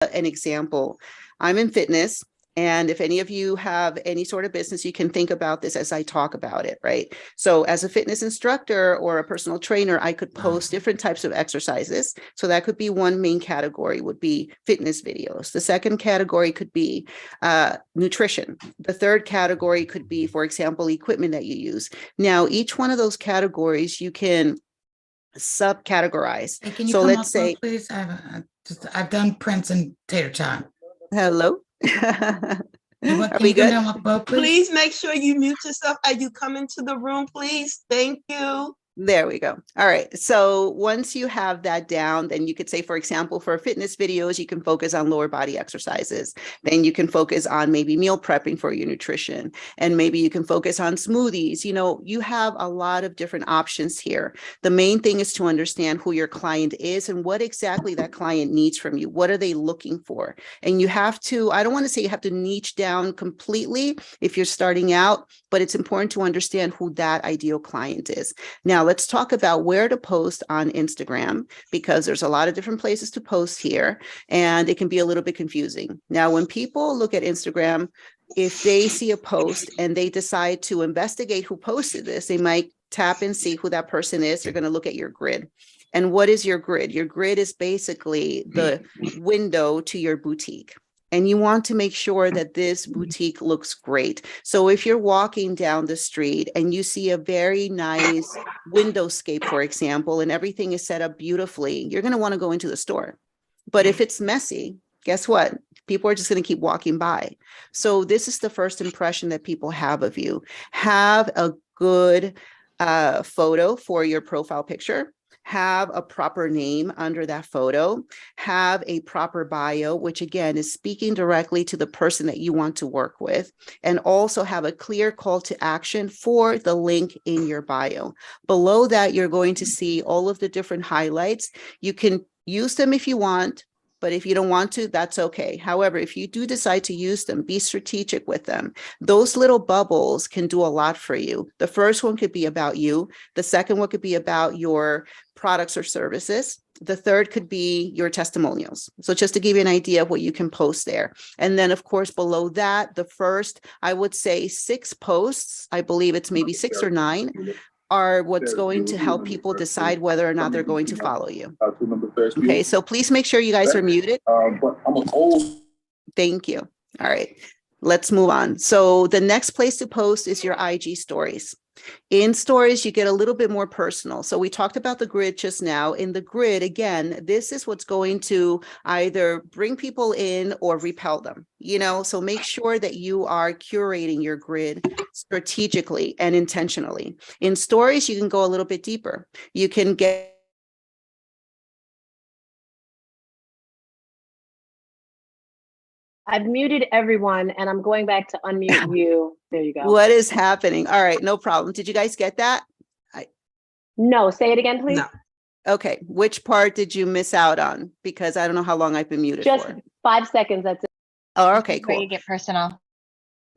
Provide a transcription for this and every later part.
an example. I'm in fitness. And if any of you have any sort of business, you can think about this as I talk about it, right? So as a fitness instructor or a personal trainer, I could post different types of exercises. So that could be one main category, would be fitness videos. The second category could be nutrition. The third category could be, for example, equipment that you use. Now, each one of those categories you can subcategorize. Hey, can you So come let's up, Bo, say, please? I've done Prince and Tater Tot. hello. Can Are we you come good? down with Bo, please? Please make sure you mute yourself as you come into the room, please. Thank you. There we go. All right. So once you have that down, then you could say, for example, for fitness videos, you can focus on lower body exercises. Then you can focus on maybe meal prepping for your nutrition. And maybe you can focus on smoothies. You know, you have a lot of different options here. The main thing is to understand who your client is and what exactly that client needs from you. What are they looking for? And you have to, I don't want to say you have to niche down completely if you're starting out, but it's important to understand who that ideal client is. Now, let's talk about where to post on Instagram, because there's a lot of different places to post here, and it can be a little bit confusing. Now, when people look at Instagram, if they see a post and they decide to investigate who posted this, they might tap and see who that person is. They're going to look at your grid. And what is your grid? Your grid is basically the window to your boutique. And you want to make sure that this boutique looks great. So if you're walking down the street and you see a very nice windowscape, for example, and everything is set up beautifully, you're going to want to go into the store. But if it's messy, guess what? People are just going to keep walking by. So this is the first impression that people have of you. Have a good photo for your profile picture. Have a proper name under that photo, have a proper bio, which again is speaking directly to the person that you want to work with, and also have a clear call to action for the link in your bio. Below that, you're going to see all of the different highlights. You can use them if you want, but if you don't want to, that's okay. However, if you do decide to use them, be strategic with them. Those little bubbles can do a lot for you. The first one could be about you. The second one could be about your products or services. The third could be your testimonials. So just to give you an idea of what you can post there. And then of course, below that, the first, I would say 6 posts, I believe it's maybe 6 or 9, are what's going to help people decide whether or not they're going to follow you. Okay, so please make sure you guys are muted. Thank you. All right, let's move on. So the next place to post is your IG stories. In stories, you get a little bit more personal. So we talked about the grid just now. In the grid, again, this is what's going to either bring people in or repel them, you know, so make sure that you are curating your grid strategically and intentionally. In stories, you can go a little bit deeper. You can get I've muted everyone and I'm going back to unmute you. There you go. What is happening? All right, no problem. Did you guys get that? No, say it again, please. No. Okay, which part did you miss out on? Because I don't know how long I've been muted Just for. 5 seconds, that's it. Oh, okay, Where cool. you get personal.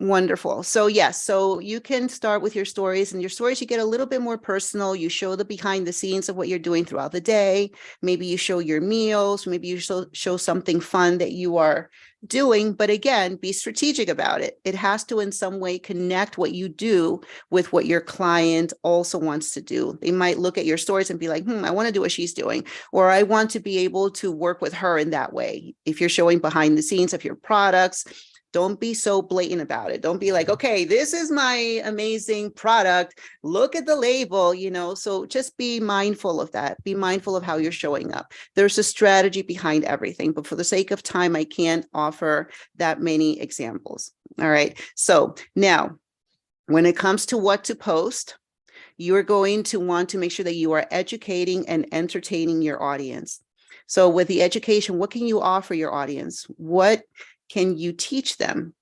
Wonderful. So yes, so you can start with your stories, and your stories, you get a little bit more personal. You show the behind the scenes of what you're doing throughout the day. Maybe you show your meals, maybe you show something fun that you are doing, but again, be strategic about it. It has to in some way connect what you do with what your client also wants to do. They might look at your stories and be like, I want to do what she's doing, or I want to be able to work with her in that way. If you're showing behind the scenes of your products, don't be so blatant about it. Don't be like, okay, this is my amazing product. Look at the label, you know, so just be mindful of that. Be mindful of how you're showing up. There's a strategy behind everything, but for the sake of time, I can't offer that many examples. All right. So now when it comes to what to post, you're going to want to make sure that you are educating and entertaining your audience. So with the education, what can you offer your audience? What can you teach them?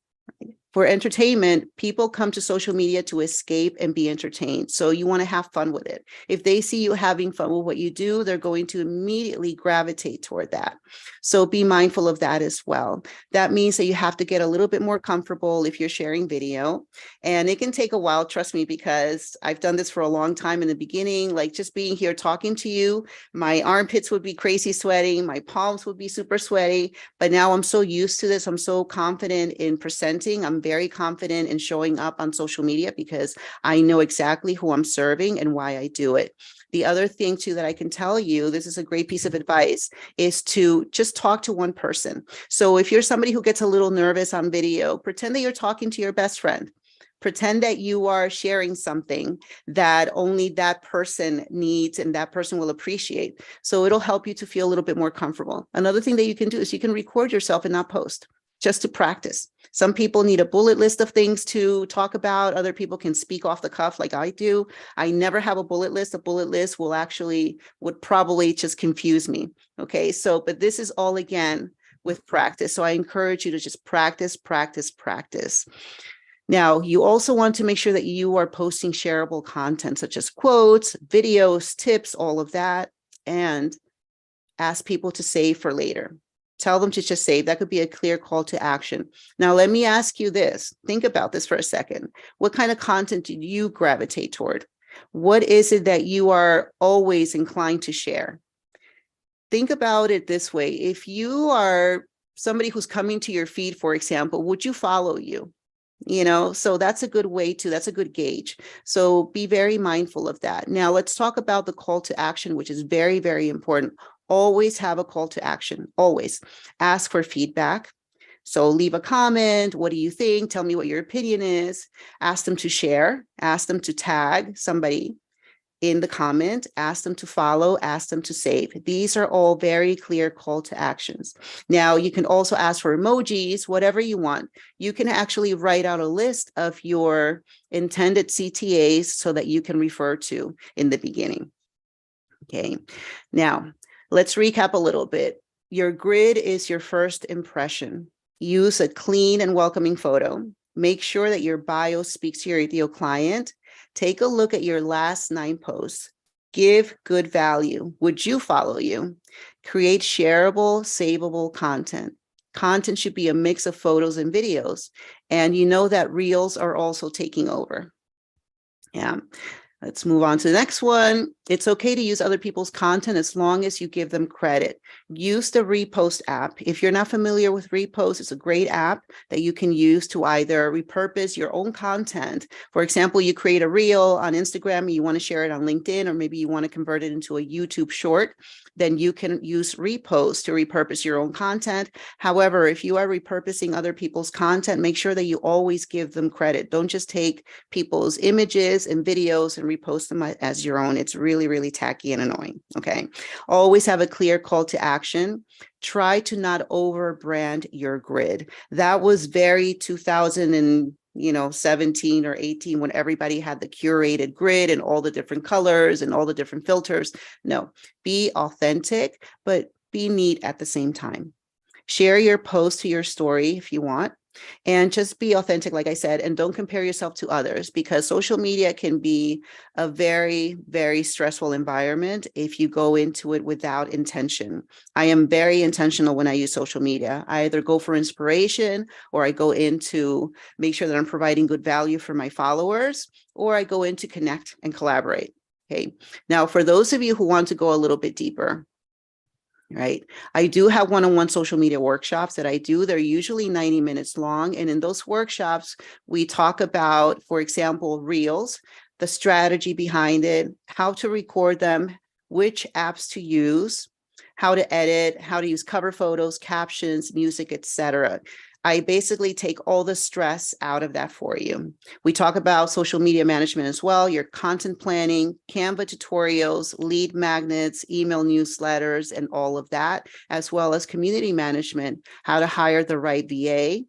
For entertainment, people come to social media to escape and be entertained. So you want to have fun with it. If they see you having fun with what you do, they're going to immediately gravitate toward that. So be mindful of that as well. That means that you have to get a little bit more comfortable if you're sharing video. And it can take a while, trust me, because I've done this for a long time in the beginning, like just being here talking to you, my armpits would be crazy sweating, my palms would be super sweaty. But now I'm so used to this. I'm so confident in presenting. I'm very confident in showing up on social media because I know exactly who I'm serving and why I do it. The other thing too that I can tell you, this is a great piece of advice, is to just talk to one person. So if you're somebody who gets a little nervous on video, pretend that you're talking to your best friend. Pretend that you are sharing something that only that person needs and that person will appreciate. So it'll help you to feel a little bit more comfortable. Another thing that you can do is you can record yourself and not post, just to practice. Some people need a bullet list of things to talk about. Other people can speak off the cuff like I do. I never have a bullet list. A bullet list would probably just confuse me. Okay, so, but this is all again with practice. So I encourage you to just practice, practice, practice. Now, you also want to make sure that you are posting shareable content such as quotes, videos, tips, all of that, and ask people to save for later. Tell them to just save. That could be a clear call to action. Now, let me ask you this. Think about this for a second. What kind of content do you gravitate toward? What is it that you are always inclined to share? Think about it this way. If you are somebody who's coming to your feed, for example, would you follow you? So that's a good way to, that's a good gauge. So be very mindful of that. Now let's talk about the call to action, which is very, very important. Always have a call to action, always. Ask for feedback. So leave a comment. What do you think? Tell me what your opinion is. Ask them to share, ask them to tag somebody in the comment, ask them to follow, ask them to save. These are all very clear call to actions. Now, you can also ask for emojis, whatever you want. You can actually write out a list of your intended CTAs so that you can refer to in the beginning. Okay, now let's recap a little bit. Your grid is your first impression. Use a clean and welcoming photo. Make sure that your bio speaks to your ideal client. Take a look at your last 9 posts. Give good value. Would you follow you? Create shareable, savable content. Content should be a mix of photos and videos. And you know that reels are also taking over. Yeah. Let's move on to the next one. It's okay to use other people's content as long as you give them credit. Use the Repost app. If you're not familiar with Repost, it's a great app that you can use to either repurpose your own content. For example, you create a reel on Instagram, and you want to share it on LinkedIn, or maybe you want to convert it into a YouTube short, then you can use Repost to repurpose your own content. However, if you are repurposing other people's content, make sure that you always give them credit. Don't just take people's images and videos and repost them as your own. It's really, really tacky and annoying. Okay. Always have a clear call to action. Try to not over brand your grid. That was very 2017 or 18 when everybody had the curated grid and all the different colors and all the different filters. No, be authentic, but be neat at the same time. Share your post to your story if you want. And just be authentic, like I said, and don't compare yourself to others, because social media can be a very, very stressful environment if you go into it without intention. I am very intentional when I use social media. I either go for inspiration, or I go in to make sure that I'm providing good value for my followers, or I go in to connect and collaborate. Okay. Now, for those of you who want to go a little bit deeper, right? I do have one-on-one social media workshops that I do. They're usually 90 minutes long. And in those workshops, we talk about, for example, Reels, the strategy behind it, how to record them, which apps to use, how to edit, how to use cover photos, captions, music, etc. I basically take all the stress out of that for you. We talk about social media management as well, your content planning, Canva tutorials, lead magnets, email newsletters, and all of that, as well as community management, how to hire the right VA,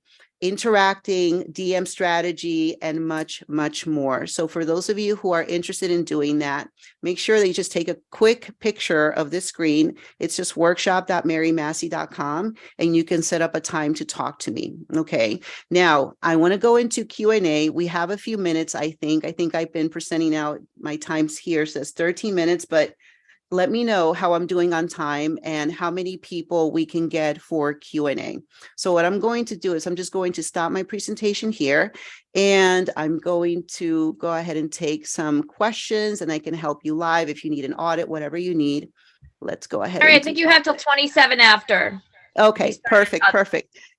interacting, DM strategy, and much, much more. So for those of you who are interested in doing that, make sure that you just take a quick picture of this screen. It's just workshop.marymassey.com, and you can set up a time to talk to me. Okay. Now I want to go into Q&A. We have a few minutes, I think. I've been presenting out my times here, says 13 minutes, but let me know how I'm doing on time and how many people we can get for Q&A. So what I'm going to do is I'm just going to stop my presentation here, and I'm going to go ahead and take some questions, and I can help you live if you need an audit, whatever you need. Let's go ahead. All right, I think you have till 27 after. Okay, perfect.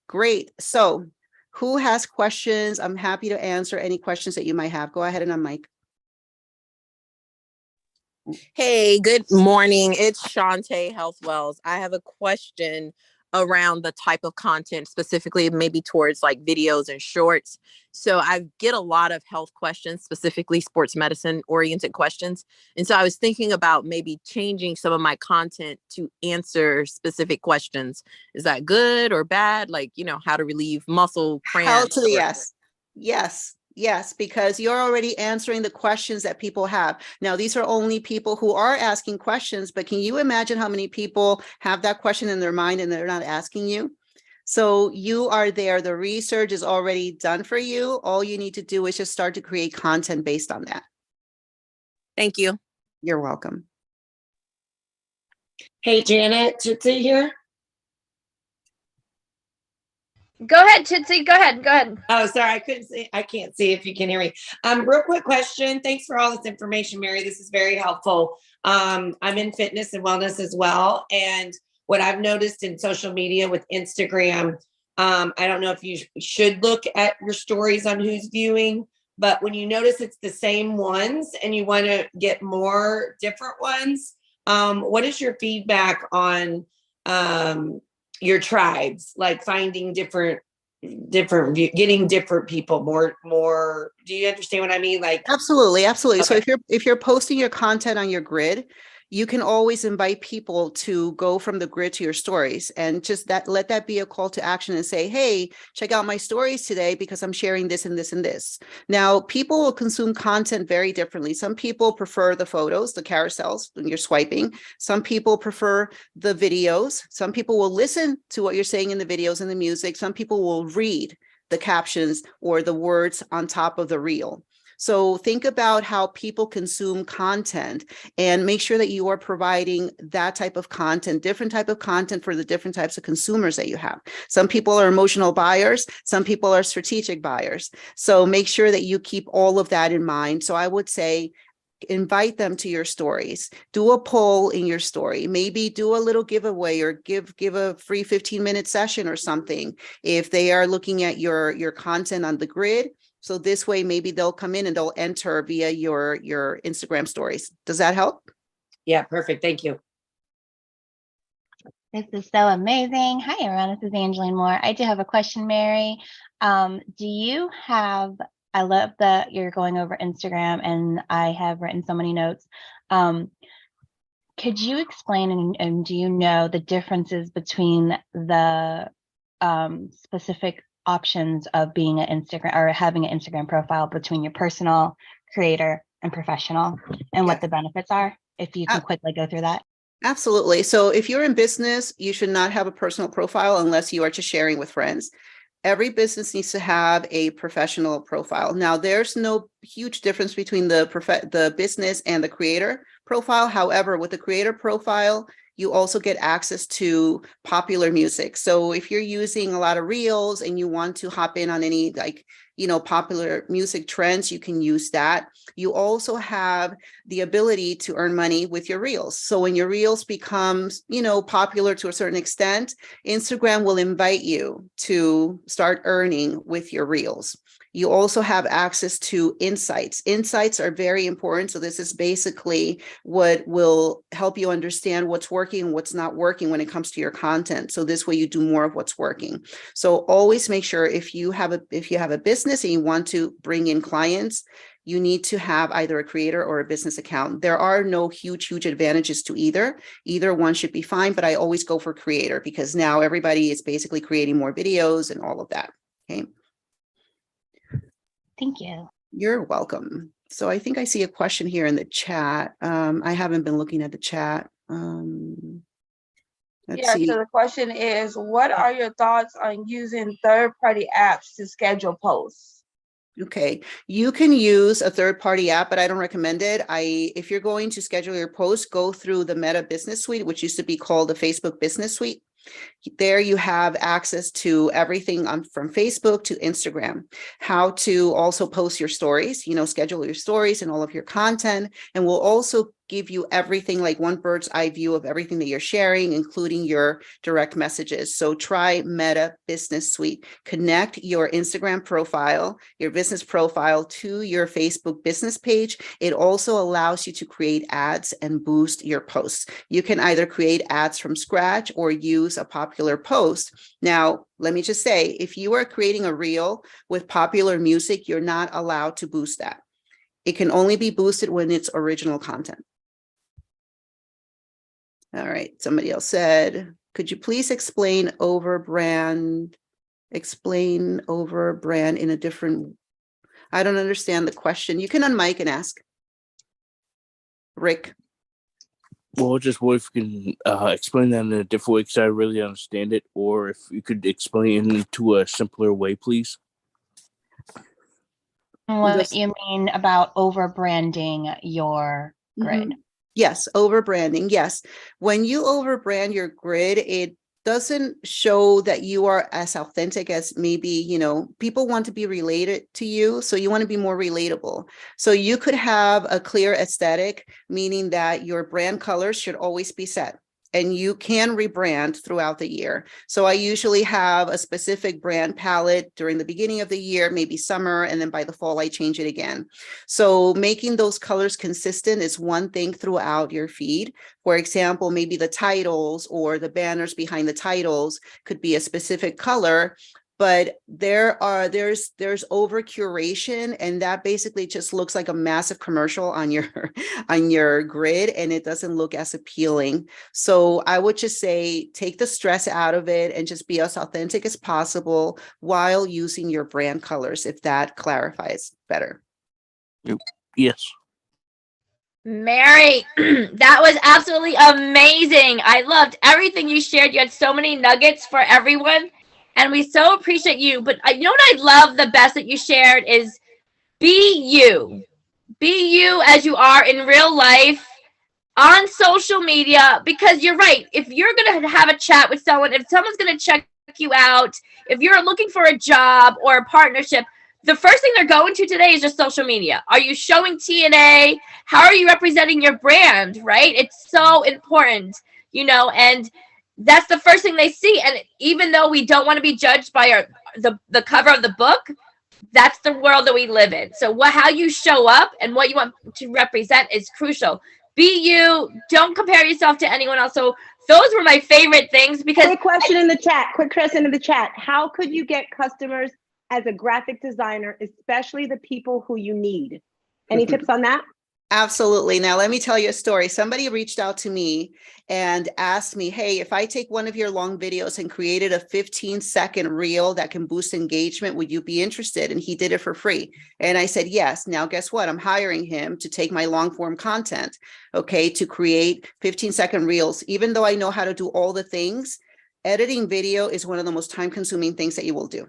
Great. So who has questions? I'm happy to answer any questions that you might have. Go ahead and unmic. Hey, good morning. It's Shantae Health Wells. I have a question around the type of content, specifically maybe towards like videos and shorts. So I get a lot of health questions, specifically sports medicine oriented questions. And so I was thinking about maybe changing some of my content to answer specific questions. Is that good or bad? Like, how to relieve muscle Hell cramps. to the yes. Yes, because you're already answering the questions that people have. Now, these are only people who are asking questions, but can you imagine how many people have that question in their mind and they're not asking you? So you are there. The research is already done for you. All you need to do is just start to create content based on that. Thank you. You're welcome. Hey, Janet, Tootsie here. Go ahead, Tootsie. Go ahead. Oh, sorry, I couldn't see. I can't see if you can hear me. Real quick question. Thanks for all this information, Mary. This is very helpful. I'm in fitness and wellness as well. And what I've noticed in social media with Instagram, I don't know if you should look at your stories on who's viewing, but when you notice it's the same ones and you want to get more different ones, what is your feedback on your tribes, like finding different getting different people more? Do you understand what I mean? Like Absolutely. So Okay. if you're posting your content on your grid, you can always invite people to go from the grid to your stories, and just let that be a call to action and say, hey, check out my stories today because I'm sharing this and this and this. Now, people will consume content very differently. Some people prefer the photos, the carousels when you're swiping. Some people prefer the videos. Some people will listen to what you're saying in the videos and the music. Some people will read the captions or the words on top of the reel. So think about how people consume content and make sure that you are providing that type of content, different type of content for the different types of consumers that you have. Some people are emotional buyers, some people are strategic buyers. So make sure that you keep all of that in mind. So I would say, invite them to your stories, do a poll in your story, maybe do a little giveaway or give a free 15-minute session or something if they are looking at your content on the grid. So this way, maybe they'll come in and they'll enter via your Instagram stories. Does that help? Yeah, perfect. Thank you. This is so amazing. Hi, everyone. This is Angeline Moore. I do have a question, Mary. Do you have, I love that you're going over Instagram, and I have written so many notes. Could you explain, and do you know the differences between the specific options of being an Instagram or having an Instagram profile between your personal, creator, and professional, and what the benefits are? If you can quickly go through that. Absolutely. So if you're in business, you should not have a personal profile unless you are just sharing with friends. Every business needs to have a professional profile. Now, there's no huge difference between the business and the creator profile. However, with the creator profile, you also get access to popular music. So if you're using a lot of reels and you want to hop in on any popular music trends, you can use that. You also have the ability to earn money with your reels. So when your reels becomes, popular to a certain extent, Instagram will invite you to start earning with your reels. You also have access to insights. Insights are very important. So this is basically what will help you understand what's working and what's not working when it comes to your content. So this way you do more of what's working. So always make sure if you have a business and you want to bring in clients, you need to have either a creator or a business account. There are no huge advantages to either. Either one should be fine, but I always go for creator because now everybody is basically creating more videos and all of that. Okay, Thank you. you're welcome. So I think I see a question here in the chat. I haven't been looking at the chat. Let's Yeah, see. so the question is, what are your thoughts on using third-party apps to schedule posts? Okay, you can use a third-party app, but I don't recommend it. If you're going to schedule your post, go through the Meta Business Suite, which used to be called the Facebook Business Suite. There you have access to everything from Facebook to Instagram, how to also post your stories, schedule your stories and all of your content. And we'll also give you everything, like one bird's eye view of everything that you're sharing, including your direct messages. So try Meta Business Suite. Connect your Instagram profile, your business profile to your Facebook business page. It also allows you to create ads and boost your posts. You can either create ads from scratch or use a popular post. Now, let me just say, if you are creating a reel with popular music, you're not allowed to boost that. It can only be boosted when it's original content. All right, somebody else said, could you please explain over brand in a different, I don't understand the question. You can unmic and ask. Rick. Well, just what if you can explain that in a different way, because I really understand it, or if you could explain it to a simpler way, please. What you mean about over branding your grid? Mm-hmm. Yes, over branding. Yes. When you over brand your grid, it doesn't show that you are as authentic as maybe, people want to be related to you. So you want to be more relatable. So you could have a clear aesthetic, meaning that your brand colors should always be set. And you can rebrand throughout the year. So I usually have a specific brand palette during the beginning of the year, maybe summer, and then by the fall, I change it again. So making those colors consistent is one thing throughout your feed. For example, maybe the titles or the banners behind the titles could be a specific color, but there's over curation, and that basically just looks like a massive commercial on your grid, and it doesn't look as appealing. So I would just say, take the stress out of it and just be as authentic as possible while using your brand colors, if that clarifies better. Yes. Mary, that was absolutely amazing. I loved everything you shared. You had so many nuggets for everyone, and we so appreciate you. But you know what I love the best that you shared is be you. Be you as you are in real life, on social media, because you're right. If you're going to have a chat with someone, if someone's going to check you out, if you're looking for a job or a partnership, the first thing they're going to today is just social media. Are you showing TNA? How are you representing your brand, right? It's so important, and that's the first thing they see. And even though we don't want to be judged by the cover of the book, that's the world that we live in. So how you show up and what you want to represent is crucial. Be you. Don't compare yourself to anyone else. So those were my favorite things, because quick question in the chat. How could you get customers as a graphic designer, especially the people who you need? Any tips on that? Absolutely. Now, let me tell you a story. Somebody reached out to me and asked me, hey, if I take one of your long videos and created a 15-second reel that can boost engagement, would you be interested? And he did it for free. And I said, yes. Now, guess what? I'm hiring him to take my long form content, to create 15-second reels. Even though I know how to do all the things, editing video is one of the most time-consuming things that you will do.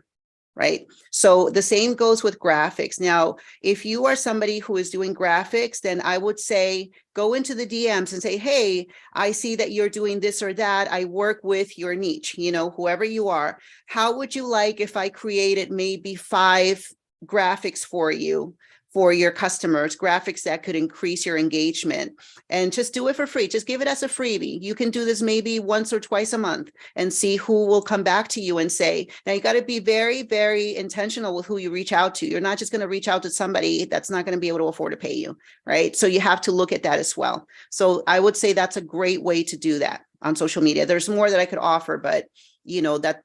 Right? So the same goes with graphics. Now, if you are somebody who is doing graphics, then I would say, go into the DMs and say, hey, I see that you're doing this or that. I work with your niche, whoever you are. How would you like if I created maybe 5 graphics for you, for your customers, graphics that could increase your engagement, and just do it for free. Just give it as a freebie. You can do this maybe once or twice a month and see who will come back to you and say. Now, you got to be very, very intentional with who you reach out to. You're not just going to reach out to somebody that's not going to be able to afford to pay you, right? So you have to look at that as well. So I would say that's a great way to do that on social media. There's more that I could offer, but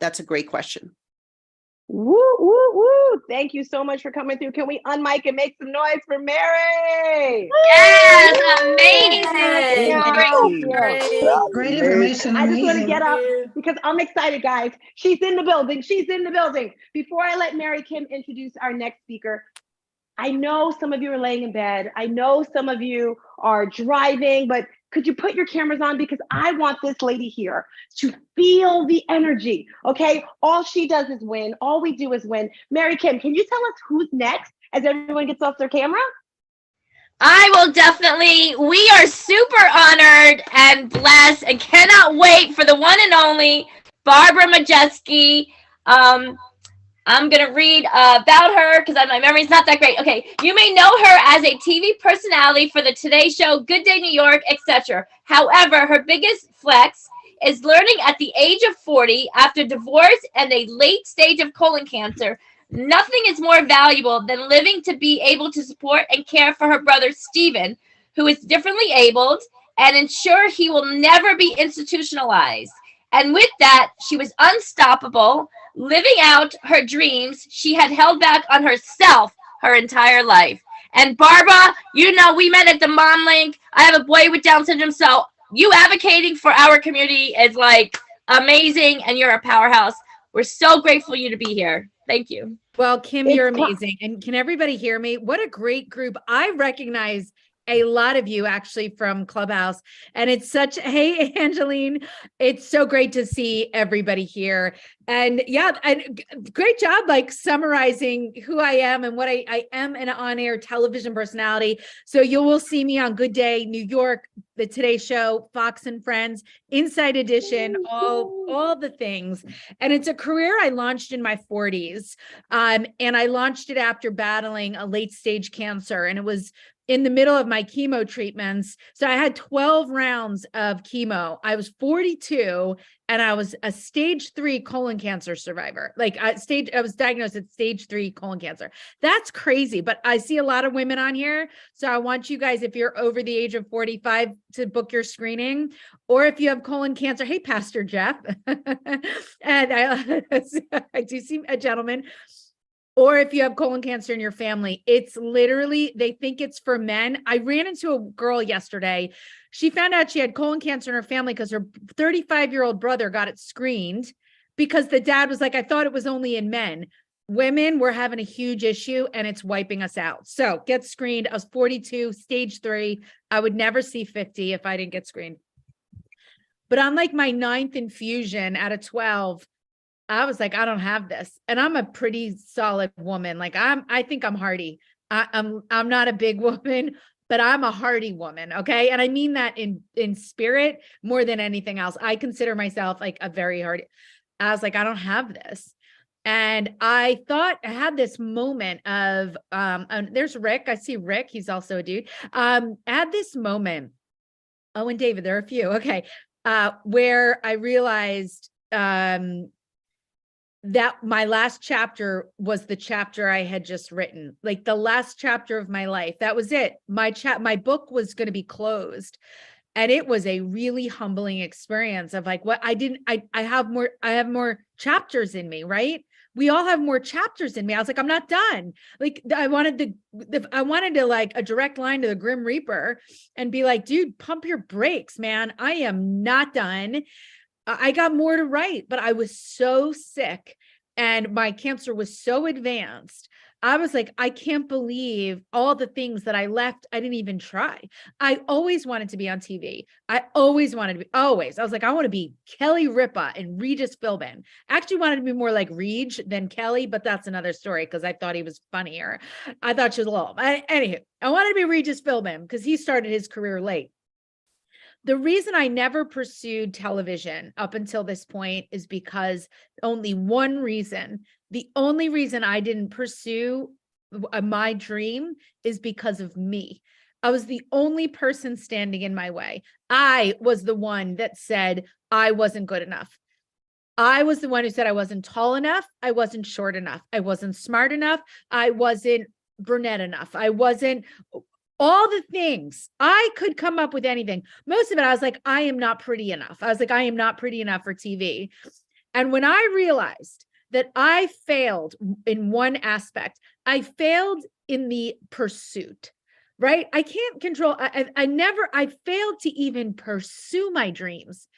that's a great question. Woo, woo, woo. Thank you so much for coming through. Can we unmic and make some noise for Mary? Yes, amazing. Yeah, yeah. Great information, I just want to amazing. get up because I'm excited, guys. She's in the building. She's in the building. Before I let Mary Kim introduce our next speaker, I know some of you are laying in bed. I know some of you are driving, but could you put your cameras on? Because I want this lady here to feel the energy, okay? All she does is win. All we do is win. Mary Kim, can you tell us who's next as everyone gets off their camera? I will definitely. We are super honored and blessed and cannot wait for the one and only Barbara Majeski. I'm going to read about her because my memory's not that great. Okay, you may know her as a TV personality for the Today Show, Good Day New York, etc. However, her biggest flex is learning at the age of 40 after divorce and a late stage of colon cancer. Nothing is more valuable than living to be able to support and care for her brother, Stephen, who is differently abled, and ensure he will never be institutionalized. And with that, she was unstoppable, living out her dreams she had held back on herself her entire life. And Barbara, you know, we met at the Mom Link. I have a boy with Down syndrome, so you advocating for our community is like amazing, and you're a powerhouse. We're so grateful you to be here. Thank you. Well, Kim, you're amazing. And can everybody hear me? What a great group. I recognize a lot of you actually from Clubhouse. And it's such, hey, Angeline, it's so great to see everybody here. And yeah, and great job like summarizing who I am and what I am, an on-air television personality. So you will see me on Good Day New York, the Today Show, Fox and Friends, Inside Edition, all the things. And it's a career I launched in my 40s. And I launched it after battling a late stage cancer. And it was in the middle of my chemo treatments. So I had 12 rounds of chemo. I was 42 and I was a stage 3 colon cancer survivor. I was diagnosed at stage 3 colon cancer. That's crazy, but I see a lot of women on here. So I want you guys, if you're over the age of 45, to book your screening, or if you have colon cancer, hey, Pastor Jeff. And I do see a gentleman. Or if you have colon cancer in your family, it's literally, they think it's for men. I ran into a girl yesterday. She found out she had colon cancer in her family because her 35-year-old brother got it screened because the dad was like, I thought it was only in men. Women, we're having a huge issue and it's wiping us out. So get screened. I was 42, stage 3. I would never see 50 if I didn't get screened. But on like my 9th infusion out of 12, I was like, I don't have this. And I'm a pretty solid woman. Like I think I'm hardy. I'm not a big woman, but I'm a hardy woman. Okay. And I mean that in spirit more than anything else. I consider myself like a very hardy. I was like, I don't have this. And I thought I had this moment of, there's Rick. I see Rick. He's also a dude. I had this moment. Oh, and David, there are a few. Okay. Where I realized, that my last chapter was the chapter I had just written, like the last chapter of my life. That was it. My book was going to be closed. And it was a really humbling experience of like, what I have more chapters in me, right? We all have more chapters in me. I was like, I'm not done. Like I wanted to like a direct line to the Grim Reaper and be like, dude, pump your brakes, man. I am not done. I got more to write, but I was so sick and my cancer was so advanced. I was like, I can't believe all the things that I left. I didn't even try. I always wanted to be on TV. I always wanted to be, always. I was like, I want to be Kelly Ripa and Regis Philbin. Actually wanted to be more like Reg than Kelly, but that's another story because I thought he was funnier. I thought she was a little, anywho, I wanted to be Regis Philbin because he started his career late. The reason I never pursued television up until this point is because the only reason I didn't pursue my dream is because of me. I was the only person standing in my way. I was the one that said I wasn't good enough. I was the one who said I wasn't tall enough. I wasn't short enough. I wasn't smart enough. I wasn't brunette enough. I wasn't all the things. I could come up with anything. Most of it, I was like, I am not pretty enough. I was like, I am not pretty enough for TV. And when I realized that I failed in one aspect. I failed in the pursuit, right? I can't control, I failed to even pursue my dreams.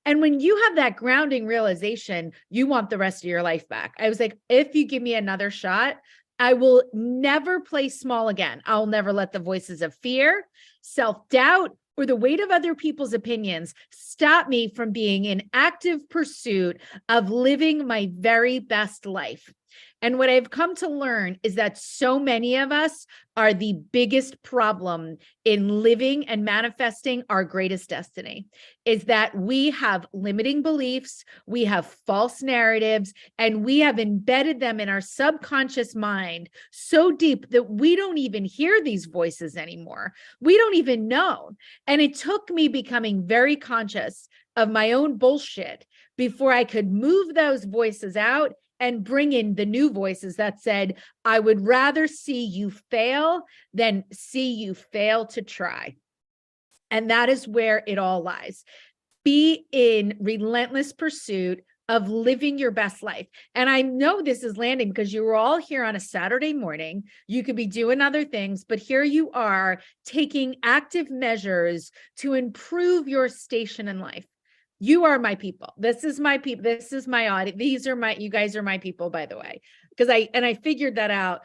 And when you have that grounding realization, you want the rest of your life back. I was like, if you give me another shot, I will never play small again. I'll never let the voices of fear, self-doubt, or the weight of other people's opinions stop me from being in active pursuit of living my very best life. And what I've come to learn is that so many of us are the biggest problem in living and manifesting our greatest destiny, is that we have limiting beliefs, we have false narratives, and we have embedded them in our subconscious mind so deep that we don't even hear these voices anymore. We don't even know. And it took me becoming very conscious of my own bullshit before I could move those voices out and bring in the new voices that said, I would rather see you fail than see you fail to try. And that is where it all lies. Be in relentless pursuit of living your best life. And I know this is landing because you were all here on a Saturday morning. You could be doing other things, but here you are taking active measures to improve your station in life. You are my people. This is my people. This is my audience. You guys are my people, by the way, because I figured that out,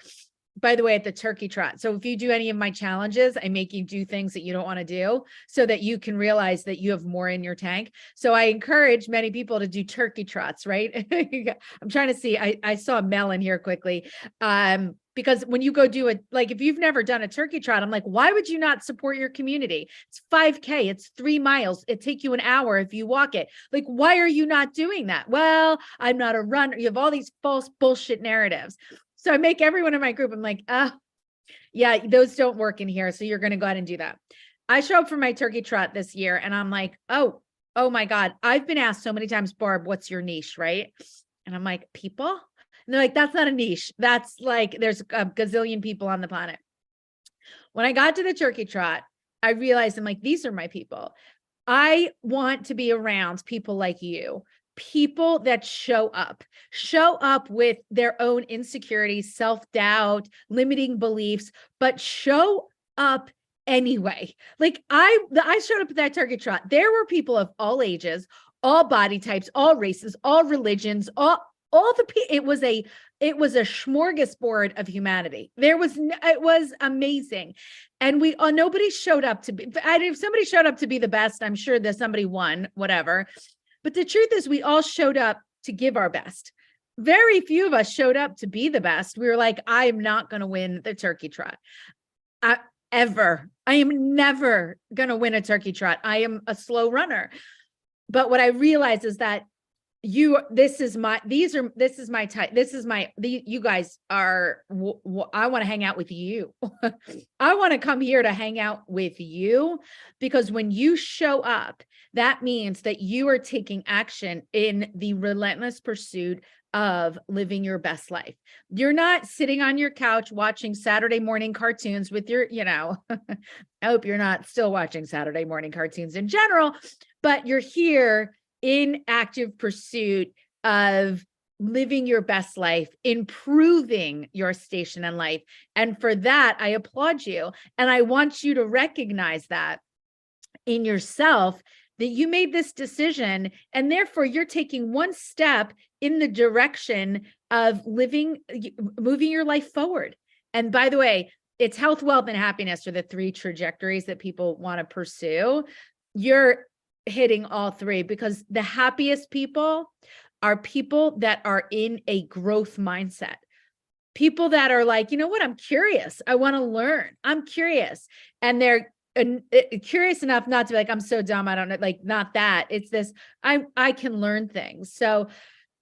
by the way, at the turkey trot. So if you do any of my challenges, I make you do things that you don't want to do so that you can realize that you have more in your tank. So I encourage many people to do turkey trots, right? I'm trying to see, I saw Mel in here quickly. Because when you go do it, like if you've never done a turkey trot, I'm like, why would you not support your community? It's 5K, it's 3 miles. It take you an hour if you walk it. Like, why are you not doing that? Well, I'm not a runner. You have all these false bullshit narratives. So I make everyone in my group, I'm like, yeah, those don't work in here. So you're going to go ahead and do that. I show up for my turkey trot this year and I'm like, oh my God, I've been asked so many times, Barb, what's your niche, right? And I'm like, people? And they're like, that's not a niche. That's like, there's a gazillion people on the planet. When I got to the turkey trot, I realized I'm like, these are my people. I want to be around people like you, people that show up with their own insecurities, self-doubt, limiting beliefs, but show up anyway. Like I showed up at that turkey trot. There were people of all ages, all body types, all races, all religions, all the people. It was a smorgasbord of humanity. It was amazing. And nobody showed up to be, if somebody showed up to be the best, I'm sure that somebody won, whatever. But the truth is we all showed up to give our best. Very few of us showed up to be the best. We were like, I am not going to win the turkey trot. Ever. I am never going to win a turkey trot. I am a slow runner. But what I realized is that you guys are, I want to hang out with you. I want to come here to hang out with you, because when you show up, that means that you are taking action in the relentless pursuit of living your best life. You're not sitting on your couch watching Saturday morning cartoons with your, I hope you're not still watching Saturday morning cartoons in general, but you're here in active pursuit of living your best life, improving your station in life. And for that, I applaud you. And I want you to recognize that in yourself, that you made this decision, and therefore you're taking one step in the direction of moving your life forward. And by the way, it's health, wealth, and happiness are the 3 trajectories that people want to pursue. You're hitting all 3, because the happiest people are people that are in a growth mindset. People that are like, you know what? I'm curious. I want to learn. I'm curious. And they're curious enough not to be like, I'm so dumb. I don't know, like not that. It's this, I can learn things. So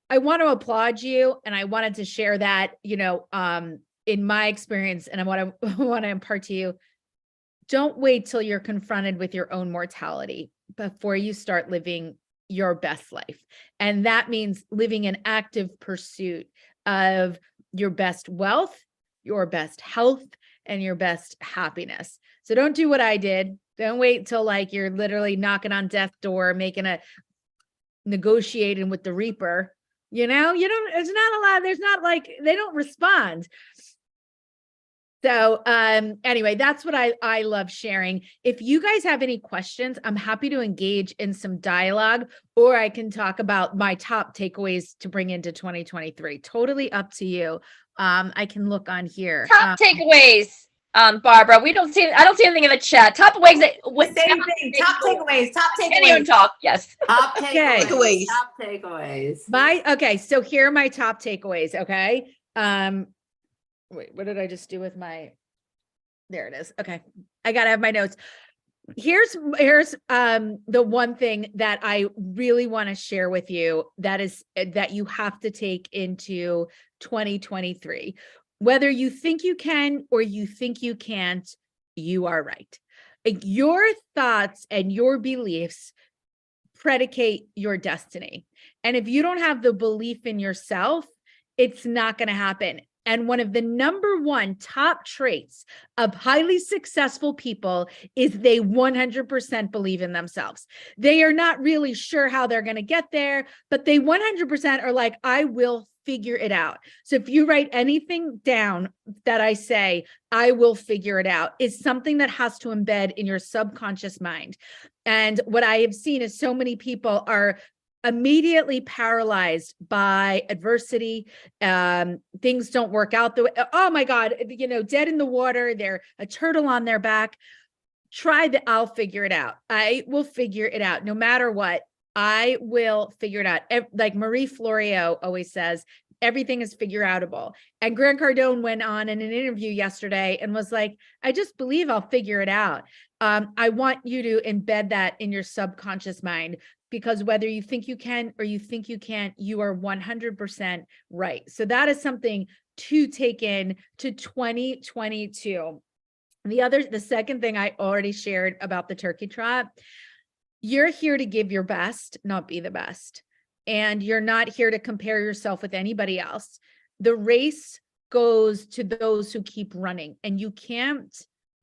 I want to applaud you. And I wanted to share that, in my experience, and I want to impart to you. Don't wait till you're confronted with your own mortality before you start living your best life. And that means living in active pursuit of your best wealth, your best health, and your best happiness. So don't do what I did. Don't wait till like you're literally knocking on death's door, negotiating with the Reaper. You know, you don't, it's not a lot. There's not like, they don't respond. So anyway, that's what I love sharing. If you guys have any questions, I'm happy to engage in some dialogue, or I can talk about my top takeaways to bring into 2023. Totally up to you. I can look on here. Top takeaways, Barbara. I don't see anything in the chat. Top takeaways. Same thing. Top takeaways. Top Anyone takeaways. talk? Yes. Top Okay. takeaways. Top takeaways. Okay, so here are my top takeaways. Okay. Wait, what did I just do with my, there it is. Okay. I gotta have my notes. Here's the one thing that I really want to share with you that you have to take into 2023. Whether you think you can or you think you can't, you are right. Your thoughts and your beliefs predicate your destiny. And if you don't have the belief in yourself, it's not going to happen. And one of the number one top traits of highly successful people is they 100% believe in themselves. They are not really sure how they're going to get there, but they 100% are like, I will figure it out. So if you write anything down that I say, I will figure it out, is something that has to embed in your subconscious mind. And what I have seen is so many people are immediately paralyzed by adversity. Things don't work out the way, oh my God, dead in the water, they're a turtle on their back. Try the, I'll figure it out. I will figure it out no matter what. I will figure it out. Like Marie Florio always says, everything is figure outable. And Grant Cardone went on in an interview yesterday and was like, I just believe I'll figure it out. I want you to embed that in your subconscious mind, because whether you think you can or you think you can't, you are 100% right. So that is something to take in to 2022. The second thing I already shared about the turkey trot, you're here to give your best, not be the best. And you're not here to compare yourself with anybody else. The race goes to those who keep running, and you can't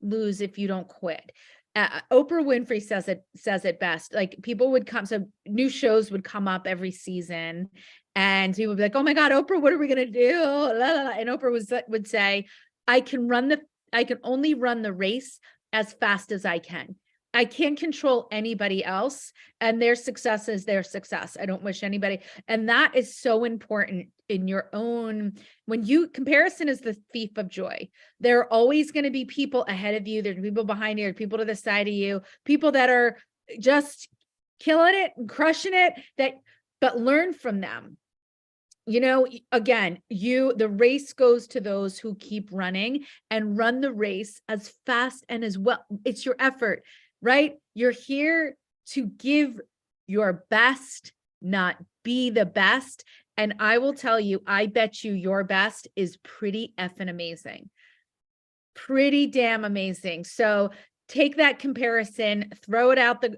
lose if you don't quit. Oprah Winfrey says it best. Like, people would come, so new shows would come up every season, and he would be like, "Oh my God, Oprah, what are we gonna do?" And Oprah would say, I can only run the race as fast as I can. I can't control anybody else, and their success is their success. I don't wish anybody. And that is so important in your own, comparison is the thief of joy. There are always going to be people ahead of you. There's people behind you, people to the side of you, people that are just killing it and crushing it, but learn from them. Again, the race goes to those who keep running and run the race as fast and as well. It's your effort. Right? You're here to give your best, not be the best. And I will tell you, I bet you your best is pretty effing amazing. Pretty damn amazing. So take that comparison, throw it out the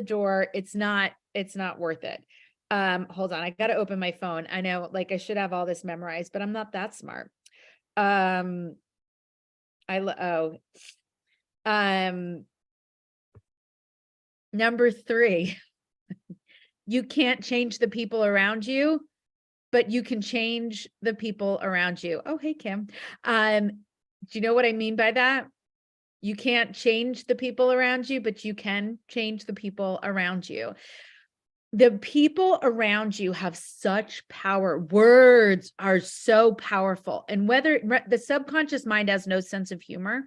door. It's not worth it. Hold on. I got to open my phone. I know, like, I should have all this memorized, but I'm not that smart. Number 3, you can't change the people around you, but you can change the people around you. Oh, hey, Kim. Do you know what I mean by that? You can't change the people around you, but you can change the people around you. The people around you have such power. Words are so powerful. And whether the subconscious mind has no sense of humor.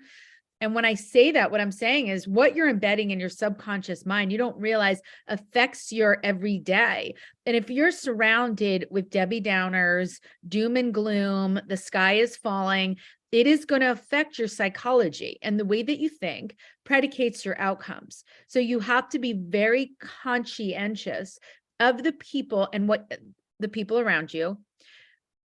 And when I say that, what I'm saying is what you're embedding in your subconscious mind, you don't realize affects your everyday. And if you're surrounded with Debbie Downers, doom and gloom, the sky is falling, it is going to affect your psychology, and the way that you think predicates your outcomes. So you have to be very conscientious of the people and what the people around you,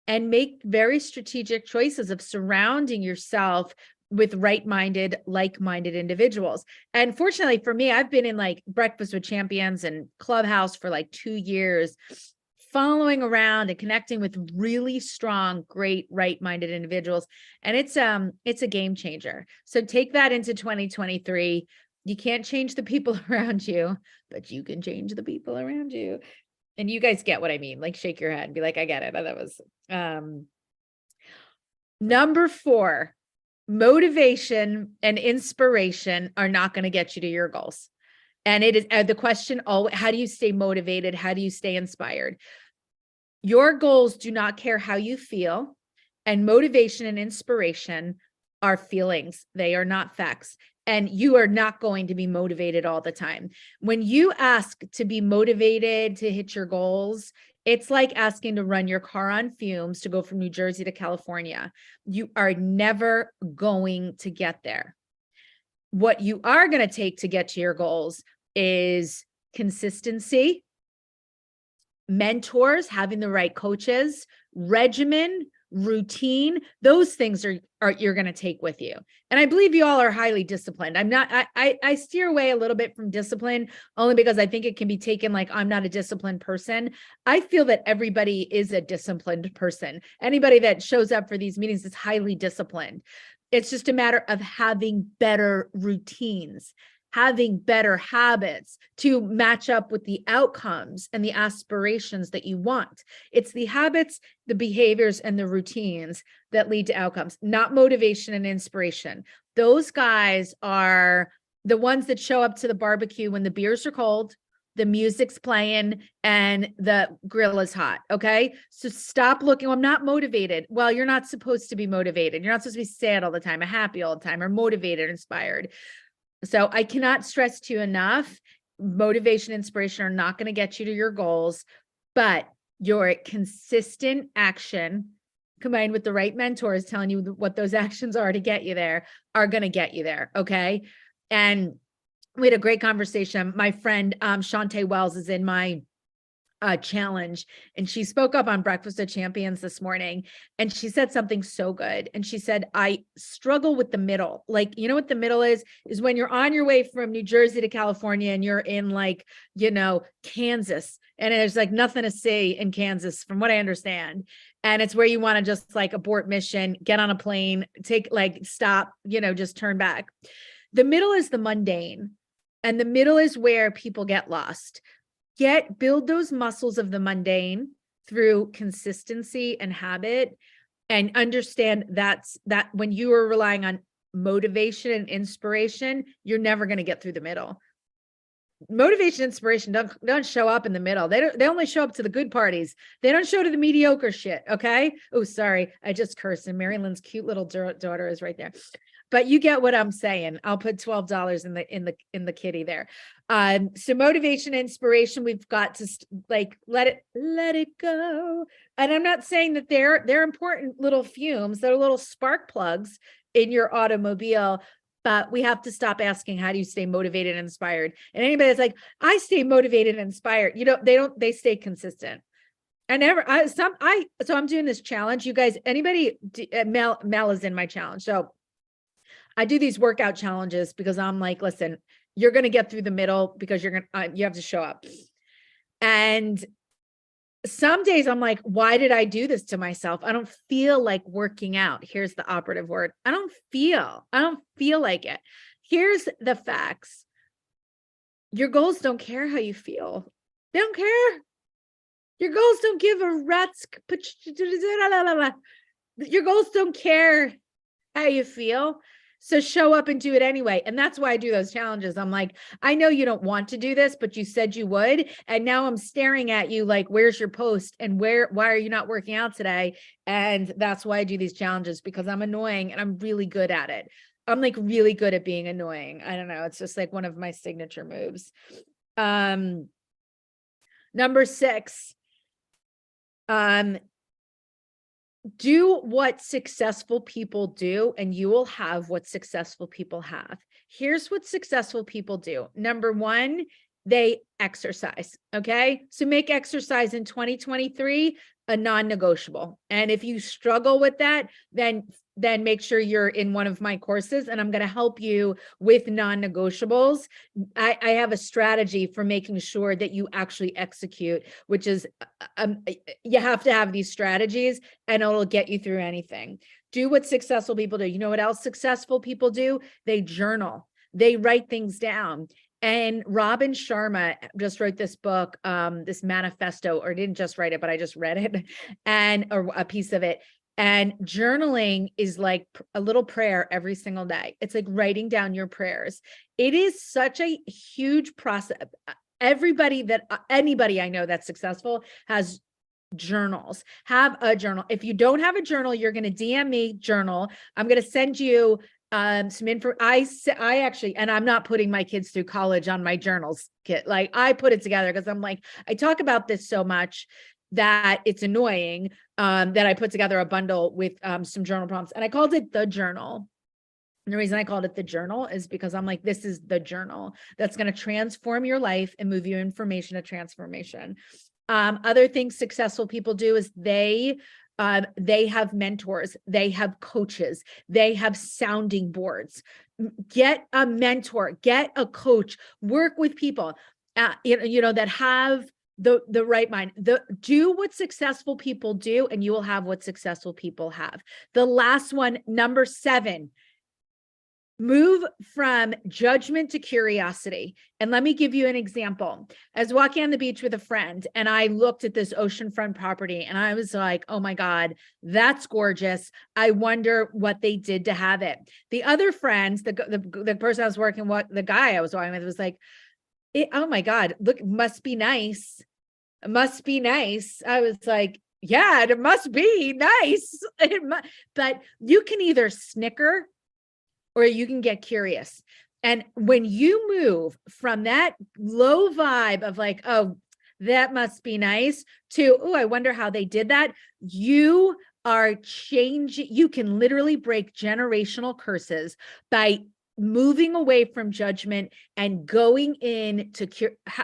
and make very strategic choices of surrounding yourself with right-minded, like-minded individuals. And fortunately for me, I've been in like Breakfast with Champions and Clubhouse for like 2 years, following around and connecting with really strong, great, right-minded individuals. And it's a game changer. So take that into 2023. You can't change the people around you, but you can change the people around you. And you guys get what I mean. Like shake your head and be like, I get it. That was number 4, motivation and inspiration are not going to get you to your goals. And it is the question always, how do you stay motivated? How do you stay inspired? Your goals do not care how you feel, and motivation and inspiration are feelings. They are not facts. And you are not going to be motivated all the time. When you ask to be motivated to hit your goals, it's like asking to run your car on fumes to go from New Jersey to California. You are never going to get there. What you are going to take to get to your goals is consistency, mentors, having the right coaches, regimen, routine. Those things are you're going to take with you. And I believe you all are highly disciplined. I steer away a little bit from discipline only because I think it can be taken like I'm not a disciplined person. I feel that everybody is a disciplined person. Anybody that shows up for these meetings is highly disciplined. It's just a matter of having better routines, having better habits to match up with the outcomes and the aspirations that you want. It's the habits, the behaviors, and the routines that lead to outcomes, not motivation and inspiration. Those guys are the ones that show up to the barbecue when the beers are cold, the music's playing, and the grill is hot. Okay. So stop looking. Well, I'm not motivated. Well, you're not supposed to be motivated. You're not supposed to be sad all the time, or happy all the time, or motivated, inspired. So I cannot stress to you enough, motivation, inspiration are not going to get you to your goals, but your consistent action combined with the right mentors telling you what those actions are to get you there are going to get you there. Okay. And we had a great conversation. My friend, Shantae Wells is in my challenge, and she spoke up on Breakfast of Champions this morning, and she said something so good. And she said, I struggle with the middle. Like, you know what the middle is when you're on your way from New Jersey to California and you're in like, Kansas, and there's like nothing to see in Kansas from what I understand. And it's where you want to just like abort mission, get on a plane, stop, just turn back. The middle is the mundane, and the middle is where people get lost. Build those muscles of the mundane through consistency and habit, and understand that when you are relying on motivation and inspiration, you're never going to get through the middle. Motivation, inspiration don't show up in the middle. They only show up to the good parties. They don't show to the mediocre shit. Okay. Oh, sorry. I just cursed, and Mary Lynn's cute little daughter is right there. But you get what I'm saying. I'll put $12 in the kitty there. So motivation, inspiration, we've got to let it go. And I'm not saying that they're important little fumes. They're little spark plugs in your automobile, but we have to stop asking, how do you stay motivated and inspired? And anybody that's like, I stay motivated and inspired, they stay consistent. So I'm doing this challenge. You guys, Mel is in my challenge. So I do these workout challenges because I'm like, listen, you're going to get through the middle because you have to show up. And some days I'm like, why did I do this to myself? I don't feel like working out. Here's the operative word. I don't feel like it. Here's the facts. Your goals don't care how you feel. They don't care. Your goals don't give a rat's. Your goals don't care how you feel. So show up and do it anyway. And that's why I do those challenges. I'm like, I know you don't want to do this, but you said you would. And now I'm staring at you like, where's your post? And why are you not working out today? And that's why I do these challenges, because I'm annoying and I'm really good at it. I'm like really good at being annoying. I don't know. It's just like one of my signature moves. Number 6, do what successful people do, and you will have what successful people have. Here's what successful people do. Number 1, they exercise. Okay. So make exercise in 2023 a non-negotiable. And if you struggle with that, then make sure you're in one of my courses, and I'm going to help you with non-negotiables. I have a strategy for making sure that you actually execute, which is you have to have these strategies, and it'll get you through anything. Do what successful people do. You know what else successful people do? They journal. They write things down. And Robin Sharma just wrote this book, this manifesto, or didn't just write it, but I just read it and or a piece of it. And journaling is like a little prayer every single day. It's like writing down your prayers. It is such a huge process. Anybody I know that's successful has journals. Have a journal. If you don't have a journal, you're going to DM me journal. I'm going to send you some info. I actually, and I'm not putting my kids through college on my journals kit. Like I put it together because I'm like, I talk about this so much that it's annoying, that I put together a bundle with some journal prompts, and I called it the journal. And the reason I called it the journal is because I'm like, this is the journal that's going to transform your life and move you information to transformation. Other things successful people do is they have mentors, they have coaches, they have sounding boards. Get a mentor, get a coach, work with people, that have the right mind. Do what successful people do, and you will have what successful people have. The last one, number 7, move from judgment to curiosity. And let me give you an example. I was walking on the beach with a friend, and I looked at this oceanfront property, and I was like, oh my God, that's gorgeous. I wonder what they did to have it. The other friends, the person I was working with, the guy I was walking with, was like, oh my God, look, it must be nice. It must be nice. I was like, yeah, it must be nice. But you can either snicker or you can get curious. And when you move from that low vibe of like, oh, that must be nice, to, oh, I wonder how they did that, you are changing. You can literally break generational curses by moving away from judgment and going in to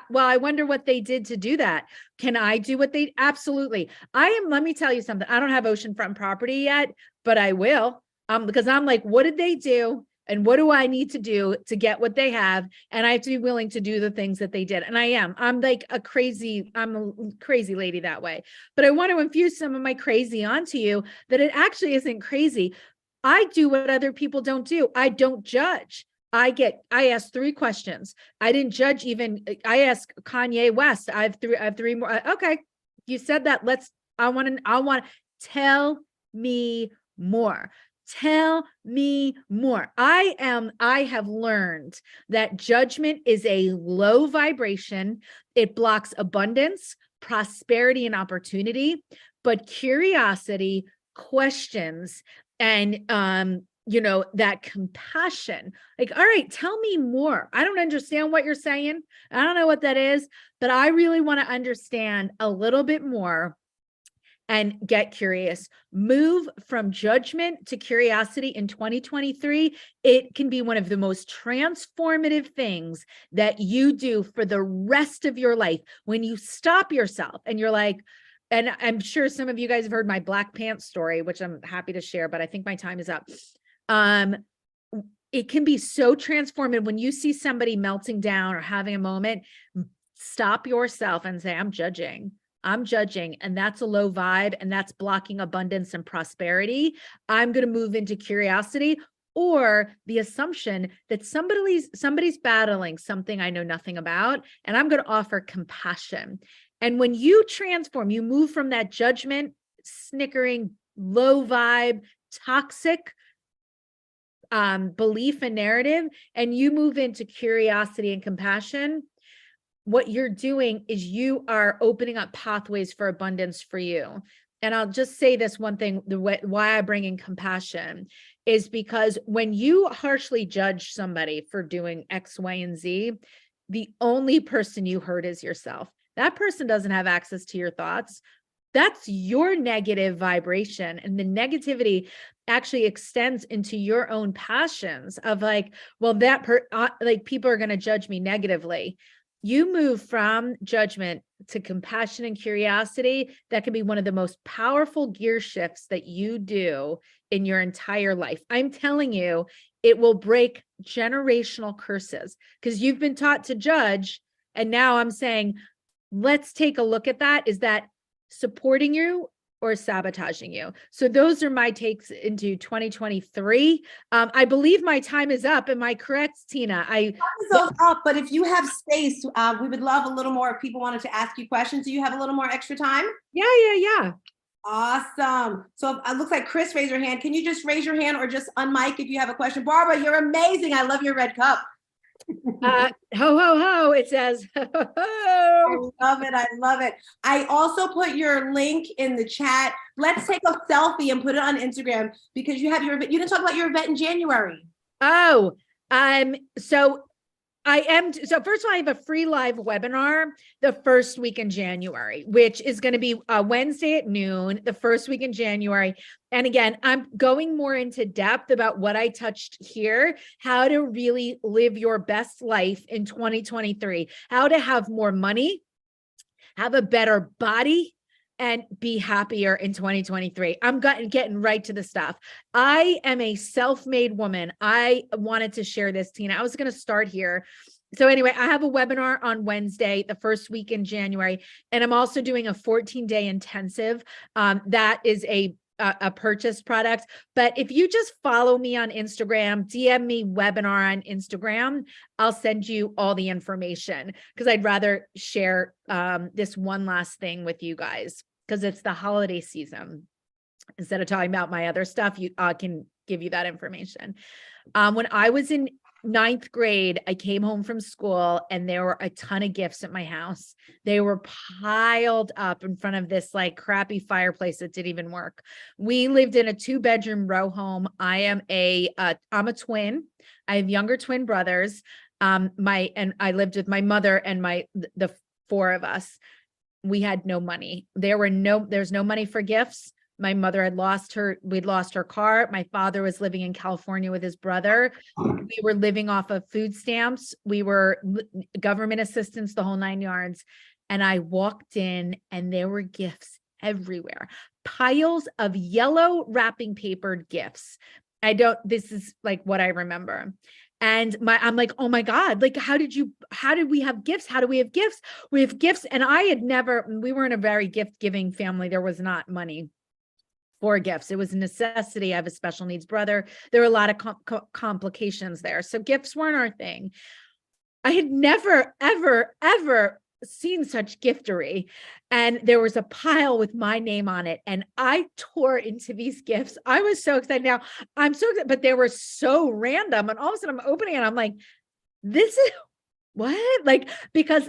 well, I wonder what they did to do that. Can I do what they? Absolutely. Let me tell you something. I don't have oceanfront property yet, but I will, because I'm like, what did they do? And what do I need to do to get what they have? And I have to be willing to do the things that they did. And I'm like I'm a crazy lady that way. But I want to infuse some of my crazy onto you, that it actually isn't crazy. I do what other people don't do. I don't judge. I asked 3 questions. I didn't judge even. I asked Kanye West. I have three more. Okay. You said that. I want to tell me more. Tell me more. I have learned that judgment is a low vibration. It blocks abundance, prosperity, and opportunity, but curiosity, questions, and that compassion, like, all right, tell me more. I don't understand what you're saying. I don't know what that is, but I really want to understand a little bit more and get curious. Move from judgment to curiosity in 2023. It can be one of the most transformative things that you do for the rest of your life. When you stop yourself and you're like, and I'm sure some of you guys have heard my black pants story, which I'm happy to share, but I think my time is up. It can be so transformative when you see somebody melting down or having a moment. Stop yourself and say, I'm judging. And that's a low vibe, and that's blocking abundance and prosperity. I'm going to move into curiosity, or the assumption that somebody's battling something I know nothing about, and I'm going to offer compassion. And when you transform, you move from that judgment, snickering, low vibe, toxic belief and narrative, and you move into curiosity and compassion, what you're doing is you are opening up pathways for abundance for you. And I'll just say this one thing, why I bring in compassion is because when you harshly judge somebody for doing X, Y, and Z, the only person you hurt is yourself. That person doesn't have access to your thoughts. That's your negative vibration. And the negativity actually extends into your own passions of like, well, like people are going to judge me negatively. You move from judgment to compassion and curiosity. That can be one of the most powerful gear shifts that you do in your entire life. I'm telling you, it will break generational curses because you've been taught to judge. And now I'm saying, let's take a look at that. Is that supporting you or sabotaging you. So those are my takes into 2023. I believe my time is up. Am I correct, Tina? So up, but if you have space, we would love a little more if people wanted to ask you questions. Do you have a little more extra time? Yeah. Awesome. So it looks like Chris raised your hand. Can you just raise your hand or just unmic if you have a question? Barbara, you're amazing. I love your red cup. Ho, ho, ho. It says, ho, ho, ho. I love it. I love it. I also put your link in the chat. Let's take a selfie and put it on Instagram because you have you didn't talk about your event in January. Oh, so first of all, I have a free live webinar the first week in January, which is going to be Wednesday at noon, the first week in January. And again, I'm going more into depth about what I touched here, how to really live your best life in 2023, how to have more money, have a better body, and be happier in 2023. I'm getting right to the stuff. I am a self-made woman. I wanted to share this, Tina. I was going to start here. So anyway, I have a webinar on Wednesday, the first week in January, and I'm also doing a 14-day intensive. That is a purchased product. But if you just follow me on Instagram, DM me webinar on Instagram, I'll send you all the information because I'd rather share this one last thing with you guys because it's the holiday season. Instead of talking about my other stuff, I can give you that information. When I was in 9th grade, I came home from school and there were a ton of gifts at my house. They were piled up in front of this like crappy fireplace that didn't even work. We lived in a 2-bedroom row home. I'm a twin. I have younger twin brothers. And I lived with my mother and the 4 of us. We had no money. There's no money for gifts. My mother we'd lost her car. My father was living in California with his brother. We were living off of food stamps. We were government assistance, the whole 9 yards. And I walked in and there were gifts everywhere. Piles of yellow wrapping papered gifts. This is like what I remember. And I'm like, oh my God, like, how did we have gifts? How do we have gifts? We have gifts. And we weren't a very gift giving family. There was not money for gifts. It was a necessity. I have a special needs brother. There were a lot of complications there. So gifts weren't our thing. I had never, ever, ever seen such giftery. And there was a pile with my name on it. And I tore into these gifts. I was so excited. Now I'm so excited, but they were so random. And all of a sudden I'm opening it and I'm like, this is what? Like, because,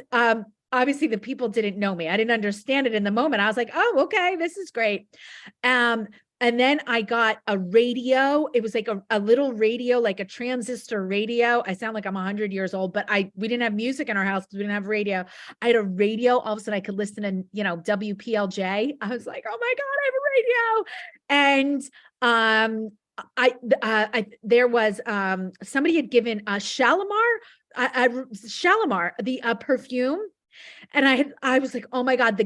obviously the people didn't know me. I didn't understand it in the moment. I was like, oh, okay, this is great. And then I got a radio. It was like a little radio, like a transistor radio. I sound like I'm 100 years old, but we didn't have music in our house because we didn't have radio. I had a radio. All of a sudden I could listen to, WPLJ. I was like, oh my God, I have a radio. And there was somebody had given Shalimar, the perfume. And I was like, oh my God,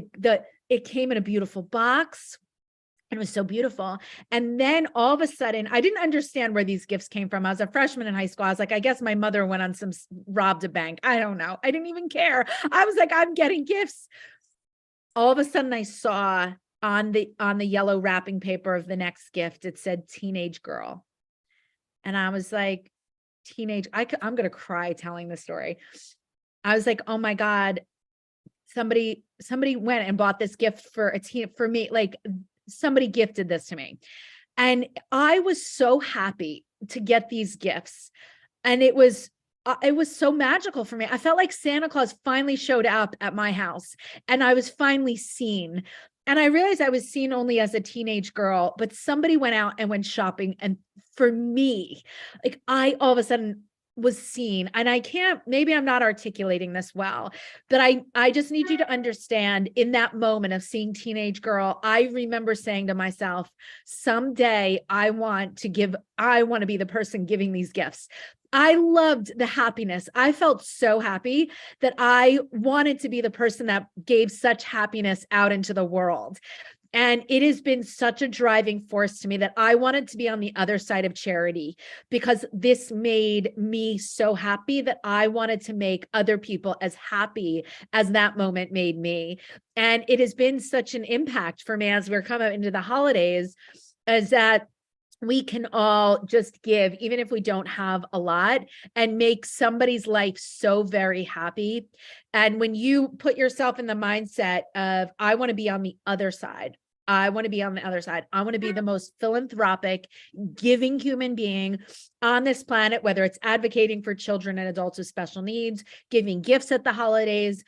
it came in a beautiful box. It was so beautiful. And then all of a sudden, I didn't understand where these gifts came from. I was a freshman in high school. I was like, I guess my mother went on robbed a bank. I don't know. I didn't even care. I was like, I'm getting gifts. All of a sudden I saw on the yellow wrapping paper of the next gift, it said teenage girl. And I was like, I'm going to cry telling the story. I was like, oh my God, somebody went and bought this gift for me. Like, somebody gifted this to me. And I was so happy to get these gifts. And it was so magical for me. I felt like Santa Claus finally showed up at my house and I was finally seen. And I realized I was seen only as a teenage girl, but somebody went out and went shopping. And for me, like I all of a sudden was seen. And maybe I'm not articulating this well, but I just need you to understand in that moment of seeing teenage girl, I remember saying to myself, someday I want to be the person giving these gifts. I loved the happiness. I felt so happy that I wanted to be the person that gave such happiness out into the world. And it has been such a driving force to me that I wanted to be on the other side of charity, because this made me so happy that I wanted to make other people as happy as that moment made me. And it has been such an impact for me as we're coming into the holidays, is that we can all just give, even if we don't have a lot, and make somebody's life so very happy. And when you put yourself in the mindset of, I want to be on the other side, I want to be on the other side, I want to be the most philanthropic, giving human being on this planet, whether it's advocating for children and adults with special needs, giving gifts at the holidays,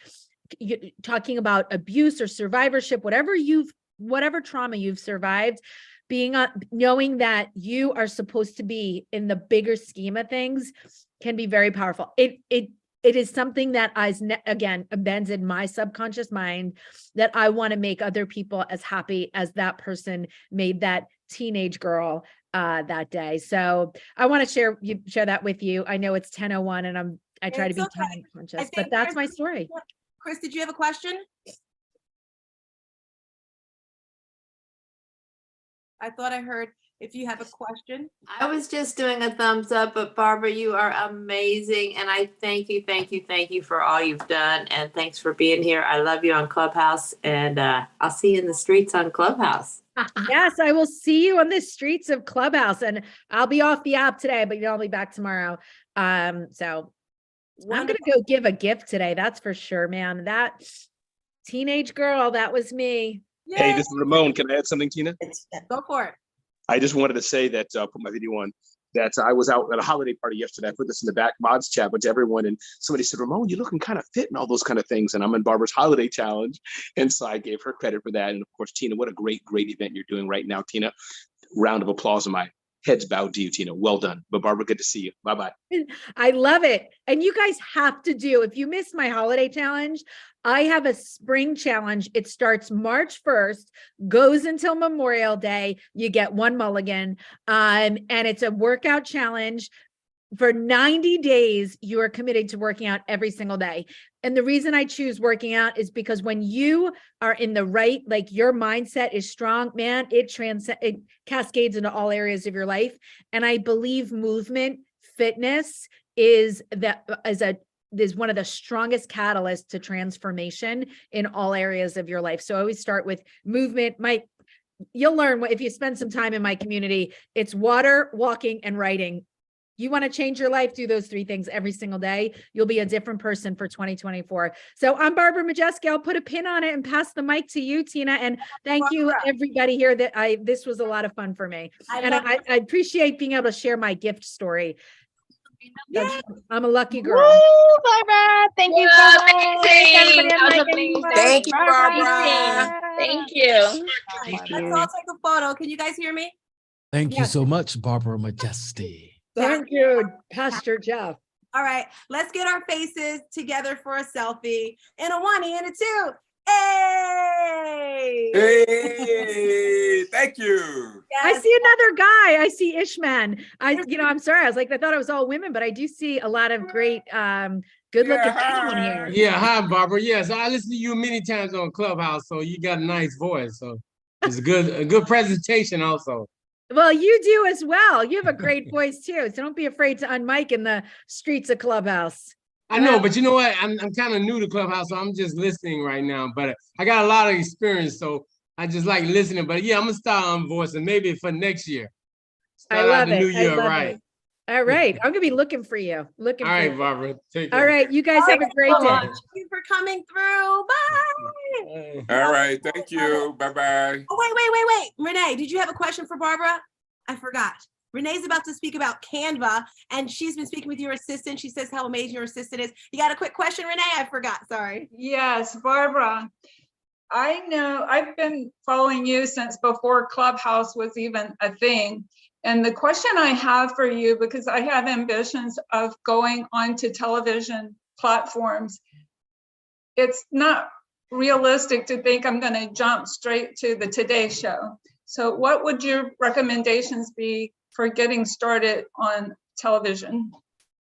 talking about abuse or survivorship, whatever trauma you've survived, being knowing that you are supposed to be in the bigger scheme of things can be very powerful. It is something that again embeds in my subconscious mind, that I want to make other people as happy as that person made that teenage girl that day. So I want to share that with you. I know it's 10:01 and I try to be time conscious, but that's my story. Chris, did you have a question? I thought I heard if you have a question. I was just doing a thumbs up, but Barbara, you are amazing. And I thank you for all you've done. And thanks for being here. I love you on Clubhouse, and I'll see you in the streets on Clubhouse. Yes, I will see you on the streets of Clubhouse, and I'll be off the app today, but I'll be back tomorrow. So I'm going to go give a gift today. That's for sure, man. That teenage girl, that was me. Hey, this is Ramon. Can I add something, Tina? Go for it. I just wanted to say that, put my video on, that I was out at a holiday party yesterday. I put this in the back mods chat, but to everyone, and somebody said, Ramon, you're looking kind of fit and all those kind of things. And I'm in Barbara's holiday challenge. And so I gave her credit for that. And of course, Tina, what a great event you're doing right now, Tina. Round of applause on my heads bowed to you, Tina. Well done. But Barbara, good to see you. Bye-bye. I love it. And you guys have to do, if you missed my holiday challenge, I have a spring challenge. It starts March 1st, goes until Memorial Day. You get one mulligan. And it's a workout challenge. For 90 days, you are committed to working out every single day. And the reason I choose working out is because when you are in the right, like your mindset is strong, man, it cascades into all areas of your life. And I believe movement, fitness is one of the strongest catalysts to transformation in all areas of your life. So I always start with movement. You'll learn if you spend some time in my community, it's water, walking, and writing. You want to change your life, do those three things every single day. You'll be a different person for 2024. So I'm Barbara Majewski. I'll put a pin on it and pass the mic to you, Tina. And thank you everybody here this was a lot of fun for me. I appreciate being able to share my gift story. Yes. I'm a lucky girl. Woo, Barbara. Thank you so much. Thank you, Barbara. Thank you. Let's all take a photo. Can you guys hear me? Thank you so much, Barbara Majewski. Thank you, Pastor Jeff. All right, let's get our faces together for a selfie. And a 1 and a 2. Hey! Hey, thank you. Yes. I see another guy. I see Ishman. I'm sorry. I thought it was all women, but I do see a lot of great, good-looking gentlemen here. Yeah, hi, Barbara. Yes, I listened to you many times on Clubhouse, so you got a nice voice. So it's a good presentation also. Well, you do as well. You have a great voice too. So don't be afraid to unmic in the streets of Clubhouse. I know, but you know what? I'm kind of new to Clubhouse, so I'm just listening right now. But I got a lot of experience, so I just like listening. But yeah, I'm gonna start on voice, and maybe for next year. I love it. New year, right? All right, I'm gonna be looking for you. All right, Barbara. Take care. All right, you guys have a great day. Thank you for coming through. Bye. All right, thank you. Bye-bye. Oh, wait. Renee, did you have a question for Barbara? I forgot. Renee's about to speak about Canva, and she's been speaking with your assistant. She says how amazing your assistant is. You got a quick question, Renee? I forgot. Sorry. Yes, Barbara. I know I've been following you since before Clubhouse was even a thing. And the question I have for you, because I have ambitions of going onto television platforms, it's not realistic to think I'm going to jump straight to the Today Show. So what would your recommendations be for getting started on television?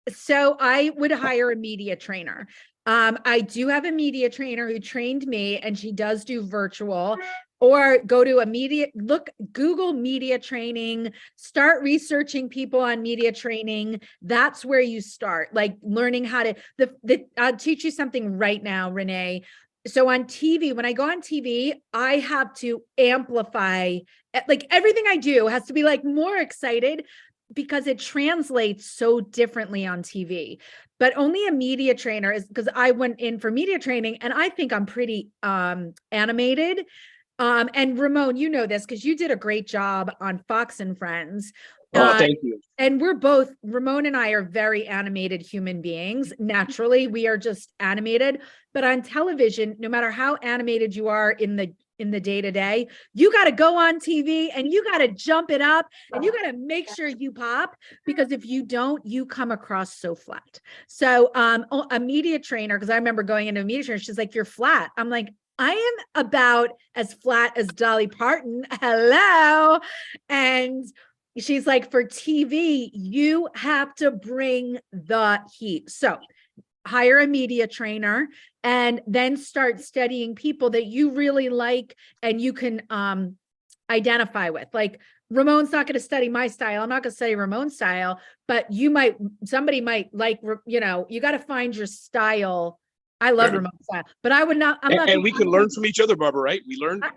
So I would hire a media trainer. I do have a media trainer who trained me, and she does do virtual, or go to Google media training, start researching people on media training. That's where you start, like learning how to, I'll teach you something right now, Renee. So on TV, when I go on TV, I have to amplify, like everything I do has to be like more excited because it translates so differently on TV. But only a media trainer is, because I went in for media training and I think I'm pretty animated. And Ramon, you know this because you did a great job on Fox and Friends. Oh, thank you. And we're both, Ramon and I are very animated human beings. Naturally, we are just animated. But on television, no matter how animated you are in the day-to-day, you got to go on TV and you got to jump it up and you got to make sure you pop, because if you don't, you come across so flat. So a media trainer, because I remember going into a media trainer, she's like, you're flat. I'm like, I am about as flat as Dolly Parton. Hello. And she's like, for TV, you have to bring the heat. So hire a media trainer and then start studying people that you really like and you can identify with. Like Ramon's not going to study my style. I'm not going to study Ramon's style, but somebody might like, you got to find your style. I love Ramon's style, but I would not. And we can learn from each other, Barbara, right? We learn. 100%.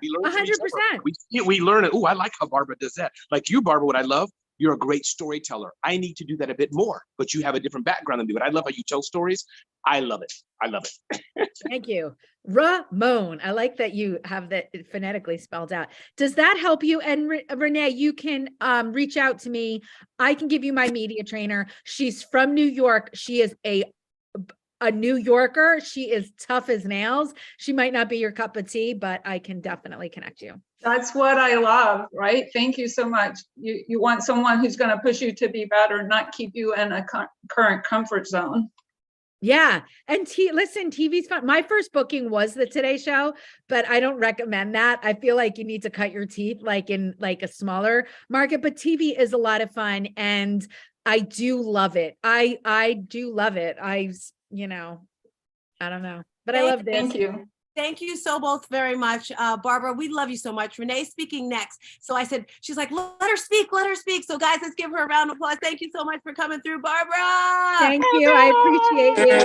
We learn it. Oh, I like how Barbara does that. Like you, Barbara, what I love, you're a great storyteller. I need to do that a bit more, but you have a different background than me. But I love how you tell stories. I love it. I love it. Thank you. Ramon. I like that you have that phonetically spelled out. Does that help you? And Renee, you can reach out to me. I can give you my media trainer. She's from New York. She is a New Yorker. She is tough as nails. She might not be your cup of tea, but I can definitely connect you. That's what I love, right? Thank you so much. You want someone who's going to push you to be better, not keep you in a current comfort zone. Yeah. And listen, TV's fun. My first booking was the Today Show, but I don't recommend that. I feel like you need to cut your teeth like in like a smaller market, but TV is a lot of fun and I do love it. I do love it. I don't know, but I love this. Thank you. Thank you so both very much. Barbara, we love you so much. Renee's speaking next. So I said, she's like, let her speak. So guys, let's give her a round of applause. Thank you so much for coming through, Barbara. Thank you. I appreciate you.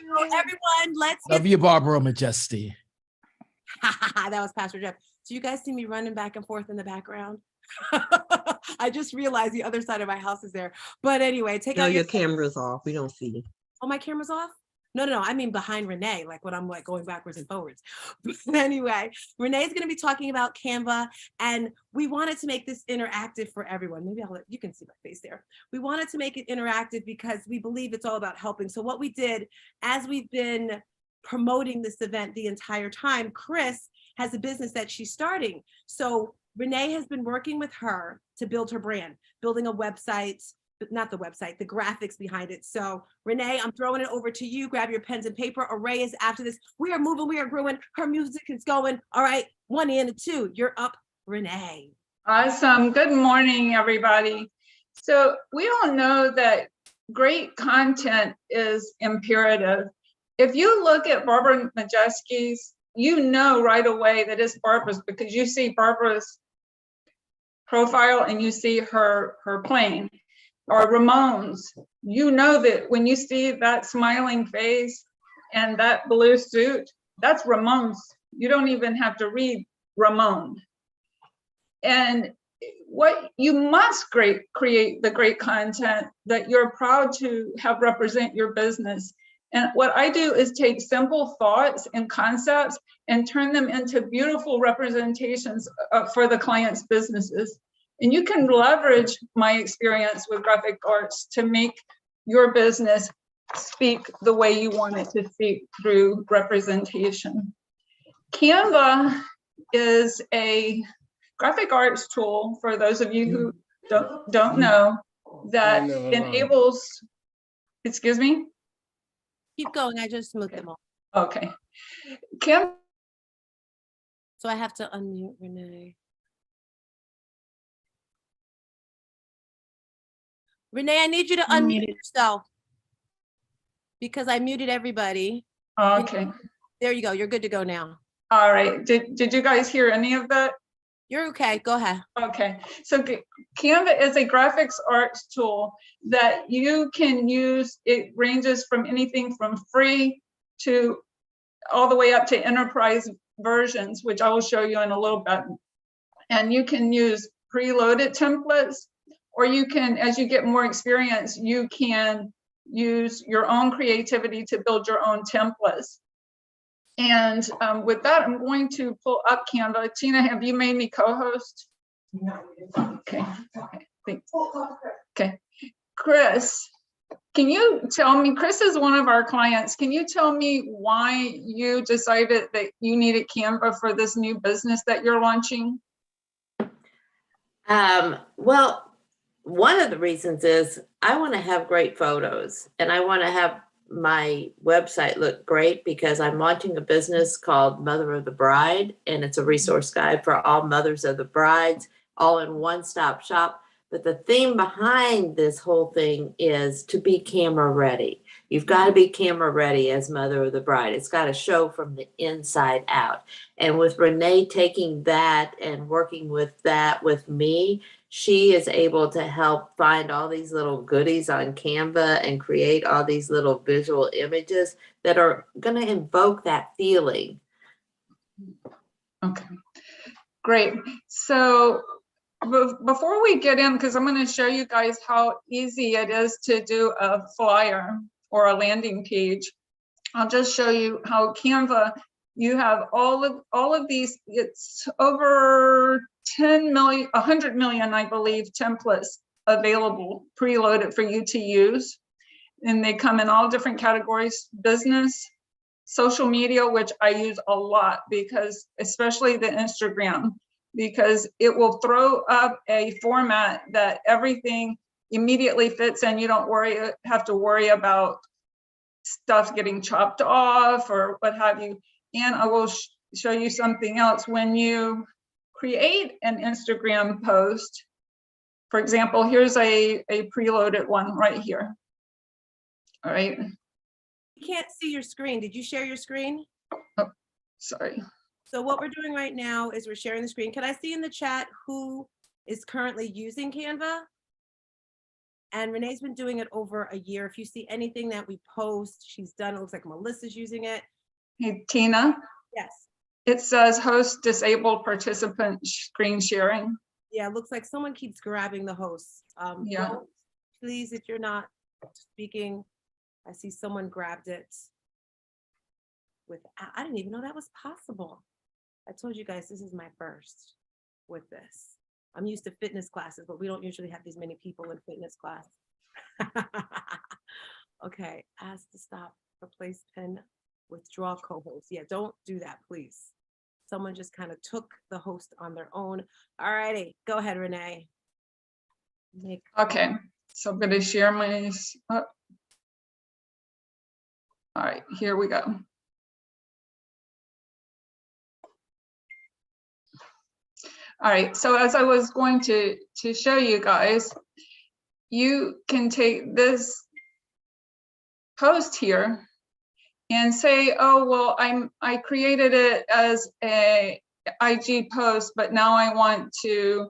So everyone, let's Love you, Barbara Majesty. That was Pastor Jeff. So you guys see me running back and forth in the background? I just realized the other side of my house is there. But anyway, No, your camera's off. We don't see you. Oh, my camera's off? No. I mean behind Renee, like when I'm like going backwards and forwards. But anyway, Renee's going to be talking about Canva, and we wanted to make this interactive for everyone. Maybe you can see my face there. We wanted to make it interactive because we believe it's all about helping. So what we did, as we've been promoting this event the entire time, Chris has a business that she's starting. So Renee has been working with her to build her brand, building a website, not the website, the graphics behind it. So Renee, I'm throwing it over to you. Grab your pens and paper. Array is after this. We are moving, we are growing. Her music is going. All right, 1 and 2. You're up, Renee. Awesome. Good morning, everybody. So we all know that great content is imperative. If you look at Barbara Majeski's, you know right away that it's Barbara's because you see Barbara's profile and you see her playing. Or Ramon's, you know that when you see that smiling face and that blue suit, that's Ramon's. You don't even have to read Ramon. And what you must create the great content that you're proud to have represent your business. And what I do is take simple thoughts and concepts and turn them into beautiful representations for the client's businesses. And you can leverage my experience with graphic arts to make your business speak the way you want it to speak through representation. Canva is a graphic arts tool, for those of you who don't know, that enables, excuse me? Keep going, I just moved them all. Okay. So I have to unmute Renee. Renee, I need you to unmute yourself because I muted everybody. Okay. There you go. You're good to go now. All right. Did you guys hear any of that? You're okay. Go ahead. Okay. So Canva is a graphics arts tool that you can use. It ranges from anything from free to all the way up to enterprise versions, which I will show you in a little bit. And you can use preloaded templates, or you can, as you get more experience, you can use your own creativity to build your own templates. And with that, I'm going to pull up Canva. Tina, have you made me co-host? No. Okay. Thanks. Okay. Chris, can you tell me, Chris is one of our clients. Can you tell me why you decided that you needed Canva for this new business that you're launching? Well, one of the reasons is I want to have great photos, and I want to have my website look great because I'm launching a business called Mother of the Bride, and it's a resource guide for all mothers of the brides, all in one-stop shop. But the theme behind this whole thing is to be camera ready. You've got to be camera ready as Mother of the Bride. It's got to show from the inside out. And with Renee taking that and working with that with me, she is able to help find all these little goodies on Canva and create all these little visual images that are going to invoke that feeling. Okay, great. So before we get in, because I'm going to show you guys how easy it is to do a flyer or a landing page, I'll just show you how Canva, you have all of these, it's over 10 million, 100 million, I believe, templates available, preloaded for you to use. And they come in all different categories: business, social media, which I use a lot because, especially the Instagram, because it will throw up a format that everything immediately fits in. You don't have to worry about stuff getting chopped off or what have you. And I will show you something else. When you create an Instagram post, for example, here's a preloaded one right here. All right. You can't see your screen. Did you share your screen? Oh, sorry. So what we're doing right now is we're sharing the screen. Can I see in the chat who is currently using Canva? And Renee's been doing it over a year. If you see anything that we post, she's done. It looks like Melissa's using it. Hey, Tina. Yes. It says host disabled participant screen sharing. Yeah, it looks like someone keeps grabbing the host. Yeah. Rose, please, if you're not speaking, I see someone grabbed it. I didn't even know that was possible. I told you guys this is my first with this. I'm used to fitness classes, but we don't usually have these many people in fitness class. Okay, ask to stop, replace pin, withdraw co-host. Yeah, don't do that, please. Someone just kind of took the host on their own. All righty, go ahead, Renee. Okay, so I'm gonna share my, all right, here we go. All right, so as I was going to show you guys, you can take this post here and say, oh, well, I created it as a IG post, but now I want to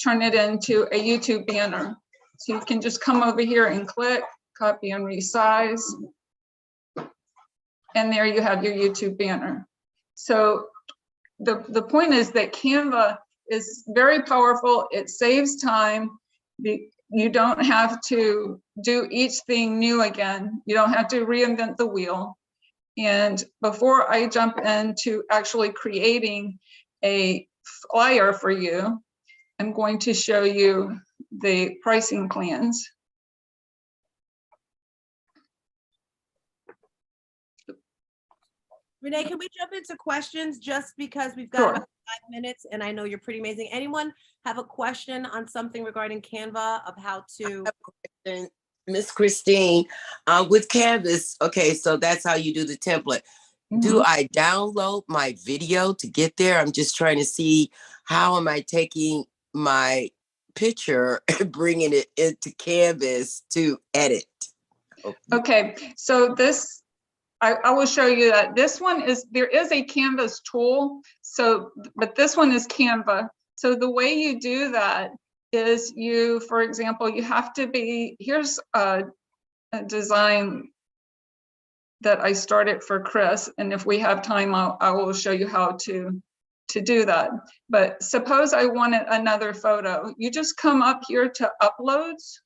turn it into a YouTube banner. So you can just come over here and click, copy and resize. And there you have your YouTube banner. So the point is that Canva is very powerful. It saves time. You don't have to do each thing new again. You don't have to reinvent the wheel. And before I jump into actually creating a flyer for you, I'm going to show you the pricing plans. Renee, can we jump into questions just because we've got about 5 minutes and I know you're pretty amazing. Anyone have a question on something regarding Canva of how to? Miss Christine, with Canvas, okay, so that's how you do the template. Do I download my video to get there? I'm just trying to see how am I taking my picture and bringing it into Canvas to edit. Okay, so this I will show you that this one is, there is a Canvas tool. So, but this one is Canva. So the way you do that is you, for example, you have to be, here's a design that I started for Chris. And if we have time, I will show you how to do that. But suppose I wanted another photo. You just come up here to uploads.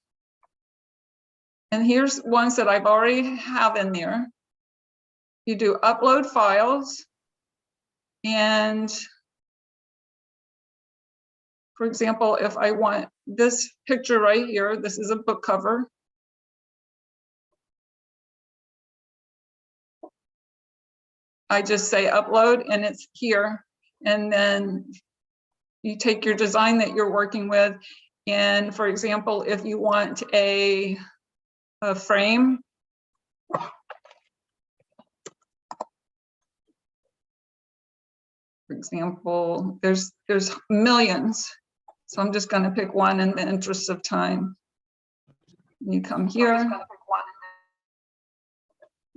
And here's ones that I've already have in there. You do upload files. And for example, if I want this picture right here, this is a book cover. I just say upload and it's here. And then you take your design that you're working with. And for example, if you want a frame, for example, there's millions. So I'm just going to pick one in the interest of time. You come here.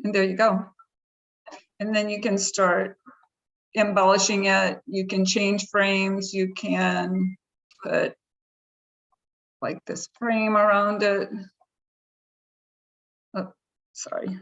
And there you go. And then you can start embellishing it. You can change frames. You can put like this frame around it. Oh, sorry.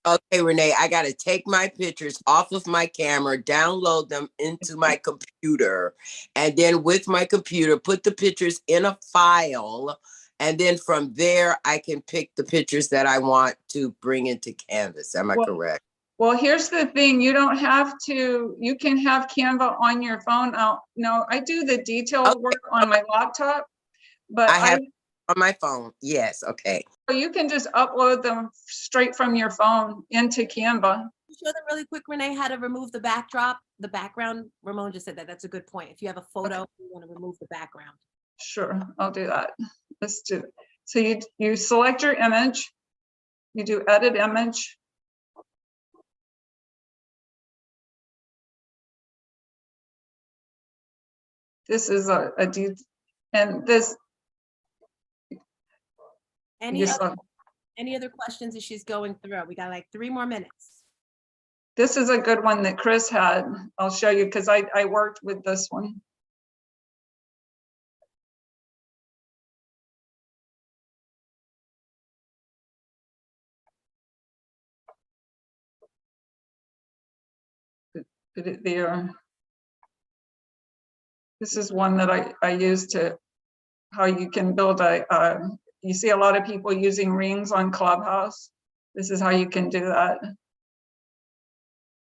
Okay, Renee, I got to take my pictures off of my camera, download them into my computer, and then with my computer, put the pictures in a file. And then from there, I can pick the pictures that I want to bring into Canvas. Am I correct? Well, here's the thing. You don't have to, you can have Canva on your phone. No, I do the detail work on my laptop, but I have on my phone. Yes. Okay. You can just upload them straight from your phone into Canva. Show them really quick, Renee, how to remove the backdrop, the background. Ramon just said that. That's a good point. If you have a photo, you want to remove the background. Sure, I'll do that. Let's do it. So you select your image, you do edit image. This is and this. Any other questions as she's going through? We got like 3 more minutes. This is a good one that Chris had. I'll show you because I worked with this one. Put it there. This is one that I use to how you can build you see a lot of people using rings on Clubhouse. This is how you can do that.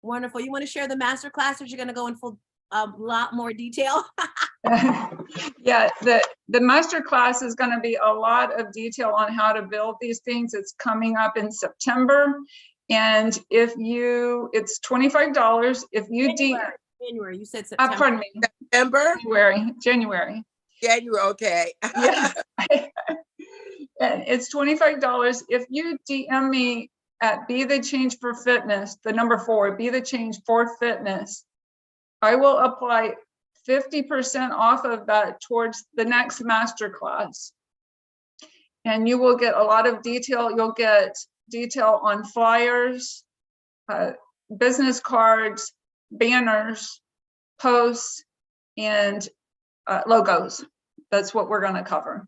Wonderful. You want to share the master class, or you're going to go in full a lot more detail? Yeah, the master class is going to be a lot of detail on how to build these things. It's coming up in September. And if you, it's $25. If you January, you said September. pardon me. September? January. January, okay. Yeah. And it's $25. If you DM me at Be the Change for Fitness, the number 4, Be the Change for Fitness, I will apply 50% off of that towards the next masterclass. And you will get a lot of detail. You'll get detail on flyers, business cards, banners, posts, and logos. That's what we're going to cover.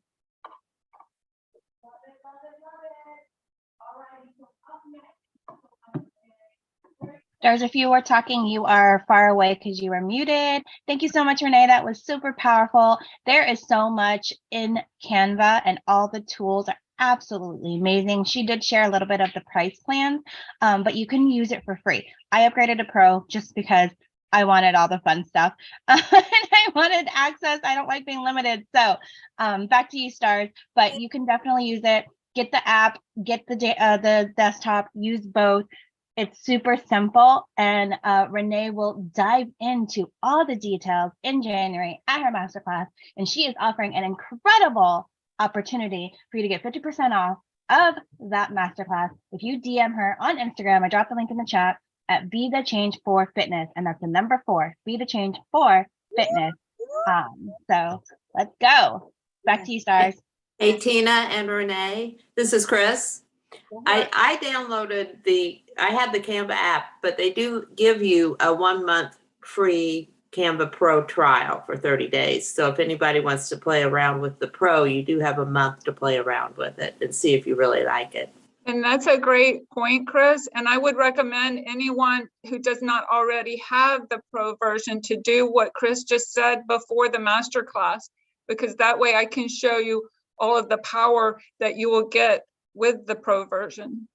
Stars, if you were talking, you are far away because you were muted. Thank you so much, Renee. That was super powerful. There is so much in Canva, and all the tools are absolutely amazing. She did share a little bit of the price plan, but you can use it for free. I upgraded to Pro just because I wanted all the fun stuff and I wanted access. I don't like being limited. So back to you, Stars, but you can definitely use it. Get the app, get the desktop, use both. It's super simple, and Renee will dive into all the details in January at her masterclass, and she is offering an incredible opportunity for you to get 50% off of that masterclass if you DM her on Instagram. I dropped the link in the chat at Be the Change for Fitness, and that's the number 4, Be the Change for Fitness. So let's go. Back to you, Stars. Hey, Tina and Renee, this is Chris. I downloaded I have the Canva app, but they do give you a 1 month free Canva Pro trial for 30 days. So if anybody wants to play around with the Pro, you do have a month to play around with it and see if you really like it. And that's a great point, Chris. And I would recommend anyone who does not already have the Pro version to do what Chris just said before the masterclass, because that way I can show you all of the power that you will get with the Pro version.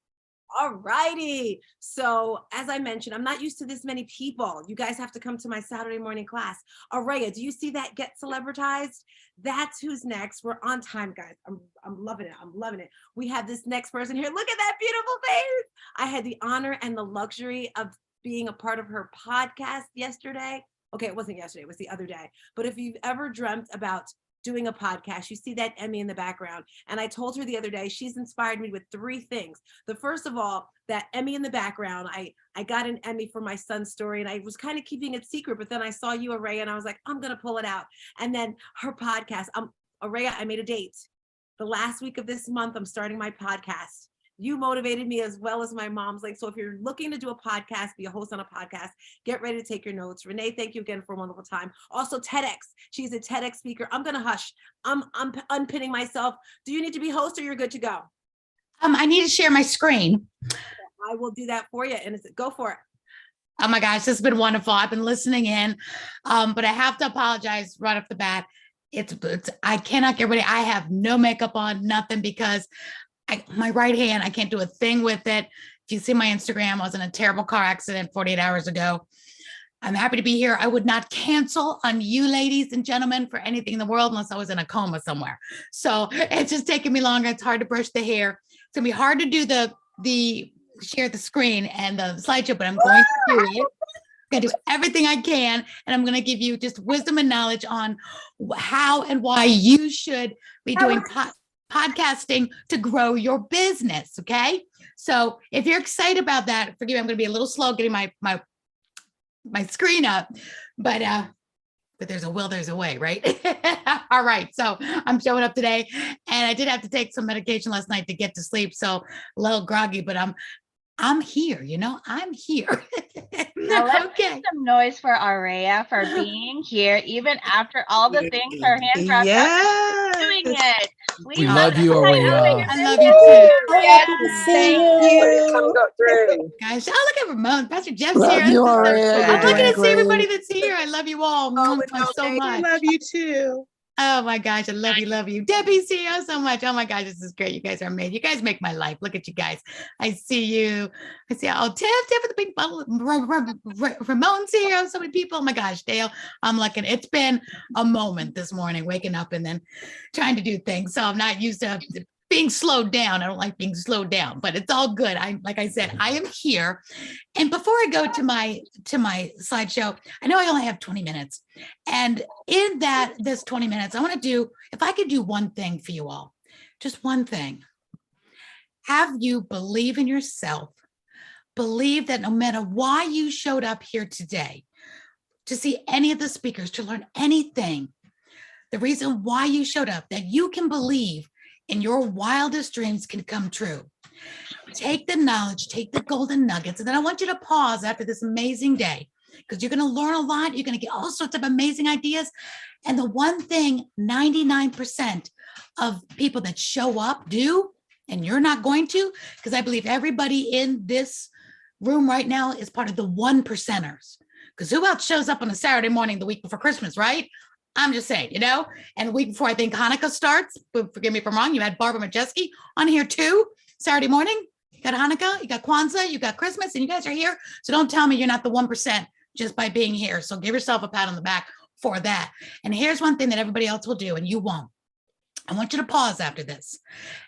All righty. So as I mentioned, I'm not used to this many people. You guys have to come to my Saturday morning class. Araya, do you see that get celebritized? That's who's next. We're on time, guys. I'm loving it. I'm loving it. We have this next person here. Look at that beautiful face. I had the honor and the luxury of being a part of her podcast yesterday. Okay, it wasn't yesterday, it was the other day. But if you've ever dreamt about doing a podcast, you see that Emmy in the background. And I told her the other day, she's inspired me with 3 things. The first of all, that Emmy in the background, I got an Emmy for my son's story and I was kind of keeping it secret, but then I saw you, Araya, and I was like, I'm gonna pull it out. And then her podcast, Araya, I made a date. The last week of this month, I'm starting my podcast. You motivated me as well as my mom's. Like, so if you're looking to do a podcast, be a host on a podcast, get ready to take your notes. Renee, thank you again for a wonderful time. Also TEDx, she's a TEDx speaker. I'm gonna hush. I'm unpinning myself. Do you need to be host or you're good to go? I need to share my screen. I will do that for you. And go for it. Oh my gosh, this has been wonderful. I've been listening in, but I have to apologize right off the bat. It's I cannot get ready. I have no makeup on, nothing, because my right hand, I can't do a thing with it. If you see my Instagram, I was in a terrible car accident 48 hours ago. I'm happy to be here. I would not cancel on you, ladies and gentlemen, for anything in the world unless I was in a coma somewhere. So it's just taking me longer. It's hard to brush the hair. It's gonna be hard to do the share the screen and the slideshow, but I'm going to do it. I'm gonna do everything I can, and I'm gonna give you just wisdom and knowledge on how and why you should be doing podcasting to grow your business. Okay. So if you're excited about that, forgive me, I'm going to be a little slow getting my screen up, but there's a will, there's a way, right? All right. So I'm showing up today, and I did have to take some medication last night to get to sleep. So a little groggy, but I'm here, I'm here. Well, let's make some noise for Araya for being here, even after all the things her hands are doing it. We love you, Araya. I love you too. Yes, thank you. Guys, oh, look at Ramon. Pastor Jeff's Love here. you, I'm Araya. You're looking to doing see everybody great. that's here. I love you all so much. I love you too. Oh my gosh, I love you. Debbie, see you so much. Oh my gosh, this is great. You guys are amazing. You guys make my life. Look at you guys. I see you. Tiff with the pink bottle. Ramon's here. Oh, so many people. Oh my gosh, Dale, I'm looking. It's been a moment this morning, waking up and then trying to do things. So I'm not used to being slowed down. I don't like being slowed down, but it's all good. Like I said, I am here. And before I go to my slideshow, I know I only have 20 minutes. And in this 20 minutes, I want to do, if I could do one thing for you all, just one thing, have you believe in yourself, believe that no matter why you showed up here today, to see any of the speakers, to learn anything, the reason why you showed up, that you can believe in your wildest dreams can come true. Take the knowledge, take the golden nuggets, and then I want you to pause after this amazing day, because you're going to learn a lot. You're going to get all sorts of amazing ideas. And the one thing 99% of people that show up do, and you're not going to, because I believe everybody in this room right now is part of the 1%ers. Because who else shows up on a Saturday morning the week before Christmas, right? I'm just saying, and the week before I think Hanukkah starts, but forgive me if I'm wrong, you had Barbara Majeski on here too, Saturday morning. You got Hanukkah, you got Kwanzaa, you got Christmas, and you guys are here. So don't tell me you're not the 1% just by being here. So give yourself a pat on the back for that. And here's one thing that everybody else will do, and you won't. I want you to pause after this.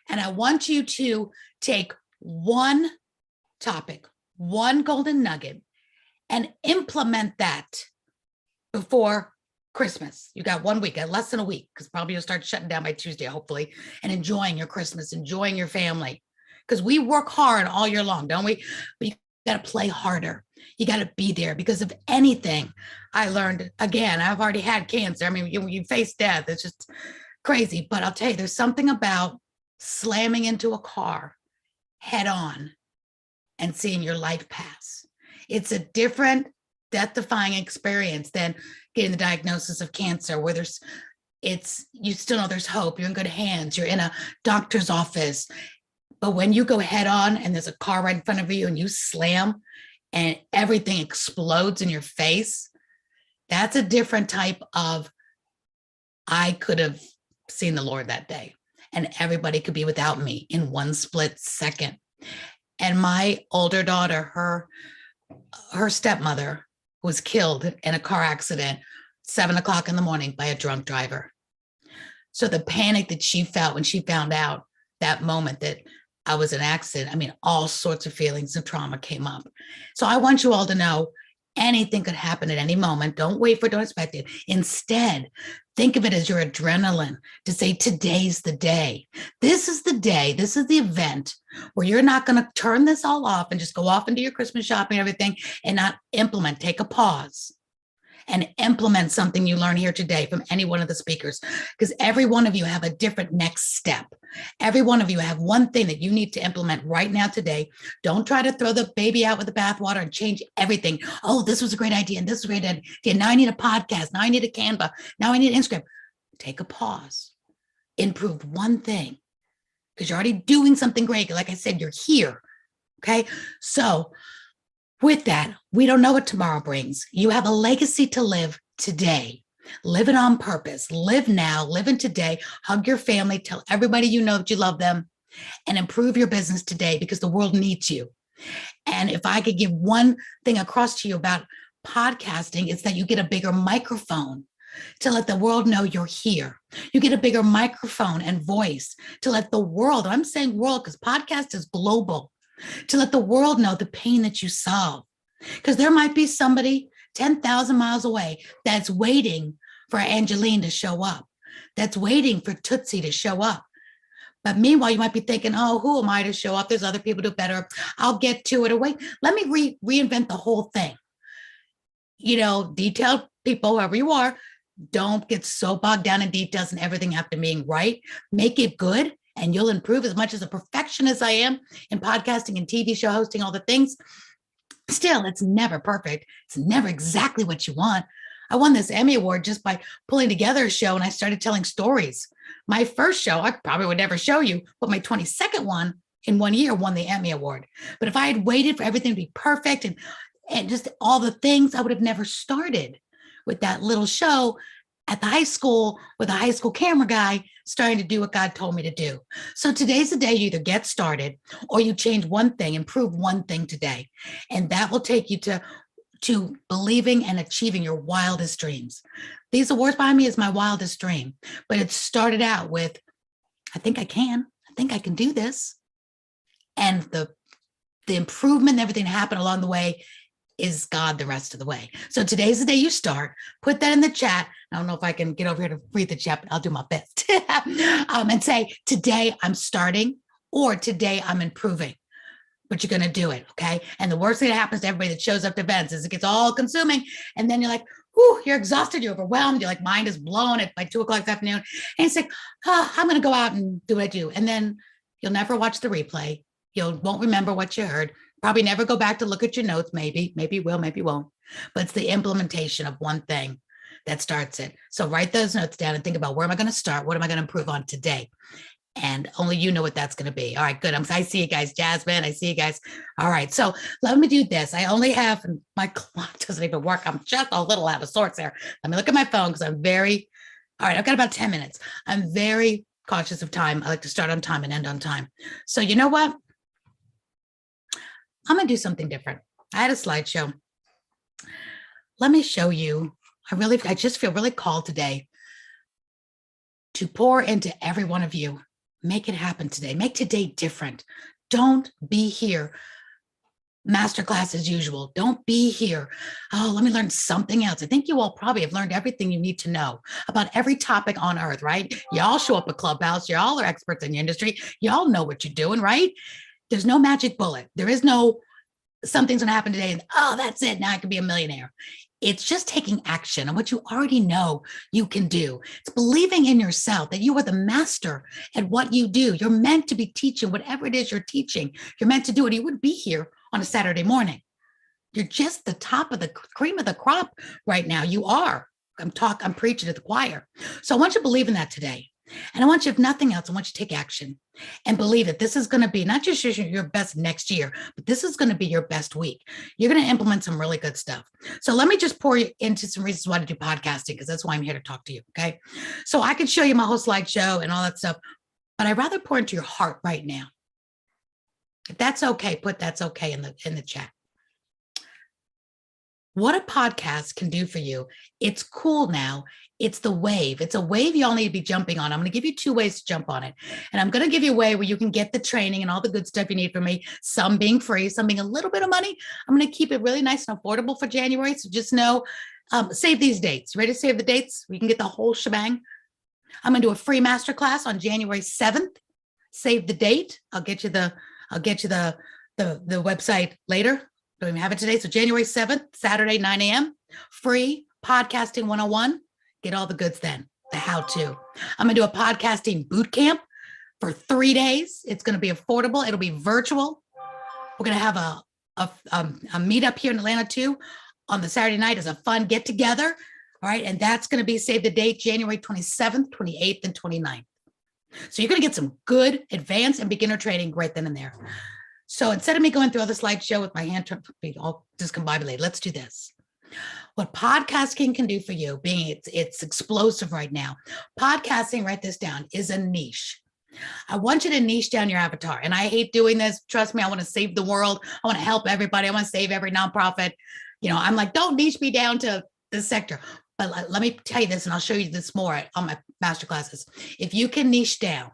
And I want you to take one topic, one golden nugget, and implement that before Christmas. You got 1 week, less than a week, because probably you'll start shutting down by Tuesday, hopefully, and enjoying your Christmas, enjoying your family. Because we work hard all year long, don't we? But you got to play harder. You got to be there, because of anything I learned, again, I've already had cancer. I mean, you face death. It's just crazy, but I'll tell you, there's something about slamming into a car head on and seeing your life pass. It's a different death-defying experience than getting the diagnosis of cancer, where you still know there's hope, you're in good hands, you're in a doctor's office. But when you go head on and there's a car right in front of you and you slam and everything explodes in your face, that's a different type of, I could have seen the Lord that day and everybody could be without me in one split second. And my older daughter, her stepmother was killed in a car accident 7 o'clock in the morning by a drunk driver. So the panic that she felt when she found out that moment that I was in an accident, I mean, all sorts of feelings of trauma came up. So I want you all to know anything could happen at any moment. Don't wait for it, don't expect it. Instead, think of it as your adrenaline to say, today's the day. This is the day, this is the event where you're not going to turn this all off and just go off into your Christmas shopping and everything and not implement, take a pause and implement something you learn here today from any one of the speakers, because every one of you have a different next step. Every one of you have one thing that you need to implement right now today. Don't try to throw the baby out with the bathwater and change everything. Oh, this was a great idea and this was a great idea. Now I need a podcast. Now I need a Canva. Now I need Instagram. Take a pause. Improve one thing because you're already doing something great. Like I said, you're here. Okay. So with that, we don't know what tomorrow brings. You have a legacy to live today. Live it on purpose. Live now, live in today. Hug your family. Tell everybody you know that you love them and improve your business today because the world needs you. And if I could give one thing across to you about podcasting, it's that you get a bigger microphone to let the world know you're here. You get a bigger microphone and voice to let the world, I'm saying world because podcast is global, to let the world know the pain that you solve. Because there might be somebody 10,000 miles away that's waiting for Angeline to show up, that's waiting for Tootsie to show up. But meanwhile, you might be thinking, oh, who am I to show up? There's other people do better. I'll get to it. Or wait, let me reinvent the whole thing. You know, detailed people, whoever you are, don't get so bogged down in details and everything have to being right. Make it good. And you'll improve. As much as a perfectionist I am in podcasting and TV show hosting, all the things, still, it's never perfect. It's never exactly what you want. I won this Emmy Award just by pulling together a show and I started telling stories. My first show, I probably would never show you, but my 22nd one in 1 year won the Emmy Award. But if I had waited for everything to be perfect and just all the things, I would have never started with that little show at the high school with a high school camera guy starting to do what God told me to do. So today's the day you either get started or you change one thing, improve one thing today. And that will take you to believing and achieving your wildest dreams. These awards behind me is my wildest dream, but it started out with, I think I can do this. And the improvement and everything happened along the way is God the rest of the way. So today's the day you start. Put that in the chat. I don't know if I can get over here to read the chat, but I'll do my best. And say, today I'm starting or today I'm improving. But you're going to do it, okay? And the worst thing that happens to everybody that shows up to events is it gets all consuming. And then you're like, whew, you're exhausted, you're overwhelmed. You're like, mind is blown at like 2 o'clock this afternoon. And it's like, oh, I'm going to go out and do what I do. And then you'll never watch the replay. You won't remember what you heard. Probably never go back to look at your notes. Maybe you will, maybe you won't. But it's the implementation of one thing that starts it. So write those notes down and think about where am I going to start? What am I going to improve on today? And only you know what that's going to be. All right, good. I see you guys, Jasmine. I see you guys. All right, so let me do this. I only have, my clock doesn't even work. I'm just a little out of sorts there. Let me look at my phone because all right, I've got about 10 minutes. I'm very cautious of time. I like to start on time and end on time. So you know what? I'm going to do something different. I had a slideshow. Let me show you. I just feel really called today to pour into every one of you. Make it happen today. Make today different. Don't be here. Masterclass as usual. Don't be here. Oh, let me learn something else. I think you all probably have learned everything you need to know about every topic on earth, right? Y'all show up at Clubhouse. Y'all are experts in your industry. Y'all know what you're doing, right? There's no magic bullet. There is no something's going to happen today. And, oh, that's it. Now I can be a millionaire. It's just taking action on what you already know you can do. It's believing in yourself that you are the master at what you do. You're meant to be teaching whatever it is you're teaching. You're meant to do it. You wouldn't be here on a Saturday morning. You're just the top of the cream of the crop right now. You are. I'm preaching to the choir. So I want you to believe in that today. And I want you, if nothing else, I want you to take action and believe that this is going to be not just your best next year, but this is going to be your best week. You're going to implement some really good stuff. So let me just pour you into some reasons why to do podcasting, because that's why I'm here to talk to you. Okay. So I could show you my whole slideshow and all that stuff, but I'd rather pour into your heart right now. If that's okay, put that's okay in the chat. What a podcast can do for you. It's cool now. It's the wave. It's a wave you all need to be jumping on. I'm going to give you 2 ways to jump on it. And I'm going to give you a way where you can get the training and all the good stuff you need from me, some being free, some being a little bit of money. I'm going to keep it really nice and affordable for January. So just know, save these dates. Ready to save the dates? We can get the whole shebang. I'm going to do a free masterclass on January 7th. Save the date. I'll get you the website later. Don't even have it today. So January 7th, Saturday, 9 a.m. Free podcasting 101. Get all the goods then, the how-to. I'm going to do a podcasting boot camp for 3 days. It's going to be affordable. It'll be virtual. We're going to have a meetup here in Atlanta too on the Saturday night as a fun get together. All right. And that's going to be, save the date, January 27th, 28th, and 29th. So you're going to get some good advanced and beginner training right then and there. So instead of me going through all the slideshow with my hand all discombobulated, let's do this. What podcasting can do for you, being it's explosive right now. Podcasting, write this down, is a niche. I want you to niche down your avatar. And I hate doing this. Trust me, I want to save the world. I want to help everybody. I want to save every nonprofit. You know, I'm like, don't niche me down to this sector. But let me tell you this, and I'll show you this more on my masterclasses. If you can niche down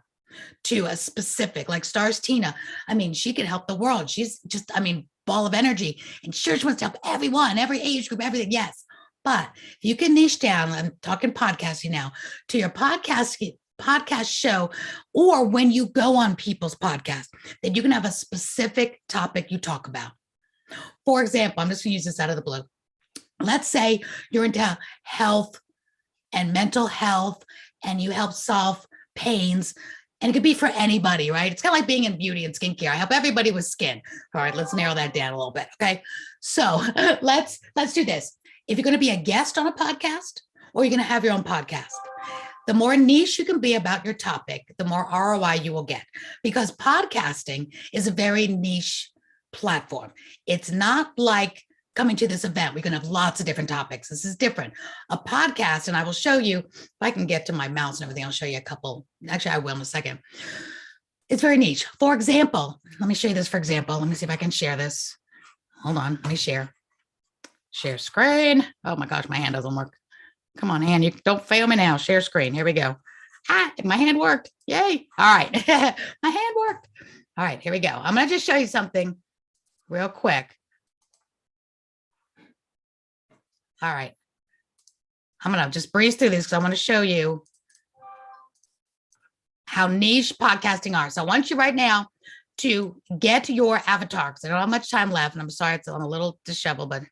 to a specific, like Stars Tina, I mean, she can help the world. She's just, I mean, ball of energy, and sure, she wants to help everyone, every age group, everything. Yes. But if you can niche down, I'm talking podcasting now, to your podcast show, or when you go on people's podcasts, then you can have a specific topic you talk about. For example, I'm just gonna use this out of the blue. Let's say you're into health and mental health, and you help solve pains. And it could be for anybody, right? It's kind of like being in beauty and skincare. I help everybody with skin. All right, let's narrow that down a little bit, okay? So let's do this. If you're going to be a guest on a podcast, or you're going to have your own podcast, the more niche you can be about your topic, the more ROI you will get. Because podcasting is a very niche platform. It's not like coming to this event. We're going to have lots of different topics. This is different. A podcast, and I will show you, if I can get to my mouse and everything, I'll show you a couple. Actually, I will in a second. It's very niche. For example, let me show you this for example. Let me see if I can share this. Hold on, let me share. Share screen. Oh my gosh, my hand doesn't work. Come on, hand, you don't fail me now. Share screen, here we go. My hand worked, yay. All right, my hand worked. All right, here we go. I'm gonna just show you something real quick. All right, I'm gonna just breeze through this because I want to show you how niche podcasting are. So I want you right now to get your avatar, because I don't have much time left, and I'm sorry I'm a little disheveled, but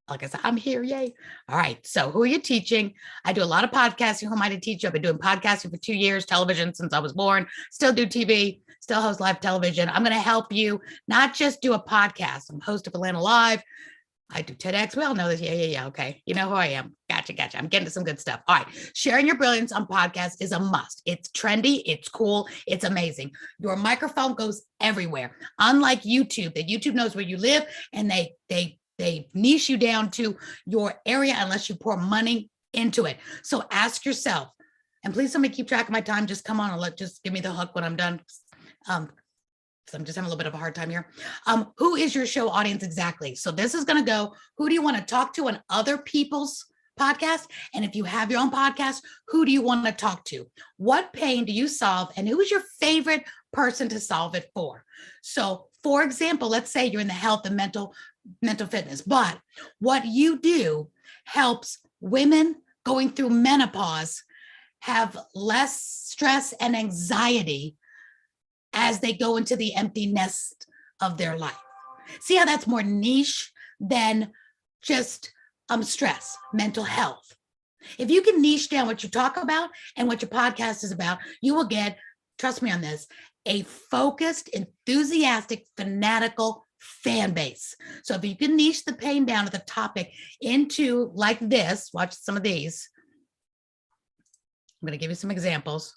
like I said, I'm here, yay. All right, so who are you teaching? I do a lot of podcasting. Who am I to teach you? I've been doing podcasting for 2 years, television since I was born, still do TV, still host live television. I'm gonna help you not just do a podcast. I'm host of Atlanta Live. I do TEDx. We all know this. Yeah. Okay. You know who I am. Gotcha. I'm getting to some good stuff. All right. Sharing your brilliance on podcasts is a must. It's trendy. It's cool. It's amazing. Your microphone goes everywhere. Unlike YouTube, that YouTube knows where you live, and they niche you down to your area unless you pour money into it. So ask yourself, and please somebody keep track of my time. Just come on and just give me the hook when I'm done. So I'm just having a little bit of a hard time here. Who is your show audience exactly? So this is going to go, who do you want to talk to on other people's podcasts? And if you have your own podcast, who do you want to talk to? What pain do you solve? And who is your favorite person to solve it for? So for example, let's say you're in the health and mental fitness, but what you do helps women going through menopause have less stress and anxiety as they go into the empty nest of their life. See how that's more niche than just stress, mental health. If you can niche down what you talk about and what your podcast is about, you will get, trust me on this, a focused, enthusiastic, fanatical fan base. So if you can niche the pain down to the topic into like this, watch some of these. I'm going to give you some examples.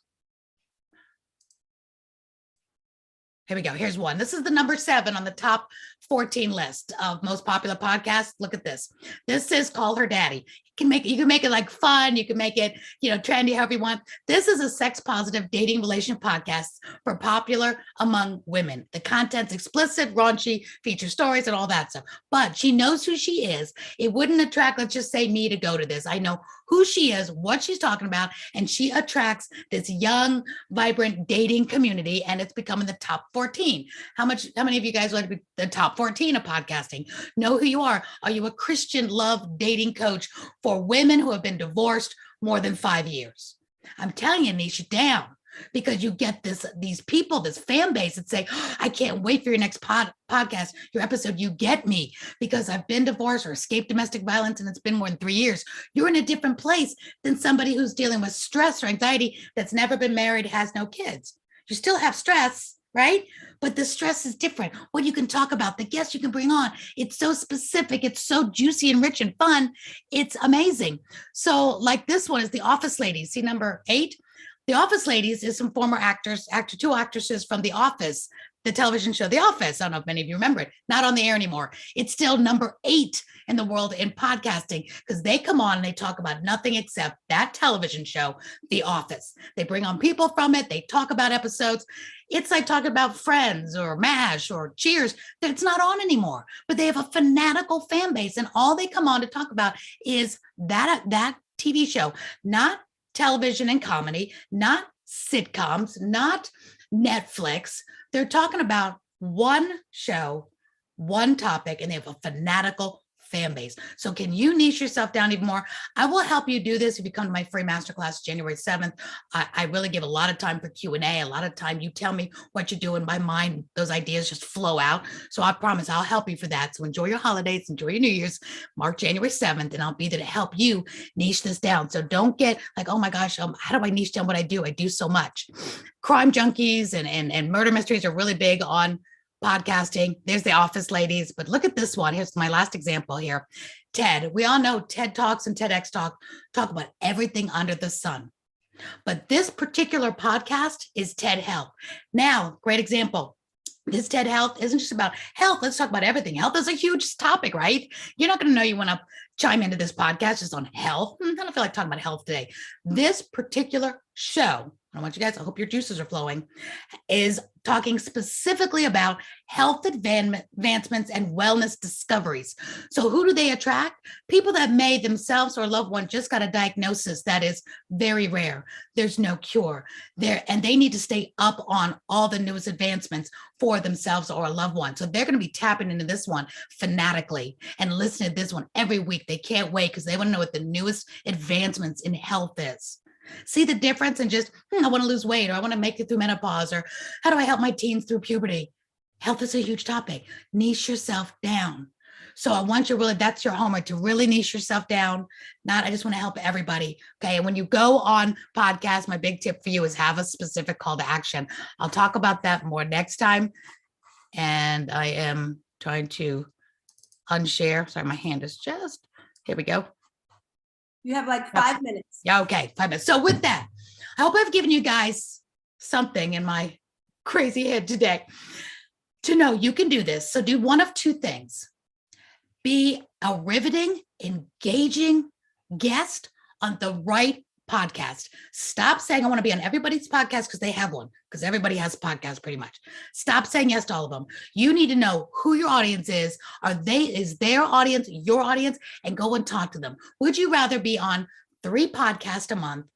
Here we go. Here's one. This is the number 7 on the top 14 list of most popular podcasts. Look at this. This is Call Her Daddy. You can make it like fun. You can make it, trendy, however you want. This is a sex positive dating relationship podcast for popular among women. The content's explicit, raunchy, feature stories and all that stuff. But she knows who she is. It wouldn't attract, let's just say, me to go to this. I know who she is, what she's talking about, and she attracts this young, vibrant dating community, and it's becoming the top 14. How many of you guys want to be the top 14 of podcasting? Know who you are. Are you a Christian love dating coach for women who have been divorced more than 5 years? I'm telling you, niche it down, because you get these people, this fan base that say, oh, I can't wait for your next podcast, your episode. You get me because I've been divorced or escaped domestic violence and it's been more than 3 years. You're in a different place than somebody who's dealing with stress or anxiety that's never been married, has no kids. You still have stress, right? But the stress is different. What you can talk about, the guests you can bring on, it's so specific. It's so juicy and rich and fun. It's amazing. So like this one is The Office Ladies. See number 8? The Office Ladies is some former two actresses from The Office, the television show The Office. I don't know if many of you remember it. Not on the air anymore. It's still number 8 in the world in podcasting because they come on and they talk about nothing except that television show, The Office. They bring on people from it. They talk about episodes. It's like talking about Friends or MASH or Cheers that it's not on anymore, but they have a fanatical fan base and all they come on to talk about is that TV show, not television and comedy, not sitcoms, not Netflix. They're talking about one show, one topic, and they have a fanatical fan base. So can you niche yourself down even more? I will help you do this if you come to my free masterclass January 7th. I really give a lot of time for Q&A, a lot of time. You tell me what you do in my mind, those ideas just flow out. So I promise I'll help you for that. So enjoy your holidays, enjoy your New Year's, mark January 7th, and I'll be there to help you niche this down. So don't get like, oh my gosh, how do I niche down what I do? I do so much. Crime junkies and murder mysteries are really big on podcasting. There's The Office Ladies, but look at this one. Here's my last example here. TED. We all know TED Talks and TEDx talk about everything under the sun. But this particular podcast is TED Health. Now, great example. This TED Health isn't just about health. Let's talk about everything. Health is a huge topic, right? You're not going to know you want to chime into this podcast just on health. I don't feel like talking about health today. This particular show, I want you guys, I hope your juices are flowing, is talking specifically about health advancements and wellness discoveries. So who do they attract? People that may themselves or a loved one just got a diagnosis that is very rare. There's no cure there, and they need to stay up on all the newest advancements for themselves or a loved one. So they're going to be tapping into this one fanatically and listening to this one every week. They can't wait because they want to know what the newest advancements in health is. See the difference in just, I want to lose weight, or I want to make it through menopause, or how do I help my teens through puberty? Health is a huge topic. Niche yourself down. So I want you really, that's your homework, to really niche yourself down. Not, I just want to help everybody. Okay. And when you go on podcasts, my big tip for you is have a specific call to action. I'll talk about that more next time. And I am trying to unshare. Sorry, my hand is just, here we go. You have like 5 minutes. Yeah, okay, 5 minutes. So with that, I hope I've given you guys something in my crazy head today to know you can do this. So do one of two things. Be a riveting, engaging guest on the right podcast. Stop saying I want to be on everybody's podcast because they have one, because everybody has a podcast pretty much. Stop saying yes to all of them. You need to know who your audience is. Is their audience your audience? And go and talk to them. Would you rather be on 3 podcasts a month,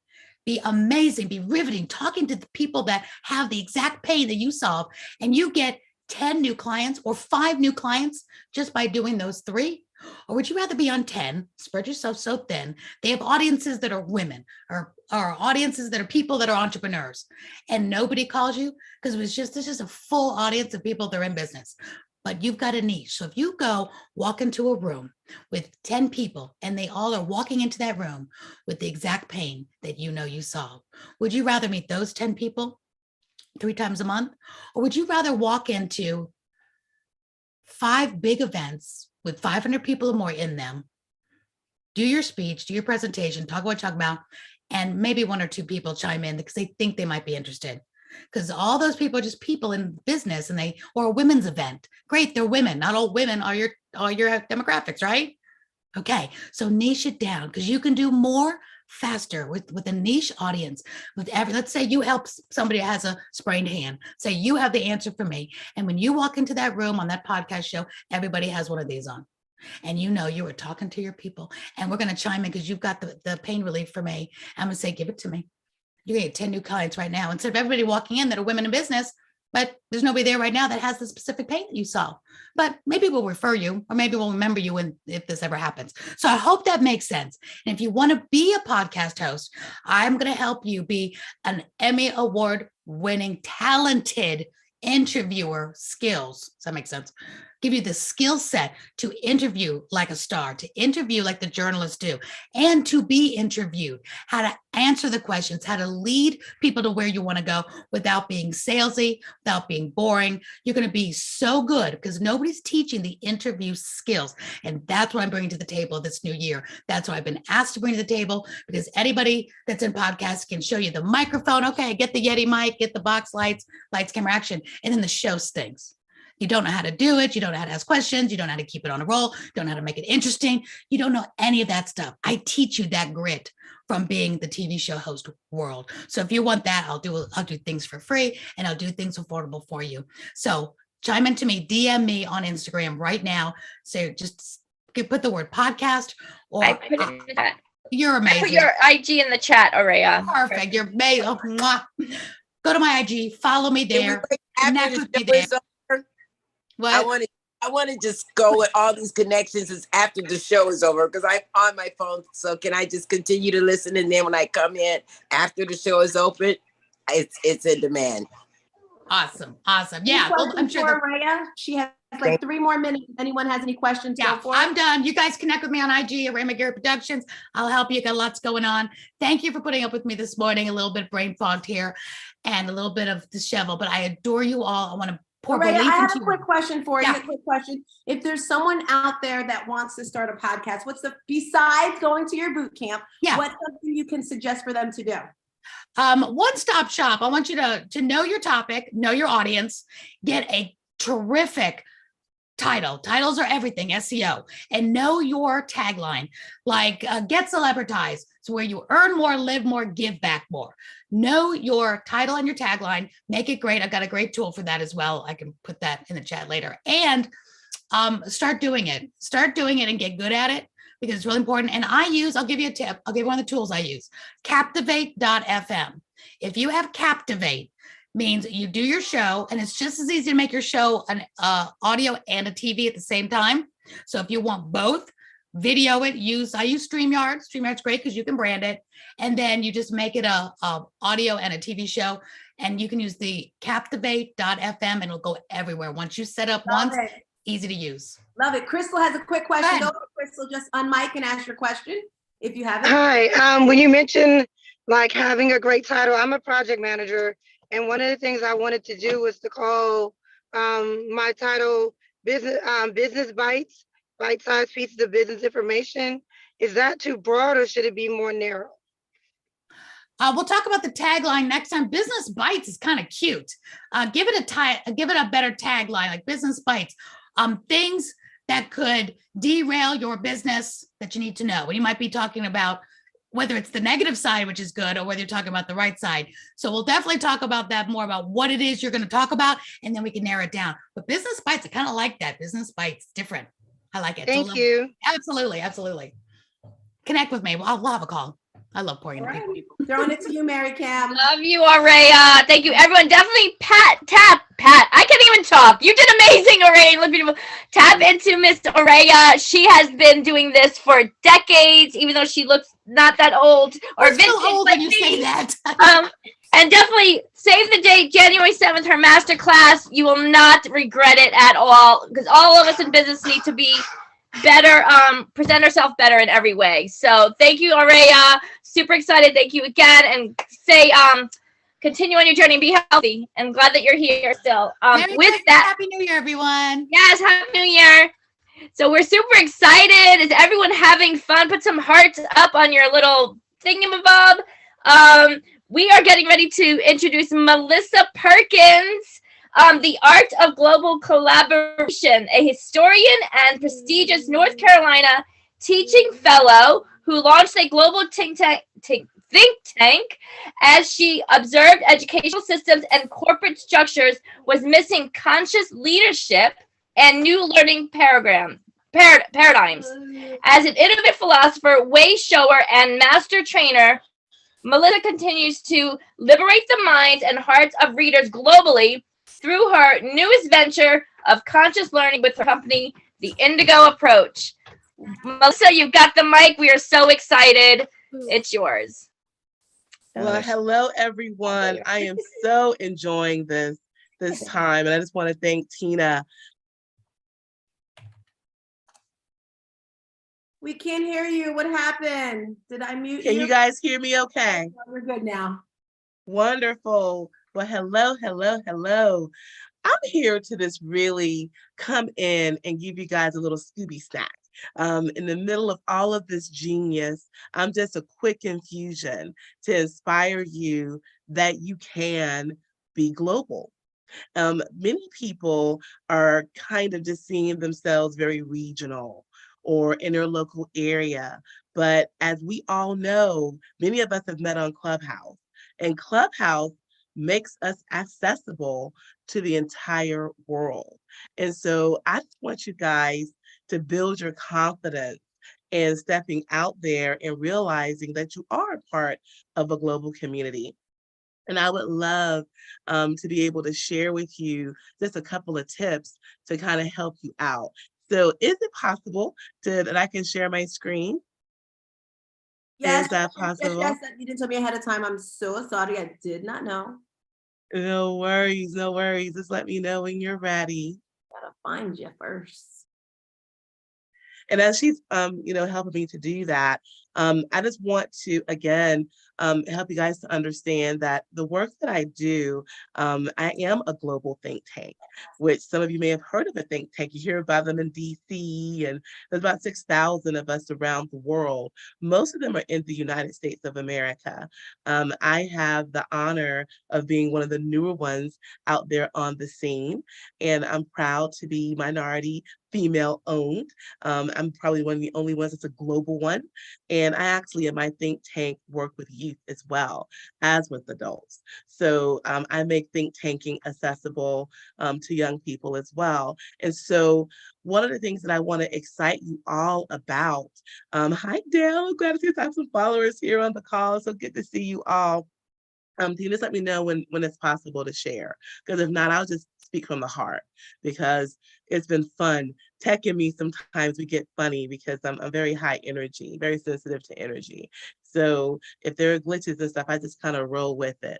be amazing, be riveting, talking to the people that have the exact pain that you solve, and you get 10 new clients or 5 new clients just by doing those 3? Or would you rather be on 10, spread yourself so thin? They have audiences that are women or audiences that are people that are entrepreneurs, and nobody calls you because it's just a full audience of people that are in business. but you've got a niche. So if you go walk into a room with 10 people and they all are walking into that room with the exact pain that you know you solve, would you rather meet those 10 people 3 times a month? Or would you rather walk into 5 big events with 500 people or more in them, do your speech, do your presentation, talk about what you're talking about, and maybe 1 or 2 people chime in because they think they might be interested? Because all those people are just people in business, and or a women's event. Great, they're women. Not all women are your demographics, right? Okay, so niche it down, because you can do more faster with a niche audience. Let's say you help somebody who has a sprained hand. Say you have the answer for me. And when you walk into that room on that podcast show, everybody has one of these on. And you know you were talking to your people, and we're going to chime in because you've got the pain relief for me. I'm going to say, give it to me. You're going to get 10 new clients right now. Instead of everybody walking in that are women in business, but there's nobody there right now that has the specific pain that you solve. But maybe we'll refer you, or maybe we'll remember you if this ever happens. So I hope that makes sense. And if you want to be a podcast host, I'm going to help you be an Emmy Award winning, talented interviewer skills. Does that make sense? Give you the skill set to interview like a star, to interview like the journalists do, and to be interviewed, how to answer the questions, how to lead people to where you want to go without being salesy, without being boring. You're going to be so good because nobody's teaching the interview skills. And that's what I'm bringing to the table this new year. That's what I've been asked to bring to the table, because anybody that's in podcasts can show you the microphone. Okay, get the Yeti mic, get the box lights, camera, action, and then the show stinks. You don't know how to do it. You don't know how to ask questions. You don't know how to keep it on a roll. You don't know how to make it interesting. You don't know any of that stuff. I teach you that grit from being the TV show host world. So if you want that, I'll do things for free, and I'll do things affordable for you. So chime into me, DM me on Instagram right now. So just put the word podcast, or I put it in the chat. You're amazing. I put your IG in the chat, Aurea. Perfect. You're amazing. Oh, mwah. Go to my IG, follow me there. Connect with me there. What? I want to just go with all these connections is after the show is over, because I'm on my phone. So can I just continue to listen, and then when I come in after the show is open, it's in demand. Awesome. Yeah, well, I'm sure. Aurea, she has like 3 more minutes. If anyone has any questions, yeah, I'm done. You guys connect with me on IG, Aurea McGarrett Productions. I'll help you. Got lots going on. Thank you for putting up with me this morning. A little bit brain fogged here, and a little bit of disheveled, but I adore you all. I want to Aurea, I have a quick question for you. Yeah. A quick question. If there's someone out there that wants to start a podcast, besides going to your boot camp, what's something you can suggest for them to do? One-stop shop. I want you to know your topic, know your audience, get a terrific title. Titles are everything, SEO, and know your tagline, like get celebritized. So where you earn more, live more, give back more. Know your title and your tagline, make it great. I've got a great tool for that as well. I can put that in the chat later. And start doing it. Start doing it and get good at it, because it's really important. And I'll give you a tip. I'll give you one of the tools I use, Captivate.fm. If you have Captivate, means you do your show, and it's just as easy to make your show an audio and a TV at the same time. So if you want both, video it, I use StreamYard. StreamYard's great because you can brand it. And then you just make it a audio and a TV show. And you can use the Captivate.fm, and it'll go everywhere. Once you set up easy to use. Love it. Crystal has a quick question. Go for Crystal, just unmic and ask your question if you have it. Hi, when you mentioned like having a great title, I'm a project manager. And one of the things I wanted to do was to call my title Business Bites, bite-sized pieces of business information. Is that too broad, or should it be more narrow? We'll talk about the tagline next time. Business Bites is kind of cute. Give it a better tagline, like Business Bites. Things that could derail your business that you need to know. When you might be talking about whether it's the negative side, which is good, or whether you're talking about the right side. So we'll definitely talk about that more, about what it is you're going to talk about, and then we can narrow it down. But Business Bites, I kind of like that. Business Bites, different. I like it. Thank you. Absolutely. Connect with me. We'll have a call. I love pouring into people. Throwing it to you, Mary Cam. Love you, Aurea. Thank you, everyone. Definitely Pat. I can't even talk. You did amazing, Aurea. Look beautiful. Tap into Miss Aurea. She has been doing this for decades, even though she looks not that old or vintage. Old when you say that. And definitely save the date, January 7th, her master class. You will not regret it at all, because all of us in business need to be better, present ourselves better in every way. So thank you, Aurea. Super excited. Thank you again. And say, continue on your journey and be healthy. And glad that you're here still. Merry With Christmas, that, Happy New Year, everyone. yes, Happy New Year. So we're super excited. Is everyone having fun? Put some hearts up on your little thingamabob. We are getting ready to introduce Melissa Perkins, the Art of Global Collaboration, a historian and prestigious North Carolina teaching fellow who launched a global think tank as she observed educational systems and corporate structures was missing conscious leadership and new learning paradigms. As an innovative philosopher, way shower, and master trainer, Melissa continues to liberate the minds and hearts of readers globally through her newest venture of conscious learning with her company, The Indigo Approach. Melissa, you've got the mic. We are so excited. It's yours. Well, hello, everyone. I am so enjoying this time, and I just want to thank Tina. We can't hear you. What happened? Did I mute you? Can you guys hear me okay? We're good now. Wonderful. Well, hello. I'm here to just really come in and give you guys a little Scooby snack. In the middle of all of this genius, I'm just a quick infusion to inspire you that you can be global. Many people are kind of just seeing themselves very regional or in their local area. But as we all know, many of us have met on Clubhouse, and Clubhouse makes us accessible to the entire world. And so I just want you guys to build your confidence in stepping out there and realizing that you are a part of a global community. And I would love to be able to share with you just a couple of tips to kind of help you out. So is it possible that I can share my screen? Yes, Is that possible? Yes, you didn't tell me ahead of time. I'm so sorry. I did not know. No worries. Just let me know when you're ready. Gotta find you first. And as she's helping me to do that, I just want to again help you guys to understand that the work that I do, I am a global think tank, which some of you may have heard of a think tank. You hear about them in DC, and there's about 6,000 of us around the world. Most of them are in the United States of America. I have the honor of being one of the newer ones out there on the scene, and I'm proud to be minority female owned. I'm probably one of the only ones that's a global one. And I actually in my think tank work with youth as well as with adults. So I make think tanking accessible to young people as well. And so one of the things that I want to excite you all about, hi Dale, I'm glad to see you have some followers here on the call. So good to see you all. Can you just let me know when it's possible to share? Because if not, I'll just speak from the heart, because it's been fun. Tech and me, sometimes we get funny because I'm very high energy, very sensitive to energy. So if there are glitches and stuff, I just kind of roll with it.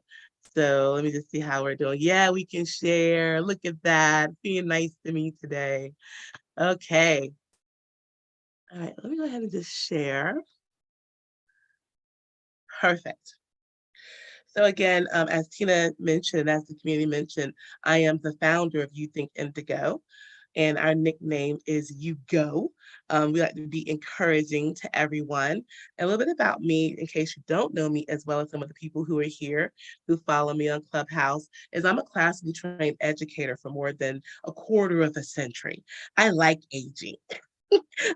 So let me just see how we're doing. Yeah, we can share. Look at that. Being nice to me today. Okay. All right, let me go ahead and just share. Perfect. So again, as Tina mentioned, as the community mentioned, I am the founder of You Think Indigo, and our nickname is You Go. We like to be encouraging to everyone. A little bit about me, in case you don't know me, as well as some of the people who are here who follow me on Clubhouse, is I'm a classically trained educator for more than a quarter of a century. I like aging.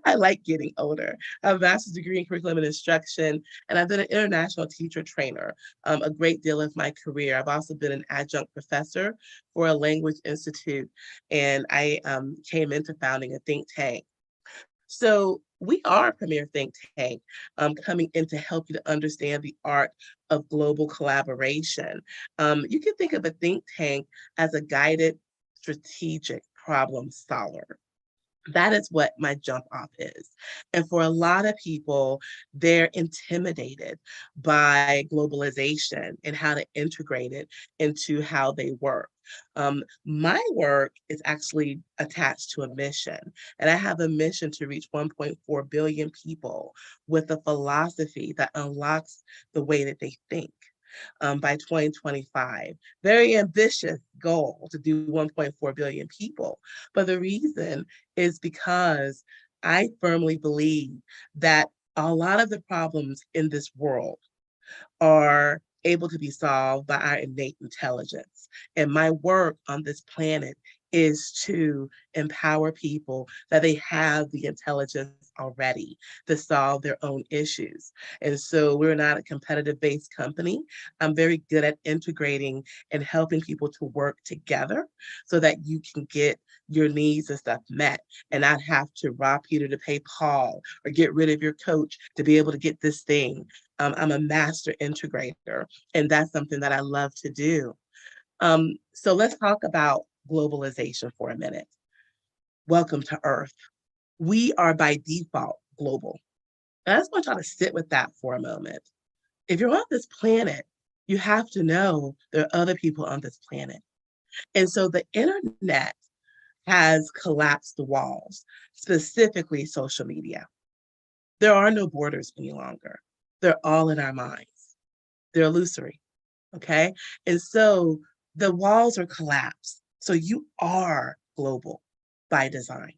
I like getting older. I have a master's degree in curriculum and instruction, and I've been an international teacher trainer a great deal of my career. I've also been an adjunct professor for a language institute, and I came into founding a think tank. So we are a premier think tank coming in to help you to understand the art of global collaboration. You can think of a think tank as a guided strategic problem solver. That is what my jump off is. And for a lot of people, they're intimidated by globalization and how to integrate it into how they work. My work is actually attached to a mission, and I have a mission to reach 1.4 billion people with a philosophy that unlocks the way that they think. By 2025. Very ambitious goal to do 1.4 billion people. But the reason is because I firmly believe that a lot of the problems in this world are able to be solved by our innate intelligence. And my work on this planet is to empower people that they have the intelligence already to solve their own issues. And so we're not a competitive based company. I'm very good at integrating and helping people to work together so that you can get your needs and stuff met and not have to rob Peter to pay Paul or get rid of your coach to be able to get this thing. I'm a master integrator, and that's something that I love to do. So let's talk about globalization for a minute. Welcome to Earth. We are by default global. And I just want y'all to sit with that for a moment. If you're on this planet, you have to know there are other people on this planet. And so the internet has collapsed the walls, specifically social media. There are no borders any longer. They're all in our minds. They're illusory, okay? And so the walls are collapsed. So you are global by design.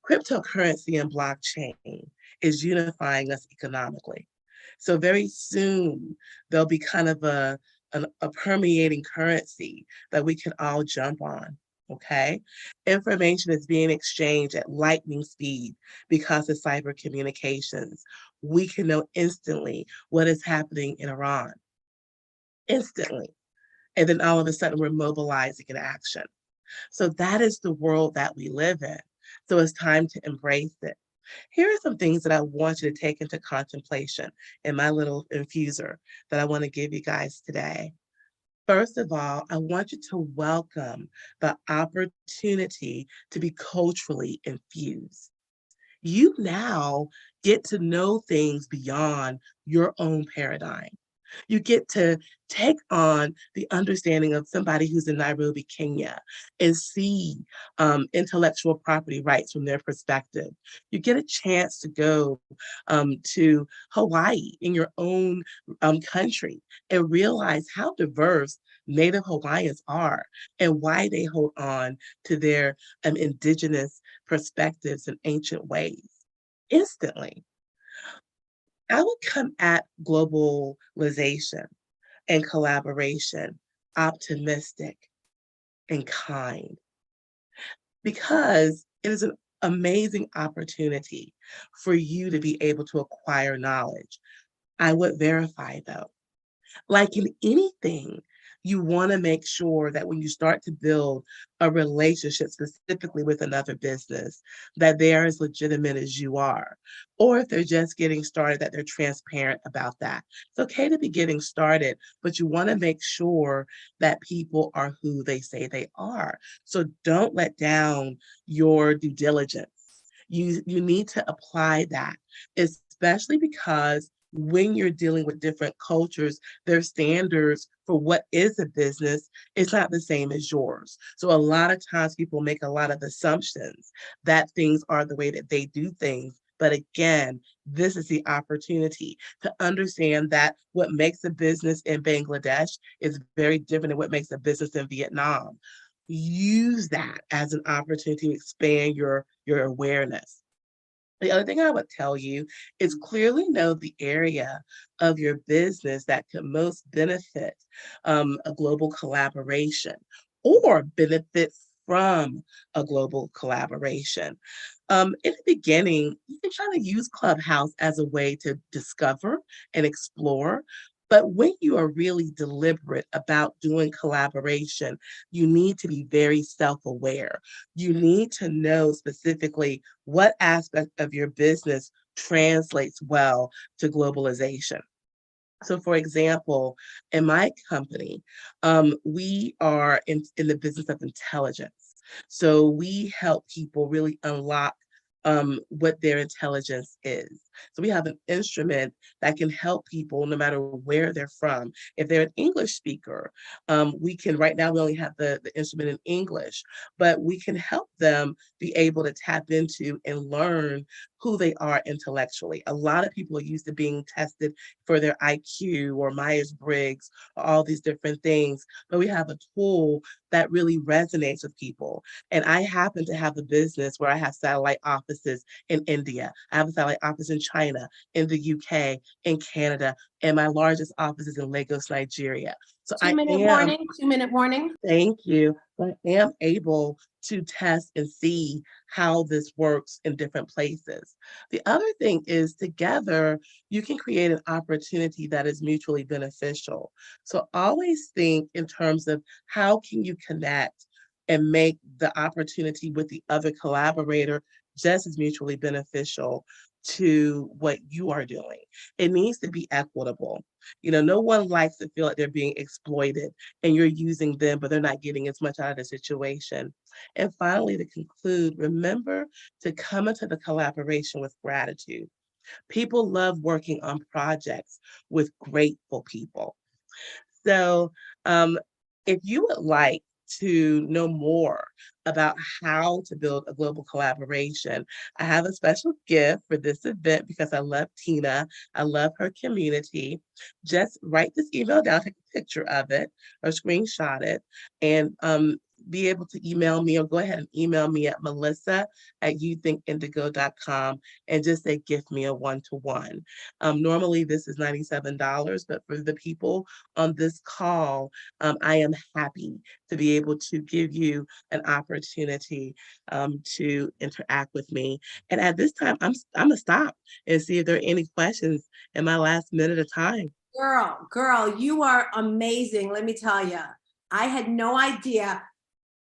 Cryptocurrency and blockchain is unifying us economically. So very soon, there'll be kind of a permeating currency that we can all jump on, okay? Information is being exchanged at lightning speed because of cyber communications. We can know instantly what is happening in Iran, instantly. And then all of a sudden we're mobilizing in action. So that is the world that we live in. So it's time to embrace it. Here are some things that I want you to take into contemplation in my little infuser that I want to give you guys today. First of all, I want you to welcome the opportunity to be culturally infused. You now get to know things beyond your own paradigm. You get to take on the understanding of somebody who's in Nairobi, Kenya, and see intellectual property rights from their perspective. You get a chance to go to Hawaii in your own country and realize how diverse Native Hawaiians are and why they hold on to their indigenous perspectives and ancient ways instantly. I would come at globalization and collaboration optimistic and kind because it is an amazing opportunity for you to be able to acquire knowledge. I would verify though, like in anything, you want to make sure that when you start to build a relationship specifically with another business, that they're as legitimate as you are. Or if they're just getting started, that they're transparent about that. It's okay to be getting started, but you want to make sure that people are who they say they are. So don't let down your due diligence. You need to apply that, especially because when you're dealing with different cultures, their standards for what is a business is not the same as yours. So a lot of times people make a lot of assumptions that things are the way that they do things. But again, this is the opportunity to understand that what makes a business in Bangladesh is very different than what makes a business in Vietnam. Use that as an opportunity to expand your awareness. The other thing I would tell you is clearly know the area of your business that could most benefit a global collaboration or benefit from a global collaboration. In the beginning, you can try to use Clubhouse as a way to discover and explore. But when you are really deliberate about doing collaboration, you need to be very self-aware. You need to know specifically what aspect of your business translates well to globalization. So for example, in my company, we are in the business of intelligence. So we help people really unlock what their intelligence is. So we have an instrument that can help people no matter where they're from. If they're an English speaker, we can, right now we only have the instrument in English, but we can help them be able to tap into and learn who they are intellectually. A lot of people are used to being tested for their IQ or Myers-Briggs, or all these different things, but we have a tool that really resonates with people. And I happen to have a business where I have satellite offices in India. I have a satellite office in China, in the UK, in Canada, and my largest office is in Lagos, Nigeria. So 2-minute warning, 2-minute warning. Thank you. I am able to test and see how this works in different places. The other thing is together, you can create an opportunity that is mutually beneficial. So always think in terms of how can you connect and make the opportunity with the other collaborator just as mutually beneficial to what you are doing. It needs to be equitable. You know, no one likes to feel like they're being exploited and you're using them, but they're not getting as much out of the situation. And finally, to conclude, remember to come into the collaboration with gratitude. People love working on projects with grateful people. So if you would like to know more about how to build a global collaboration, I have a special gift for this event because I love Tina. I love her community. Just write this email down, take a picture of it or screenshot it, and be able to email me, or go ahead and email me at melissa@youthinkindigo.com and just say, give me a one-to-one. Normally this is $97, but for the people on this call, I am happy to be able to give you an opportunity to interact with me. And at this time, I'm gonna stop and see if there are any questions in my last minute of time. Girl, you are amazing. Let me tell you, I had no idea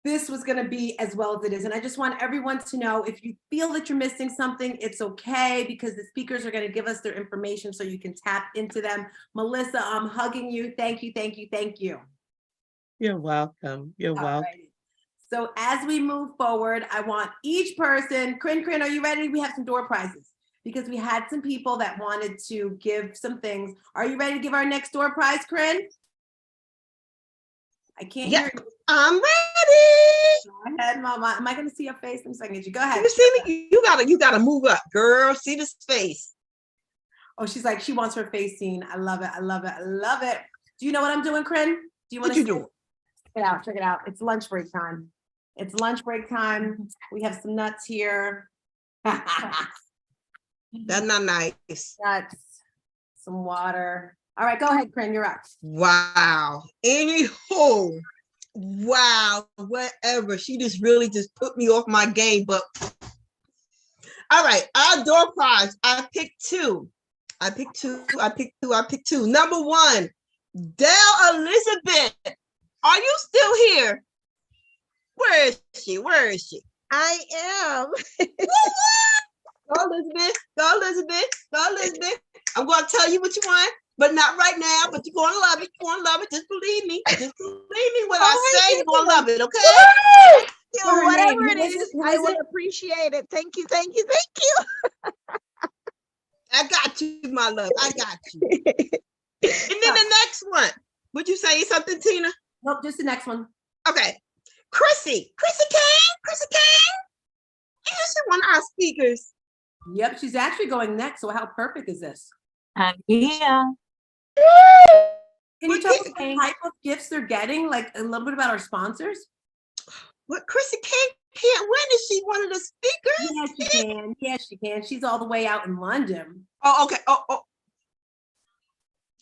this was going to be as well as it is. And I just want everyone to know, if you feel that you're missing something, it's okay, because the speakers are going to give us their information so you can tap into them. Melissa, I'm hugging you. Thank you, thank you, thank you. You're welcome. You're welcome. So as we move forward, I want each person, Crin, are you ready? We have some door prizes because we had some people that wanted to give some things. Are you ready to give our next door prize, Crin? I can't hear you. I'm ready. Go ahead, Mama. Am I going to see your face? I'm second. You go ahead. You gotta move up, girl. See this face. Oh, she's like, she wants her face seen. I love it. I love it. I love it. Do you know what I'm doing, Crin? Do you want to doing? Check it out. Check it out. It's lunch break time. It's lunch break time. We have some nuts here. That's not nice. Nuts. Some water. All right, go ahead, Crin. You're up. Wow. Anywho, wow, whatever. She just really just put me off my game. But all right, our door prize. I picked two. Number one, Dale Elizabeth. Are you still here? Where is she? I am. Go Elizabeth. Go Elizabeth. I'm gonna tell you what you want, but not right now. But you're gonna love it. Just believe me. When I say you're gonna love it, okay? Whatever it is, I will appreciate it. Thank you. I got you, my love. I got you. And then the next one. Would you say something, Tina? Nope, just the next one. Okay. Chrissy Kane. She's one of our speakers. Yep, she's actually going next. So how perfect is this? Yeah. Can you tell us what type of gifts they're getting? Like a little bit about our sponsors? What, Chrissy can't win? Is she one of the speakers? Yes, she can. She's all the way out in London. Oh, okay. Oh.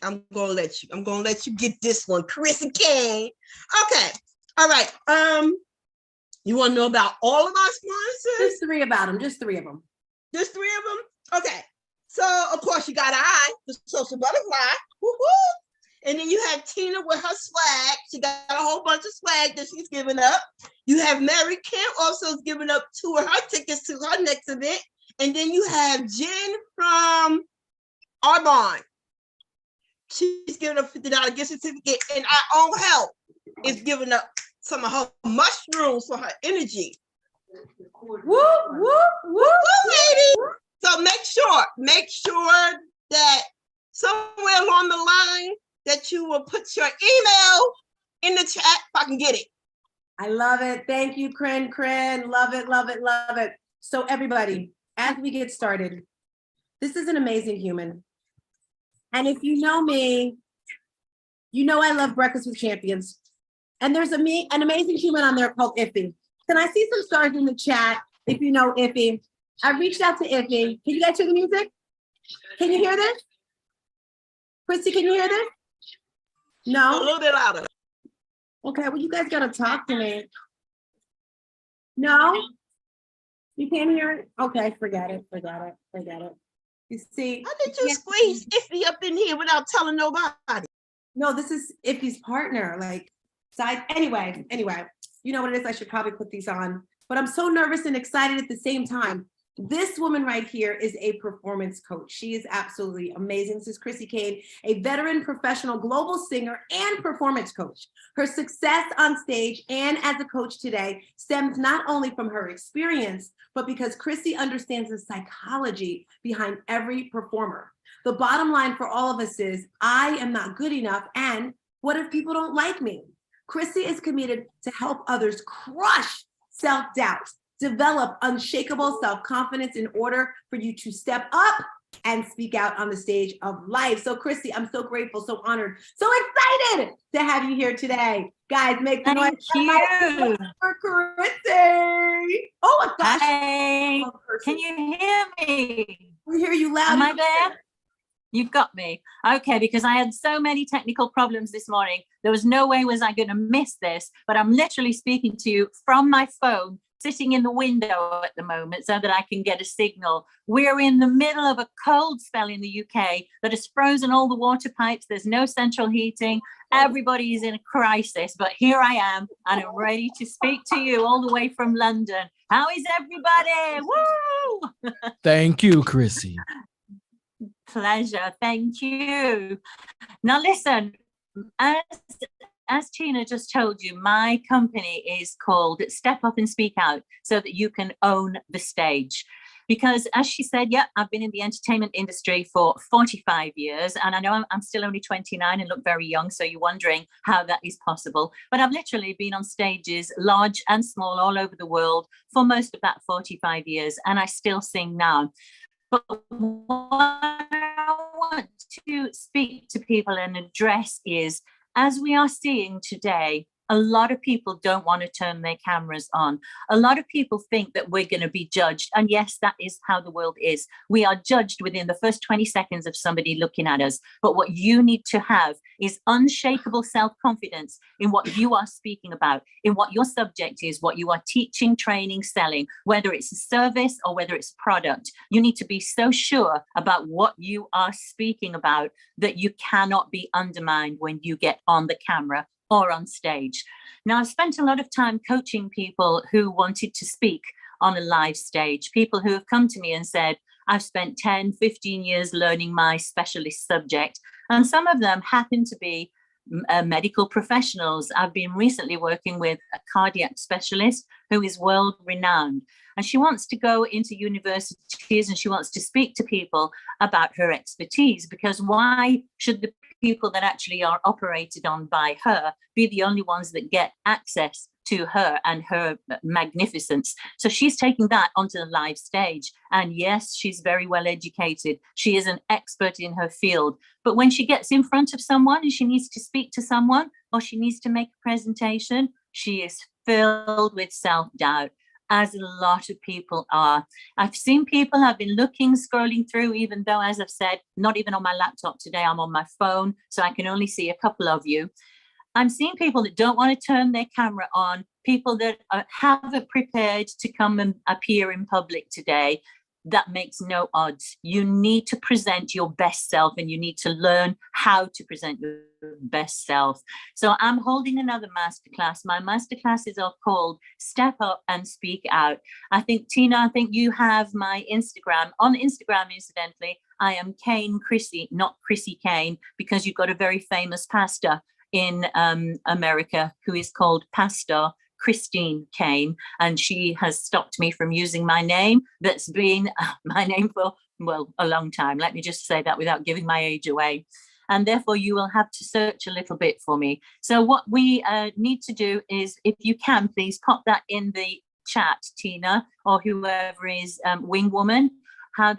I'm gonna let you get this one, Chrissy Kane. Okay. All right. You want to know about all of our sponsors? Just three of them. Just three of them. Okay. So of course you got the social butterfly. Woo-hoo. And then you have Tina with her swag. She got a whole bunch of swag that she's giving up. You have Mary Kim also giving up 2 of her tickets to her next event. And then you have Jen from Arbonne. She's giving up $50 gift certificate, and our own help is giving up some of her mushrooms for her energy. Whoop, whoop, whoop, lady. So make sure that somewhere along the line that you will put your email in the chat if I can get it. I love it. Thank you, Kren. Love it, love it, love it. So everybody, as we get started, this is an amazing human. And if you know me, you know I love Breakfast with Champions. And there's an amazing human on there called Iffy. Can I see some stars in the chat if you know Iffy? I reached out to Iffy. Can you guys hear the music? Can you hear this? Christy, can you hear this? No? A little bit louder. Okay, well, you guys gotta talk to me. No? You can't hear it? Okay, forget it. You see, how did you squeeze Iffy up in here without telling nobody? No, this is Iffy's partner, like side. Anyway, you know what it is? I should probably put these on, but I'm so nervous and excited at the same time. This woman right here is a performance coach. She is absolutely amazing. This is Chrissy Kane, a veteran professional global singer and performance coach. Her success on stage and as a coach today stems not only from her experience, but because Chrissy understands the psychology behind every performer. The bottom line for all of us is, I am not good enough, and what if people don't like me? Chrissy is committed to help others crush self-doubt, develop unshakable self-confidence in order for you to step up and speak out on the stage of life. So Chrissy, I'm so grateful, so honored, so excited to have you here today. Guys, make the noise for Chrissy. Oh my gosh. Hey, can you hear me? We hear you loud. Am I there? You've got me. Okay, because I had so many technical problems this morning. There was no way was I going to miss this, but I'm literally speaking to you from my phone, sitting in the window at the moment so that I can get a signal. We're in the middle of a cold spell in the UK that has frozen all the water pipes. There's no central heating. Everybody is in a crisis, but here I am and I'm ready to speak to you all the way from London. How is everybody? Woo! Thank you, Chrissy. Pleasure. Thank you. Now listen, as Tina just told you, my company is called Step Up and Speak Out so that you can own the stage. Because as she said, yeah, I've been in the entertainment industry for 45 years, and I know I'm still only 29 and look very young, so you're wondering how that is possible. But I've literally been on stages, large and small, all over the world for most of that 45 years, and I still sing now. But what I want to speak to people and address is, as we are seeing today, a lot of people don't want to turn their cameras on. A lot of people think that we're going to be judged. And yes, that is how the world is. We are judged within the first 20 seconds of somebody looking at us. But what you need to have is unshakable self-confidence in what you are speaking about, in what your subject is, what you are teaching, training, selling, whether it's a service or whether it's a product. You need to be so sure about what you are speaking about that you cannot be undermined when you get on the camera or on stage. Now, I've spent a lot of time coaching people who wanted to speak on a live stage, people who have come to me and said, I've spent 10, 15 years learning my specialist subject. And some of them happen to be medical professionals. I've been recently working with a cardiac specialist who is world renowned. And she wants to go into universities and she wants to speak to people about her expertise, because why should the people that actually are operated on by her be the only ones that get access to her and her magnificence? So she's taking that onto the live stage. And yes, she's very well educated. She is an expert in her field. But when she gets in front of someone and she needs to speak to someone or she needs to make a presentation, she is filled with self-doubt, as a lot of people are. I've seen people, I've been looking, scrolling through, even though, as I've said, not even on my laptop today, I'm on my phone, so I can only see a couple of you. I'm seeing people that don't want to turn their camera on, people that haven't prepared to come and appear in public today. That makes no odds. You need to present your best self and you need to learn how to present your best self. So I'm holding another masterclass. My masterclasses are called Step Up and Speak Out. I think, Tina, you have my Instagram. On Instagram, incidentally, I am Kane Chrissy, not Chrissy Kane, because you've got a very famous pastor in America who is called Pastor Christine Kane, and she has stopped me from using my name. That's been my name for, well, a long time. Let me just say that without giving my age away. And therefore you will have to search a little bit for me. So what we need to do is, if you can, please pop that in the chat, Tina, or whoever is Wing Woman, how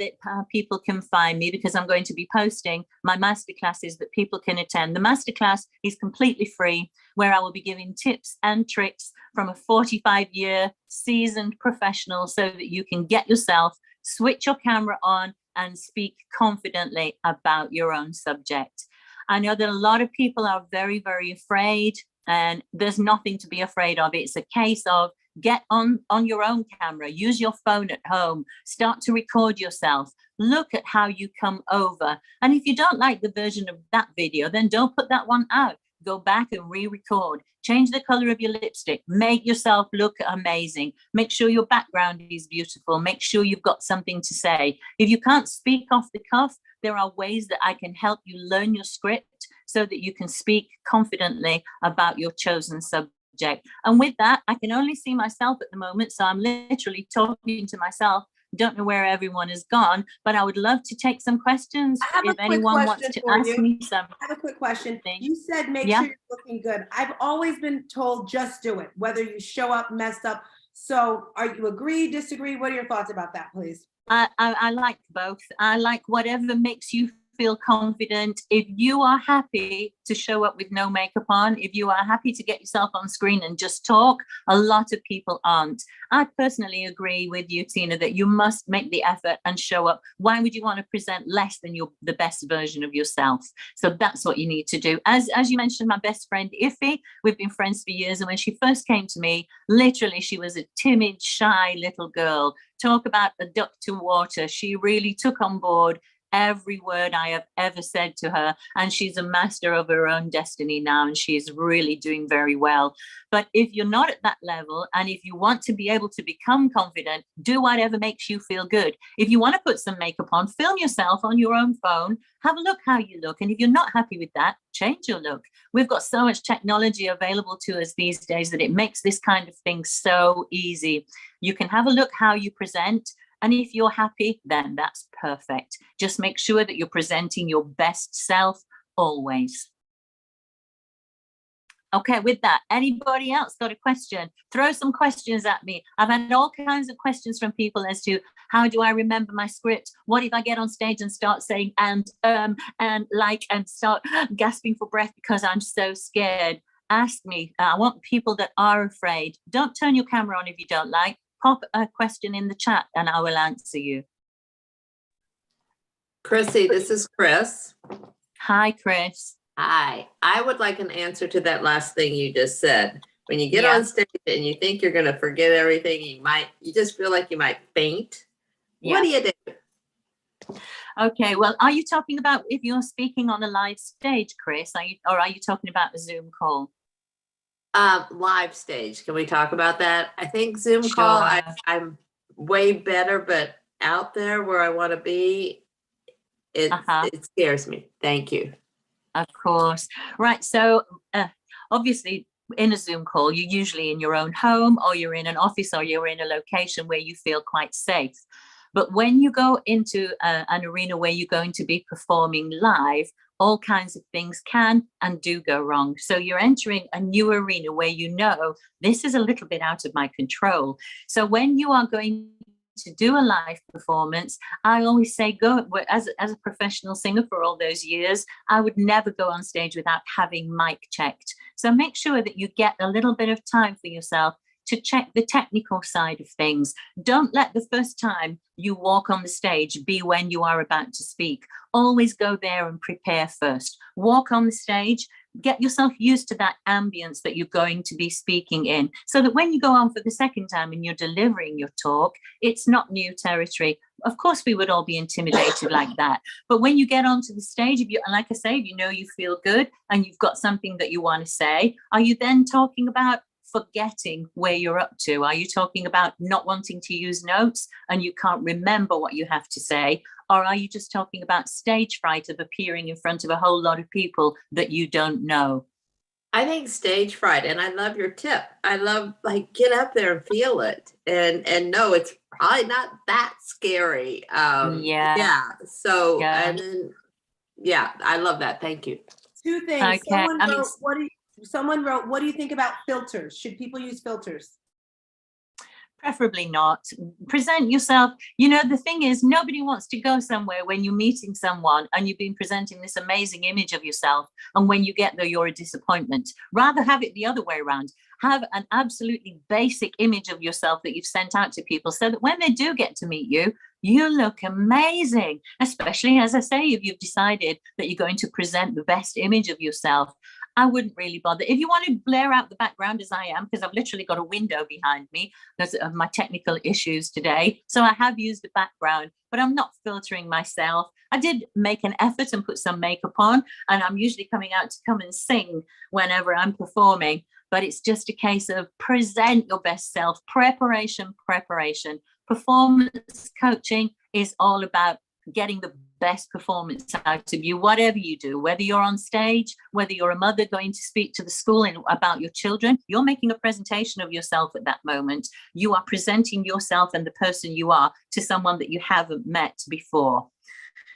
people can find me, because I'm going to be posting my masterclasses that people can attend. The masterclass is completely free, where I will be giving tips and tricks from a 45-year seasoned professional so that you can get yourself, switch your camera on and speak confidently about your own subject. I know that a lot of people are very, very afraid, and there's nothing to be afraid of. It's a case of get on your own camera, use your phone at home, start to record yourself, look at how you come over. And if you don't like the version of that video, then don't put that one out. Go back and re-record, change the color of your lipstick, make yourself look amazing, make sure your background is beautiful, make sure you've got something to say. If you can't speak off the cuff, there are ways that I can help you learn your script so that you can speak confidently about your chosen subject. And with that, I can only see myself at the moment, so I'm literally talking to myself. Don't know where everyone has gone, but I would love to take some questions if anyone wants to ask me some. I have a quick question. You said make sure you're looking good. I've always been told just do it, whether you show up messed up. So are you agree, disagree? What are your thoughts about that, please? I like both. I like whatever makes you feel confident. If you are happy to show up with no makeup on, if you are happy to get yourself on screen and just talk, a lot of people aren't. I personally agree with you, Tina, that you must make the effort and show up. Why would you want to present less than the best version of yourself? So that's what you need to do. As you mentioned, my best friend Iffy, we've been friends for years, and when she first came to me, literally she was a timid, shy little girl. Talk about a duck to water. She really took on board every word I have ever said to her, and she's a master of her own destiny now, and she's really doing very well. But if you're not at that level, and if you want to be able to become confident, do whatever makes you feel good. If you want to put some makeup on, film yourself on your own phone, have a look how you look, and if you're not happy with that, change your look. We've got so much technology available to us these days that it makes this kind of thing so easy. You can have a look how you present, and if you're happy, then that's perfect. Just make sure that you're presenting your best self always. Okay, with that, anybody else got a question? Throw some questions at me. I've had all kinds of questions from people as to how do I remember my script? What if I get on stage and start saying and start gasping for breath because I'm so scared? Ask me. I want people that are afraid. Don't turn your camera on if you don't like. Pop a question in the chat and I will answer you. Chrissy, this is Chris. Hi, Chris. Hi. I would like an answer to that last thing you just said. When you get on stage and you think you're going to forget everything, you just feel like you might faint. What do you do? Okay, well, are you talking about if you're speaking on a live stage, Chris? Or are you talking about a Zoom call? Live stage. Can we talk about that? I think Zoom call, I'm way better, but out there where I want to be, it scares me. Thank you. Of course. Right. So obviously in a Zoom call, you're usually in your own home, or you're in an office, or you're in a location where you feel quite safe. But when you go into an arena where you're going to be performing live, all kinds of things can and do go wrong. So you're entering a new arena where you know this is a little bit out of my control. So when you are going to do a live performance, I always say go, as a professional singer for all those years, I would never go on stage without having mic checked. So make sure that you get a little bit of time for yourself to check the technical side of things. Don't let the first time you walk on the stage be when you are about to speak. Always go there and prepare first. Walk on the stage, get yourself used to that ambience that you're going to be speaking in, so that when you go on for the second time and you're delivering your talk, it's not new territory. Of course, we would all be intimidated like that. But when you get onto the stage, if you, like I say, if you know you feel good and you've got something that you want to say, are you then talking about forgetting where you're up to? Are you talking about not wanting to use notes and you can't remember what you have to say? Or are you just talking about stage fright of appearing in front of a whole lot of people that you don't know? I think stage fright, and I love your tip. I love like get up there and feel it, and no, it's probably not that scary. Yeah. So and then I love that. Thank you. Two things. Someone wrote, what do you think about filters? Should people use filters? Preferably not. Present yourself. You know, the thing is, nobody wants to go somewhere when you're meeting someone and you've been presenting this amazing image of yourself, and when you get there, you're a disappointment. Rather have it the other way around. Have an absolutely basic image of yourself that you've sent out to people, so that when they do get to meet you, you look amazing. Especially, as I say, if you've decided that you're going to present the best image of yourself. I wouldn't really bother. If you want to blare out the background as I am, because I've literally got a window behind me because of my technical issues today. So I have used the background, but I'm not filtering myself. I did make an effort and put some makeup on, and I'm usually coming out to come and sing whenever I'm performing. But it's just a case of present your best self, preparation. Performance coaching is all about getting the best performance out of you, whatever you do, whether you're on stage, whether you're a mother going to speak to the school about your children, you're making a presentation of yourself at that moment. You are presenting yourself and the person you are to someone that you haven't met before.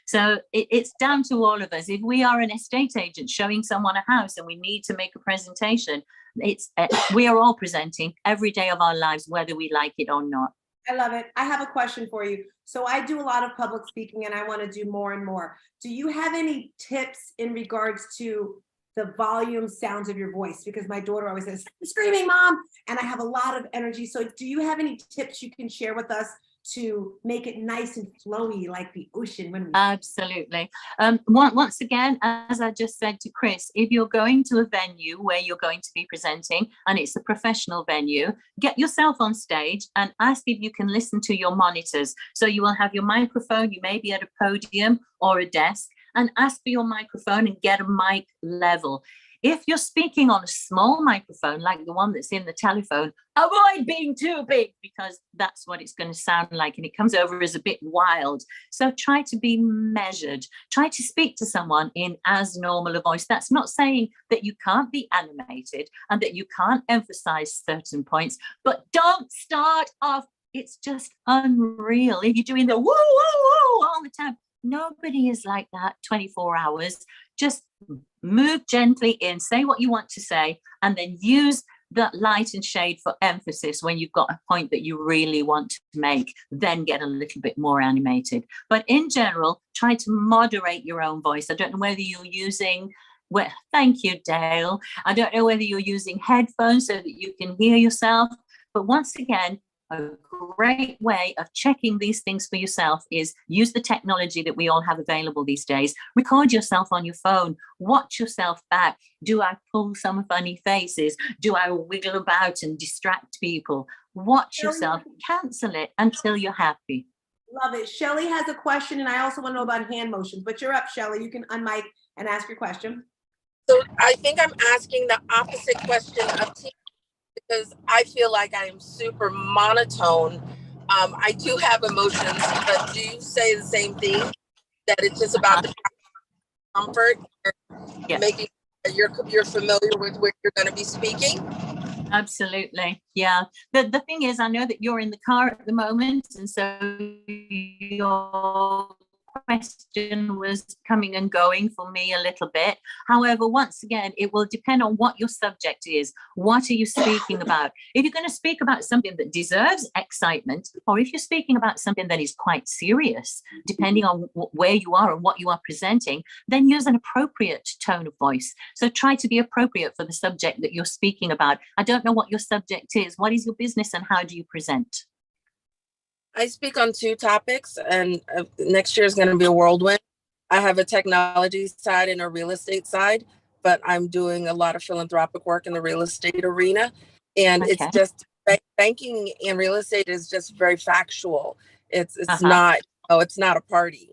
So it's down to all of us. If we are an estate agent showing someone a house and we need to make a presentation, we are all presenting every day of our lives, whether we like it or not. I love it. I have a question for you. So I do a lot of public speaking and I want to do more and more. Do you have any tips in regards to the volume sounds of your voice? Because my daughter always says, "I'm screaming, Mom," and I have a lot of energy. So do you have any tips you can share with us to make it nice and flowy like the ocean when we Absolutely. Once again, as I just said to Chris, if you're going to a venue where you're going to be presenting and it's a professional venue, get yourself on stage and ask if you can listen to your monitors. So you will have your microphone, you may be at a podium or a desk, and ask for your microphone and get a mic level. If you're speaking on a small microphone, like the one that's in the telephone, avoid being too big, because that's what it's going to sound like, and it comes over as a bit wild. So try to be measured. Try to speak to someone in as normal a voice. That's not saying that you can't be animated and that you can't emphasize certain points, but don't start off. It's just unreal. If you're doing the woo, woo, woo all the time, nobody is like that 24 hours. Just move gently in, say what you want to say, and then use that light and shade for emphasis when you've got a point that you really want to make. Then get a little bit more animated. But in general, try to moderate your own voice. I don't know whether you're using, well, thank you, Dale. I don't know whether you're using headphones so that you can hear yourself. But once again, a great way of checking these things for yourself is use the technology that we all have available these days. Record yourself on your phone. Watch yourself back. Do I pull some funny faces? Do I wiggle about and distract people? Watch yourself. Cancel it until you're happy. Love it. Shelly has a question, and I also want to know about hand motions. But you're up, Shelly. You can unmic and ask your question. So I think I'm asking the opposite question of Tina, because I feel like I am super monotone. I do have emotions, but do you say the same thing, that it's just about the comfort, making sure you're familiar with where you're going to be speaking? Absolutely. Yeah. The thing is, I know that you're in the car at the moment, and so your question was coming and going for me a little bit. However, once again, it will depend on what your subject is. What are you speaking about? If you're going to speak about something that deserves excitement, or if you're speaking about something that is quite serious, depending on where you are and what you are presenting, then use an appropriate tone of voice. So try to be appropriate for the subject that you're speaking about. I don't know what your subject is. What is your business and how do you present? I speak on 2 topics, and next year is going to be a whirlwind. I have a technology side and a real estate side, but I'm doing a lot of philanthropic work in the real estate arena. And it's just banking and real estate is just very factual. It's not, it's not a party.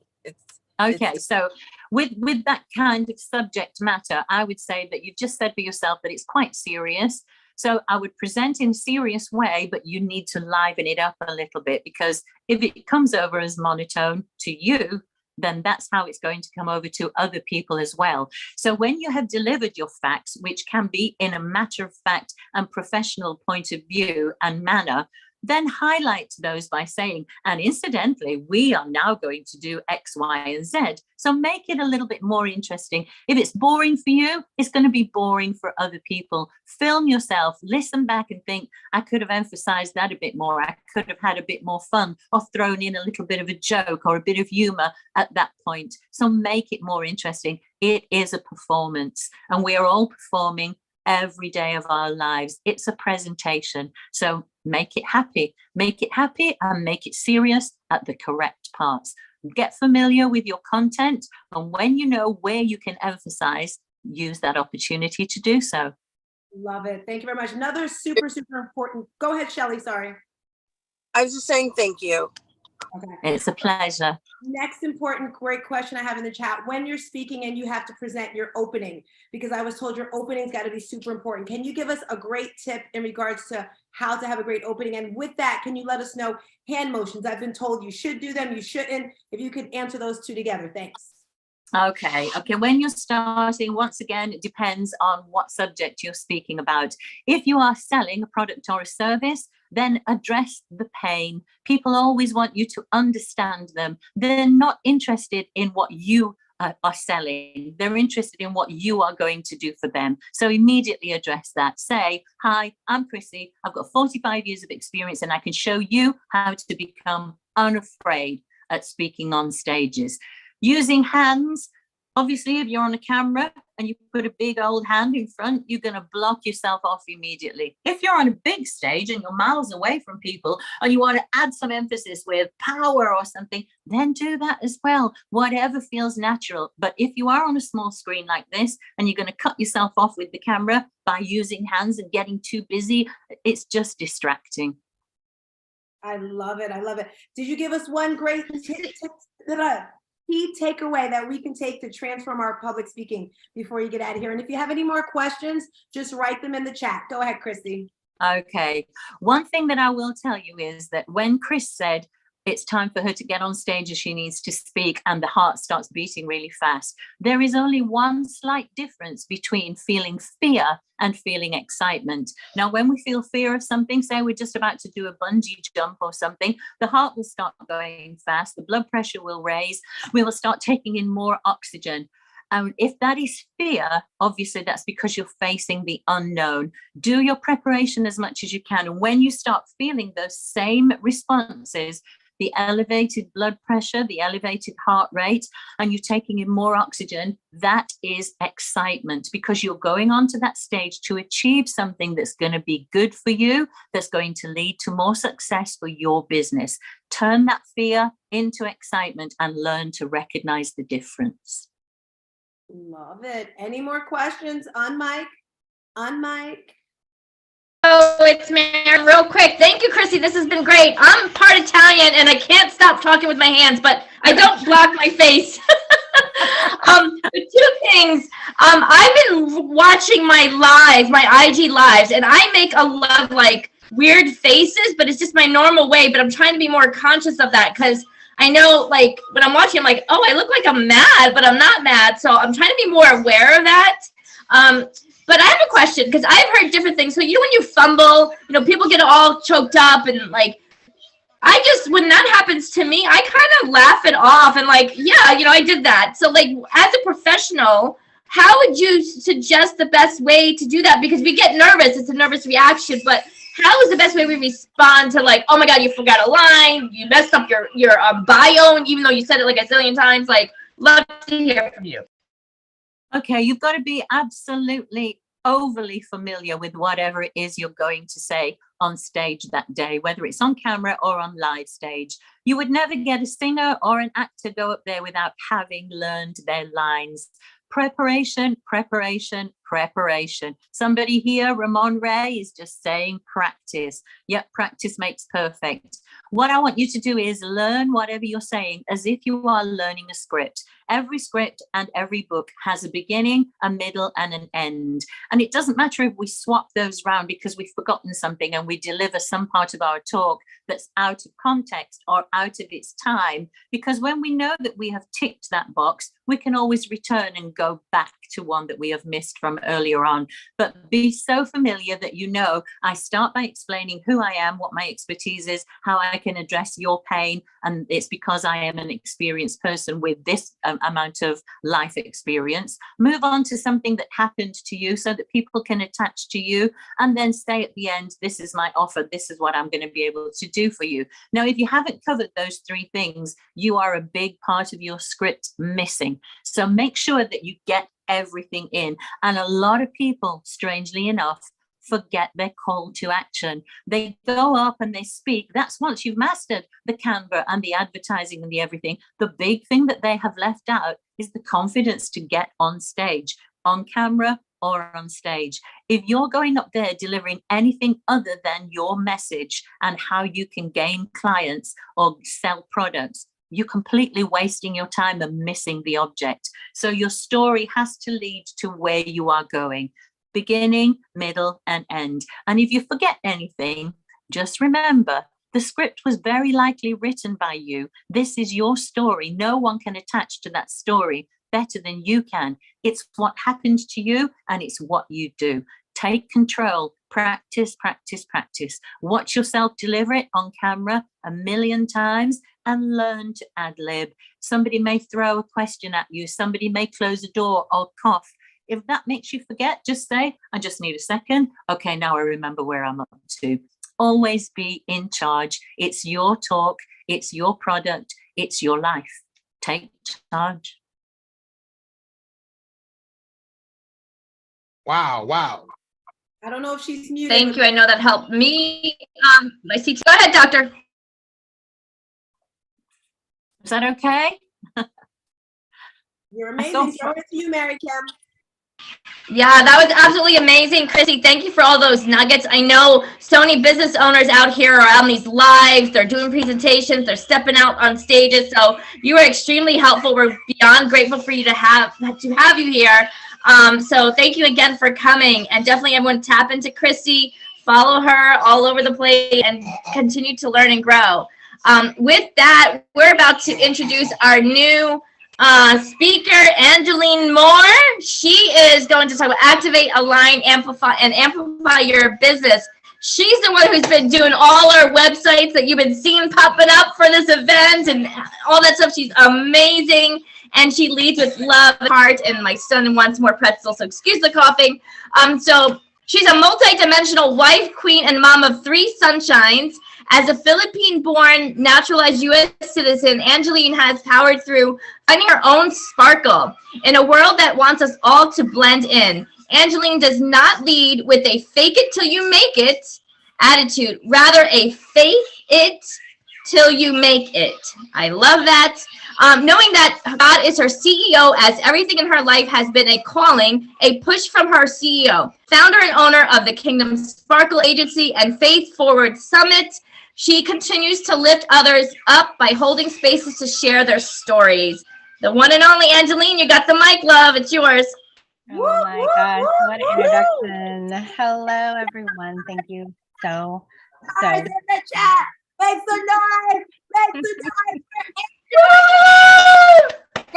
So with that kind of subject matter, I would say that you've just said for yourself that it's quite serious. So I would present in a serious way, but you need to liven it up a little bit, because if it comes over as monotone to you, then that's how it's going to come over to other people as well. So when you have delivered your facts, which can be in a matter of fact and professional point of view and manner, then highlight those by saying, and incidentally, we are now going to do X, Y, and Z. So make it a little bit more interesting. If it's boring for you, it's going to be boring for other people. Film yourself, listen back and think, I could have emphasized that a bit more. I could have had a bit more fun or thrown in a little bit of a joke or a bit of humor at that point. So make it more interesting. It is a performance, and we are all performing every day of our lives. It's a presentation. So make it happy and make it serious at the correct parts. Get familiar with your content, and when you know where you can emphasize, use that opportunity to do so. Love it. Thank you very much. Another super, super important. Go ahead, Shelly. Sorry. I was just saying thank you. Okay. It's a pleasure. Next important, great question I have in the chat. When you're speaking and you have to present your opening, because I was told your opening's got to be super important. Can you give us a great tip in regards to how to have a great opening? And with that, can you let us know hand motions? I've been told you should do them, you shouldn't. If you could answer those two together, thanks. Okay. When you're starting, once again, it depends on what subject you're speaking about. If you are selling a product or a service, then address the pain. People always want you to understand them. They're not interested in what you are selling. They're interested in what you are going to do for them. So immediately address that. Say, hi, I'm Chrissy. I've got 45 years of experience and I can show you how to become unafraid at speaking on stages. Using hands, obviously, if you're on a camera and you put a big old hand in front, you're going to block yourself off immediately. If you're on a big stage and you're miles away from people and you want to add some emphasis with power or something, then do that as well, whatever feels natural. But if you are on a small screen like this and you're going to cut yourself off with the camera by using hands and getting too busy, it's just distracting. I love it. I love it. Did you give us one great key takeaway that we can take to transform our public speaking before you get out of here? And if you have any more questions, just write them in the chat. Go ahead, Chrissy. Okay. One thing that I will tell you is that when Chris said it's time for her to get on stage as she needs to speak and the heart starts beating really fast, there is only one slight difference between feeling fear and feeling excitement. Now, when we feel fear of something, say we're just about to do a bungee jump or something, the heart will start going fast, the blood pressure will raise, we will start taking in more oxygen. And if that is fear, obviously that's because you're facing the unknown. Do your preparation as much as you can. And when you start feeling those same responses, the elevated blood pressure, the elevated heart rate, and you're taking in more oxygen, that is excitement, because you're going onto that stage to achieve something that's going to be good for you, that's going to lead to more success for your business. Turn that fear into excitement and learn to recognize the difference. Love it. Any more questions? On mic? On mic? Oh, it's Mary. Real quick. Thank you, Chrissy. This has been great. I'm part Italian and I can't stop talking with my hands, but I don't block my face. Two things. I've been watching my live, my IG lives, and I make a lot of like weird faces, but it's just my normal way. But I'm trying to be more conscious of that because I know, like, when I'm watching, I'm like, oh, I look like I'm mad, but I'm not mad. So I'm trying to be more aware of that. But I have a question, because I've heard different things. So, you know, when you fumble, you know, people get all choked up and like, when that happens to me, I kind of laugh it off and like, yeah, you know, I did that. So like, as a professional, how would you suggest the best way to do that? Because we get nervous, it's a nervous reaction, but how is the best way we respond to like, oh my God, you forgot a line, you messed up your bio, even though you said it like a zillion times, like, love to hear from you. Okay, you've got to be absolutely overly familiar with whatever it is you're going to say on stage that day, whether it's on camera or on live stage. You would never get a singer or an actor go up there without having learned their lines. Preparation, preparation, preparation. Somebody here, Ramon Ray, is just saying practice. Yep, practice makes perfect. What I want you to do is learn whatever you're saying as if you are learning a script. Every script and every book has a beginning, a middle, and an end. And it doesn't matter if we swap those around because we've forgotten something and we deliver some part of our talk that's out of context or out of its time. Because when we know that we have ticked that box, we can always return and go back to one that we have missed from earlier on. But be so familiar that you know, I start by explaining who I am, what my expertise is, how I can address your pain. And it's because I am an experienced person with this amount of life experience. Move on to something that happened to you so that people can attach to you, and then say at the end, this is my offer, this is what I'm going to be able to do for you. Now, if you haven't covered those three things, you are a big part of your script missing. So make sure that you get everything in. And a lot of people, strangely enough, forget their call to action. They go up and they speak. That's once you've mastered the Canva and the advertising and the everything. The big thing that they have left out is the confidence to get on stage, on camera or on stage. If you're going up there delivering anything other than your message and how you can gain clients or sell products, you're completely wasting your time and missing the object. So your story has to lead to where you are going. Beginning, middle, and end. And if you forget anything, just remember the script was very likely written by you. This is your story. No one can attach to that story better than you can. It's what happened to you and it's what you do. Take control. Practice, practice, practice. Watch yourself deliver it on camera 1,000,000 times and learn to ad lib. Somebody may throw a question at you. Somebody may close a door or cough. If that makes you forget, just say, I just need a second. Okay, now I remember where I'm up to. Always be in charge. It's your talk. It's your product. It's your life. Take charge. Wow, wow. I don't know if she's muted. Thank you. I know that helped me. I see. Go ahead, doctor. Is that okay? You're amazing. So it's you, Mary Kim. Yeah, that was absolutely amazing, Chrissy. Thank you for all those nuggets. I know so many business owners out here are on these lives. They're doing presentations. They're stepping out on stages. So you are extremely helpful. We're beyond grateful for you to have you here. So thank you again for coming. And definitely everyone tap into Chrissy, follow her all over the place, and continue to learn and grow. With that, we're about to introduce our new speaker, Angeline Moore. She is going to talk about activate, align, amplify your business. She's the one who's been doing all our websites that you've been seeing popping up for this event and all that stuff. She's amazing, and she leads with love and heart. And my son wants more pretzels, so excuse the coughing. So she's a multi-dimensional wife, queen, and mom of 3 sunshines. As a Philippine-born, naturalized U.S. citizen, Angeline has powered through finding her own sparkle in a world that wants us all to blend in. Angeline does not lead with a fake it till you make it attitude, rather a faith it till you make it. I love that. Knowing that God is her CEO, as everything in her life has been a calling, a push from her CEO, founder and owner of the Kingdom Sparkle Agency and Faith Forward Summit. She continues to lift others up by holding spaces to share their stories. The one and only Angeline, you got the mic, love. It's yours. Oh my gosh, what an introduction. Hello, everyone. Thank you so Guys in the chat, make some noise. Make some noise.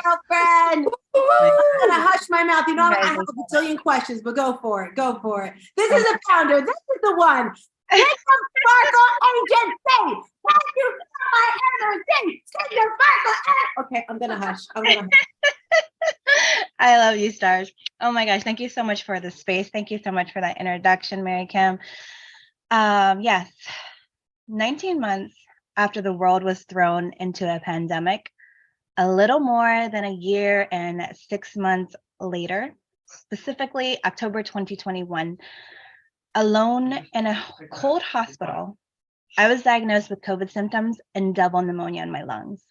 Girlfriend. I'm gonna hush my mouth. You know, I have a bajillion questions, but go for it. Go for it. This is the founder. This is the one. Kingdom Sparkle Agency. Thank you for my energy. Kingdom Sparkle. Okay, I'm gonna hush. I love you, Stars. Oh my gosh, thank you so much for the space. Thank you so much for that introduction, Mary Kim. Yes, 19 months after the world was thrown into a pandemic, a little more than a year and 6 months later, specifically October 2021, alone in a cold hospital, I was diagnosed with COVID symptoms and double pneumonia in my lungs.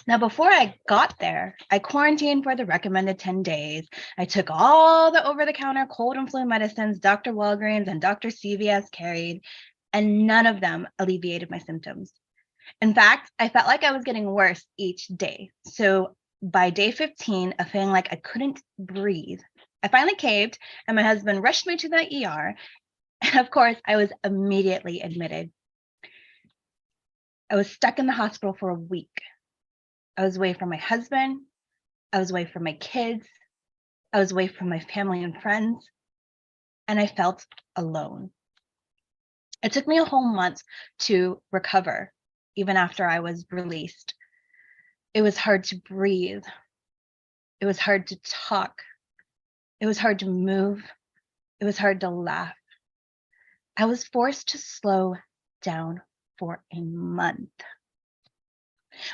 Now, before I got there, I quarantined for the recommended 10 days. I took all the over-the-counter cold and flu medicines Dr. Walgreens and Dr. CVS carried, and none of them alleviated my symptoms. In fact, I felt like I was getting worse each day. So by day 15 of feeling like I couldn't breathe, I finally caved and my husband rushed me to the ER. And of course, I was immediately admitted. I was stuck in the hospital for a week. I was away from my husband. I was away from my kids. I was away from my family and friends. And I felt alone. It took me a whole month to recover, even after I was released. It was hard to breathe. It was hard to talk. It was hard to move. It was hard to laugh. I was forced to slow down for a month,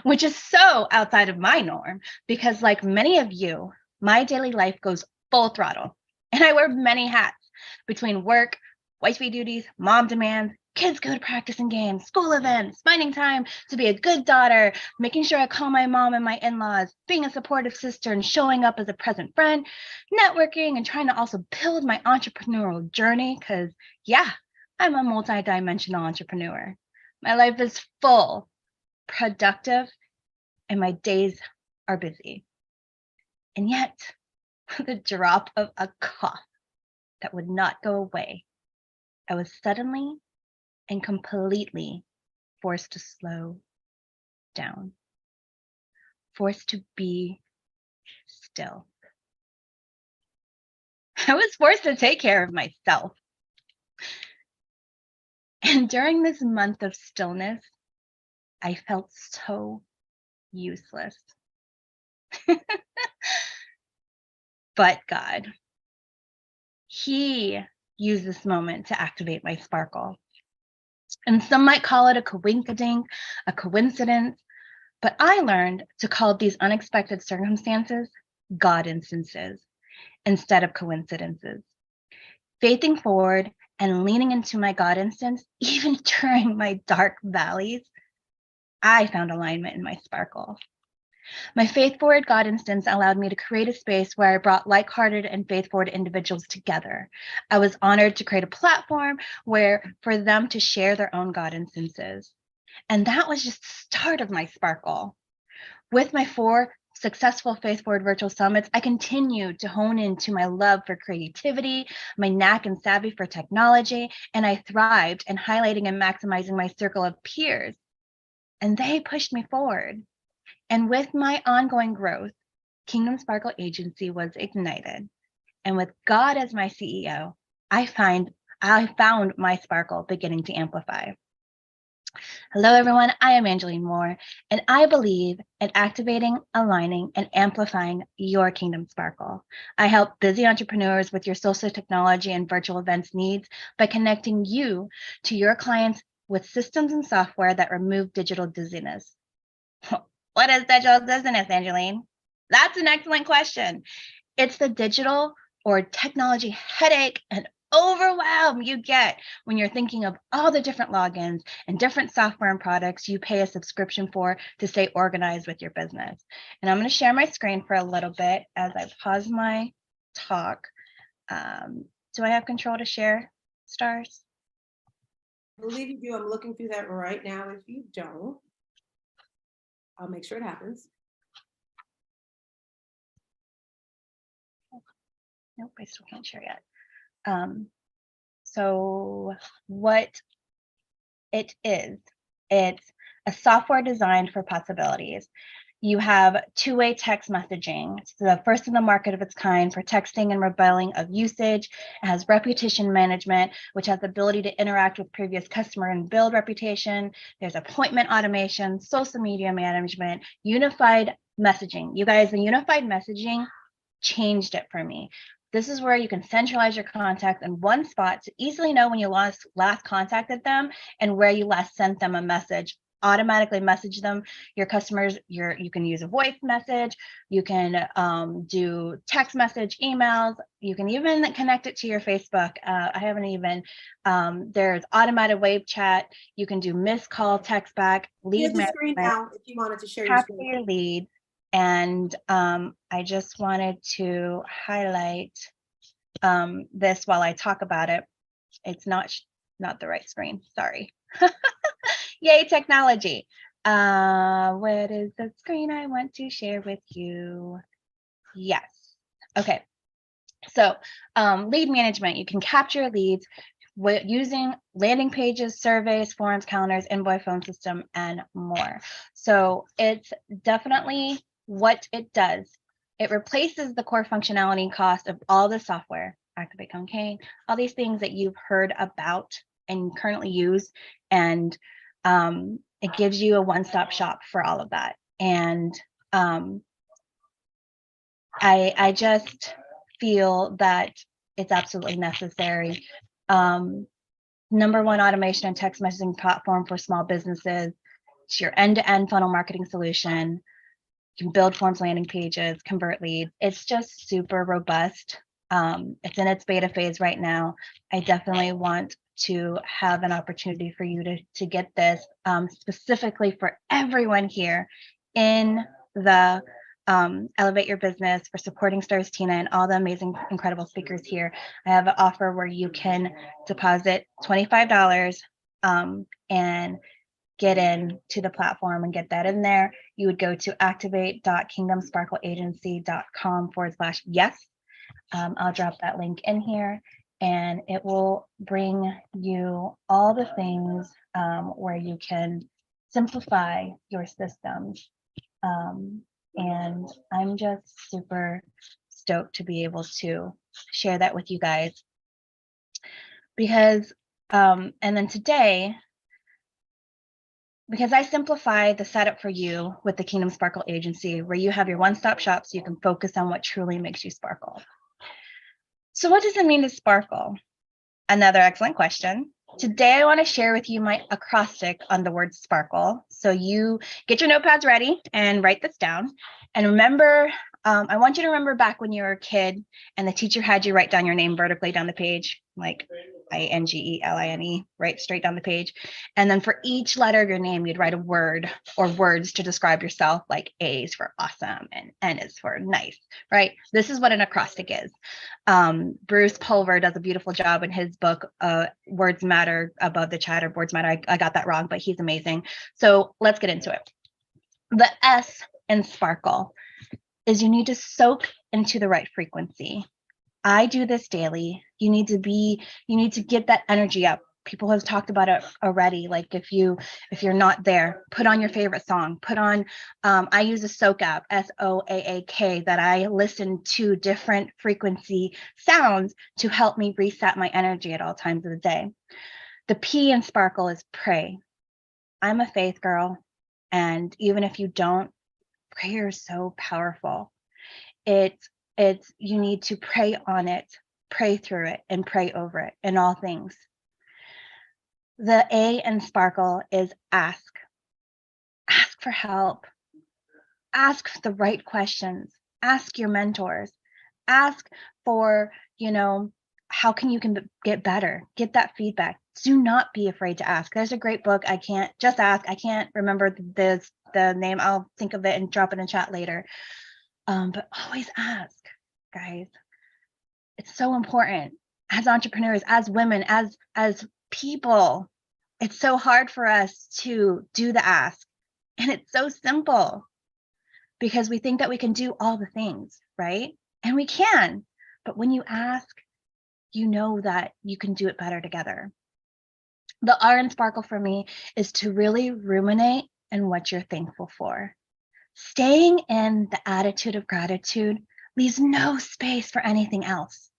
which is so outside of my norm because, like many of you, my daily life goes full throttle and I wear many hats between work, wifey duties, mom demands, kids go to practice and games, school events, finding time to be a good daughter, making sure I call my mom and my in-laws, being a supportive sister and showing up as a present friend, networking and trying to also build my entrepreneurial journey because, yeah, I'm a multi-dimensional entrepreneur. My life is full, productive, and my days are busy. And yet, with a drop of a cough that would not go away, I was suddenly and completely forced to slow down, forced to be still. I was forced to take care of myself. And during this month of stillness, I felt so useless. But God, He used this moment to activate my sparkle. And some might call it a coinkadink, a coincidence, but I learned to call these unexpected circumstances God instances instead of coincidences. Faithing forward and leaning into my God instance, even during my dark valleys, I found alignment in my sparkle. My faith forward God instance allowed me to create a space where I brought like-hearted and faith forward individuals together. I was honored to create a platform where for them to share their own God instances. And that was just the start of my sparkle. With my 4 successful faith forward virtual summits, I continued to hone into my love for creativity, my knack and savvy for technology, and I thrived in highlighting and maximizing my circle of peers. And they pushed me forward. And with my ongoing growth, Kingdom Sparkle Agency was ignited. And with God as my CEO, I found my sparkle beginning to amplify. Hello, everyone. I am Angeline Moore, and I believe in activating, aligning, and amplifying your Kingdom Sparkle. I help busy entrepreneurs with your social technology and virtual events needs by connecting you to your clients with systems and software that remove digital dizziness. What is digital dizziness, Angeline? That's an excellent question. It's the digital or technology headache and overwhelm you get when you're thinking of all the different logins and different software and products you pay a subscription for to stay organized with your business. And I'm going to share my screen for a little bit as I pause my talk. Do I have control to share, stars? I believe you do. I'm looking through that right now. If you don't, I'll make sure it happens. Nope, I still can't share yet. So what it is, it's a software designed for possibilities. You have two-way text messaging. It's the first in the market of its kind for texting and rebelling of usage. It has reputation management, which has the ability to interact with previous customer and build reputation. There's appointment automation, social media management, unified messaging. You guys, the unified messaging changed it for me. This is where you can centralize your contacts in one spot to easily know when you last contacted them and where you last sent them a message automatically message them, your customers. You can use a voice message, you can do text message, emails, you can even connect it to your Facebook. I haven't even, there's automated wave chat, you can do missed call, text back, lead Here's the screen management, now if you wanted to share your capture screen. your lead. And I just wanted to highlight this while I talk about it. It's not the right screen, sorry. Yay, technology. What is the screen I want to share with you? Yes. Okay. So lead management, you can capture leads using landing pages, surveys, forums, calendars, invoice phone system, and more. So it's definitely what it does. It replaces the core functionality and cost of all the software, Activate Campaign, all these things that you've heard about and currently use. And it gives you a one-stop shop for all of that. And I just feel that it's absolutely necessary. Number one automation and text messaging platform for small businesses. It's your end-to-end funnel marketing solution. You can build forms, landing pages, convert leads. It's just super robust. It's in its beta phase right now. I definitely want to have an opportunity for you to get this specifically for everyone here in the Elevate Your Business, for supporting Stars Tina and all the amazing, incredible speakers here. I have an offer where you can deposit $25 and get in to the platform and get that in there. You would go to activate.kingdomsparkleagency.com/yes. I'll drop that link in here, and it will bring you all the things where you can simplify your systems. And I'm just super stoked to be able to share that with you guys. Because, and then today, because I simplify the setup for you with the Kingdom Sparkle Agency, where you have your one-stop shop so you can focus on what truly makes you sparkle. So what does it mean to sparkle? Another excellent question. Today, I want to share with you my acrostic on the word sparkle. So you get your notepads ready and write this down. And remember, I want you to remember back when you were a kid and the teacher had you write down your name vertically down the page, like INGELINE, right straight down the page. And then for each letter of your name, you'd write a word or words to describe yourself, like A is for awesome and N is for nice, right? This is what an acrostic is. Bruce Pulver does a beautiful job in his book, Words Matter Above the Chatter, Words Matter. I got that wrong, but he's amazing. So let's get into it. The S in sparkle is you need to soak into the right frequency. I do this daily. You need to get that energy up. People have talked about it already. Like if you're not there, put on your favorite song, put on, I use a Soak app, SOAAK, that I listen to different frequency sounds to help me reset my energy at all times of the day. The P in sparkle is pray. I'm a faith girl. And even if you don't, prayer is so powerful. It's you need to pray on it, pray through it, and pray over it in all things. The A in sparkle is ask. Ask for help. Ask the right questions. Ask your mentors. Ask for, how can you get better? Get that feedback. Do not be afraid to ask. There's a great book. I can't just ask. I can't remember the name. I'll think of it and drop it in chat later. But always ask, guys. It's so important as entrepreneurs, as women, as people. It's so hard for us to do the ask. And it's so simple because we think that we can do all the things, right? And we can. But when you ask, you know that you can do it better together. The R in sparkle for me is to really ruminate in what you're thankful for. Staying in the attitude of gratitude leaves no space for anything else.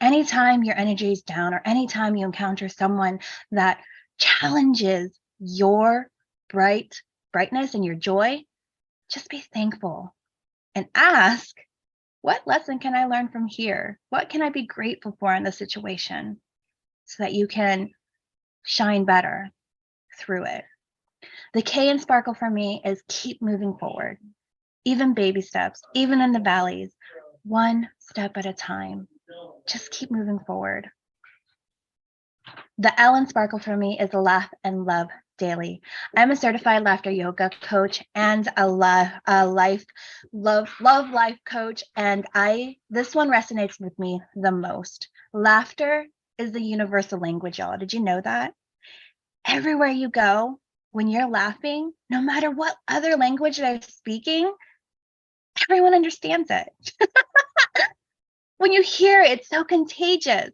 Anytime your energy is down or anytime you encounter someone that challenges your brightness and your joy, just be thankful and ask, what lesson can I learn from here? What can I be grateful for in this situation so that you can shine better through it? The K in Sparkle for me is keep moving forward, even baby steps, even in the valleys, one step at a time. Just keep moving forward. The L in Sparkle for me is laugh and love daily. I'm a certified laughter yoga coach and a life coach. And this one resonates with me the most. Laughter is the universal language, y'all. Did you know that? Everywhere you go, when you're laughing, no matter what other language they're speaking, everyone understands it. When you hear it, it's so contagious,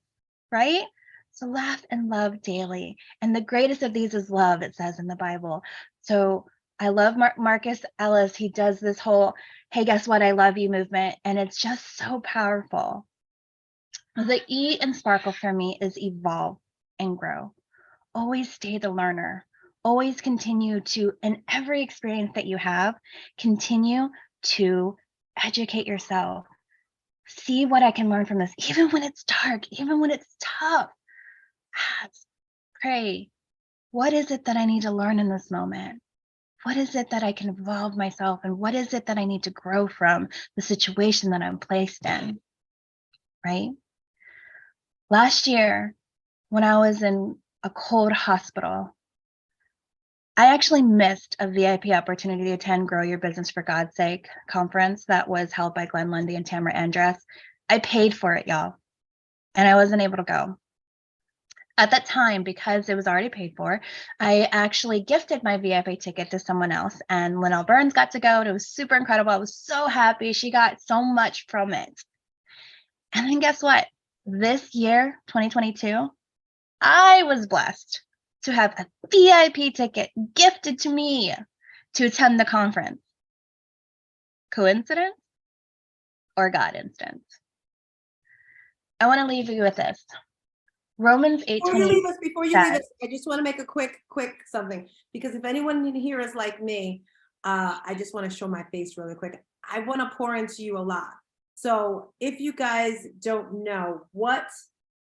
right? So laugh and love daily. And the greatest of these is love, it says in the Bible. So I love Marcus Ellis. He does this whole, hey, guess what? I love you movement. And it's just so powerful. The E in Sparkle for me is evolve and grow. Always stay the learner. Always continue to, in every experience that you have, continue to educate yourself. See what I can learn from this, even when it's dark, even when it's tough. Ask, pray. What is it that I need to learn in this moment? What is it that I can evolve myself? And what is it that I need to grow from the situation that I'm placed in? Right? Last year, when I was in a cold hospital, I actually missed a VIP opportunity to attend Grow Your Business for God's Sake conference that was held by Glenn Lundy and Tamara Andress. I paid for it, y'all, and I wasn't able to go. At that time, because it was already paid for, I actually gifted my VIP ticket to someone else, and Linnell Burns got to go, and it was super incredible. I was so happy. She got so much from it. And then guess what? This year, 2022, I was blessed to have a VIP ticket gifted to me to attend the conference. Coincidence or God instance? I want to leave you with this. Romans 8:20. Before you leave us, I just want to make a quick something, because if anyone in here is like me, I just want to show my face really quick. I want to pour into you a lot. So if you guys don't know, what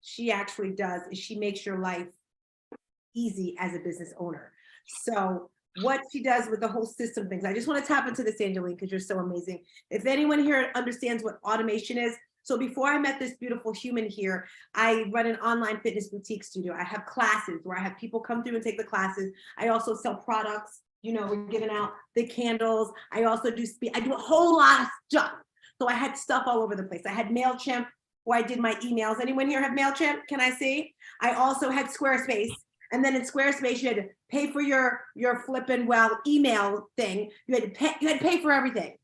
she actually does is she makes your life easy as a business owner. So what she does with the whole system things, I just want to tap into this, Angeline, because you're so amazing. If anyone here understands what automation is, so before I met this beautiful human here, I run an online fitness boutique studio. I have classes where I have people come through and take the classes. I also sell products. You know, we're giving out the candles. I also do I do a whole lot of stuff. So I had stuff all over the place. I had MailChimp where I did my emails. Anyone here have MailChimp? Can I see? I also had Squarespace. And then in Squarespace, you had to pay for your flippin' email thing. You had to pay for everything.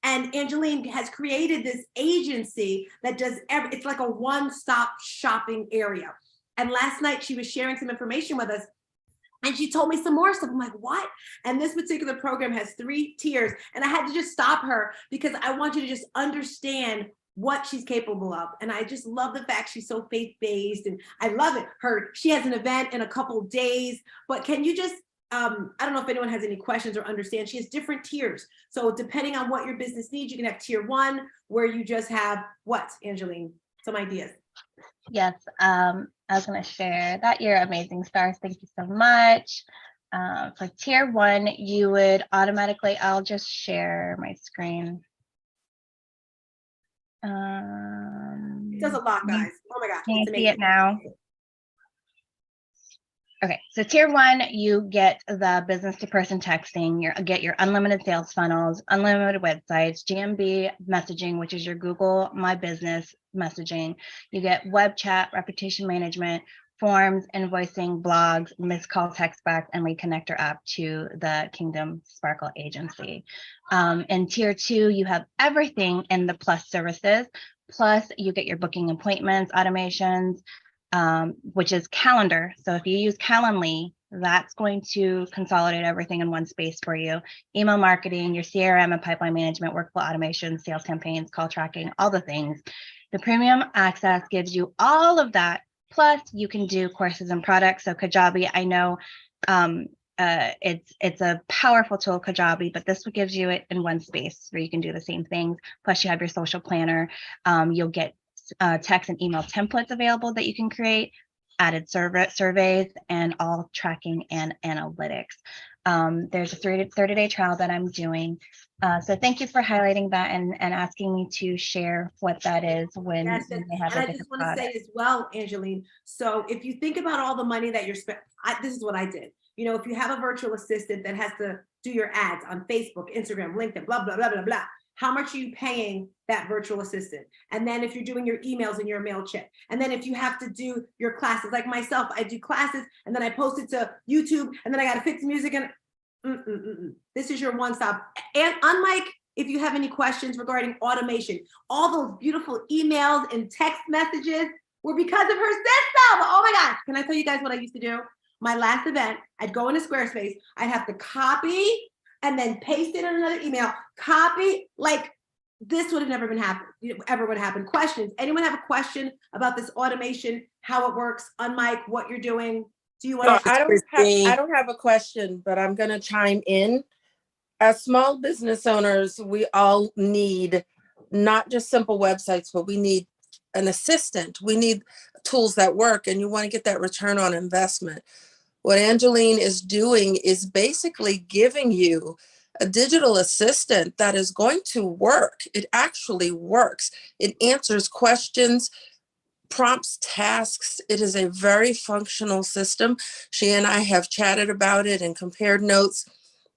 And Angeline has created this agency that does it's like a one-stop shopping area. And last night she was sharing some information with us, and she told me some more stuff. I'm like, what? And this particular program has 3 tiers. And I had to just stop her because I want you to just understand what she's capable of. And I just love the fact she's so faith-based, and I love it. She has an event in a couple of days, but can you just, I don't know if anyone has any questions or understand, she has different tiers. So depending on what your business needs, you can have tier 1 where you just have what, Angeline? Some ideas. Yes, I was going to share that. You're amazing, Stars. Thank you so much. For tier 1, you would automatically, I'll just share my screen. It does a lot, guys. Oh my God. Can you see it now? Okay, so tier 1, you get the business to person texting, you get your unlimited sales funnels, unlimited websites, GMB messaging, which is your Google My Business messaging. You get web chat, reputation management, forms, invoicing, blogs, missed call text back, and lead connector app to the Kingdom Sparkle agency. In tier 2, you have everything in the plus services, plus you get your booking appointments, automations, which is calendar. So if you use Calendly, that's going to consolidate everything in one space for you. Email marketing, your CRM and pipeline management, workflow automation, sales campaigns, call tracking, all the things. The premium access gives you all of that. Plus you can do courses and products. So Kajabi, I know it's a powerful tool, Kajabi, but this gives you it in one space where you can do the same things. Plus you have your social planner. You'll get text and email templates available that you can create, added surveys, and all tracking and analytics. There's a 30-day trial that I'm doing. So thank you for highlighting that and asking me to share what that is when Yes, they and have a I different just want to product. say as well, Angeline, so if you think about all the money that you're spending, this is what I did. You know, if you have a virtual assistant that has to do your ads on Facebook, Instagram, LinkedIn, blah, blah, blah, blah, blah, how much are you paying that virtual assistant? And then if you're doing your emails and your MailChimp, and then if you have to do your classes, like myself, I do classes and then I post it to YouTube and then I got to fix music and this is your one stop. And unlike if you have any questions regarding automation, all those beautiful emails and text messages were because of her system. Oh my gosh. Can I tell you guys what I used to do? My last event, I'd go into Squarespace, I'd have to copy and then paste it in another email, copy, like this would have never been ever would happen. Questions? Anyone have a question about this automation, how it works, unmic, what you're doing? Do you want to? I don't have a question, but I'm going to chime in. As small business owners, we all need not just simple websites, but we need an assistant. We need tools that work, and you want to get that return on investment. What Angeline is doing is basically giving you a digital assistant that is going to work. It actually works. It answers questions, prompts tasks. It is a very functional system. She and I have chatted about it and compared notes.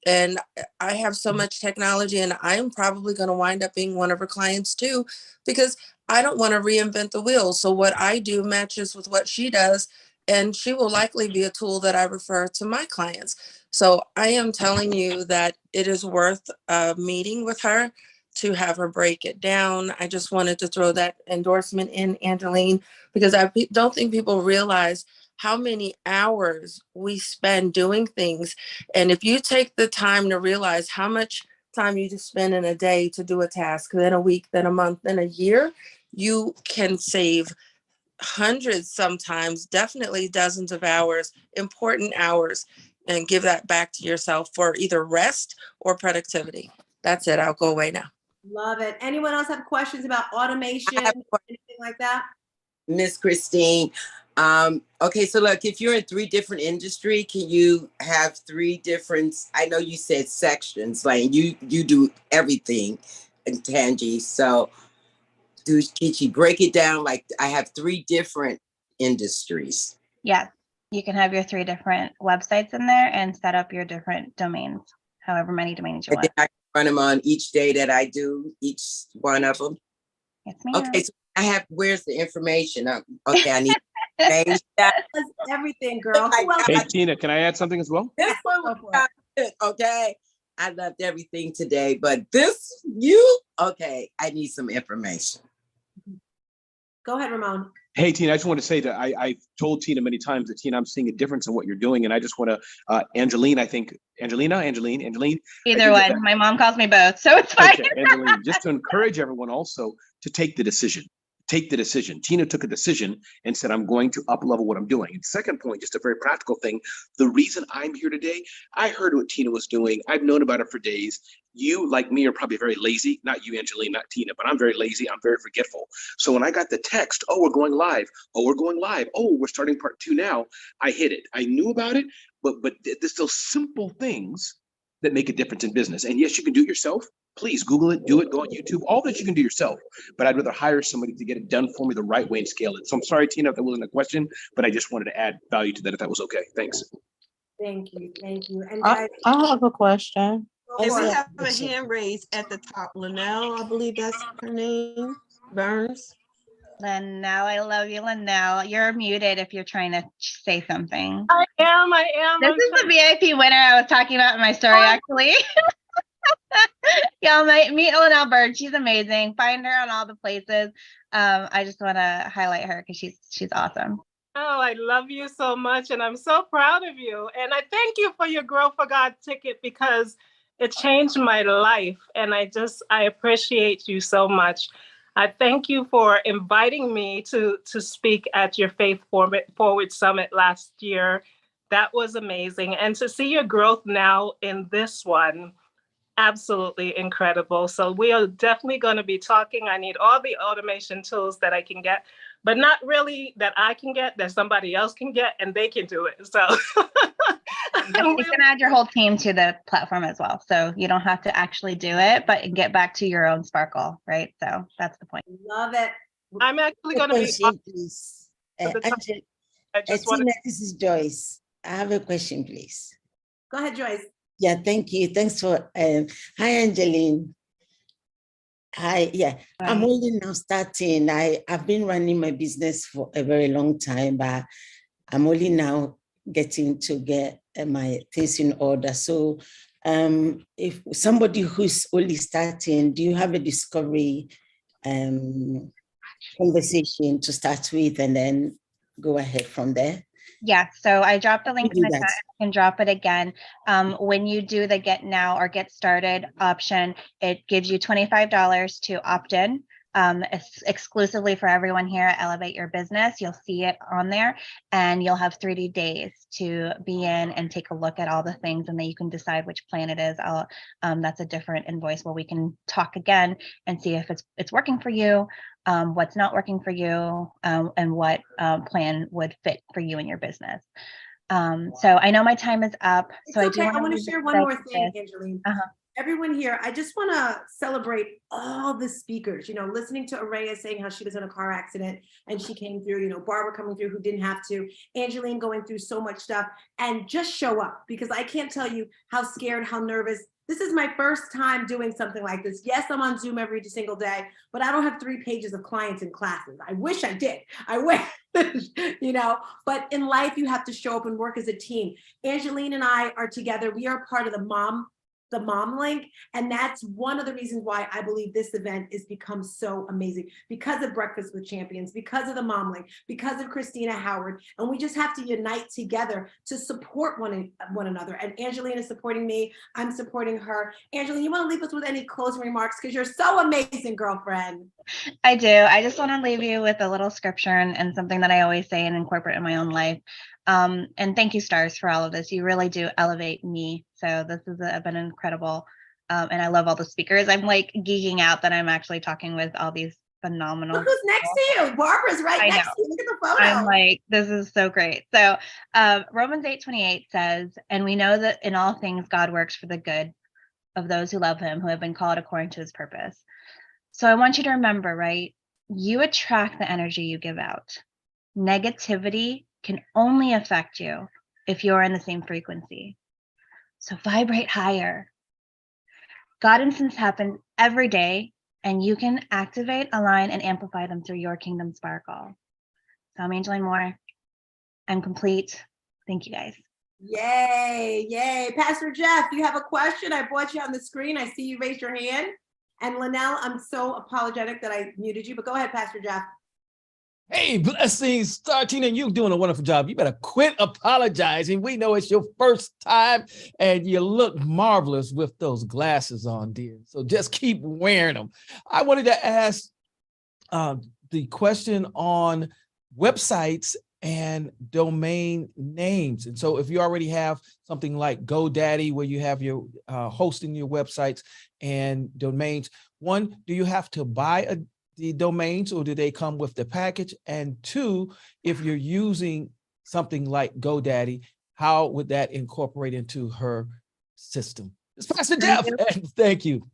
And I have so much technology, and I'm probably going to wind up being one of her clients too, because I don't want to reinvent the wheel. So what I do matches with what she does, and she will likely be a tool that I refer to my clients. So I am telling you that it is worth a meeting with her to have her break it down. I just wanted to throw that endorsement in, Angeline, because I don't think people realize how many hours we spend doing things. And if you take the time to realize how much time you just spend in a day to do a task, then a week, then a month, then a year, you can save hundreds, sometimes definitely dozens of hours, important hours, and give that back to yourself for either rest or productivity. That's it. I'll go away now. Love it. Anyone else have questions about automation, anything like that? Miss Christine. Okay, so look, if you're in 3 different industry, can you have 3 different, I know you said sections, like you do everything in Tangi. So can she break it down? Like I have 3 different industries. Yeah, you can have your 3 different websites in there and set up your different domains, however many domains you want. I can run them on each day that I do, each one of them. Yes, ma'am. Okay, so where's the information? Okay, I need everything, girl. Hey, Tina, can I add something as well? This one was good, okay. I loved everything today, but okay, I need some information. Go ahead, Ramon. Hey, Tina, I just want to say that I've told Tina many times that, Tina, I'm seeing a difference in what you're doing. And I just want to, Angeline, Angeline. Either one. My mom calls me both, so it's fine. Okay, Angeline, just to encourage everyone also to take the decision. Take the decision. Tina took a decision and said, I'm going to up level what I'm doing. And second point, just a very practical thing. The reason I'm here today, I heard what Tina was doing. I've known about it for days. You, like me, are probably very lazy. Not you, Angeline, not Tina, but I'm very lazy. I'm very forgetful. So when I got the text, oh, we're going live. Oh, we're going live. Oh, we're starting part 2 now. I hit it. I knew about it, but there's still simple things that make a difference in business. And yes, you can do it yourself. Please Google it, do it, go on YouTube, all that you can do yourself. But I'd rather hire somebody to get it done for me the right way and scale it. So I'm sorry, Tina, if that wasn't a question, but I just wanted to add value to that if that was okay. Thanks. Thank you. Thank you. And I have a question. And we have a hand raised at the top. Linnell, I believe that's her name. Burns. Linnell, I love you, Linnell. You're muted if you're trying to say something. I am. This is the VIP winner I was talking about in my story, actually. Y'all might meet Linnell Bird. She's amazing. Find her on all the places. I just want to highlight her because she's awesome. Oh, I love you so much, and I'm so proud of you. And I thank you for your Grow for God ticket because it changed my life, and I appreciate you so much. I thank you for inviting me to speak at your Faith Forward Summit last year. That was amazing, and to see your growth now in this one. Absolutely incredible. So we are definitely going to be talking. I need all the automation tools that I can get, but not really that I can get, that somebody else can get and they can do it. So You can add your whole team to the platform as well. So you don't have to actually do it, but get back to your own sparkle, right? So that's the point. Love it. I'm actually going to be. Question, please. I just Tina, wanted. this is Joyce. I have a question, please. Go ahead, Joyce. Yeah, thank you. Thanks for, hi, Angeline. Hi, yeah, I'm only now starting. I've been running my business for a very long time, but I'm only now getting to get my things in order. So if somebody who's only starting, do you have a discovery conversation to start with and then go ahead from there? Yeah, so I dropped the link in do the chat. that. I can drop it again. When you do the get now or get started option, it gives you $25 to opt in. It's exclusively for everyone here at Elevate Your Business. You'll see it on there, and you'll have 30 days to be in and take a look at all the things, and then you can decide which plan it is. That's a different invoice where we can talk again and see if it's working for you, what's not working for you, and what plan would fit for you and your business. So I know my time is up. So It's okay. I want to leave share it one like more thing, this. Angeline. Uh-huh. Everyone here, I just want to celebrate all the speakers, listening to Araya saying how she was in a car accident and she came through, Barbara coming through who didn't have to, Angeline going through so much stuff, and just show up, because I can't tell you how scared, how nervous. This is my first time doing something like this. Yes, I'm on Zoom every single day, but I don't have 3 pages of clients and classes. I wish I did. I wish, but in life, you have to show up and work as a team. Angeline and I are together. We are part of the Mom Link. And that's one of the reasons why I believe this event has become so amazing, because of Breakfast with Champions, because of the Mom Link, because of Christina Howard. And we just have to unite together to support one another. And Angeline is supporting me. I'm supporting her. Angeline, you want to leave us with any closing remarks? Because you're so amazing, girlfriend. I do. I just want to leave you with a little scripture and something that I always say and incorporate in my own life. And thank you, Stars, for all of this. You really do elevate me. So this has been incredible. And I love all the speakers. I'm like geeking out that I'm actually talking with all these phenomenal. Look who's next to you. Barbara's right next to you. Look at the photo. I'm like, this is so great. So Romans 8:28 says, and we know that in all things God works for the good of those who love him, who have been called according to his purpose. So I want you to remember, right? You attract the energy you give out. Negativity can only affect you if you're in the same frequency. So vibrate higher. God instants happen every day, and you can activate, align, and amplify them through your kingdom sparkle. So I'm Angeline Moore. I'm complete. Thank you, guys. Yay, yay. Pastor Jeff, you have a question? I brought you on the screen. I see you raised your hand. And Linnell, I'm so apologetic that I muted you, but go ahead, Pastor Jeff. Hey, blessings, Star Tina, you doing a wonderful job. You better quit apologizing. We know it's your first time and you look marvelous with those glasses on, dear. So just keep wearing them. I wanted to ask the question on websites and domain names. And so if you already have something like GoDaddy, where you have your hosting your websites and domains, one, do you have to buy the domains, or do they come with the package? And two, if you're using something like GoDaddy, how would that incorporate into her system? It's Pastor Jeff. Thank you.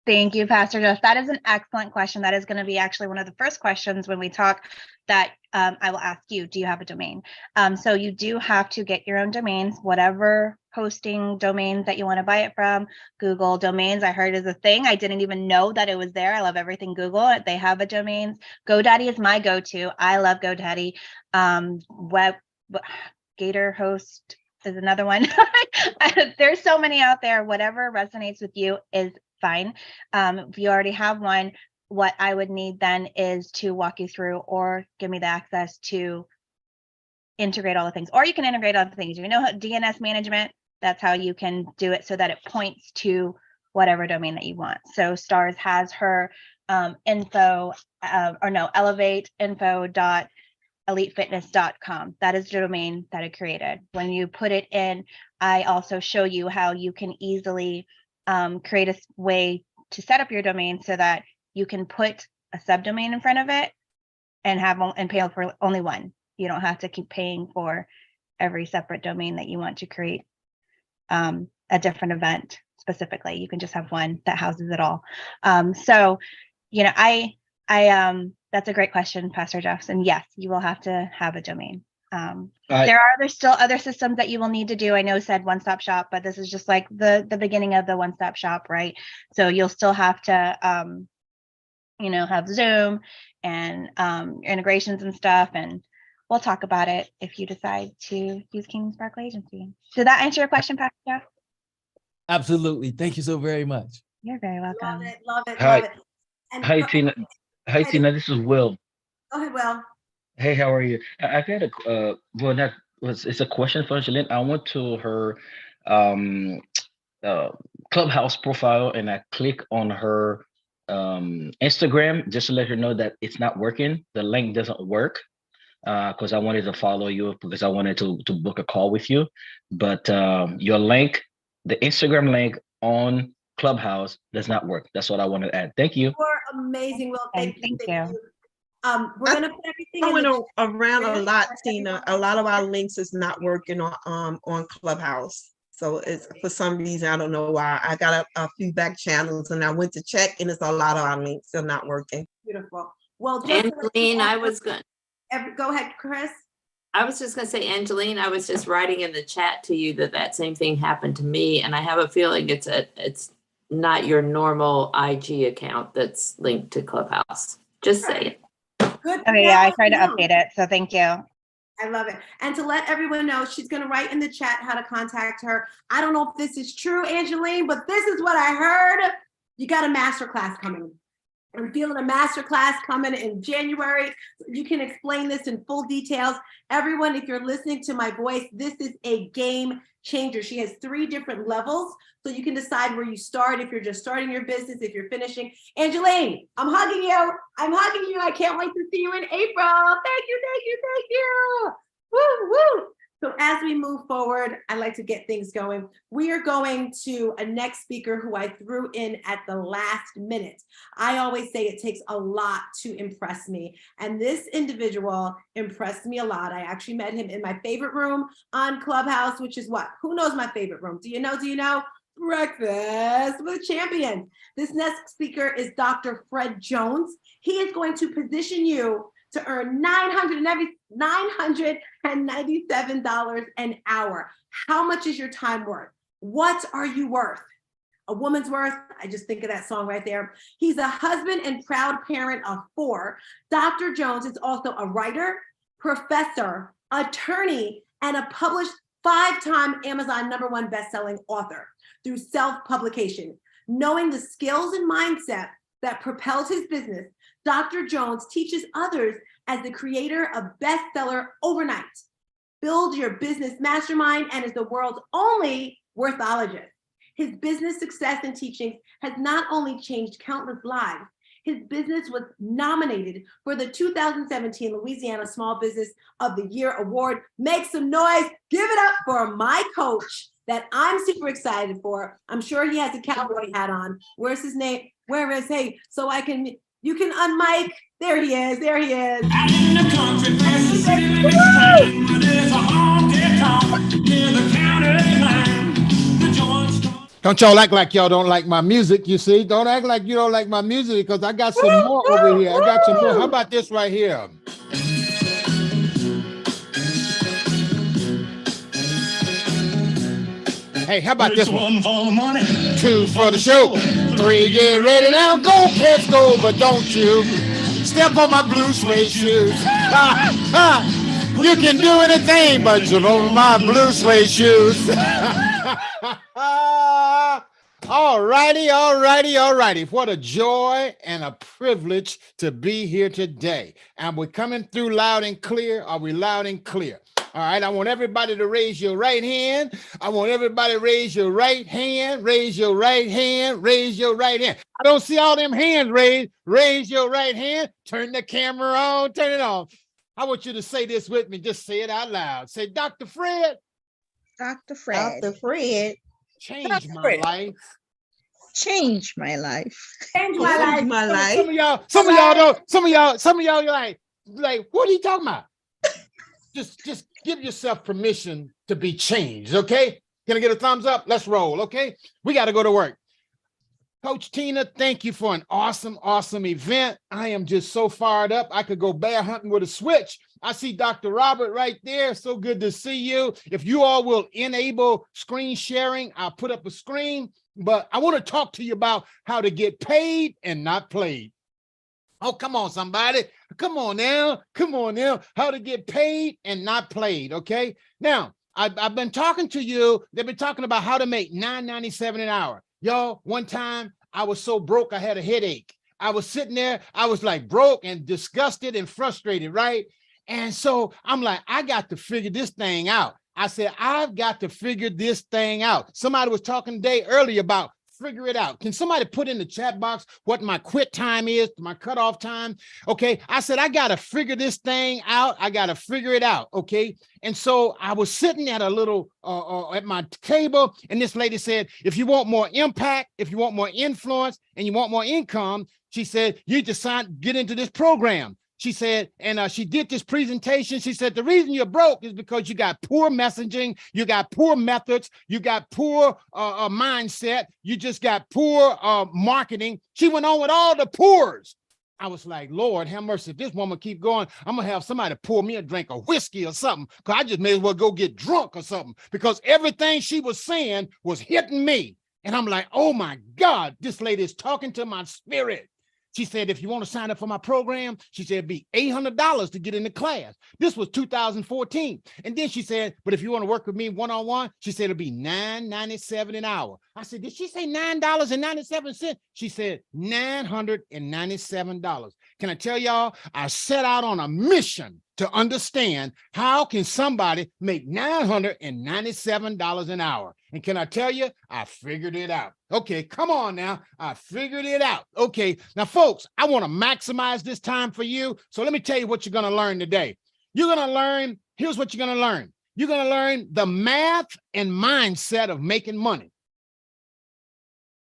Thank you, Pastor Jeff. That is an excellent question. That is going to be actually one of the first questions when we talk that I will ask you, do you have a domain? So you do have to get your own domains, whatever hosting domains that you want to buy it from. Google Domains, I heard, is a thing. I didn't even know that it was there. I love everything Google. They have a domains. GoDaddy is my go-to. I love GoDaddy. Gator Host is another one. There's so many out there. Whatever resonates with you is fine. If you already have one, what I would need then is to walk you through or give me the access to integrate all the things. Or you can integrate all the things. You know, DNS management, that's how you can do it so that it points to whatever domain that you want. So Stars has her elevateinfo.elitefitness.com. That is the domain that I created. When you put it in, I also show you how you can easily create a way to set up your domain so that you can put a subdomain in front of it and pay for only one. You don't have to keep paying for every separate domain that you want to create a different event specifically. You can just have one that houses it all. So, you know, I that's a great question, Pastor Jefferson. Yes, you will have to have a domain. There are still other systems that you will need to do. I know it said one-stop shop, but this is just like the beginning of the one-stop shop, right? So you'll still have to, you know, have Zoom and integrations and stuff, and we'll talk about it if you decide to use Kingdom Sparkle Agency. Did that answer your question, Pastor Jeff? Absolutely. Thank you so very much. You're very welcome. Love it, love it, Hi. love it. And Hi, Tina. Hi, Tina. This is Will. Go ahead, Will. Hey, how are you? I've had it's a question for Angeline. I went to her Clubhouse profile and I click on her Instagram just to let her know that it's not working. The link doesn't work because I wanted to follow you because I wanted to book a call with you. But your link, the Instagram link on Clubhouse does not work. That's what I wanted to add. Thank you. You're amazing, Will. Thank you. We're gonna put everything I in went the around a lot, Tina. A lot of our links is not working on Clubhouse. So it's for some reason, I don't know why. I got a few back channels and I went to check and it's a lot of our links are not working. Beautiful. Well, just Angeline, I was good. Go ahead, Chris. I was just going to say, Angeline, I was just writing in the chat to you that same thing happened to me. And I have a feeling it's not your normal IG account that's linked to Clubhouse. Just saying. Good. Okay, yeah, I tried to update it, so thank you. I love it. And to let everyone know, she's going to write in the chat how to contact her. I don't know if this is true, Angeline, but this is what I heard. You got a masterclass coming. I'm feeling a masterclass coming in January. You can explain this in full details. Everyone, if you're listening to my voice, this is a game changer. She has 3 different levels, so you can decide where you start, if you're just starting your business, if you're finishing. Angeline, I'm hugging you. I'm hugging you. I can't wait to see you in April. Thank you, thank you, thank you. Woo, woo. So as we move forward, I like to get things going. We are going to a next speaker who I threw in at the last minute. I always say it takes a lot to impress me. And this individual impressed me a lot. I actually met him in my favorite room on Clubhouse, which is what? Who knows my favorite room? Do you know? Do you know? Breakfast with Champions. This next speaker is Dr. Fred Jones. He is going to position you to earn $997 an hour. How much is your time worth? What are you worth? A woman's worth. I just think of that song right there. He's a husband and proud parent of 4. Dr. Jones is also a writer, professor, attorney, and a published 5-time Amazon #1 best-selling author through self-publication. Knowing the skills and mindset that propelled his business, Dr. Jones teaches others as the creator of bestseller Overnight, Build Your Business Mastermind, and is the world's only worthologist. His business success and teachings has not only changed countless lives, his business was nominated for the 2017 Louisiana Small Business of the Year Award. Make some noise. Give it up for my coach that I'm super excited for. I'm sure he has a cowboy hat on. Where's his name? Where is he? So you can unmic. There he is. There he is. Don't y'all act like y'all don't like my music, you see? Don't act like you don't like my music because I got some more over here. I got some more. How about this right here? Hey, how about this one? 1 for the money, 2 for the show, 3, get ready now, go, kids, go, but don't you step on my blue suede shoes. You can do anything, but you're on my blue suede shoes. All righty. What a joy and a privilege to be here today. And we're coming through loud and clear. Are we loud and clear? All right, I want everybody to raise your right hand. I want everybody to raise your right hand. Raise your right hand. Raise your right hand. I don't see all them hands raised. Raise your right hand. Turn the camera on. Turn it on. I want you to say this with me. Just say it out loud. Say, Dr. Fred. Dr. Fred. Dr. Fred. Change my life. Change my life. Change my life. My life. Some of y'all like, what are you talking about? Just give yourself permission to be changed, okay? Can I get a thumbs up? Let's roll, okay? We got to go to work. Coach Tina, thank you for an awesome, awesome event. I am just so fired up. I could go bear hunting with a switch. I see Dr. Robert right there. So good to see you. If you all will enable screen sharing, I'll put up a screen. But I want to talk to you about how to get paid and not played. Oh, come on, somebody. Come on now. Come on now. How to get paid and not played, okay? Now, I've been talking to you. They've been talking about how to make $9.97 an hour. Y'all, one time I was so broke, I had a headache. I was sitting there, I was like broke and disgusted and frustrated, right? And so I'm like, I got to figure this thing out. I said, I've got to figure this thing out. Somebody was talking today earlier about figure it out. Can somebody put in the chat box what my quit time is, my cutoff time? Okay. I said, I got to figure this thing out. I got to figure it out. Okay. And so I was sitting at a little, at my table, and this lady said, if you want more impact, if you want more influence, and you want more income, she said, you just get into this program. She said, and she did this presentation. She said, the reason you're broke is because you got poor messaging, you got poor methods, you got poor mindset, you just got poor marketing. She went on with all the poors. I was like, Lord, have mercy. If this woman keep going, I'm going to have somebody pour me a drink of whiskey or something, because I just may as well go get drunk or something, because everything she was saying was hitting me. And I'm like, oh, my God, this lady is talking to my spirit. She said, if you want to sign up for my program, she said, it'd be $800 to get in the class. This was 2014. And then she said, but if you want to work with me one-on-one, she said, it'll be $9.97 an hour. I said, did she say $9.97? She said, $997. Can I tell y'all, I set out on a mission to understand how can somebody make $997 an hour. And can I tell you, I figured it out. Okay, come on now. I figured it out. Okay, now folks, I want to maximize this time for you. So let me tell you what you're going to learn today. You're going to learn, here's what you're going to learn. You're going to learn the math and mindset of making money.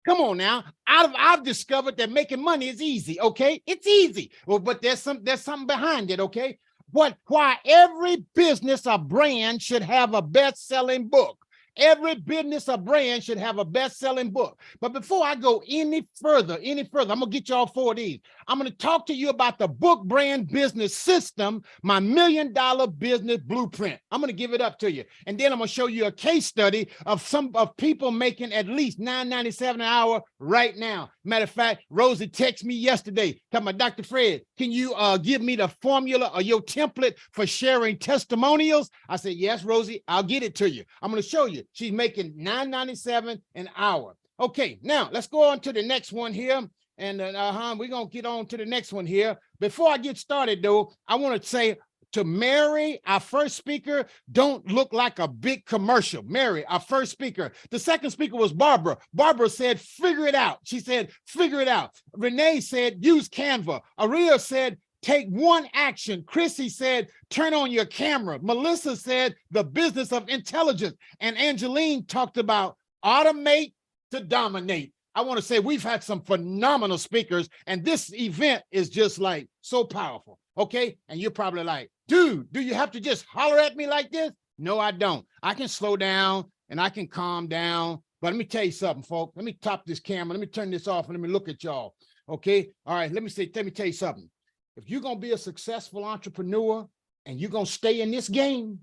Come on now. I've discovered that making money is easy, okay? It's easy. Well, but there's something behind it, okay? Why every business or brand should have a best-selling book. Every business or brand should have a best-selling book. But before I go any further, I'm going to get y'all 4 of these. I'm going to talk to you about the book brand business system, my $1 million business blueprint. I'm going to give it up to you. And then I'm going to show you a case study of people making at least $9.97 an hour right now. Matter of fact, Rosie texted me yesterday, talking about, Dr. Fred, can you give me the formula or your template for sharing testimonials? I said, yes, Rosie, I'll get it to you. I'm going to show you. She's making $9.97 an hour. Okay, now let's go on to the next one here. And we're going to get on to the next one here. Before I get started, though, I want to say to Mary, our first speaker, don't look like a big commercial. Mary, our first speaker. The second speaker was Barbara. Barbara said, figure it out. She said, figure it out. Renee said, use Canva. Aria said, take one action. Chrissy said, turn on your camera. Melissa said, the business of intelligence. And Angeline talked about automate to dominate. I want to say we've had some phenomenal speakers, and this event is just like so powerful. Okay. And you're probably like, dude, do you have to just holler at me like this? No, I don't. I can slow down and I can calm down. But let me tell you something, folks. Let me top this camera. Let me turn this off and let me look at y'all. Okay. All right. Let me tell you something. If you're going to be a successful entrepreneur and you're going to stay in this game,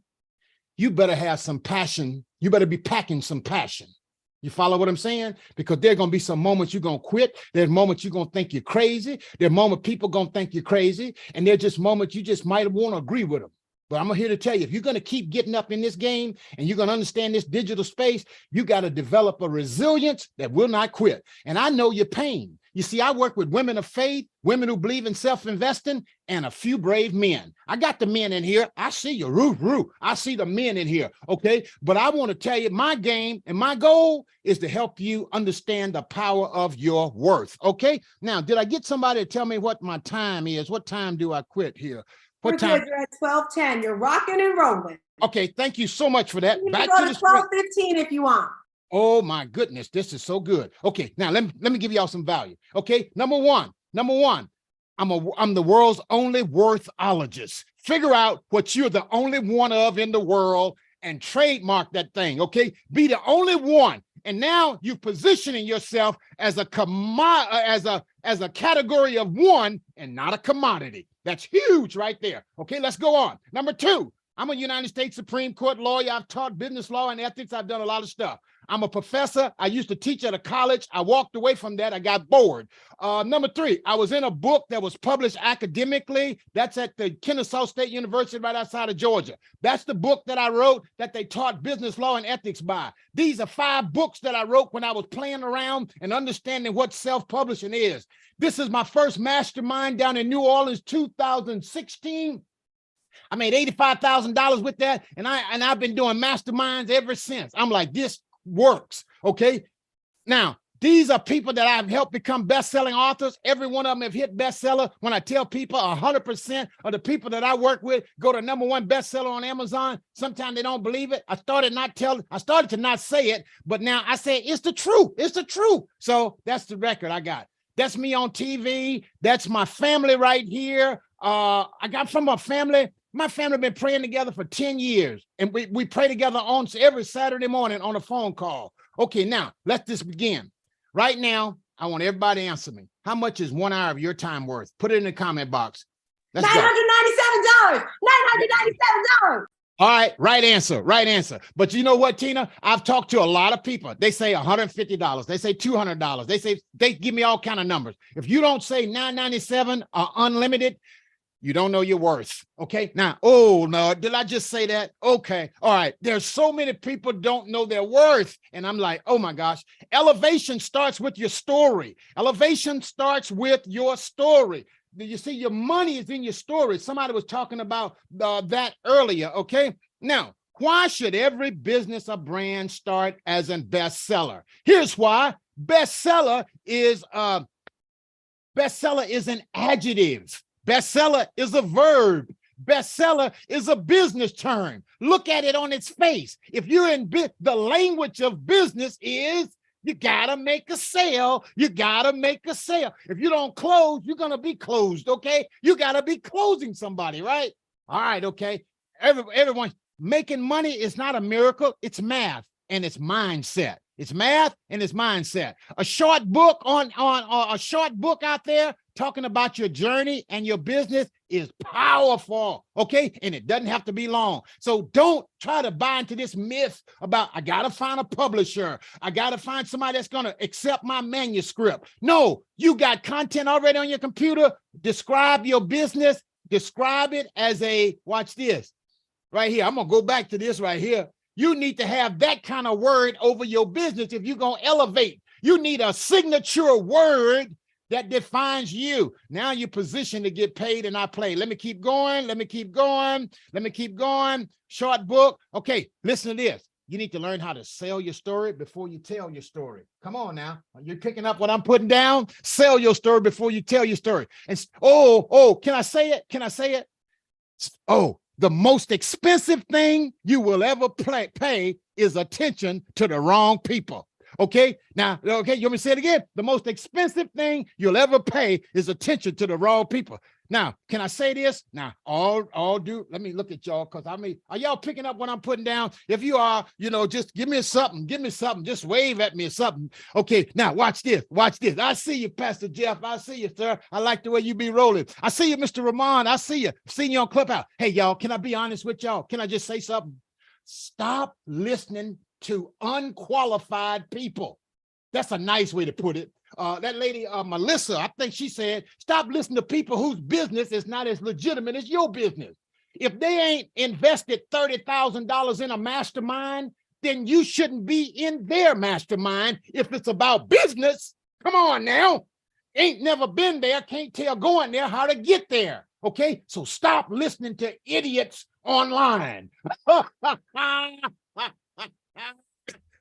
you better have some passion. You better be packing some passion. You follow what I'm saying? Because there are going to be some moments you're going to quit. There's moments you're going to think you're crazy. There are moments people going to think you're crazy. And there's just moments you just might want to agree with them. But I'm here to tell you, if you're going to keep getting up in this game and you're going to understand this digital space, you got to develop a resilience that will not quit. And I know your pain. You see, I work with women of faith, women who believe in self-investing, and a few brave men. I got the men in here. I see you, Roo. I see the men in here, okay? But I want to tell you, my game and my goal is to help you understand the power of your worth, okay? Now, did I get somebody to tell me what my time is? What time do I quit here? What time? You're at 12:10. You're rocking and rolling. Okay, thank you so much for that. You Back can to go the to 12:15 if you want. Oh my goodness, this is so good. Okay, now let me give y'all some value. Okay, number one, I'm the world's only worthologist. Figure out what you're the only one of in the world and trademark that thing, okay? Be the only one. And now you're positioning yourself as a as a category of one and not a commodity. That's huge right there. Okay, let's go on. Number 2, I'm a United States Supreme Court lawyer. I've taught business law and ethics. I've done a lot of stuff. I'm a professor. I used to teach at a college. I walked away from that. I got bored. Number 3, I was in a book that was published academically. That's at the Kennesaw State University right outside of Georgia. That's the book that I wrote that they taught business law and ethics by. These are 5 books that I wrote when I was playing around and understanding what self-publishing is. This is my first mastermind down in New Orleans, 2016. I made $85,000 with that, and I've been doing masterminds ever since. I'm like, this works, okay? Now, these are people that I've helped become best-selling authors. Every one of them have hit bestseller. When I tell people 100% of the people that I work with go to #1 bestseller on Amazon, sometimes they don't believe it. I started to not say it, but now I say it's the truth. It's the truth. So that's the record I got. That's me on TV. That's my family right here. I got from a family. My family been praying together for 10 years, and we pray together on every Saturday morning on a phone call. Okay, now let's just begin. Right now, I want everybody to answer me. How much is 1 hour of your time worth? Put it in the comment box. Let's go. $997. $997. All right, right answer, right answer. But you know what, Tina? I've talked to a lot of people. They say $150. They say $200. They give me all kind of numbers. If you don't say $997 or unlimited, you don't know your worth. Okay. Now, oh no, did I just say that? Okay. All right. There's so many people don't know their worth. And I'm like, oh my gosh. Elevation starts with your story. Elevation starts with your story. You see, your money is in your story. Somebody was talking about that earlier. Okay. Now, why should every business or brand start as a bestseller? Here's why. Bestseller is an adjective. Bestseller is a verb. Bestseller is a business term. Look at it on its face. If you're in the language of business is you gotta make a sale. You gotta make a sale. If you don't close, you're gonna be closed. Okay, you gotta be closing somebody, right? All right, okay. Everyone, making money is not a miracle. It's math and it's mindset. It's math and it's mindset. A short book a short book out there talking about your journey and your business is powerful, okay? And it doesn't have to be long. So don't try to buy into this myth about, I got to find a publisher. I got to find somebody that's going to accept my manuscript. No, you got content already on your computer. Describe your business. Describe it as watch this right here. I'm going to go back to this right here. You need to have that kind of word over your business if you're going to elevate. You need a signature word that defines you. Now you're positioned to get paid and I play. Let me keep going. Let me keep going. Let me keep going. Short book. Okay, listen to this. You need to learn how to sell your story before you tell your story. Come on now. You're picking up what I'm putting down? Sell your story before you tell your story. And can I say it? Can I say it? Oh, the most expensive thing you will ever pay is attention to the wrong people. Okay, now, okay, you want me to say it again? The most expensive thing you'll ever pay is attention to the wrong people. Now, can I say this? Now, let me look at y'all, because are y'all picking up what I'm putting down? If you are, just give me something, just wave at me or something. Okay, now watch this. I see you, Pastor Jeff. I see you, sir. I like the way you be rolling. I see you, Mr. Ramon. I see you. I've seen you on Clubhouse. Hey, y'all, can I be honest with y'all? Can I just say something? Stop listening to unqualified people. That's a nice way to put it. That lady, Melissa, I think she said, stop listening to people whose business is not as legitimate as your business. If they ain't invested $30,000 in a mastermind, then you shouldn't be in their mastermind if it's about business. Come on now. Ain't never been there, can't tell going there how to get there. Okay, so stop listening to idiots online.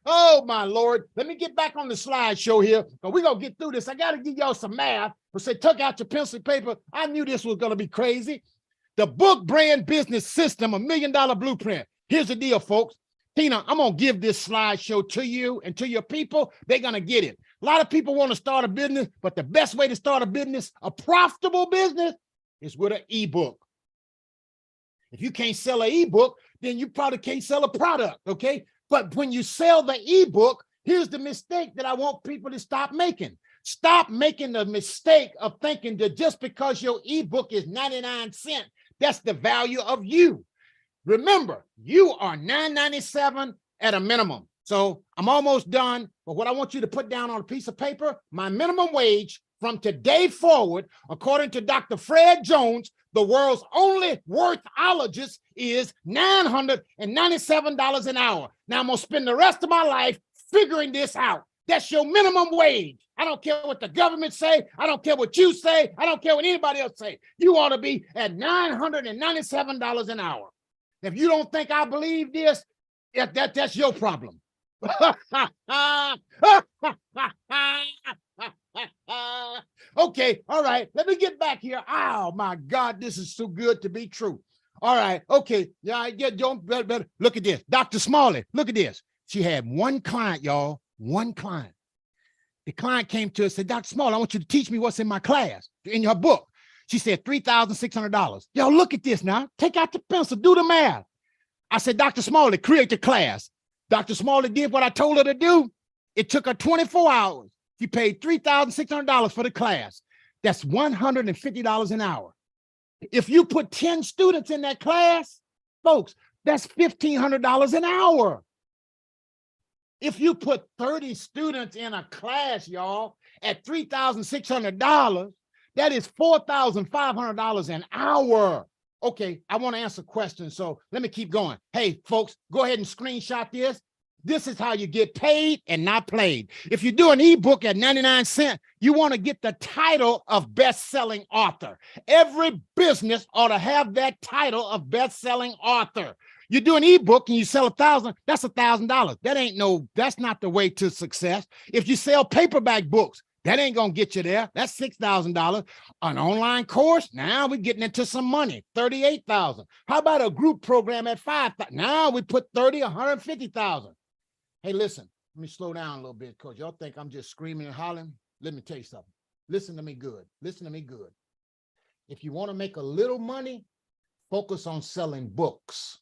Oh, my Lord. Let me get back on the slideshow here, but we're going to get through this. I got to give y'all some math. But say, tuck out your pencil and paper. I knew this was going to be crazy. The book brand business system, $1 Million Blueprint. Here's the deal, folks. Tina, I'm going to give this slideshow to you and to your people. They're going to get it. A lot of people want to start a business, but the best way to start a business, a profitable business, is with an ebook. If you can't sell an ebook, then you probably can't sell a product, okay? But when you sell the ebook, here's the mistake that I want people to stop making. Stop making the mistake of thinking that just because your ebook is 99 cents, that's the value of you. Remember, you are $9.97 at a minimum. So I'm almost done, but what I want you to put down on a piece of paper, my minimum wage from today forward, according to Dr. Jones, the world's only worthologist, is $997 an hour. Now I'm gonna spend the rest of my life figuring this out. That's your minimum wage. I don't care what the government say. I don't care what you say. I don't care what anybody else say. You ought to be at $997 an hour. If you don't think I believe this, that's your problem. Okay, all right. Let me get back here. Oh my God, this is too good to be true. All right, okay. Yeah, don't better look at this. Dr. Smalley, look at this. She had one client, y'all. One client. The client came to her and said, Dr. Smalley, I want you to teach me what's in my class, in your book. She said $3,600. Y'all look at this now. Take out the pencil, do the math. I said, Dr. Smalley, create the class. Dr. Smalley did what I told her to do. It took her 24 hours. She paid $3,600 for the class. That's $150 an hour. If you put 10 students in that class, folks, that's $1,500 an hour. If you put 30 students in a class, y'all, at $3,600, that is $4,500 an hour. Okay, I want to answer questions, so let me keep going. Hey, folks, go ahead and screenshot this. This is how you get paid and not played. If you do an ebook at 99 cents, you want to get the title of best-selling author. Every business ought to have that title of best-selling author. You do an ebook and you sell 1,000, that's $1,000. That's not the way to success. If you sell paperback books, that ain't gonna get you there. That's $6,000. An online course, now we're getting into some money, $38,000. How about a group program at $5,000? Now we put $150,000. Hey, listen, let me slow down a little bit because y'all think I'm just screaming and hollering. Let me tell you something. Listen to me good. Listen to me good. If you want to make a little money, focus on selling books.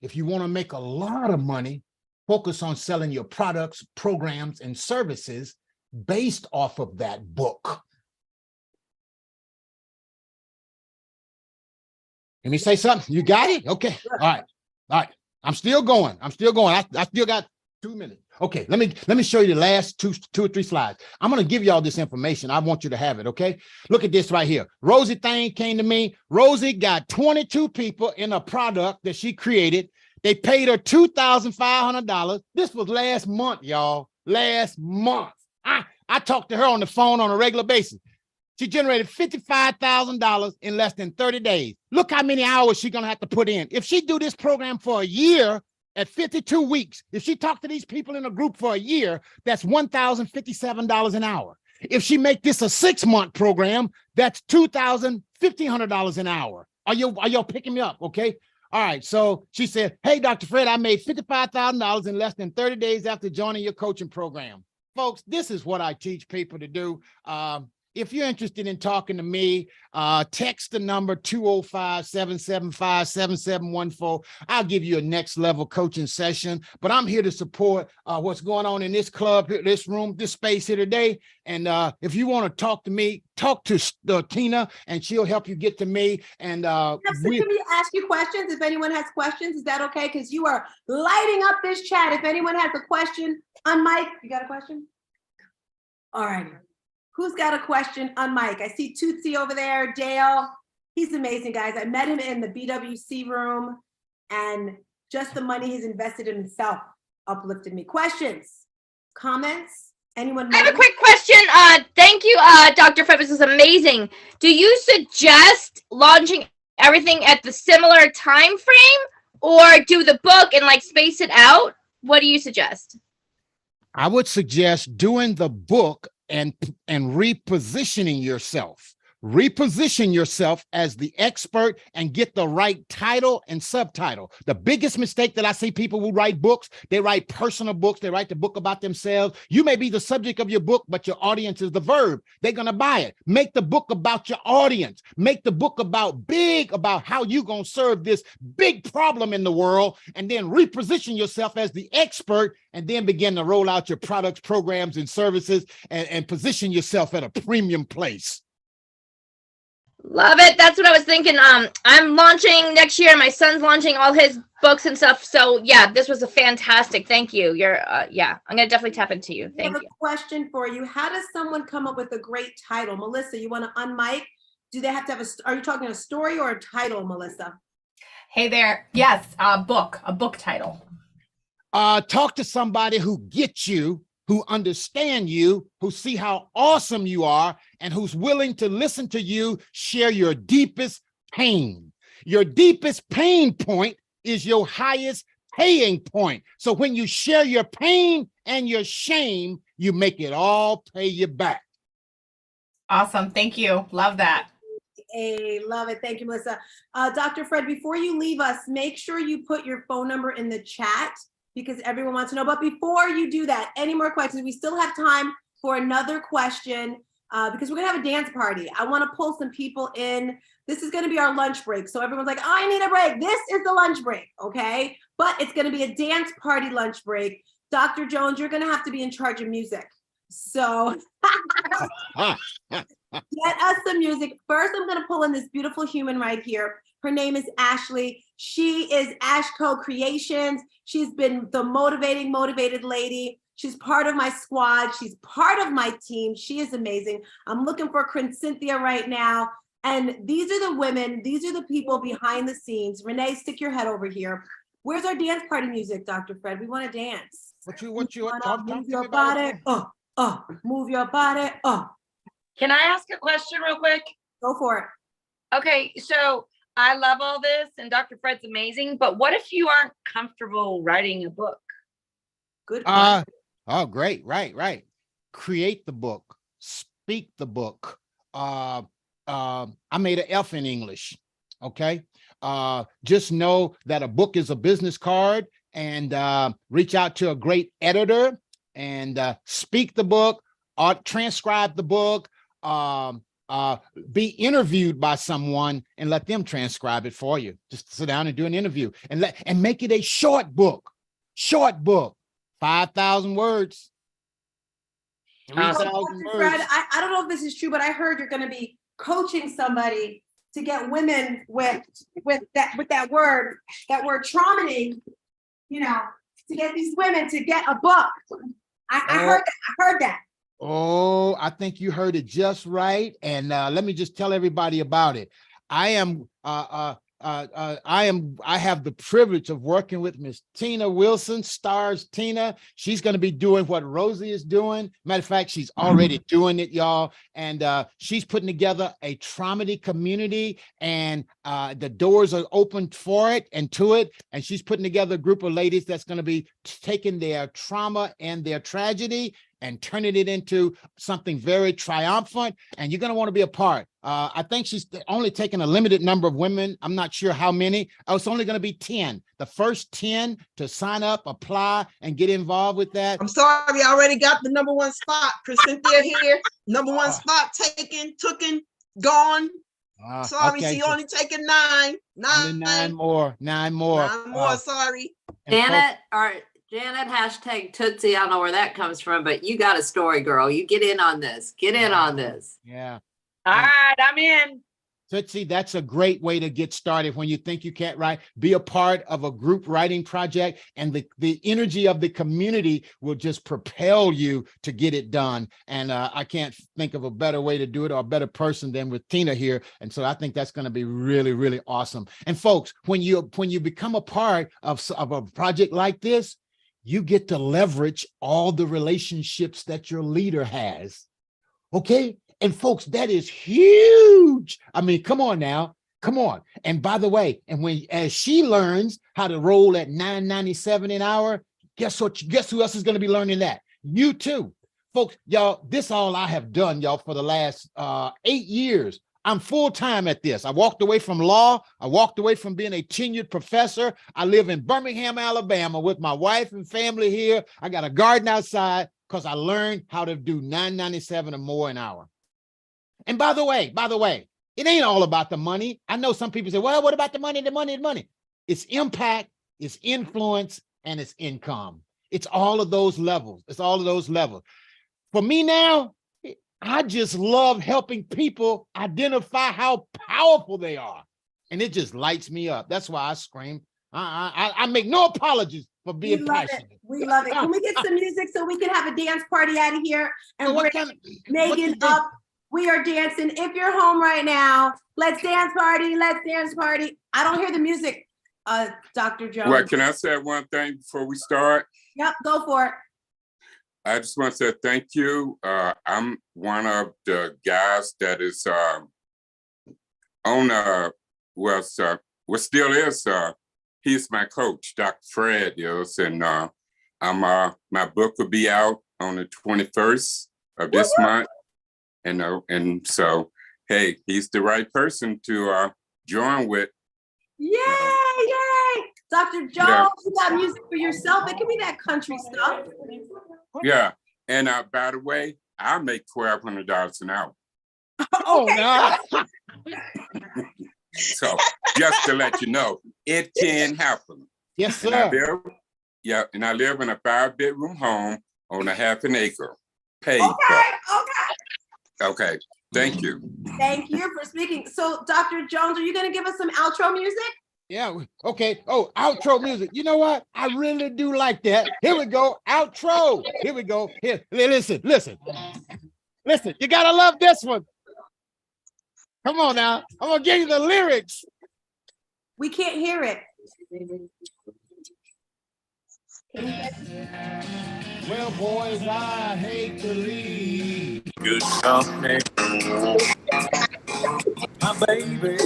If you want to make a lot of money, focus on selling your products, programs, and services based off of that book. Let me say something. You got it? Okay. All right. All right. I'm still going. I still got 2 minutes. Okay. Let me show you the last two or three slides. I'm going to give you all this information. I want you to have it. Okay. Look at this right here. Rosie Thane came to me. Rosie got 22 people in a product that she created. They paid her $2,500. This was last month, y'all. Last month. I talked to her on the phone on a regular basis. She generated $55,000 in less than 30 days. Look how many hours she's going to have to put in. If she do this program for a year at 52 weeks, if she talk to these people in a group for a year, that's $1,057 an hour. If she make this a 6-month program, that's $2,500 an hour. Are y'all picking me up? Okay. All right. So she said, hey, Dr. Fred, I made $55,000 in less than 30 days after joining your coaching program. Folks, this is what I teach people to do. If you're interested in talking to me, text the number 205-775-7714. I'll give you a next level coaching session, but I'm here to support what's going on in this club, this room, this space here today. And if you want to talk to me, talk to Tina and she'll help you get to me. And can we ask you questions? If anyone has questions, is that okay? Because you are lighting up this chat. If anyone has a question, on mic, you got a question? All righty. Who's got a question on mic? I see Tootsie over there, Dale. He's amazing, guys. I met him in the BWC room, and just the money he's invested in himself uplifted me. Questions, comments? Anyone? I have a quick question. Thank you, Dr. Fred. This is amazing. Do you suggest launching everything at the similar time frame, or do the book and like space it out? What do you suggest? I would suggest doing the book and repositioning yourself reposition yourself as the expert and get the right title and subtitle. The biggest mistake that I see people who write books, they write personal books, they write the book about themselves. You may be the subject of your book, but your audience is the verb. They're going to buy it. Make the book about your audience. Make the book about how you're going to serve this big problem in the world, and then reposition yourself as the expert, and then begin to roll out your products, programs, and services, and position yourself at a premium place. Love it. That's what I was thinking. I'm launching next year. My son's launching all his books and stuff. So yeah, this was a fantastic. Thank you. You're yeah, I'm gonna definitely tap into you. Thank you. I have a question for you. How does someone come up with a great title? Melissa, you want to unmic? Do they have to have are you talking a story or a title, Melissa? Hey there. Yes, a book title. Talk to somebody who gets you, who understand you, who see how awesome you are, and who's willing to listen to you share your deepest pain. Your deepest pain point is your highest paying point. So when you share your pain and your shame, you make it all pay you back. Awesome. Thank you. Love that. Hey, love it. Thank you, Melissa. Dr. Fred, before you leave us, make sure you put your phone number in the chat, because everyone wants to know. But before you do that, any more questions? We still have time for another question because we're gonna have a dance party. I want to pull some people in. This is gonna be our lunch break. So everyone's like, oh, I need a break. This is the lunch break, okay? But it's gonna be a dance party lunch break. Dr. Jones, you're gonna have to be in charge of music. So get us some music. First, I'm gonna pull in this beautiful human right here. Her name is Ashley. She is Ashco Creations. She's been the motivated lady. She's part of my squad. She's part of my team. She is amazing. I'm looking for Cynthia right now. And these are the women. These are the people behind the scenes. Renee, stick your head over here. Where's our dance party music, Dr. Fred? We want to dance. What you want? Move your body. Move your body. Can I ask a question real quick? Go for it. Okay, so I love all this and Dr. Fred's amazing, but what if you aren't comfortable writing a book? Good. Oh, great. Right. Create the book, speak the book. I made an F in English. Okay. Just know that a book is a business card, and reach out to a great editor and speak the book, or transcribe the book, be interviewed by someone and let them transcribe it for you. Just sit down and do an interview and make it a short book, 5,000 words. 3,000 words. Fred, I don't know if this is true, but I heard you're going to be coaching somebody to get women with that word traumating, to get these women to get a book. I heard that. Oh, I think you heard it just right. And let me just tell everybody about it. I have the privilege of working with Miss Tina Wilson, Stars Tina. She's going to be doing what Rosie is doing. Matter of fact, she's already doing it, y'all. And she's putting together a traumedy community, and the doors are open for it and to it. And she's putting together a group of ladies that's going to be taking their trauma and their tragedy and turning it into something very triumphant. And you're going to want to be a part. I think she's only taking a limited number of women. I'm not sure how many. Oh, it's only going to be 10. The first 10 to sign up, apply, and get involved with that. I'm sorry, I already got the number one spot. Cynthia here. Number one spot taken, gone. Sorry, okay, she only taking 9. Nine more. Sorry. Janet, hashtag Tootsie. I don't know where that comes from, but you got a story, girl. You get in on this. Yeah. All right, I'm in. Tootsie, that's a great way to get started when you think you can't write. Be a part of a group writing project, and the energy of the community will just propel you to get it done. And I can't think of a better way to do it, or a better person than with Tina here. And so I think that's going to be really, really awesome. And folks, when you become a part of a project like this, you get to leverage all the relationships that your leader has. Okay? And folks, that is huge. I mean, come on now. Come on. And by the way, as she learns how to roll at $9.97 an hour, guess who else is going to be learning that? You too. Folks, y'all, this all I have done, y'all, for the last 8 years. I'm full-time at this. I walked away from law. I walked away from being a tenured professor. I live in Birmingham, Alabama with my wife and family here. I got a garden outside because I learned how to do $9.97 or more an hour. And by the way, it ain't all about the money. I know some people say, well, what about the money, the money, the money? It's impact, it's influence, and it's income. It's all of those levels. It's all of those levels. For me now, I just love helping people identify how powerful they are. And it just lights me up. That's why I scream. I make no apologies for being passionate. We love it. Can we get some music so we can have a dance party out of here and what bring kind of, Megan up? We are dancing. If you're home right now, let's dance party. Let's dance party. I don't hear the music, Dr. Jones. Well, can I say one thing before we start? Yep, go for it. I just want to say thank you. I'm one of the guys that is still is. He's my coach, Dr. Fred is, and my book will be out on the 21st of this month. And so, hey, he's the right person to join with. Yay, yay. Dr. Jones, Yeah. you got music for yourself. It can be that country stuff. Yeah. And by the way, I make $1,200 an hour. Oh, no. So just to let you know, it can happen. Yes, sir. And I live in a 5-bedroom home on a half an acre. Paid. Okay. Thank you. Thank you for speaking. So, Dr. Jones, are you going to give us some outro music? Yeah. Okay. Oh, outro music. You know what? I really do like that. Here we go. Outro. Here we go. Here. Listen. You got to love this one. Come on now. I'm going to give you the lyrics. We can't hear it. Well, boys, I hate to leave. Good company. My baby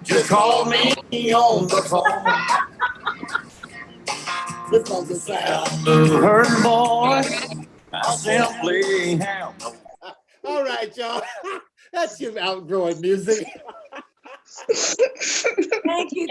just called me on the phone. Because the sound of her voice, I simply have. All right, y'all. That's your outgrowing music. Thank you.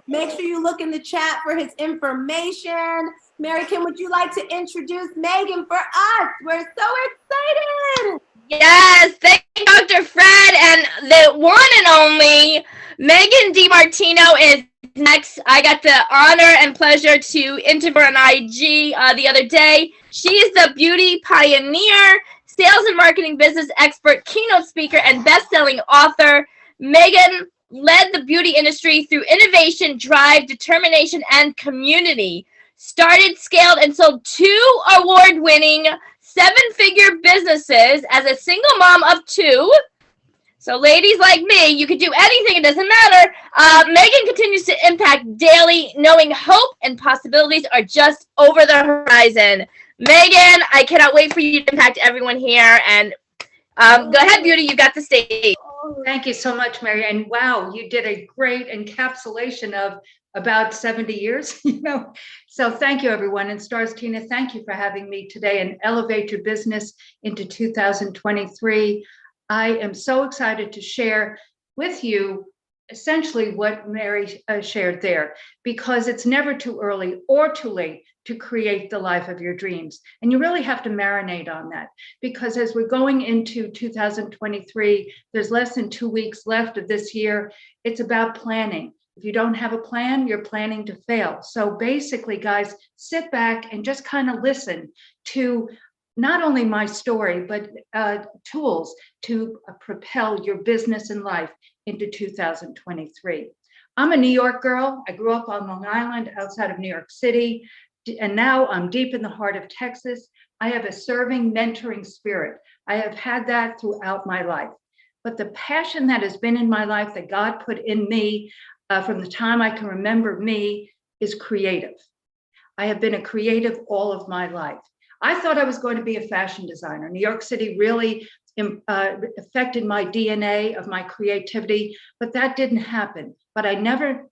Make sure you look in the chat for his information. Mary Kim, would you like to introduce Megan for us? We're so excited. Yes, thank you, Dr. Fred, and the one and only Megan DiMartino is next. I got the honor and pleasure to interview her on IG the other day. She is the beauty pioneer, sales and marketing business expert, keynote speaker, and best-selling author. Megan led the beauty industry through innovation, drive, determination, and community. Started, scaled, and sold 2 award-winning 7-figure businesses as a single mom of 2. So ladies like me, you could do anything, it doesn't matter. Megan continues to impact daily, knowing hope and possibilities are just over the horizon. Megan, I cannot wait for you to impact everyone here. And go ahead, Beauty, you got the stage. Thank you so much, Mary. And wow, you did a great encapsulation of about 70 years, So thank you, everyone. And Stars Tina, thank you for having me today and elevate your business into 2023. I am so excited to share with you essentially what Mary shared there, because it's never too early or too late to create the life of your dreams. And you really have to marinate on that, because as we're going into 2023, there's less than 2 weeks left of this year. It's about planning. If you don't have a plan, you're planning to fail. So basically, guys, sit back and just kind of listen to not only my story, but tools to propel your business and life into 2023. I'm a New York girl. I grew up on Long Island outside of New York City, and now I'm deep in the heart of Texas. I have a serving, mentoring spirit. I have had that throughout my life. But the passion that has been in my life that God put in me from the time I can remember me is creative. I have been a creative all of my life. I thought I was going to be a fashion designer. New York City really affected my DNA of my creativity, but that didn't happen. But I never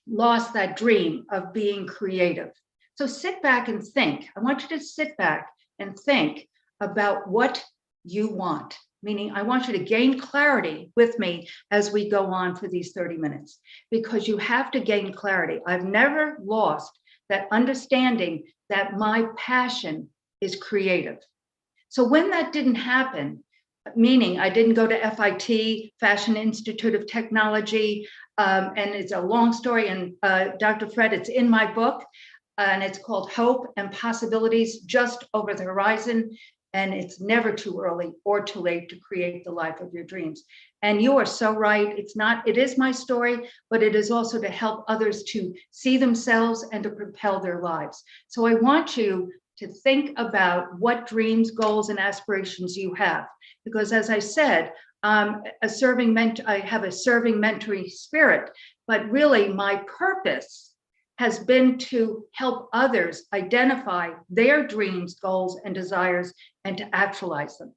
lost that dream of being creative. So sit back and think. I want you to sit back and think about what you want. meaning I want you to gain clarity with me as we go on for these 30 minutes, because you have to gain clarity. I've never lost that understanding that my passion is creative. So when that didn't happen, meaning I didn't go to FIT, Fashion Institute of Technology, and it's a long story, and Dr. Fred, it's in my book, and it's called Hope and Possibilities Just Over the Horizon. And it's never too early or too late to create the life of your dreams. And you are so right. It is my story, but it is also to help others to see themselves and to propel their lives. So I want you to think about what dreams, goals, and aspirations you have. Because as I said, I have a serving mentoring spirit, but really my purpose has been to help others identify their dreams, goals, and desires and to actualize them.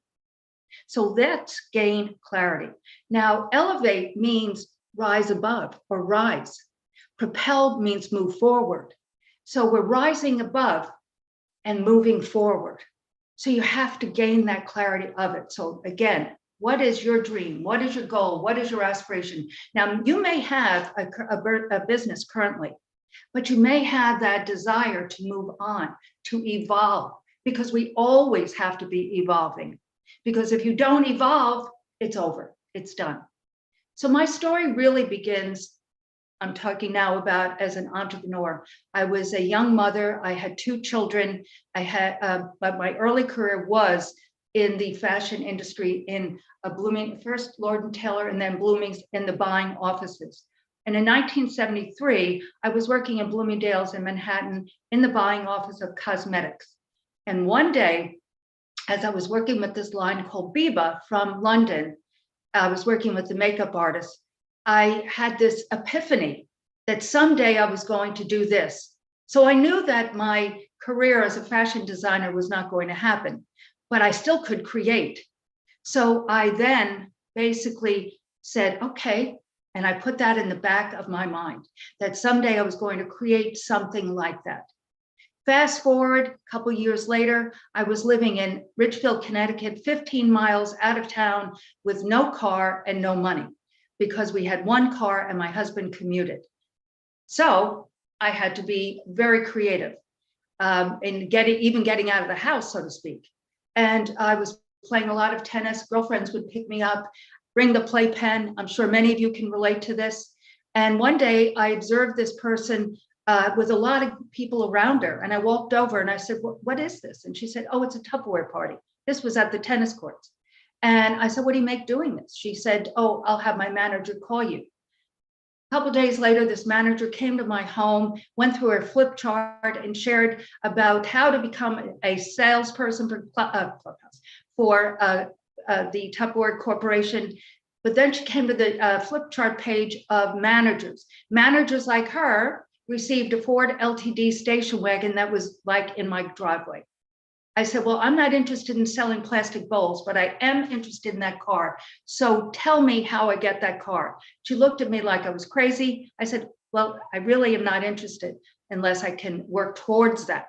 So let's gain clarity. Now, elevate means rise above or rise. Propel means move forward. So we're rising above and moving forward. So you have to gain that clarity of it. So again, what is your dream? What is your goal? What is your aspiration? Now, you may have a business currently, but you may have that desire to move on, to evolve, because we always have to be evolving. Because if you don't evolve, it's over, it's done. So my story really begins, I'm talking now about as an entrepreneur. I was a young mother, I had 2 children, but my early career was in the fashion industry in first Lord & Taylor and then Blooming's in the buying offices. And in 1973, I was working in Bloomingdale's in Manhattan in the buying office of cosmetics. And one day, as I was working with this line called Biba from London, I was working with the makeup artist, I had this epiphany that someday I was going to do this. So I knew that my career as a fashion designer was not going to happen, but I still could create. So I then basically said, okay, and I put that in the back of my mind, that someday I was going to create something like that. Fast forward a couple years later, I was living in Ridgefield, Connecticut, 15 miles out of town with no car and no money because we had 1 car and my husband commuted. So I had to be very creative in getting out of the house, so to speak. And I was playing a lot of tennis. Girlfriends would pick me up, bring the playpen. I'm sure many of you can relate to this. And one day I observed this person with a lot of people around her. And I walked over and I said, what is this? And she said, oh, it's a Tupperware party. This was at the tennis courts. And I said, what do you make doing this? She said, oh, I'll have my manager call you. A couple of days later, this manager came to my home, went through her flip chart and shared about how to become a salesperson for Clubhouse, for the Tupperware Corporation. But then she came to the flip chart page of managers. Managers like her received a Ford LTD station wagon that was like in my driveway. I said, well, I'm not interested in selling plastic bowls, but I am interested in that car. So tell me how I get that car. She looked at me like I was crazy. I said, well, I really am not interested unless I can work towards that,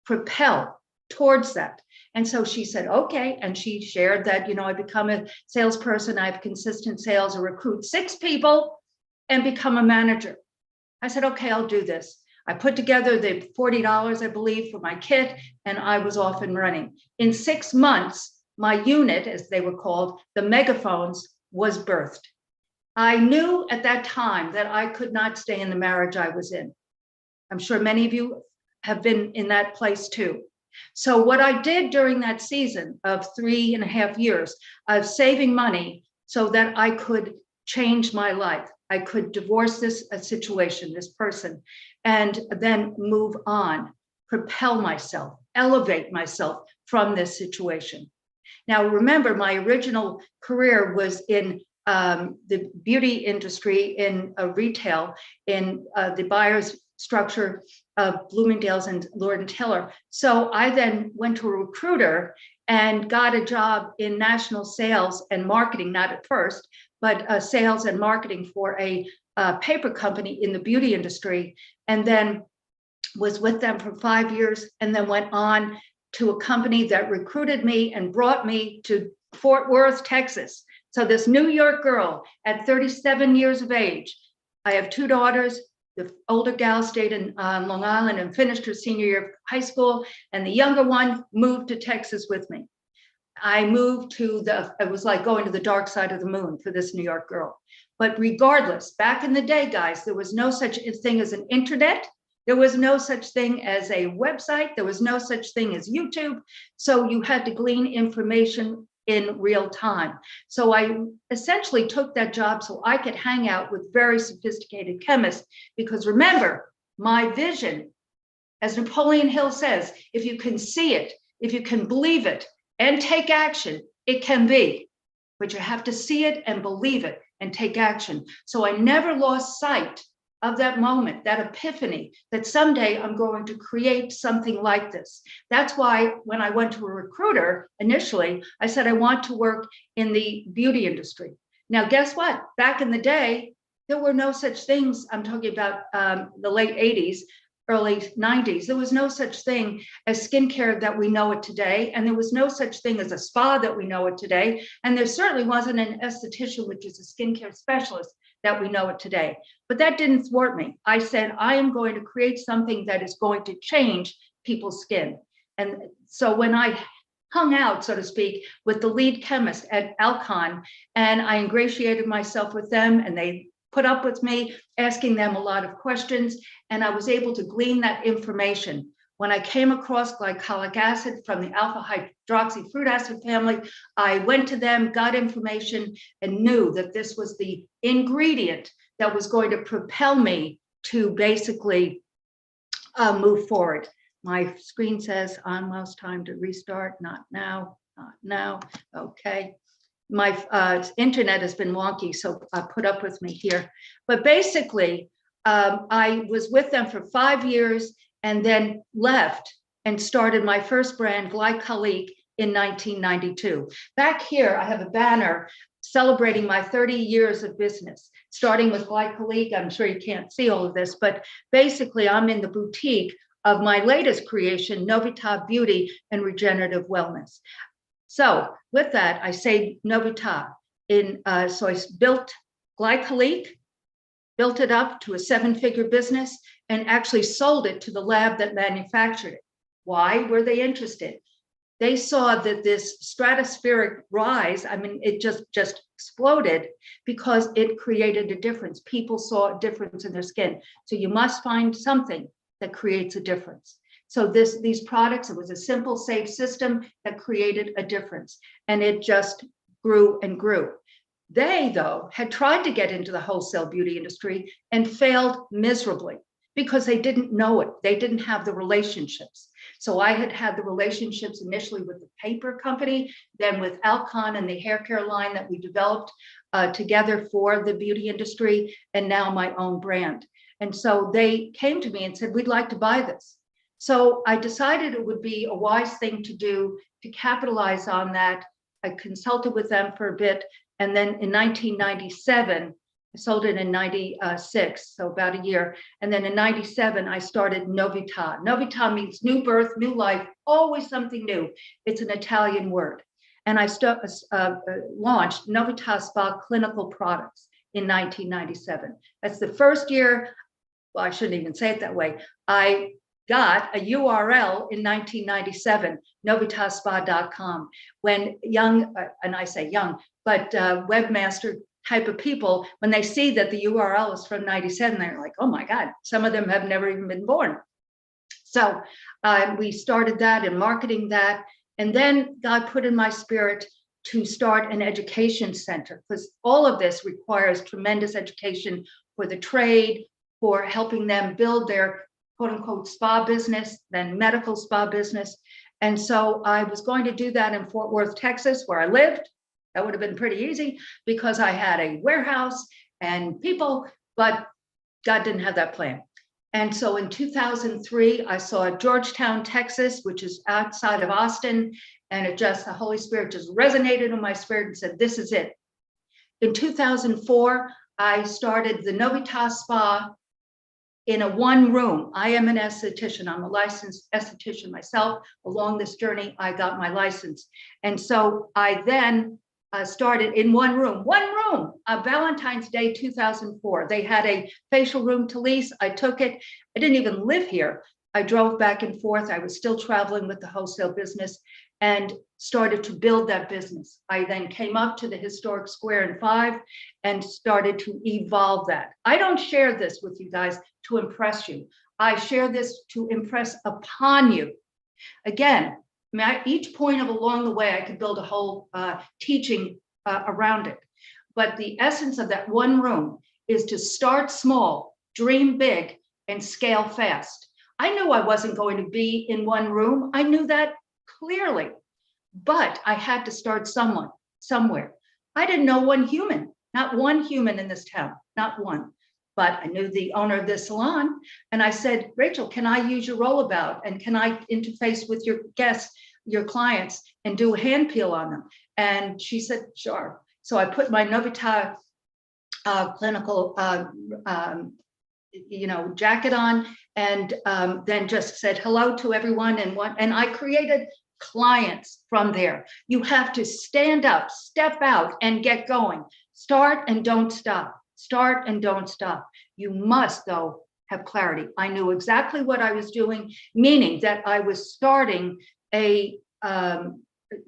propel towards that. And so she said, okay. And she shared that, I become a salesperson. I have consistent sales, I recruit 6 people and become a manager. I said, okay, I'll do this. I put together the $40, I believe, for my kit, and I was off and running. In 6 months, my unit, as they were called, the megaphones, was birthed. I knew at that time that I could not stay in the marriage I was in. I'm sure many of you have been in that place too. So what I did during that season of 3.5 years of saving money so that I could change my life, I could divorce this situation, this person, and then move on, propel myself, elevate myself from this situation. Now, remember, my original career was in the beauty industry, in retail, in the buyer's structure of Bloomingdale's and Lord & Taylor. So I then went to a recruiter and got a job in national sales and marketing, not at first, but sales and marketing for a paper company in the beauty industry, and then was with them for 5 years, and then went on to a company that recruited me and brought me to Fort Worth, Texas. So this New York girl at 37 years of age, I have 2 daughters. The older gal stayed in Long Island and finished her senior year of high school, and the younger one moved to Texas with me. I moved to it was like going to the dark side of the moon for this New York girl. But regardless, back in the day, guys, there was no such thing as an internet. There was no such thing as a website. There was no such thing as YouTube. So you had to glean information in real time. So I essentially took that job so I could hang out with very sophisticated chemists, because remember, my vision, as Napoleon Hill says, if you can see it, if you can believe it and take action, it can be, but you have to see it and believe it and take action. So I never lost sight of that moment, that epiphany, that someday I'm going to create something like this. That's why when I went to a recruiter initially, I said, I want to work in the beauty industry. Now, guess what? Back in the day, there were no such things. I'm talking about the late 80s, early 90s. There was no such thing as skincare that we know it today. And there was no such thing as a spa that we know it today. And there certainly wasn't an esthetician, which is a skincare specialist, that we know it today. But that didn't thwart me. I said, I am going to create something that is going to change people's skin. And so when I hung out, so to speak, with the lead chemist at Alcon, and I ingratiated myself with them, and they put up with me, asking them a lot of questions, and I was able to glean that information. When I came across glycolic acid from the alpha hydroxy fruit acid family, I went to them, got information, and knew that this was the ingredient that was going to propel me to basically move forward. My screen says almost time to restart. Not now, not now. Okay. My internet has been wonky, so put up with me here. But basically, I was with them for 5 years and then left and started my first brand, Glycolique, in 1992. Back here, I have a banner celebrating my 30 years of business, starting with Glycolique. I'm sure you can't see all of this, but basically I'm in the boutique of my latest creation, Novita Beauty and Regenerative Wellness. So with that, I say Novita. So I built Glycolique, built it up to a 7-figure business, and actually sold it to the lab that manufactured it. Why were they interested? They saw that this stratospheric rise, I mean, it just exploded because it created a difference. People saw a difference in their skin. So you must find something that creates a difference. So these products, it was a simple, safe system that created a difference. And it just grew and grew. They, though, had tried to get into the wholesale beauty industry and failed miserably because they didn't know it. They didn't have the relationships. So I had the relationships initially with the paper company, then with Alcon and the hair care line that we developed together for the beauty industry, and now my own brand. And so they came to me and said, we'd like to buy this. So I decided it would be a wise thing to do to capitalize on that. I consulted with them for a bit. And then in 1997, I sold it in 96, so about a year. And then in 97, I started Novita. Novita means new birth, new life, always something new. It's an Italian word. And I launched Novita Spa Clinical Products in 1997. That's the first year, well, I shouldn't even say it that way. I got a URL in 1997, novitaspa.com, when young, and I say young, but webmaster type of people, when they see that the URL is from 97, they're like, oh my God, some of them have never even been born. So we started that and marketing that. And then God put in my spirit to start an education center, because all of this requires tremendous education for the trade, for helping them build their quote unquote spa business, then medical spa business. And so I was going to do that in Fort Worth, Texas, where I lived. That would have been pretty easy because I had a warehouse and people, but God didn't have that plan. And so in 2003, I saw Georgetown, Texas, which is outside of Austin. And it just, the Holy Spirit just resonated in my spirit and said, this is it. In 2004, I started the Novita Spa in a one room. I am an esthetician. I'm a licensed esthetician myself. Along this journey, I got my license. And so I then started in one room, Valentine's Day 2004. They had a facial room to lease. I took it. I didn't even live here. I drove back and forth. I was still traveling with the wholesale business and started to build that business. I then came up to the historic Square and 5 and started to evolve that. I don't share this with you guys to impress you. I share this to impress upon you. Again, each point of along the way, I could build a whole teaching around it. But the essence of that one room is to start small, dream big, and scale fast. I knew I wasn't going to be in one room. I knew that clearly, but I had to start somewhere. I didn't know one human, not one human in this town, not one. But I knew the owner of this salon, and I said, Rachel, can I use your rollabout, and can I interface with your guests, your clients, and do a hand peel on them? And she said, sure. So I put my Novita clinical jacket on, and then just said hello to everyone, and I created clients from there. You have to stand up, step out, and get going. Start and don't stop. Start and don't stop. You must, though, have clarity. I knew exactly what I was doing, meaning that I was starting a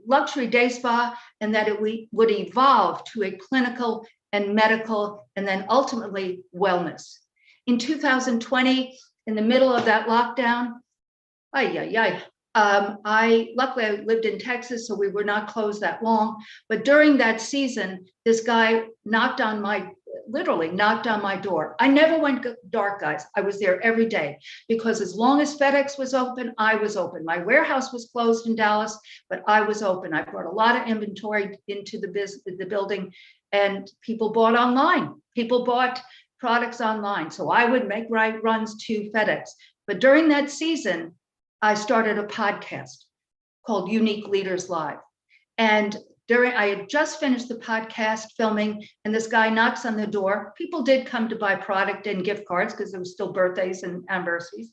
luxury day spa, and that it would evolve to a clinical and medical, and then ultimately wellness. In 2020, in the middle of that lockdown, luckily I lived in Texas, so we were not closed that long. But during that season, this guy literally knocked on my door. I never went dark, guys. I was there every day, because as long as FedEx was open, I was open. My warehouse was closed in Dallas, but I was open. I brought a lot of inventory into the building, and people bought online. People bought products online. So I would make runs to FedEx. But during that season, I started a podcast called Unique Leaders Live. And I had just finished the podcast filming, and this guy knocks on the door. People did come to buy product and gift cards because there were still birthdays and anniversaries.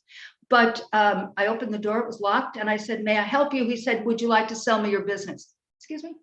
But I opened the door, it was locked, and I said, may I help you? He said, would you like to sell me your business? Excuse me?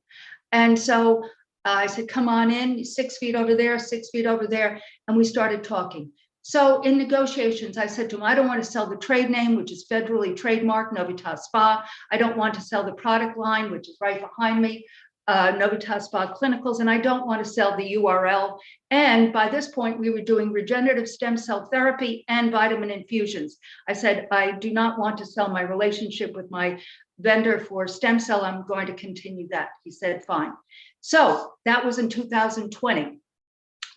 And so I said, come on in, 6 feet over there, 6 feet over there. And we started talking. So in negotiations, I said to him, I don't want to sell the trade name, which is federally trademarked, Novitas Spa. I don't want to sell the product line, which is right behind me, Novitas Spa Clinicals, and I don't want to sell the URL. And by this point, we were doing regenerative stem cell therapy and vitamin infusions. I said, I do not want to sell my relationship with my vendor for stem cell. I'm going to continue that. He said, fine. So that was in 2020.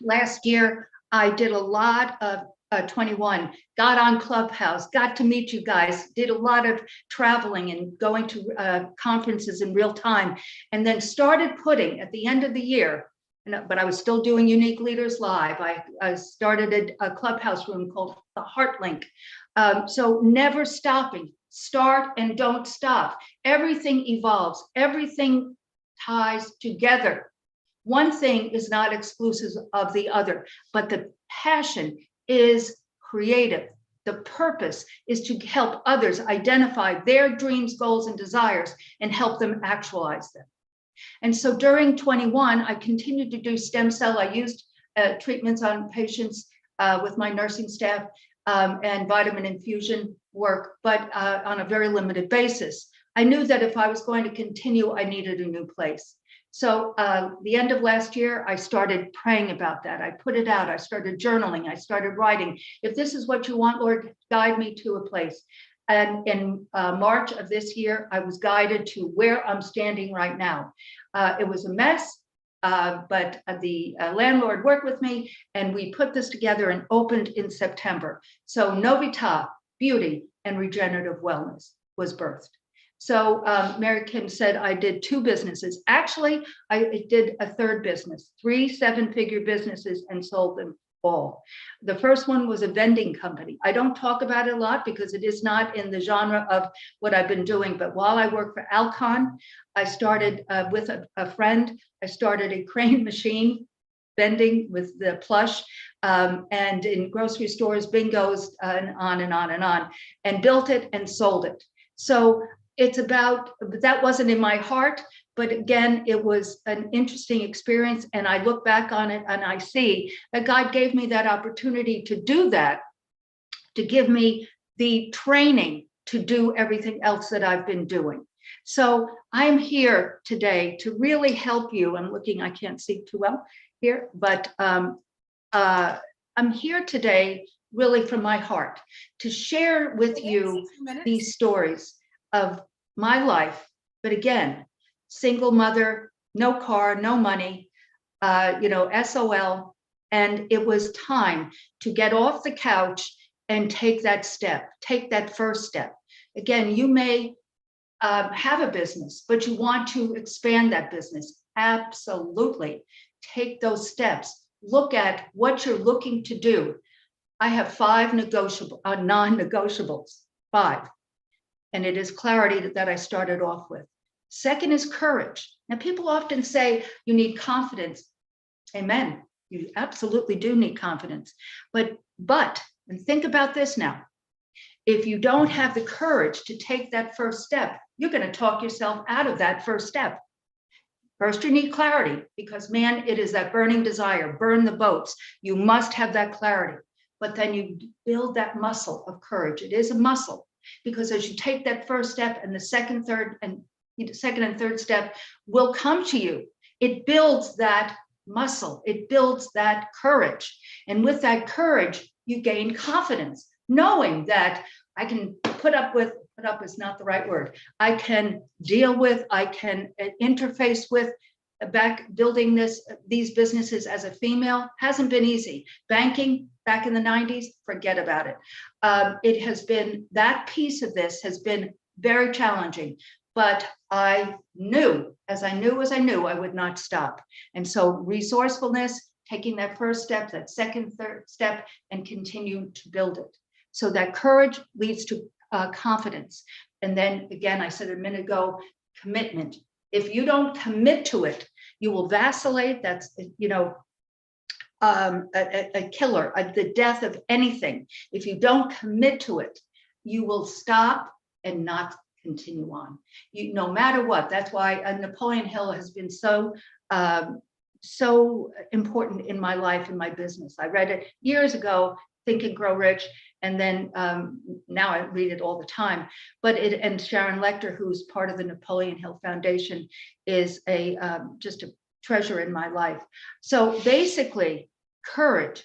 Last year, I did a lot of 21, got on Clubhouse, got to meet you guys, did a lot of traveling and going to conferences in real time, and then started putting at the end of the year, but I was still doing Unique Leaders Live. I started a Clubhouse room called the Heart Link. So never stopping, start and don't stop. Everything evolves, everything ties together. One thing is not exclusive of the other, but the passion is creative. The purpose is to help others identify their dreams, goals, and desires and help them actualize them. And so during 21, I continued to do stem cell. I used treatments on patients with my nursing staff and vitamin infusion work, but on a very limited basis. I knew that if I was going to continue, I needed a new place. So the end of last year, I started praying about that. I put it out. I started journaling. I started writing. If this is what you want, Lord, guide me to a place. And in March of this year, I was guided to where I'm standing right now. It was a mess, but the landlord worked with me, and we put this together and opened in September. So Novita Beauty and Regenerative Wellness was birthed. So Mary Kim said I did 2 businesses. Actually, I did a third business, 3 7-figure businesses, and sold them all. The first one was a vending company. I don't talk about it a lot because it is not in the genre of what I've been doing. But while I worked for Alcon, I started with a friend. I started a crane machine vending with the plush, and in grocery stores, bingos, and on and on and on, and built it and sold it. So it's about, that wasn't in my heart, but again, it was an interesting experience. And I look back on it and I see that God gave me that opportunity to do that, to give me the training to do everything else that I've been doing. So I'm here today to really help you. I'm looking, I can't see too well here, but I'm here today really from my heart to share with you these stories of my life. But again, single mother, no car, no money, SOL. And it was time to get off the couch and take that step, take that first step. Again, you may have a business, but you want to expand that business. Absolutely. Take those steps. Look at what you're looking to do. I have 5 non-negotiables, 5. And it is clarity that I started off with. Second is courage. Now, people often say you need confidence. Amen. You absolutely do need confidence. But, and think about this now. If you don't have the courage to take that first step, you're going to talk yourself out of that first step. First, you need clarity because, man, it is that burning desire, burn the boats. You must have that clarity. But then you build that muscle of courage. It is a muscle because as you take that first step and the second and third step will come to you. It builds that muscle. It builds that courage. And with that courage, you gain confidence, knowing that I can put up is not the right word. I can deal with, I can interface with, building these businesses as a female hasn't been easy. Banking back in the 90s, forget about it. It has been, that piece of this has been very challenging, but I knew, as I knew, I would not stop. And so resourcefulness, taking that first step, that second, third step, and continue to build it. So that courage leads to confidence. And then again, I said a minute ago, commitment. If you don't commit to it, you will vacillate. That's, a killer, the death of anything. If you don't commit to it, you will stop and not continue on. No matter what. That's why Napoleon Hill has been so important in my life and my business. I read it years ago, Think and Grow Rich, and then now I read it all the time. But and Sharon Lechter, who's part of the Napoleon Hill Foundation, is just a treasure in my life. So basically, courage,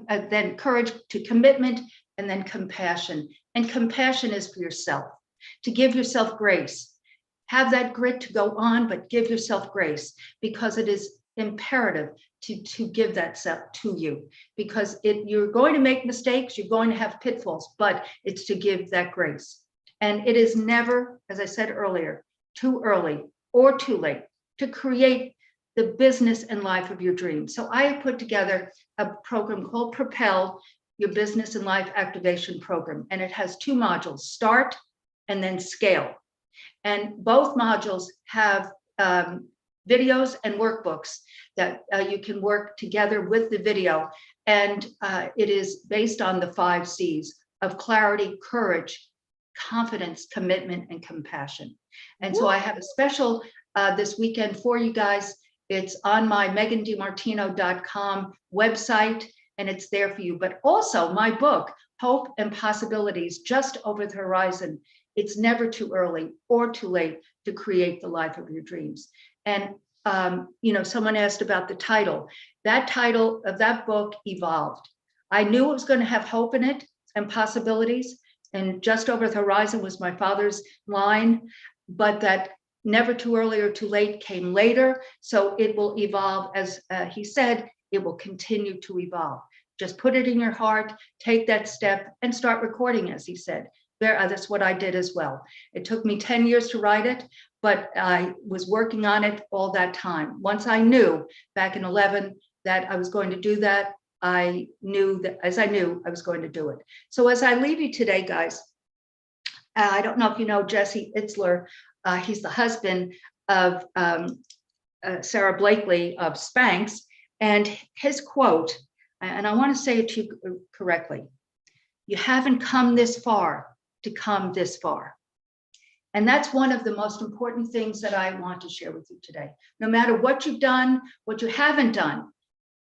then courage to commitment, and then compassion. And compassion is for yourself, to give yourself grace. Have that grit to go on, but give yourself grace, because it is imperative to give that self to you, because you're going to make mistakes, you're going to have pitfalls, but it's to give that grace. And it is never, as I said earlier, too early or too late to create the business and life of your dreams. So I have put together a program called Propel, your Business and Life Activation Program. And it has 2 modules, Start and then Scale. And both modules have videos and workbooks that you can work together with the video. And it is based on the 5 C's of clarity, courage, confidence, commitment, and compassion. And so I have a special this weekend for you guys. It's on my megandimartino.com website, and it's there for you. But also my book, Hope and Possibilities, Just Over the Horizon. It's never too early or too late to create the life of your dreams. And, someone asked about the title. That title of that book evolved. I knew it was going to have hope in it and possibilities. And Just Over the Horizon was my father's line, but that never too early or too late came later. So it will evolve. As he said, it will continue to evolve. Just put it in your heart, take that step, and start recording, as he said. That's what I did as well. It took me 10 years to write it, but I was working on it all that time. Once I knew back in 11 that I was going to do that, I knew that I was going to do it. So as I leave you today, guys, I don't know if you know Jesse Itzler. He's the husband of Sarah Blakely of Spanx. And his quote, and I want to say it to you correctly, you haven't come this far to come this far. And that's one of the most important things that I want to share with you today. No matter what you've done, what you haven't done,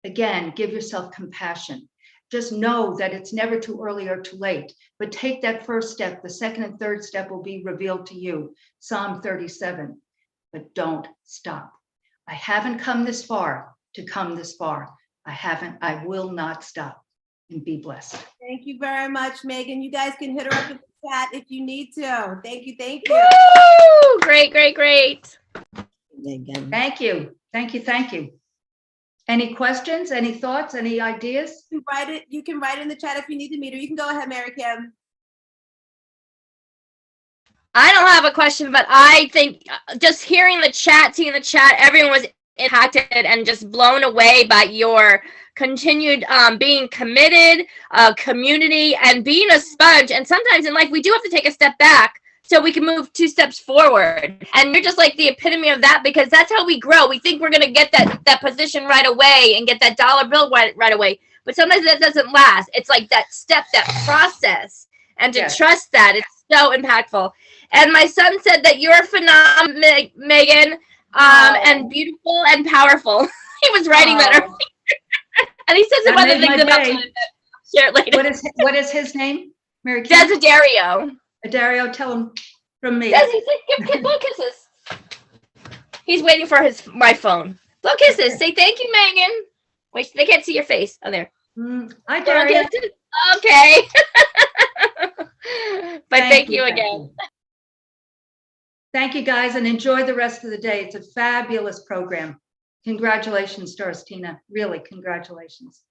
again, give yourself compassion. Just know that it's never too early or too late, but take that first step. The second and third step will be revealed to you. Psalm 37, but don't stop. I haven't come this far to come this far. I will not stop, and be blessed. Thank you very much, Megan. You guys can hit her up in the chat if you need to. Thank you, thank you. Woo! Great, great, great. Thank you, thank you, thank you. Any questions, any thoughts, any ideas? You can write it in the chat if you need to meet her. You can go ahead, Mary Kim. I don't have a question, but I think just hearing the chat, seeing the chat, everyone was impacted and just blown away by your continued being committed, community, and being a sponge. And sometimes in life, we do have to take a step back so we can move 2 steps forward. And you're just like the epitome of that, because that's how we grow. We think we're going to get that position right away and get that dollar bill right away. But sometimes that doesn't last. It's like that step, that process. And to trust that, it's so impactful. And my son said that you're phenomenal, Megan, and beautiful and powerful. He was writing that earlier. And he says some other things about it. Share it later. What is his name? Mary Kim? Desiderio. Dario, tell him from me. Give blow kisses. He's waiting for my phone. Blow kisses. Say thank you, Megan. Wait, they can't see your face. Oh, there. Hi, Dario. Okay. But thank you again. Thank you, guys, and enjoy the rest of the day. It's a fabulous program. Congratulations, Stars Tina. Really, congratulations.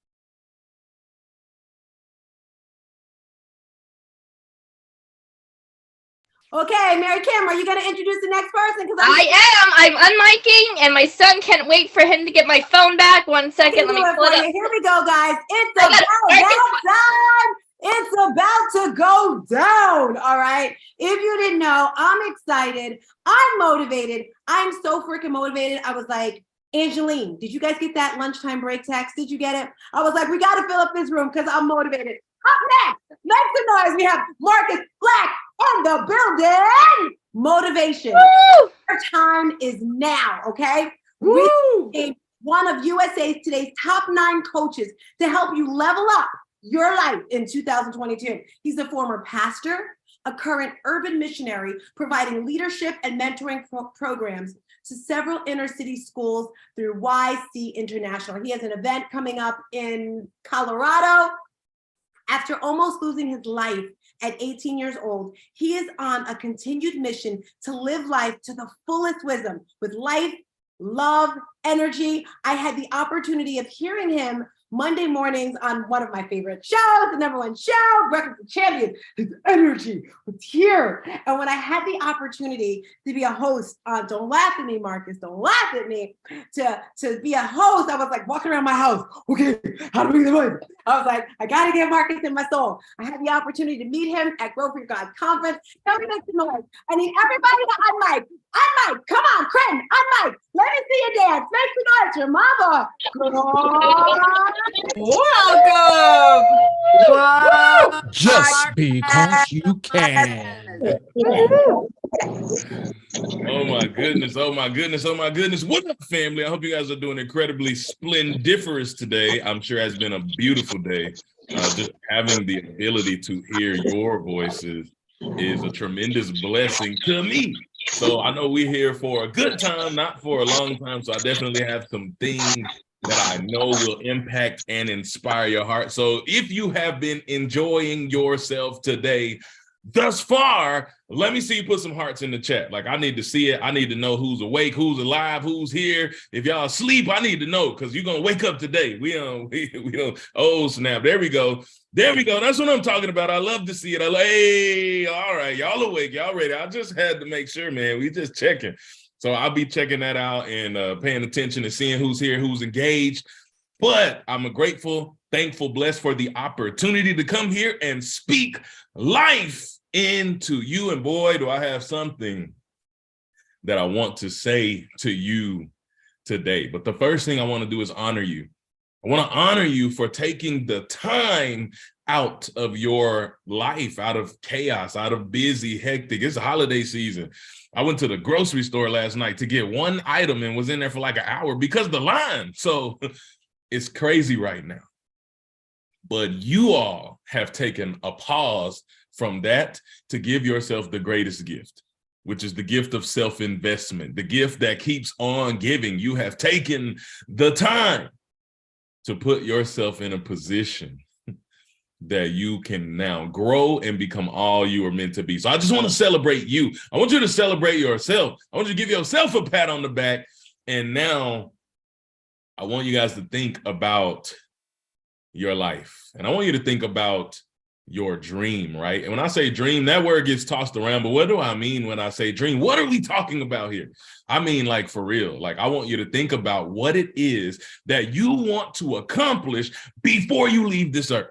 Okay, Mary Kim, are you going to introduce the next person? I am. I'm unmiking, and my son can't wait for him to get my phone back. 1 second. Let me pull it up. Here we go, guys. It's about that time. It's about to go down. All right. If you didn't know, I'm excited. I'm motivated. I'm so freaking motivated. I was like, Angeline, did you guys get that lunchtime break text? Did you get it? I was like, we got to fill up this room because I'm motivated. Up next, make some noise. We have Marcus Black in the building. Motivation. Woo! Our time is now, okay? Woo! We need one of USA Today's top 9 coaches to help you level up your life in 2022. He's a former pastor, a current urban missionary, providing leadership and mentoring programs to several inner city schools through YC International. He has an event coming up in Colorado. After almost losing his life at 18 years old, he is on a continued mission to live life to the fullest wisdom with life, love, energy. I had the opportunity of hearing him Monday mornings on one of my favorite shows, the #1 show, Breakfast with Champions. His energy was here. And when I had the opportunity to be a host on Don't Laugh at Me, Marcus, Don't Laugh at Me, to be a host, I was like walking around my house. Okay, how do we get the money? I was like, I got to get Marcus in my soul. I had the opportunity to meet him at Grow for Your God Conference. Tell me make some noise. I need everybody to unmic. Unmic. Come on, Creighton. Unmic. Let me see you dance. Make some noise. Your mama. Welcome. Wow. Just because you can. Oh my goodness, oh my goodness, oh my goodness. What up, family? I hope you guys are doing incredibly splendiferous today. I'm sure it has been a beautiful day. Just having the ability to hear your voices is a tremendous blessing to me. So I know we're here for a good time, not for a long time. So I definitely have some things that I know will impact and inspire your heart. So if you have been enjoying yourself today thus far, let me see you put some hearts in the chat. Like, I need to see it. I need to know who's awake, who's alive, who's here. If y'all asleep, I need to know, because you're gonna wake up today. We don't. Oh snap! There we go. There we go. That's what I'm talking about. I love to see it. Hey, all right, y'all awake, y'all ready? I just had to make sure, man. We just checking. So I'll be checking that out and paying attention and seeing who's here, who's engaged. But I'm grateful, thankful, blessed for the opportunity to come here and speak life into you. And boy, do I have something that I want to say to you today. But the first thing I want to do is honor you. I want to honor you for taking the time out of your life, out of chaos, out of busy, hectic. It's a holiday season. I went to the grocery store last night to get one item and was in there for like an hour because of the line. So it's crazy right now. But you all have taken a pause from that to give yourself the greatest gift, which is the gift of self-investment, the gift that keeps on giving. You have taken the time to put yourself in a position that you can now grow and become all you are meant to be. So I just want to celebrate you. I want you to celebrate yourself. I want you to give yourself a pat on the back. And now I want you guys to think about your life. And I want you to think about your dream, right? And when I say dream, that word gets tossed around, but what do I mean when I say dream? What are we talking about here? I mean, like, for real. Like, I want you to think about what it is that you want to accomplish before you leave this earth.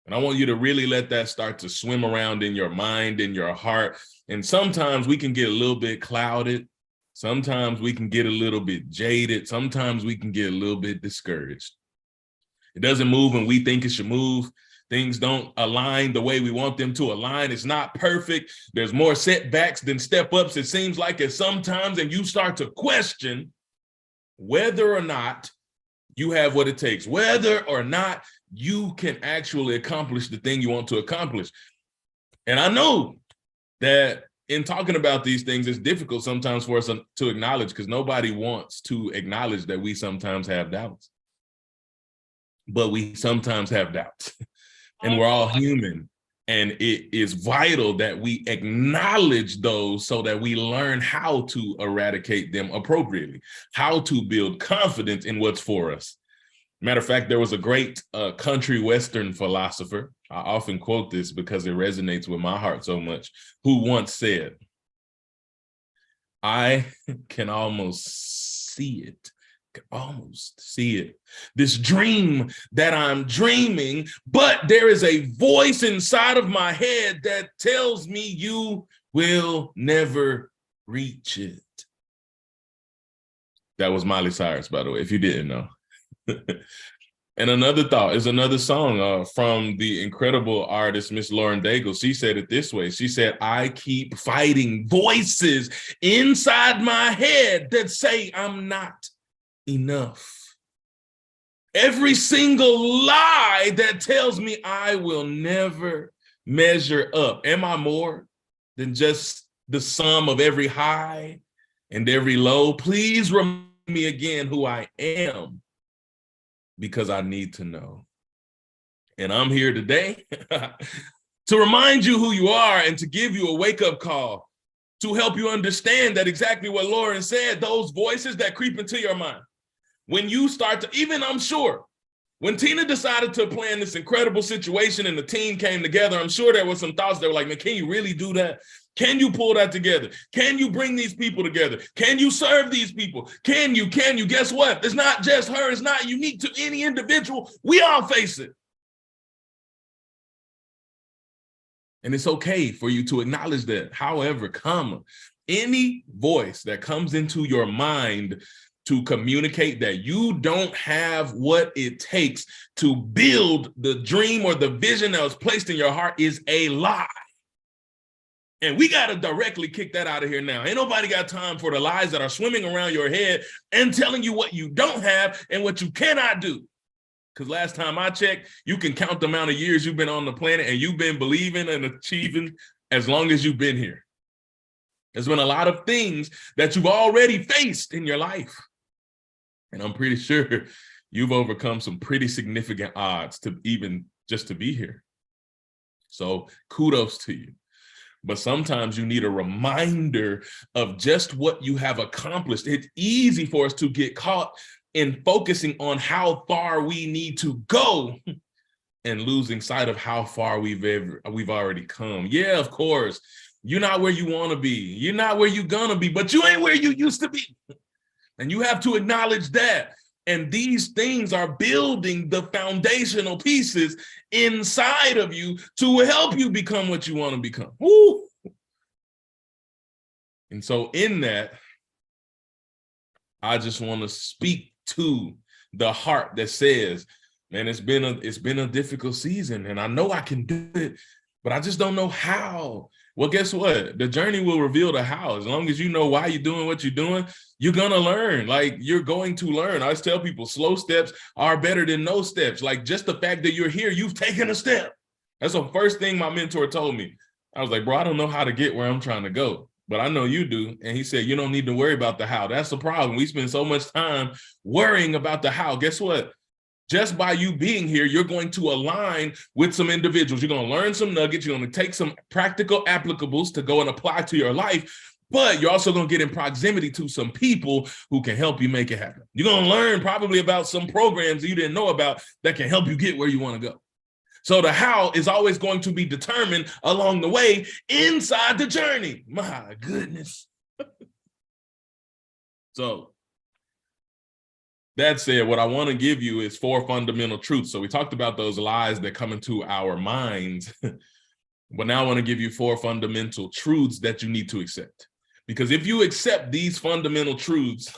And I want you to really let that start to swim around in your mind, in your heart. And sometimes we can get a little bit clouded. Sometimes we can get a little bit jaded. Sometimes we can get a little bit discouraged. It doesn't move when we think it should move. Things don't align the way we want them to align. It's not perfect. There's more setbacks than step-ups, it seems like it sometimes, and you start to question whether or not you have what it takes, whether or not you can actually accomplish the thing you want to accomplish. And I know that in talking about these things, it's difficult sometimes for us to acknowledge, because nobody wants to acknowledge that we sometimes have doubts. But we sometimes have doubts. And we're all human, and it is vital that we acknowledge those so that we learn how to eradicate them appropriately, how to build confidence in what's for us. Matter of fact, there was a great country Western philosopher, I often quote this because it resonates with my heart so much, who once said, I can almost see it. This dream that I'm dreaming, but there is a voice inside of my head that tells me you will never reach it. That was Miley Cyrus, by the way, if you didn't know. And another thought is another song from the incredible artist, Miss Lauren Daigle. She said it this way. She said, I keep fighting voices inside my head that say I'm not enough. Every single lie that tells me I will never measure up. Am I more than just the sum of every high and every low? Please remind me again who I am, because I need to know. And I'm here today to remind you who you are and to give you a wake-up call to help you understand that exactly what Lauren said, those voices that creep into your mind. When you start to, even I'm sure, when Tina decided to plan this incredible situation and the team came together, I'm sure there were some thoughts that were like, man, can you really do that? Can you pull that together? Can you bring these people together? Can you serve these people? Can you? Guess what? It's not just her. It's not unique to any individual. We all face it. And it's okay for you to acknowledge that. However, any voice that comes into your mind to communicate that you don't have what it takes to build the dream or the vision that was placed in your heart is a lie. And we got to directly kick that out of here now. Ain't nobody got time for the lies that are swimming around your head and telling you what you don't have and what you cannot do. Because last time I checked, you can count the amount of years you've been on the planet and you've been believing and achieving as long as you've been here. There's been a lot of things that you've already faced in your life. And I'm pretty sure you've overcome some pretty significant odds to even just to be here. So kudos to you. But sometimes you need a reminder of just what you have accomplished. It's easy for us to get caught in focusing on how far we need to go and losing sight of how far we've already come. Yeah, of course, you're not where you want to be. You're not where you're gonna be, but you ain't where you used to be. And you have to acknowledge that. And these things are building the foundational pieces inside of you to help you become what you want to become. Woo! And so in that, I just want to speak to the heart that says, man, it's been a difficult season, and I know I can do it, but I just don't know how. Well, guess what? The journey will reveal the how. As long as you know why you're doing what you're doing, you're gonna learn. Like, you're going to learn. I always tell people, slow steps are better than no steps. Like, just the fact that you're here, you've taken a step. That's the first thing my mentor told me. I was like, bro, I don't know how to get where I'm trying to go, but I know you do. And he said, you don't need to worry about the how. That's the problem. We spend so much time worrying about the how. Guess what? Just by you being here, you're going to align with some individuals. You're going to learn some nuggets. You're going to take some practical applicables to go and apply to your life, but you're also going to get in proximity to some people who can help you make it happen. You're going to learn probably about some programs you didn't know about that can help you get where you want to go. So the how is always going to be determined along the way inside the journey. My goodness. So that said, what I want to give you is 4 fundamental truths. So we talked about those lies that come into our minds, but now I want to give you 4 fundamental truths that you need to accept. Because if you accept these fundamental truths,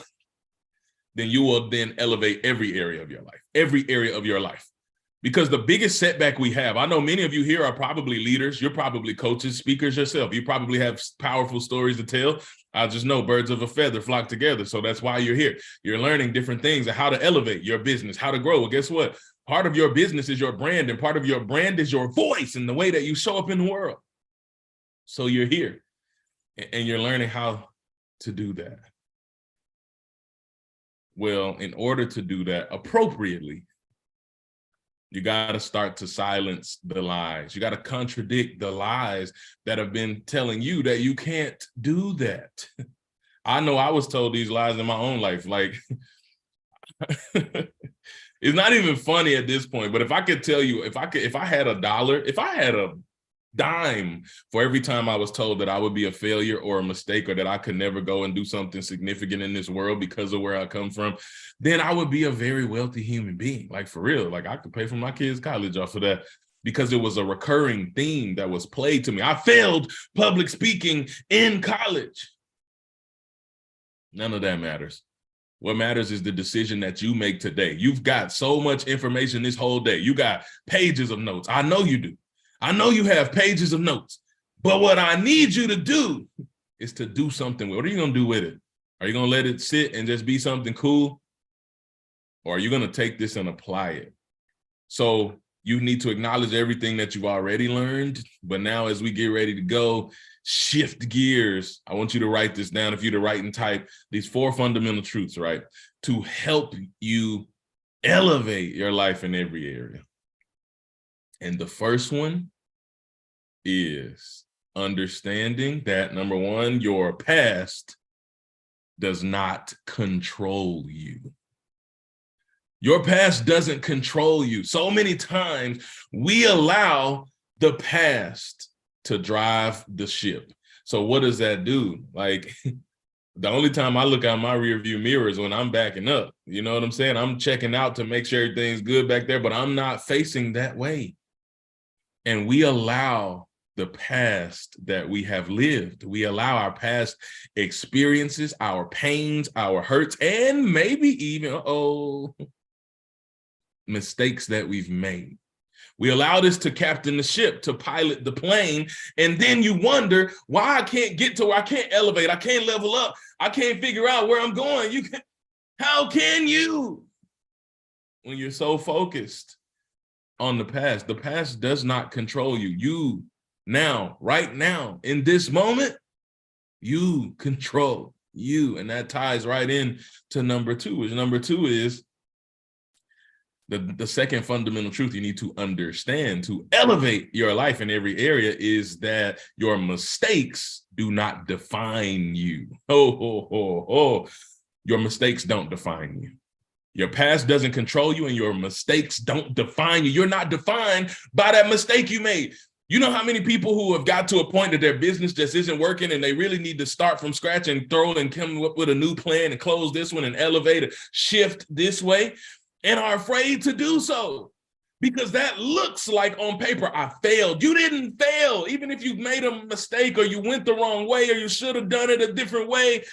then you will then elevate every area of your life. Because the biggest setback we have, I know many of you here are probably leaders, you're probably coaches, speakers yourself. You probably have powerful stories to tell. I just know birds of a feather flock together. So that's why you're here. You're learning different things and how to elevate your business, how to grow. Well, guess what? Part of your business is your brand, and part of your brand is your voice and the way that you show up in the world. So you're here and you're learning how to do that. Well, in order to do that appropriately, you got to start to silence the lies. You got to contradict the lies that have been telling you that you can't do that. I know I was told these lies in my own life. Like, it's not even funny at this point, but if I could tell you, if I had a dime for every time I was told that I would be a failure or a mistake, or that I could never go and do something significant in this world because of where I come from, then I would be a very wealthy human being. Like, for real, like I could pay for my kids' college off of that, because it was a recurring theme that was played to me. I failed public speaking in college. None of that matters. What matters is the decision that you make today. You've got so much information this whole day. You got pages of notes. I know you do. I know you have pages of notes, but what I need you to do is to do something with it. What are you going to do with it? Are you going to let it sit and just be something cool? Or are you going to take this and apply it? So you need to acknowledge everything that you've already learned. But now, as we get ready to go, shift gears. I want you to write this down. If you're to write and type these 4 fundamental truths, right, to help you elevate your life in every area. And the first one is understanding that, number 1, your past does not control you. Your past doesn't control you. So many times we allow the past to drive the ship. So what does that do? Like, the only time I look out my rearview mirror is when I'm backing up. You know what I'm saying? I'm checking out to make sure everything's good back there, but I'm not facing that way. And we allow the past that we have lived. We allow our past experiences, our pains, our hurts, and maybe even, mistakes that we've made. We allow this to captain the ship, to pilot the plane, and then you wonder why I can't get to where I can't elevate, I can't level up, I can't figure out where I'm going. How can you? When you're so focused on the past. The past does not control you. You now, right now, in this moment, you control you. And that ties right in to number 2, which number 2 is the second fundamental truth you need to understand to elevate your life in every area is that your mistakes do not define you. Your mistakes don't define you. Your past doesn't control you, and your mistakes don't define you. You're not defined by that mistake you made. You know how many people who have got to a point that their business just isn't working and they really need to start from scratch and throw and come up with a new plan and close this one and elevate it, shift this way, and are afraid to do so because that looks like on paper, I failed. You didn't fail. Even if you made a mistake or you went the wrong way or you should have done it a different way,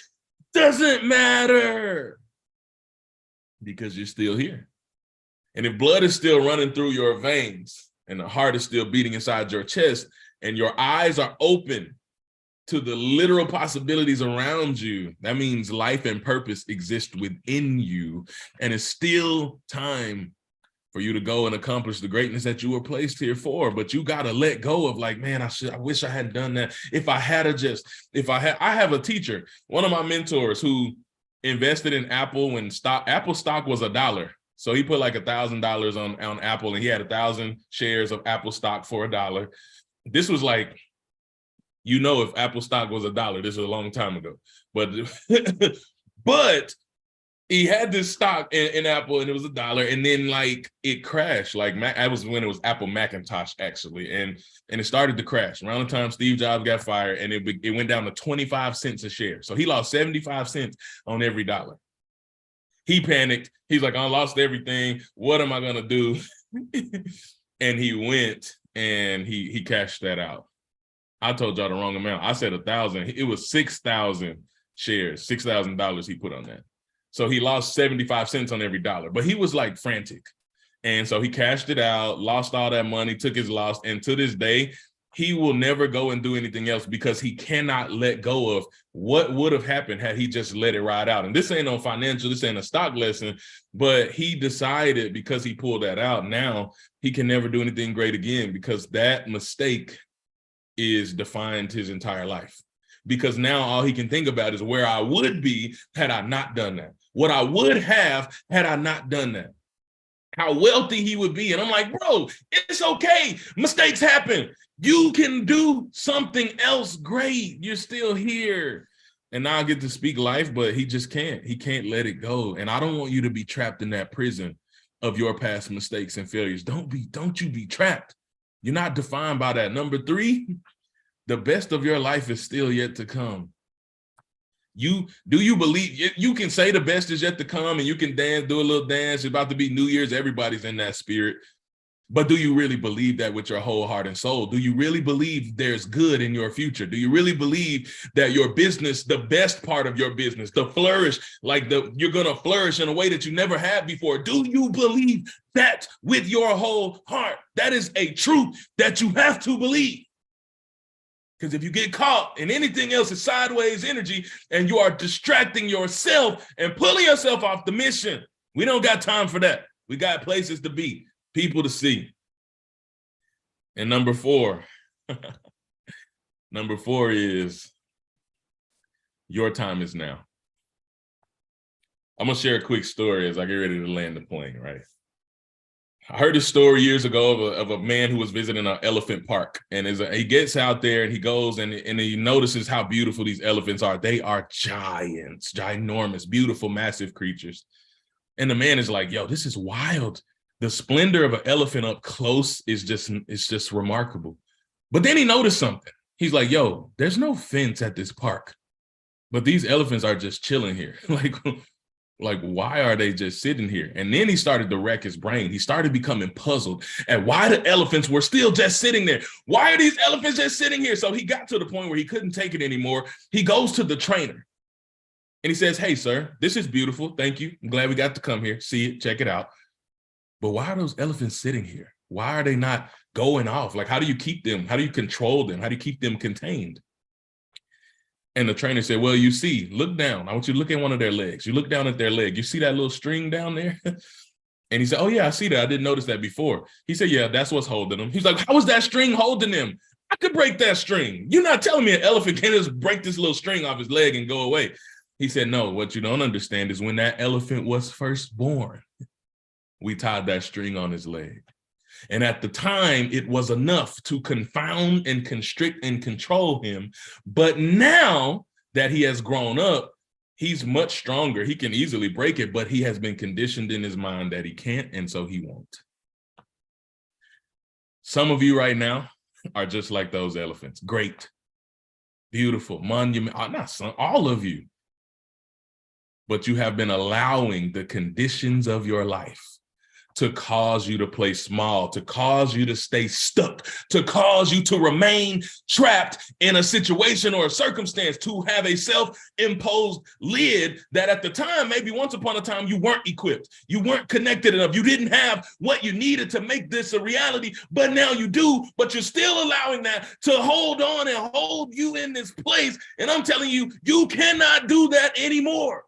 doesn't matter. Because you're still here. And if blood is still running through your veins and the heart is still beating inside your chest and your eyes are open to the literal possibilities around you, that means life and purpose exist within you. And it's still time for you to go and accomplish the greatness that you were placed here for. But you got to let go of like, man, I wish I hadn't done that. I have a teacher, one of my mentors who invested in Apple when Apple stock was $1. So he put like $1,000 on Apple, and he had 1,000 shares of Apple stock for $1. This was like, if Apple stock was $1, this was a long time ago. But he had this stock in Apple, and it was $1, and then like it crashed. Like that was when it was Apple Macintosh actually, and it started to crash around the time Steve Jobs got fired, and it went down to 25 cents a share. So he lost 75 cents on every dollar. He panicked. He's like, I lost everything. What am I gonna do? And he went and he cashed that out. I told y'all the wrong amount. I said 1,000. It was 6,000 shares, $6,000 he put on that. So he lost 75 cents on every dollar, but he was like frantic. And so he cashed it out, lost all that money, took his loss. And to this day, he will never go and do anything else because he cannot let go of what would have happened had he just let it ride out. And this ain't no financial, this ain't a stock lesson, but he decided because he pulled that out, now he can never do anything great again because that mistake is defined his entire life. Because now all he can think about is where I would be had I not done that. What I would have had I not done that. How wealthy he would be. And I'm like, bro, it's okay. Mistakes happen. You can do something else great. You're still here. And now I get to speak life, but he just can't. He can't let it go. And I don't want you to be trapped in that prison of your past mistakes and failures. Don't you be trapped. You're not defined by that. Number 3, the best of your life is still yet to come. Do you believe you can say the best is yet to come and you can dance, do a little dance? It's about to be New Year's. Everybody's in that spirit. But do you really believe that with your whole heart and soul? Do you really believe there's good in your future? Do you really believe that your business, the best part of your business, the flourish, you're going to flourish in a way that you never had before? Do you believe that with your whole heart? That is a truth that you have to believe. Because if you get caught in anything else, it's sideways energy, and you are distracting yourself and pulling yourself off the mission. We don't got time for that. We got places to be, people to see. And number 4, number 4 is your time is now. I'm going to share a quick story as I get ready to land the plane, right? I heard a story years ago of a man who was visiting an elephant park, and he gets out there and he goes and he notices how beautiful these elephants are. They are giants, ginormous, beautiful, massive creatures. And the man is like, yo, this is wild. The splendor of an elephant up close is just remarkable. But then he noticed something. He's like, yo, there's no fence at this park, but these elephants are just chilling here. Like, why are they just sitting here? And then he started to wreck his brain. He started becoming puzzled at why the elephants were still just sitting there. Why are these elephants just sitting here? So he got to the point where he couldn't take it anymore. He goes to the trainer and he says, hey, sir, this is beautiful. Thank you. I'm glad we got to come here, see it, check it out. But why are those elephants sitting here? Why are they not going off? Like, how do you keep them? How do you control them? How do you keep them contained? And the trainer said, well, you see, look down. I want you to look at one of their legs. You look down at their leg. You see that little string down there? And he said, oh, yeah, I see that. I didn't notice that before. He said, yeah, that's what's holding them. He's like, how is that string holding them? I could break that string. You're not telling me an elephant can't just break this little string off his leg and go away. He said, no, what you don't understand is when that elephant was first born, we tied that string on his leg. And at the time, it was enough to confound and constrict and control him. But now that he has grown up, he's much stronger. He can easily break it, but he has been conditioned in his mind that he can't, and so he won't. Some of you right now are just like those elephants. Great, beautiful, monument, not some, all of you. But you have been allowing the conditions of your life, to cause you to play small, to cause you to stay stuck, to cause you to remain trapped in a situation or a circumstance, to have a self-imposed lid that at the time, maybe once upon a time, you weren't equipped, you weren't connected enough, you didn't have what you needed to make this a reality, but now you do, but you're still allowing that to hold on and hold you in this place. And I'm telling you, you cannot do that anymore.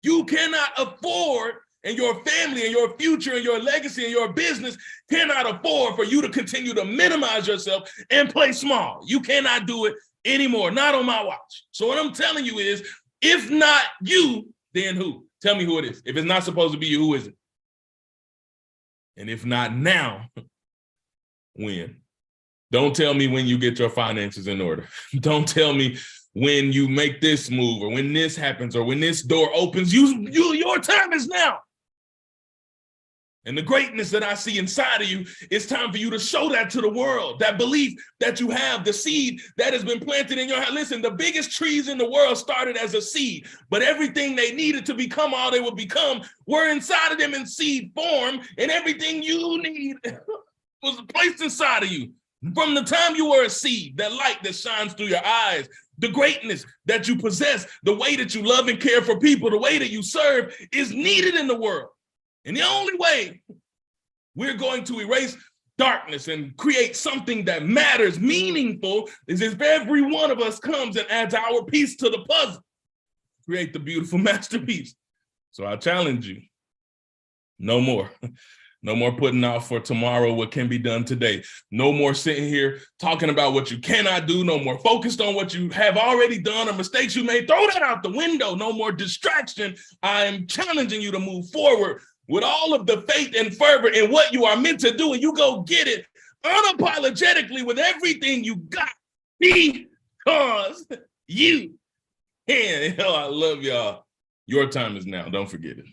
You cannot afford, and your family and your future and your legacy and your business cannot afford for you to continue to minimize yourself and play small. You cannot do it anymore, not on my watch. So what I'm telling you is, if not you, then who? Tell me who it is. If it's not supposed to be you, who is it? And if not now, when? Don't tell me when you get your finances in order. Don't tell me when you make this move or when this happens or when this door opens. Your time is now. And the greatness that I see inside of you, it's time for you to show that to the world, that belief that you have, the seed that has been planted in your heart. Listen, the biggest trees in the world started as a seed, but everything they needed to become all they would become were inside of them in seed form, and everything you need was placed inside of you. From the time you were a seed, that light that shines through your eyes, the greatness that you possess, the way that you love and care for people, the way that you serve is needed in the world. And the only way we're going to erase darkness and create something that matters, meaningful, is if every one of us comes and adds our piece to the puzzle, create the beautiful masterpiece. So I challenge you, no more. No more putting off for tomorrow what can be done today. No more sitting here talking about what you cannot do. No more focused on what you have already done or mistakes you made. Throw that out the window. No more distraction. I am challenging you to move forward with all of the faith and fervor in what you are meant to do, and you go get it unapologetically with everything you got, because you can. Oh, I love y'all. Your time is now. Don't forget it.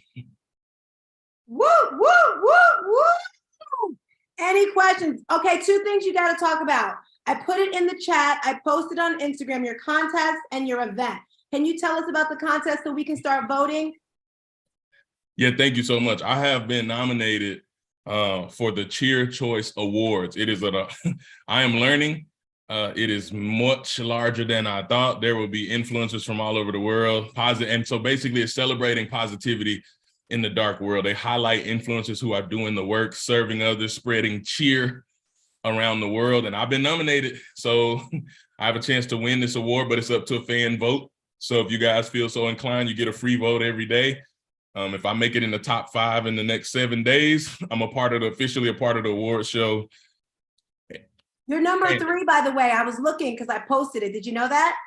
Woo, woo, woo, woo. Any questions? Okay, two things you got to talk about. I put it in the chat. I posted on Instagram, your contest and your event. Can you tell us about the contest so we can start voting? Yeah, thank you so much. I have been nominated for the Cheer Choice Awards. It is I am learning. It is much larger than I thought. There will be influencers from all over the world. And so basically it's celebrating positivity in the dark world. They highlight influencers who are doing the work, serving others, spreading cheer around the world. And I've been nominated. So I have a chance to win this award, but it's up to a fan vote. So if you guys feel so inclined, you get a free vote every day. If I make it in the top 5 in the next 7 days, I'm officially a part of the award show. You're number 3, by the way. I was looking because I posted it. Did you know that?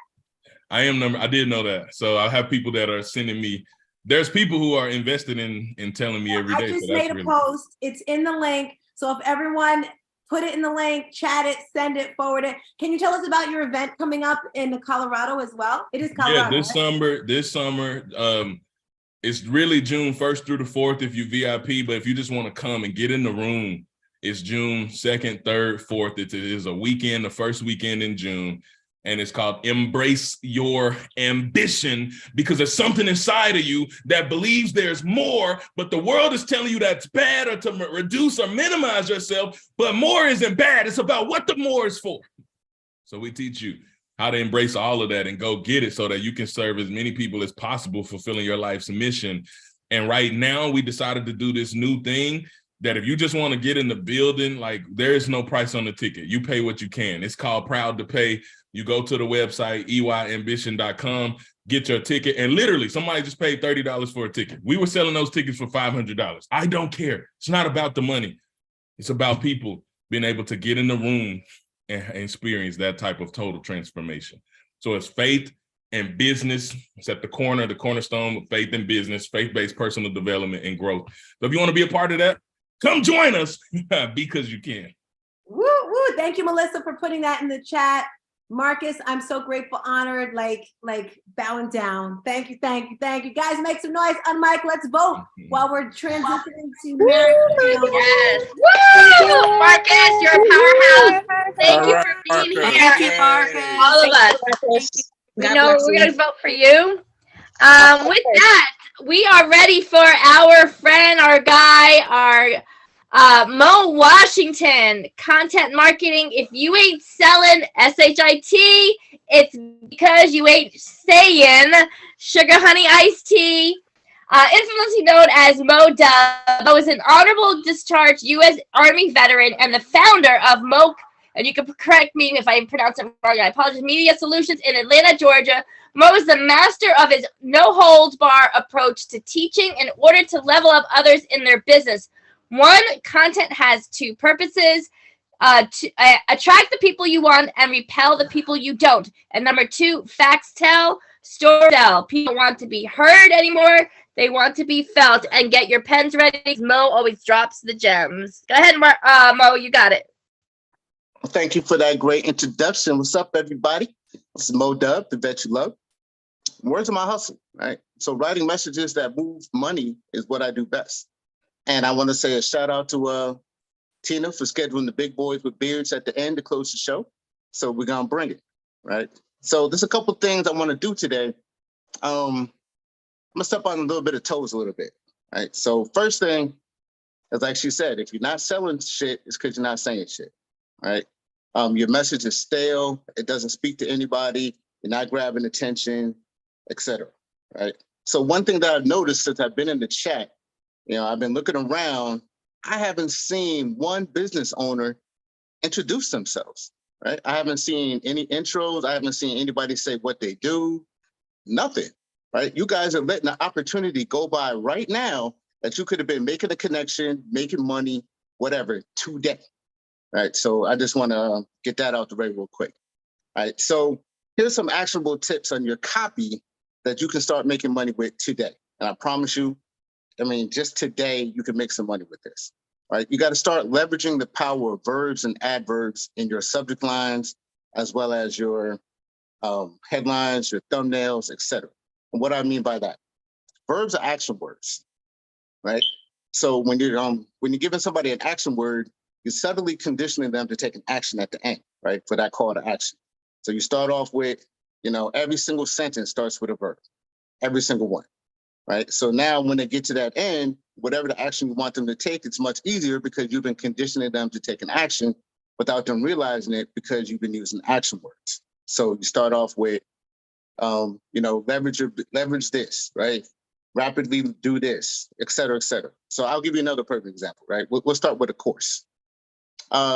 I did know that. So I have people that are sending me. There's people who are invested in telling me every day. I just made a post. It's in the link. So if everyone put it in the link, chat it, send it, forward it. Can you tell us about your event coming up in Colorado as well? It is Colorado. Yeah, this summer. It's really June 1st through the 4th if you VIP, but if you just want to come and get in the room, it's June 2nd, 3rd, 4th. It is a weekend, the first weekend in June, and it's called Embrace Your Ambition, because there's something inside of you that believes there's more, but the world is telling you that's bad or to reduce or minimize yourself, but more isn't bad. It's about what the more is for. So we teach you how to embrace all of that and go get it so that you can serve as many people as possible, fulfilling your life's mission. And right now we decided to do this new thing that if you just want to get in the building, like there is no price on the ticket. You pay what you can. It's called Proud to Pay. You go to the website, EYambition.com, get your ticket. And literally somebody just paid $30 for a ticket. We were selling those tickets for $500. I don't care. It's not about the money. It's about people being able to get in the room and experience that type of total transformation. So it's faith and business. It's at the cornerstone of faith and business, faith-based personal development and growth. So if you want to be a part of that, come join us because you can. Woo, woo. Thank you, Melissa, for putting that in the chat. Marcus, I'm so grateful, honored, like bowing down. Thank you, thank you, thank you. Guys, make some noise on mic. Let's vote while we're transitioning to Mary. Yes. Woo! Marcus, you're a powerhouse. Thank you for being here. Thank you, Marcus. All of us. We know we're going to vote for you. With that, we are ready for our friend, our guy, our Mo Washington, content marketing. If you ain't selling SHIT, it's because you ain't saying sugar honey iced tea. Infamously known as Mo Dub, Mo is an honorable discharged U.S. Army veteran and the founder of Mo, and you can correct me if I pronounce it wrong, I apologize, Media Solutions in Atlanta, Georgia. Mo is the master of his no-holds-bar approach to teaching in order to level up others in their business. One, content has two purposes. To attract the people you want and repel the people you don't. And number two, facts tell, stories tell. People want to be heard anymore. They want to be felt. And get your pens ready. Mo always drops the gems. Go ahead, Mo, you got it. Thank you for that great introduction. What's up, everybody? This is Mo Dub, the vet you love. Words of my hustle, right? So writing messages that move money is what I do best. And I want to say a shout out to Tina for scheduling the big boys with beards at the end to close the show. So we're going to bring it, right? So there's a couple things I want to do today. I'm going to step on a little bit of toes a little bit, right? So first thing, as like she said, if you're not selling shit, it's because you're not saying shit, right? Your message is stale. It doesn't speak to anybody. You're not grabbing attention, etc. Right? So one thing that I've noticed since I've been in the chat, I've been looking around, I haven't seen one business owner introduce themselves, right? I haven't seen any intros. I haven't seen anybody say what they do, nothing, right? You guys are letting the opportunity go by right now that you could have been making a connection, making money, whatever, today, right? So I just want to get that out the way real quick, right? So here's some actionable tips on your copy that you can start making money with today. And I promise you, just today, you can make some money with this, right? You got to start leveraging the power of verbs and adverbs in your subject lines, as well as your headlines, your thumbnails, etc. And what I mean by that, verbs are action words, right? So when you're giving somebody an action word, you're subtly conditioning them to take an action at the end, right? For that call to action. So you start off with, every single sentence starts with a verb, every single one. Right. So now when they get to that end, whatever the action you want them to take, it's much easier because you've been conditioning them to take an action without them realizing it because you've been using action words. So you start off with, leverage this, right? Rapidly do this, et cetera, et cetera. So I'll give you another perfect example, right? We'll start with a course.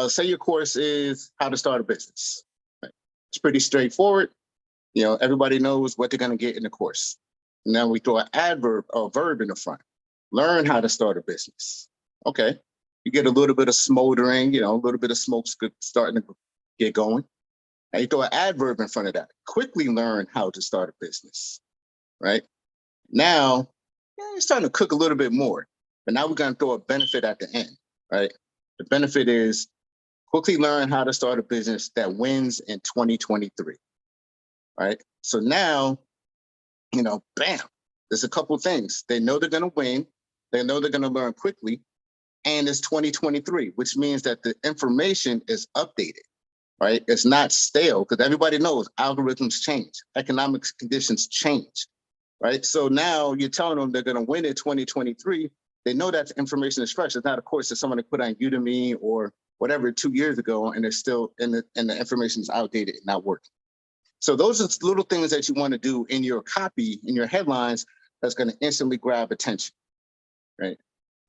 Say your course is how to start a business. Right? It's pretty straightforward. Everybody knows what they're going to get in the course. Now we throw an adverb or verb in the front. Learn how to start a business. Okay. You get a little bit of smoldering, a little bit of smoke starting to get going. Now you throw an adverb in front of that. Quickly learn how to start a business, right? Now, it's starting to cook a little bit more, but now we're going to throw a benefit at the end, right? The benefit is quickly learn how to start a business that wins in 2023, right? So now, bam, there's a couple things. They know they're going to win. They know they're going to learn quickly. And it's 2023, which means that the information is updated, right? It's not stale because everybody knows algorithms change. Economic conditions change, right? So now you're telling them they're going to win in 2023. They know that the information is fresh. It's not a course that someone put on Udemy or whatever 2 years ago, and it's still, and the information is outdated and not working. So those are little things that you want to do in your copy, in your headlines, that's going to instantly grab attention, right?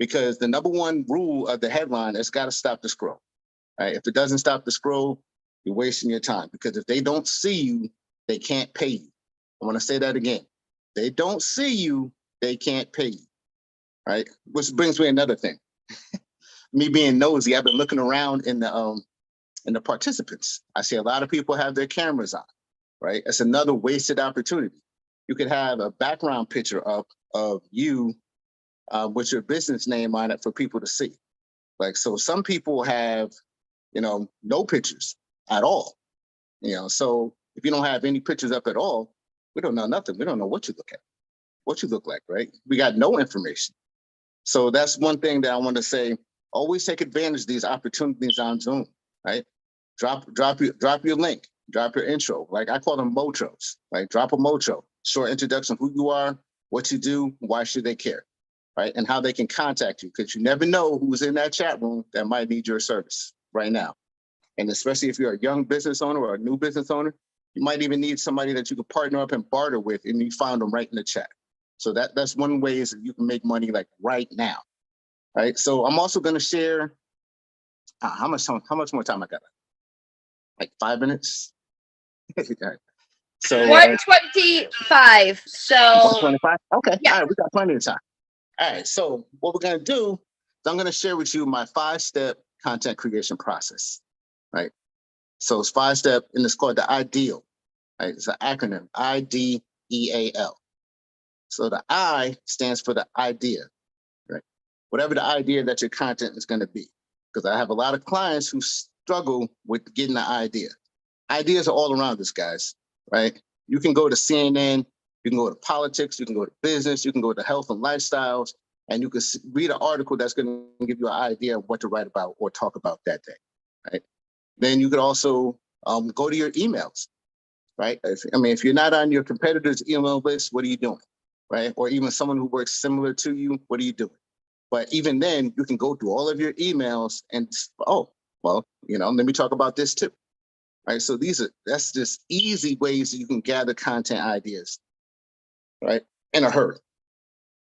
Because the number one rule of the headline is got to stop the scroll, right? If it doesn't stop the scroll, you're wasting your time because if they don't see you, they can't pay you. I want to say that again. They don't see you, they can't pay you, right? Which brings me another thing. Me being nosy, I've been looking around in the participants. I see a lot of people have their cameras on. Right? It's another wasted opportunity. You could have a background picture of you with your business name on it for people to see. Like, so some people have, no pictures at all. So if you don't have any pictures up at all, we don't know nothing. We don't know what you look like, right? We got no information. So that's one thing that I want to say, always take advantage of these opportunities on Zoom, right? Drop your link. Drop your intro. Like I call them motros, like drop a motro, short introduction, who you are, what you do, why should they care, right? And how they can contact you, because you never know who's in that chat room that might need your service right now. And especially if you're a young business owner or a new business owner, you might even need somebody that you could partner up and barter with, and you found them right in the chat. So that's one way is that you can make money like right now, right? So I'm also going to share how much more time I got? Like 5 minutes. So 125. So 125. Okay. Yeah. All right, we got plenty of time. All right. So what we're going to do is I'm going to share with you my 5-step content creation process, right? So it's 5-step, and it's called the IDEAL, right? It's an acronym, IDEAL. So the I stands for the idea, right? Whatever the idea that your content is going to be, because I have a lot of clients who struggle with getting the idea. Ideas are all around us, guys, right? You can go to CNN, you can go to politics, you can go to business, you can go to health and lifestyles, and you can read an article that's going to give you an idea of what to write about or talk about that day, right? Then you could also go to your emails, right? If you're not on your competitor's email list, what are you doing, right? Or even someone who works similar to you, what are you doing? But even then, you can go through all of your emails and, oh, well, let me talk about this too, right? So that's just easy ways that you can gather content ideas, right? In a hurry,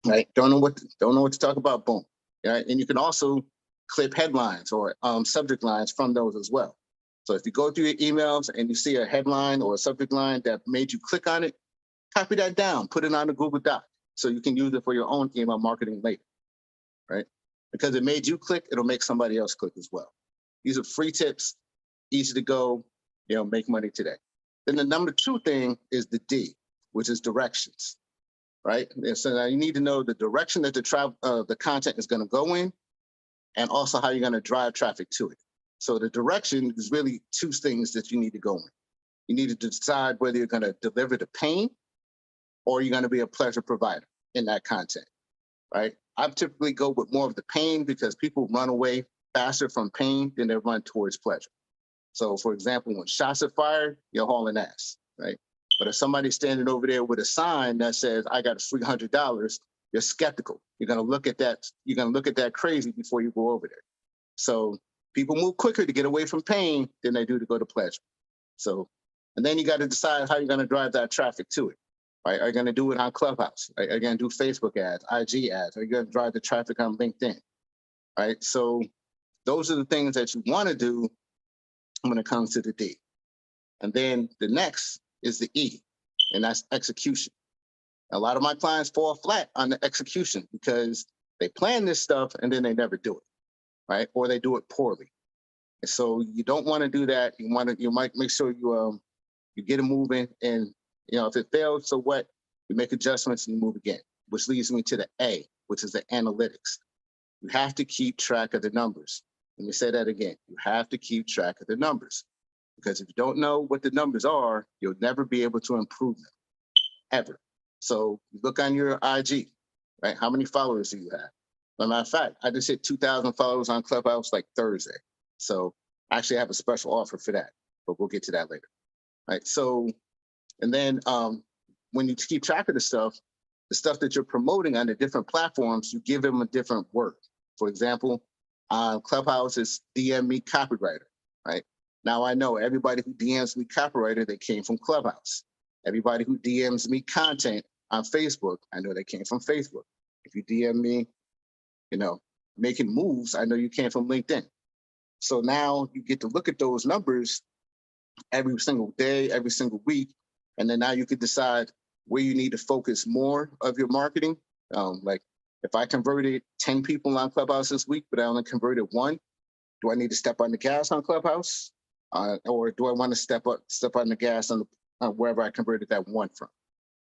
right? Don't know what to talk about, boom, right? And you can also clip headlines or subject lines from those as well. So if you go through your emails and you see a headline or a subject line that made you click on it, copy that down, put it on a Google Doc so you can use it for your own email marketing later, right? Because it made you click, it'll make somebody else click as well. These are free tips, easy to go, make money today. Then the number 2 thing is the D, which is directions, right? And so now you need to know the direction that the content is going to go in, and also how you're going to drive traffic to it. So the direction is really 2 things that you need to go in. You need to decide whether you're going to deliver the pain or you're going to be a pleasure provider in that content, right? I typically go with more of the pain because people run away faster from pain than they run towards pleasure. So for example, when shots are fired, you're hauling ass, right? But if somebody's standing over there with a sign that says, I got $300, you're skeptical. You're going to look at that. You're going to look at that crazy before you go over there. So people move quicker to get away from pain than they do to go to pleasure. So, and then you got to decide how you're going to drive that traffic to it, right? Are you going to do it on Clubhouse? Are you going to do Facebook ads, IG ads? Are you going to drive the traffic on LinkedIn, right? So those are the things that you want to do when it comes to the D. And then the next is the E, and that's execution. A lot of my clients fall flat on the execution because they plan this stuff and then they never do it, right? Or they do it poorly. And so you don't want to do that. You might make sure you get it moving, and if it fails, so what? You make adjustments and you move again, which leads me to the A, which is the analytics. You have to keep track of the numbers. Let me say that again. You have to keep track of the numbers, because if you don't know what the numbers are, you'll never be able to improve them, ever. So you look on your IG, right? How many followers do you have? As a matter of fact, I just hit 2,000 followers on Clubhouse like Thursday. So I actually have a special offer for that, but we'll get to that later, right? So, and then when you keep track of the stuff that you're promoting on the different platforms, you give them a different word. For example, on Clubhouse, it's DM me copywriter, right? Now I know everybody who DMs me copywriter, they came from Clubhouse. Everybody who DMs me content on Facebook, I know they came from Facebook. If you DM me, making moves, I know you came from LinkedIn. So now you get to look at those numbers every single day, every single week. And then now you can decide where you need to focus more of your marketing. Like if I converted 10 people on Clubhouse this week, but I only converted 1, do I need to step on the gas on Clubhouse? Or do I want to step on the gas on wherever I converted that 1 from,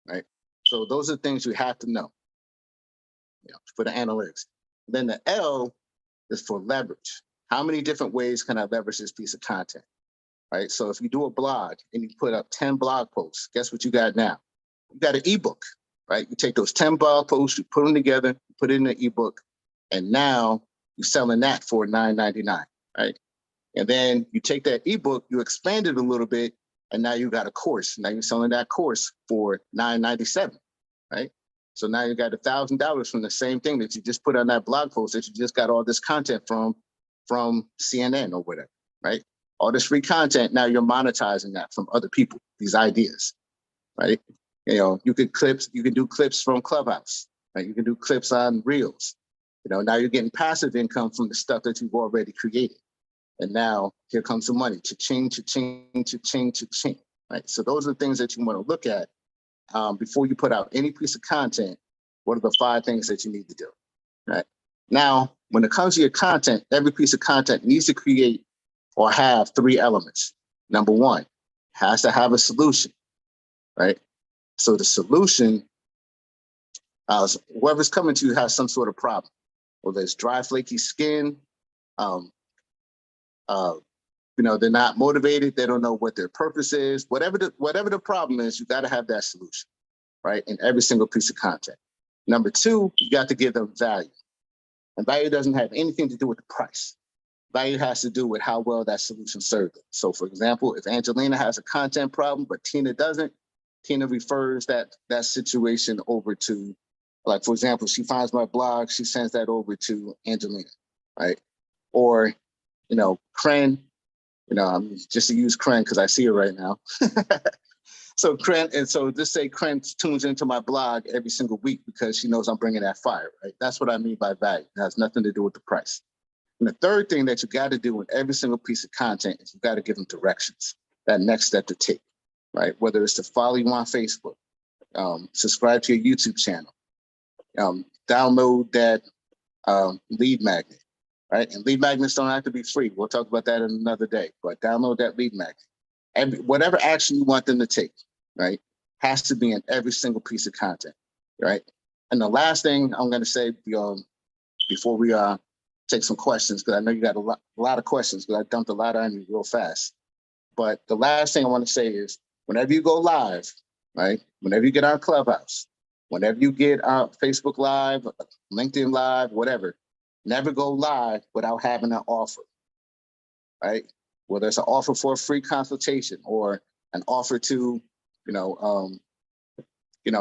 right? So those are things you have to know, for the analytics. Then the L is for leverage. How many different ways can I leverage this piece of content, right? So if you do a blog and you put up 10 blog posts, guess what you got now? You got an ebook, right? You take those 10 blog posts, you put them together, you put it in an ebook, and now you're selling that for $9.99, right? And then you take that ebook, you expand it a little bit, and now you got a course. Now you're selling that course for $9.97, right? So now you got $1,000 from the same thing that you just put on that blog post that you just got all this content from CNN or whatever, right? All this free content, now you're monetizing that from other people, these ideas, right? You know, you can do clips from Clubhouse, right? You can do clips on Reels. You know, now you're getting passive income from the stuff that you've already created. And now here comes the money, cha-ching, cha-ching, cha-ching, cha-ching, right? So those are the things that you want to look at before you put out any piece of content. What are the 5 things that you need to do, right? Now, when it comes to your content, every piece of content needs to create or have 3 elements. Number 1, has to have a solution, right? So the solution, whoever's coming to you has some sort of problem, whether it's dry, flaky skin, you know, they're not motivated, they don't know what their purpose is, whatever the problem is, you got to have that solution, right? In every single piece of content. Number 2, you got to give them value. And value doesn't have anything to do with the price. Value has to do with how well that solution served them. So for example, if Angelina has a content problem, but Tina doesn't, Tina refers that situation over to, like, for example, she finds my blog, she sends that over to Angelina, right? Or, you know, Kren, you know, I'm just to use Kren because I see her right now. So Kren, and so just say Kren tunes into my blog every single week because she knows I'm bringing that fire, right? That's what I mean by value. It has nothing to do with the price. And the third thing that you got to do with every single piece of content is you got to give them directions, that next step to take, right? Whether it's to follow you on Facebook, subscribe to your YouTube channel, download that lead magnet, right? And lead magnets don't have to be free. We'll talk about that in another day, but download that lead magnet. And whatever action you want them to take, right, has to be in every single piece of content, right? And the last thing I'm going to say before we take some questions, because I know you got a lot of questions, because I dumped a lot on you real fast. But the last thing I want to say is, whenever you go live, right, whenever you get on Clubhouse, whenever you get on Facebook Live, LinkedIn Live, whatever, never go live without having an offer, right? Whether it's an offer for a free consultation or an offer to,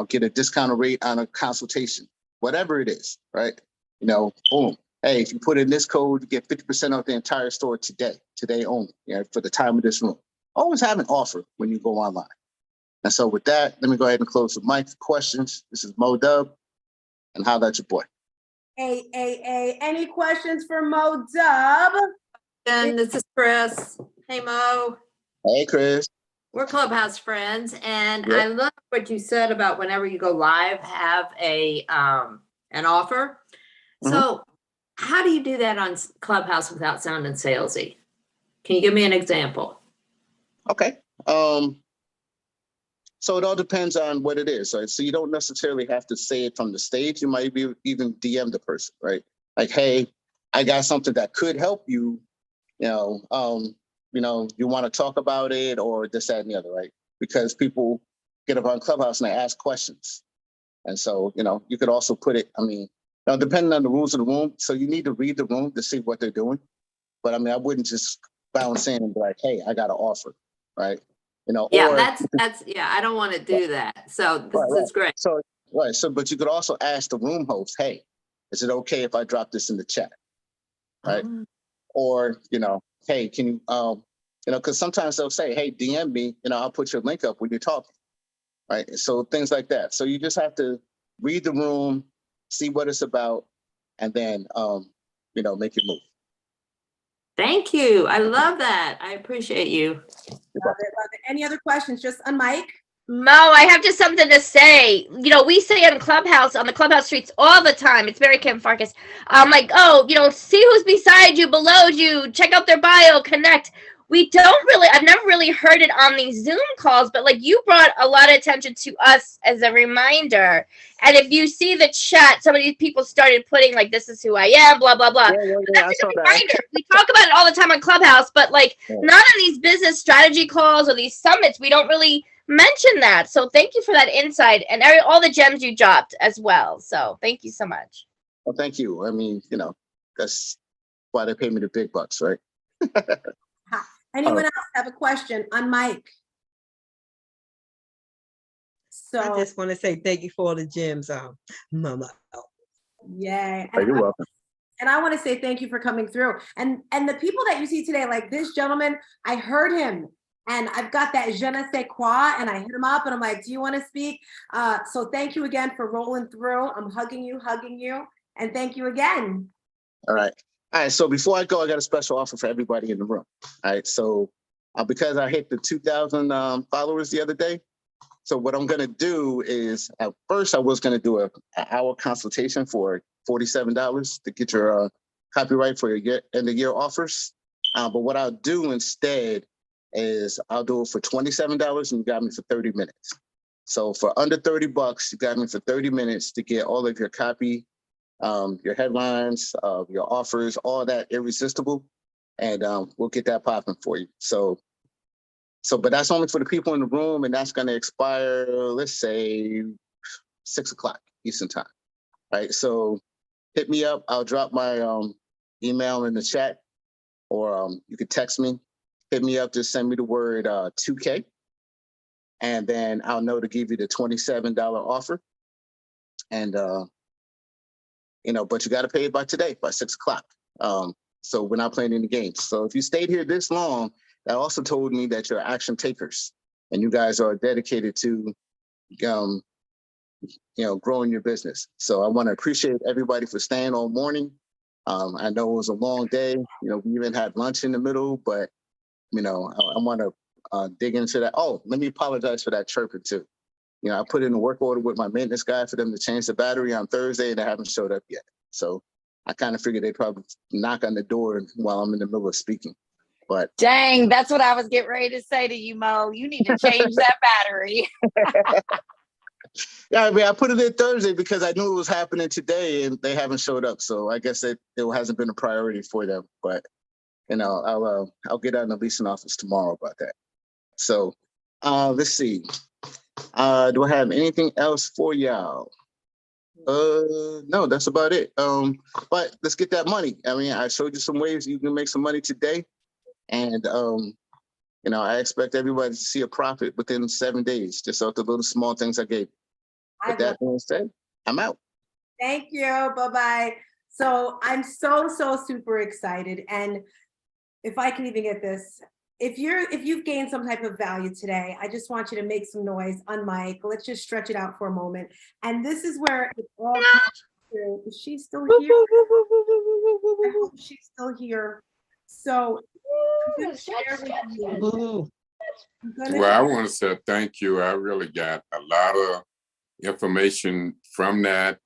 get a discounted rate on a consultation, whatever it is, right? You know, boom. Hey, if you put in this code, you get 50% off the entire store today only, for the time of this room. Always have an offer when you go online. And so with that, let me go ahead and close the mic for questions. This is Mo Dub, and how about your boy? Hey, any questions for Mo Dub? And this is Chris. Hey, Mo. Hey, Chris. We're Clubhouse friends, and Yep. I love what you said about whenever you go live, have an offer. So how do you do that on Clubhouse without sounding salesy? Can you give me an example? Okay. So it all depends on what it is, right? So you don't necessarily have to say it from the stage. You might be even DM the person, right? Like, hey, I got something that could help you. You want to talk about it, or this, that, and the other, right? Because people get up on Clubhouse and they ask questions. And so, you could also put it, depending on the rules of the room. So you need to read the room to see what they're doing. But I wouldn't just bounce in and be like, hey, I got an offer, right? Yeah, or, that's I don't want to do that. So this is great. So, but you could also ask the room host, hey, is it okay if I drop this in the chat? Right. Or, hey, can you, because sometimes they'll say, hey, DM me, I'll put your link up when you're talking. Right. So things like that. So you just have to read the room, see what it's about, and then, make it move. Thank you. I love that. I appreciate you. Love it. Any other questions? Just on mic. Mo, I have just something to say. We say on Clubhouse, on the Clubhouse streets all the time. It's very Kim Farkas. I'm like, see who's beside you, below you, check out their bio, connect. I've never really heard it on these Zoom calls, but like you brought a lot of attention to us as a reminder. And if you see the chat, some of these people started putting like, this is who I am, blah, blah, blah. That's a reminder. We talk about it all the time on Clubhouse, but like not on these business strategy calls or these summits. We don't really mention that. So thank you for that insight and all the gems you dropped as well. So thank you so much. Well, thank you. That's why they pay me the big bucks, right? Anyone else have a question on mic? So I just want to say thank you for all the gems, Mama. Yeah. You're welcome. And I want to say thank you for coming through. And the people that you see today, like this gentleman, I heard him and I've got that je ne sais quoi, and I hit him up and I'm like, do you want to speak? So thank you again for rolling through. I'm hugging you, and thank you again. All right. So before I go, I got a special offer for everybody in the room. All right. So because I hit the 2,000 followers the other day, so what I'm going to do is, at first I was going to do an hour consultation for $47 to get your copyright for your end of year offers. But what I'll do instead is I'll do it for $27 and you got me for 30 minutes. So for under $30, you got me for 30 minutes to get all of your copy, your headlines, your offers, all that irresistible. And we'll get that popping for you. But that's only for the people in the room, and that's going to expire, let's say, 6 o'clock Eastern time. Right. So hit me up. I'll drop my email in the chat, or you could text me. Hit me up. Just send me the word 2K, and then I'll know to give you the $27 offer. And but you got to pay it by today, by 6 o'clock. So we're not playing any games. So if you stayed here this long, that also told me that you're action takers and you guys are dedicated to, growing your business. So I want to appreciate everybody for staying all morning. I know it was a long day. We even had lunch in the middle, but I want to dig into that. Oh, let me apologize for that chirping too. I put in a work order with my maintenance guy for them to change the battery on Thursday, and they haven't showed up yet. So I kind of figured they'd probably knock on the door while I'm in the middle of speaking. But dang, that's what I was getting ready to say to you, Mo. You need to change that battery. Yeah, I mean, I put it in Thursday because I knew it was happening today, and they haven't showed up. So I guess it hasn't been a priority for them. But I'll get out in the leasing office tomorrow about that. So let's see. Do I have anything else for y'all? No, that's about it. But let's get that money. I mean, I showed you some ways you can make some money today. And, I expect everybody to see a profit within 7 days, just off the little small things I gave. With that being said, I'm out. Thank you. Bye-bye. So I'm so super excited. And if I can even get this, if you've gained some type of value today, I just want you to make some noise on mic. Let's just stretch it out for a moment. And this is where it all comes through. Is she still here? I hope she's still here. So I'm gonna share with you. Well, I want to say thank you. I really got a lot of information from that.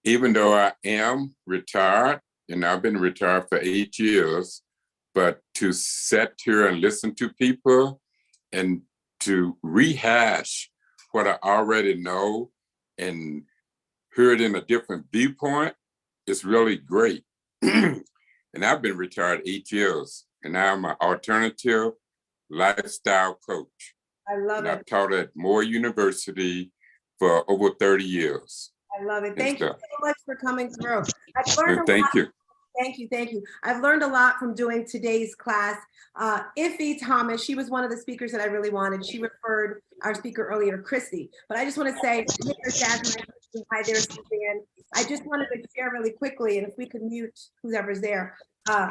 Even though I am retired, and I've been retired for 8 years, but to sit here and listen to people and to rehash what I already know and hear it in a different viewpoint is really great. And I've been retired 8 years, and now I'm an alternative lifestyle coach. I love it. I've taught at Moore University for over 30 years. I love it. Thank you so much for coming through. Thank you. Thank you. I've learned a lot from doing today's class. Iffy Thomas, she was one of the speakers that I really wanted. She referred our speaker earlier, Christy. But I just want to say, Jasmine, hi there, Suzanne. I just wanted to share really quickly, and if we could mute whoever's there. I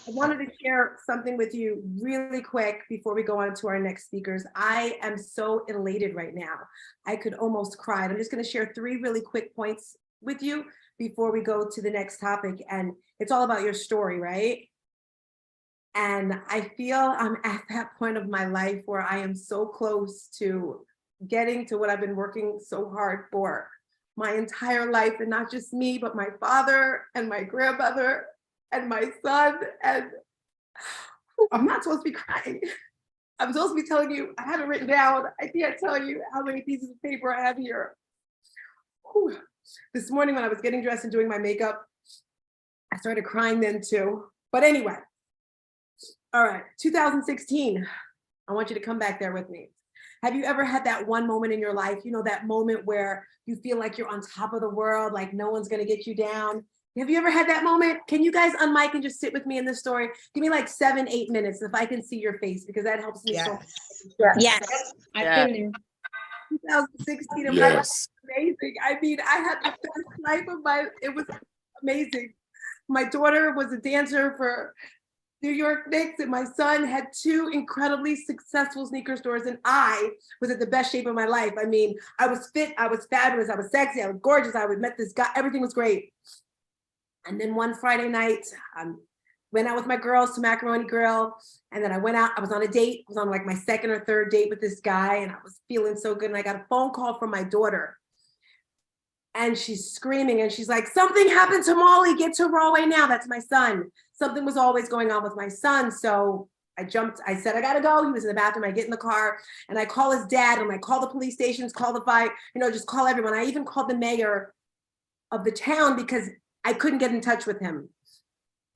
wanted to share something with you really quick before we go on to our next speakers. I am so elated right now. I could almost cry. I'm just going to share 3 really quick points with you before we go to the next topic. And it's all about your story, right? And I feel I'm at that point of my life where I am so close to getting to what I've been working so hard for my entire life, and not just me, but my father and my grandmother and my son. And I'm not supposed to be crying. I'm supposed to be telling you, I have it written down. I can't tell you how many pieces of paper I have here. Whew. This morning when I was getting dressed and doing my makeup, I started crying then too. But anyway, all right, 2016, I want you to come back there with me. Have you ever had that one moment in your life, that moment where you feel like you're on top of the world, like no one's gonna get you down? Have you ever had that moment? Can you guys unmic and just sit with me in this story? Give me like 7-8 minutes if I can see your face, because that helps me so much. Yes. I've been there. 2016 and Yes. my life was amazing. I mean, I had the best life of my, it was amazing. My daughter was a dancer for New York Knicks, and my son had 2 incredibly successful sneaker stores, and I was at the best shape of my life. I mean, I was fit, I was fabulous, I was sexy, I was gorgeous, I met this guy, everything was great. And then one Friday night, went out with my girls to Macaroni Grill, and then I went out, I was on a date, I was on like my 2nd or 3rd date with this guy, and I was feeling so good, and I got a phone call from my daughter. And she's screaming and she's like, something happened to Molly, get to Rahway now. That's my son. Something was always going on with my son. So I jumped, I said, I gotta go. He was in the bathroom. I get in the car and I call his dad and I call the police stations, call the fire, just call everyone. I even called the mayor of the town because I couldn't get in touch with him.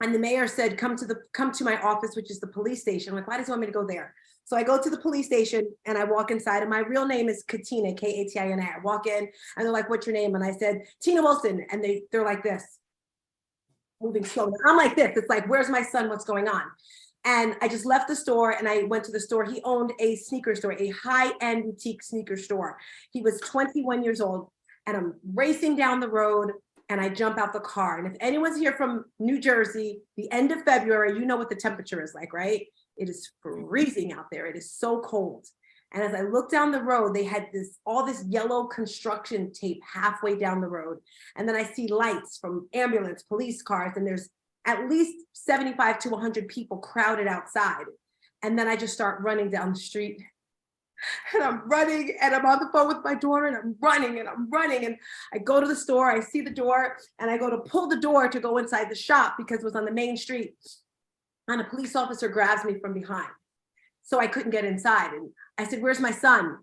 And the mayor said, come to my office, which is the police station. I'm like, why does he want me to go there? So I go to the police station and I walk inside, and my real name is Katina, Katina. I walk in and they're like, what's your name? And I said, Tina Wilson. And they're like this, moving slowly. I'm like this, it's like, where's my son? What's going on? And I just left the store and I went to the store. He owned a sneaker store, a high-end boutique sneaker store. He was 21 years old, and I'm racing down the road and I jump out the car. And if anyone's here from New Jersey, the end of February, you know what the temperature is like, right? It is freezing out there. It is so cold. And as I look down the road, they had all this yellow construction tape halfway down the road. And then I see lights from ambulance, police cars, and there's at least 75 to 100 people crowded outside. And then I just start running down the street. And I'm running and I'm on the phone with my daughter and I'm running and I'm running. And I go to the store, I see the door, and I go to pull the door to go inside the shop because it was on the main street. And a police officer grabs me from behind. So I couldn't get inside. And I said, where's my son?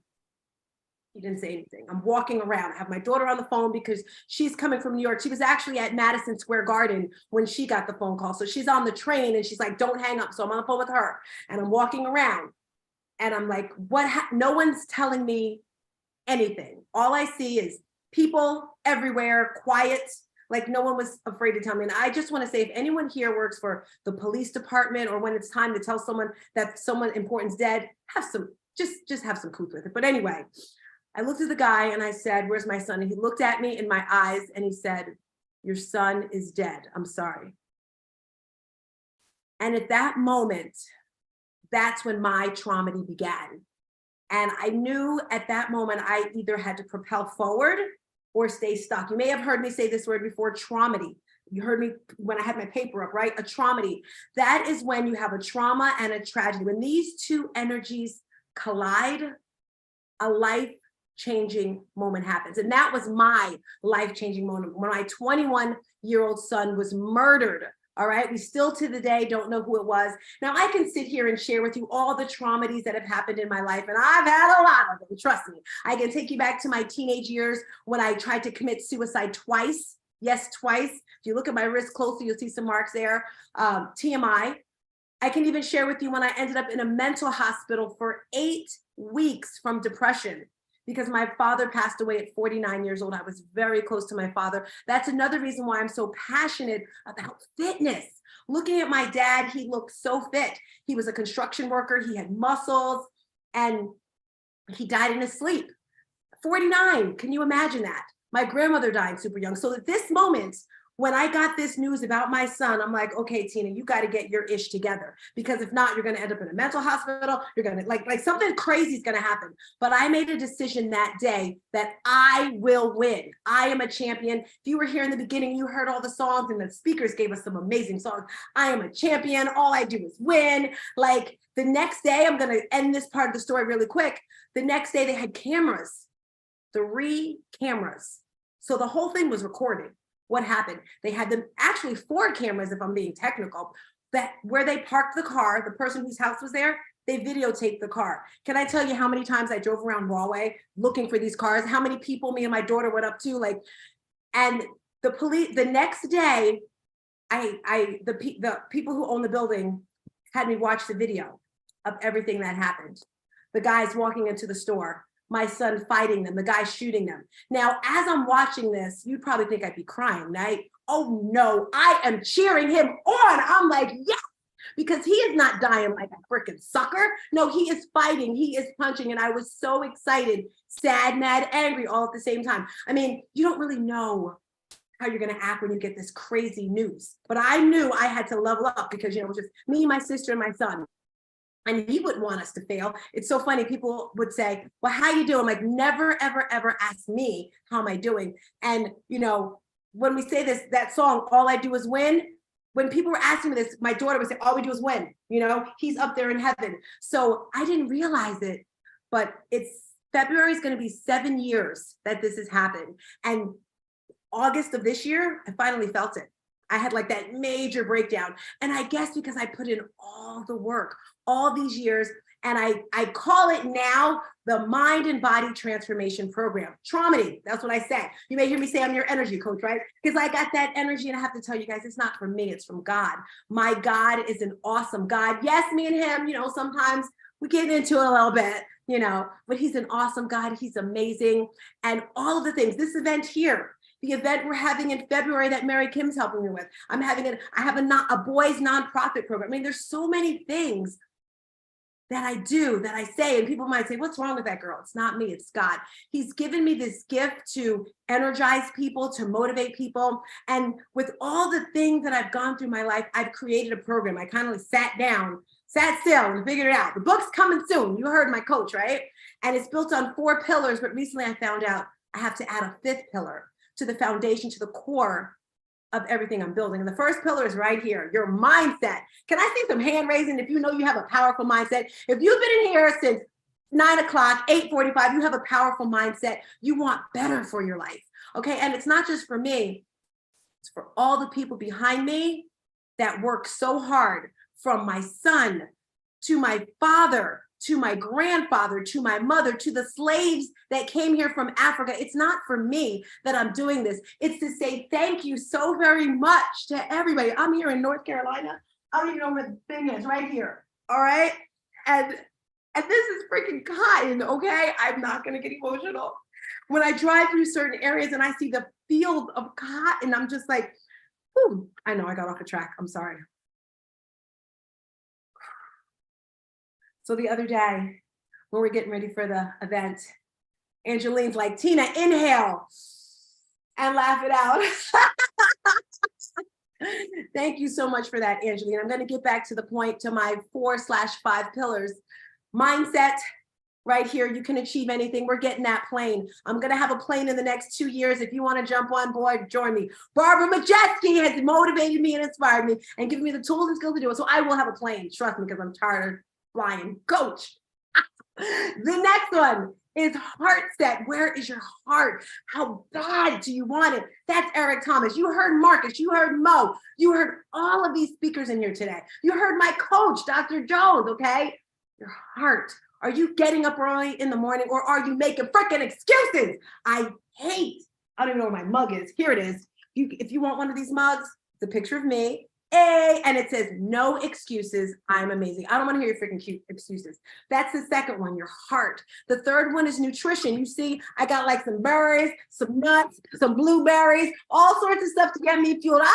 He didn't say anything. I'm walking around. I have my daughter on the phone because she's coming from New York. She was actually at Madison Square Garden when she got the phone call. So she's on the train and she's like, don't hang up. So I'm on the phone with her and I'm walking around and I'm like, no one's telling me anything. All I see is people everywhere, quiet. Like no one was afraid to tell me. And I just want to say, if anyone here works for the police department or when it's time to tell someone that someone important's dead, have some, just have some couth with it. But anyway, I looked at the guy and I said, where's my son? And he looked at me in my eyes and he said, your son is dead. I'm sorry. And at that moment, that's when my trauma began. And I knew at that moment, I either had to propel forward or stay stuck. You may have heard me say this word before, traumedy. You heard me when I had my paper up, right? A traumedy. That is when you have a trauma and a tragedy. When these two energies collide, a life-changing moment happens. And that was my life-changing moment when my 21-year-old son was murdered. All right, we still to the day don't know who it was. Now I can sit here and share with you all the traumedies that have happened in my life, and I've had a lot of them, trust me. I can take you back to my teenage years when I tried to commit suicide twice. Yes, twice. If you look at my wrist closely, you'll see some marks there. TMI. I can even share with you when I ended up in a mental hospital for 8 weeks from depression, because my father passed away at 49 years old. I was very close to my father. That's another reason why I'm so passionate about fitness. Looking at my dad, he looked so fit. He was a construction worker, he had muscles, and he died in his sleep. 49, can you imagine that? My grandmother died super young. So at this moment, when I got this news about my son, I'm like, okay, Tina, you got to get your ish together, because if not, you're going to end up in a mental hospital. You're going to like something crazy is going to happen. But I made a decision that day that I will win. I am a champion. If you were here in the beginning, you heard all the songs and the speakers gave us some amazing songs. I am a champion. All I do is win. Like the next day, I'm going to end this part of the story really quick. The next day they had cameras, 3 cameras. So the whole thing was recorded. What happened? They had them, actually 4 cameras, if I'm being technical, that where they parked the car, the person whose house was there, they videotaped the car. Can I tell you how many times I drove around Rahway looking for these cars? How many people me and my daughter went up to, like, and the police, the next day, the people who own the building had me watch the video of everything that happened. The guys walking into the store, my son fighting them, the guy shooting them. Now, as I'm watching this, you'd probably think I'd be crying, right? Oh no, I am cheering him on. I'm like, yes, because he is not dying like a freaking sucker. No, he is fighting, he is punching. And I was so excited, sad, mad, angry all at the same time. I mean, you don't really know how you're going to act when you get this crazy news. But I knew I had to level up because, it was just me, my sister, and my son. And he wouldn't want us to fail. It's so funny. People would say, well, how you doing? I'm like, never, ever, ever ask me, how am I doing? And, when we say this, that song, All I Do Is Win, when people were asking me this, my daughter would say, all we do is win. He's up there in heaven. So I didn't realize it, but February is going to be 7 years that this has happened. And August of this year, I finally felt it. I had like that major breakdown. And I guess because I put in all the work, all these years, and I call it now the Mind and Body Transformation Program. Traumedy, that's what I said. You may hear me say I'm your energy coach, right? Because I got that energy, and I have to tell you guys, it's not from me, it's from God. My God is an awesome God. Yes, me and him, sometimes we get into it a little bit, but he's an awesome God. He's amazing. And all of the things, this event here, the event we're having in February that Mary Kim's helping me with. I have a boys nonprofit program. I mean, there's so many things that I do, that I say, and people might say, what's wrong with that girl? It's not me, it's God. He's given me this gift to energize people, to motivate people. And with all the things that I've gone through my life, I've created a program. I kind of sat still and figured it out. The book's coming soon. You heard my coach, right? And it's built on 4 pillars, but recently I found out I have to add a 5th pillar to the foundation, to the core of everything I'm building. And the first pillar is right here, your mindset. Can I see some hand raising if you know you have a powerful mindset? If you've been in here since 9 o'clock, 8:45, you have a powerful mindset. You want better for your life, okay? And it's not just for me, it's for all the people behind me that work so hard, from my son to my father, to my grandfather, to my mother, to the slaves that came here from Africa. It's not for me that I'm doing this. It's to say thank you so very much to everybody. I'm here in North Carolina. I don't even know where the thing is, right here. All right. And this is freaking cotton, okay? I'm not gonna get emotional. When I drive through certain areas and I see the field of cotton, I'm just like, whew. I know I got off the track. I'm sorry. So the other day, when we're getting ready for the event, Angeline's like, Tina, inhale and laugh it out. Thank you so much for that, Angeline. I'm going to get back to the point, to my 4/5 pillars. Mindset, right here. You can achieve anything. We're getting that plane. I'm going to have a plane in the next 2 years. If you want to jump on board, join me. Barbara Majeski has motivated me and inspired me and given me the tools and skills to do it. So I will have a plane. Trust me, because I'm tired of flying. Coach. The next one is heart set. Where is your heart? How bad do you want it? That's Eric Thomas. You heard Marcus. You heard Mo. You heard all of these speakers in here today. You heard my coach, Dr. Jones, okay? Your heart. Are you getting up early in the morning, or are you making freaking excuses? I don't even know where my mug is. Here it is. If you want one of these mugs, it's a picture of me. And it says, no excuses, I'm amazing. I don't want to hear your freaking cute excuses. That's the second one, your heart. The third one is nutrition. You see, I got like some berries, some nuts, some blueberries, all sorts of stuff to get me fueled. I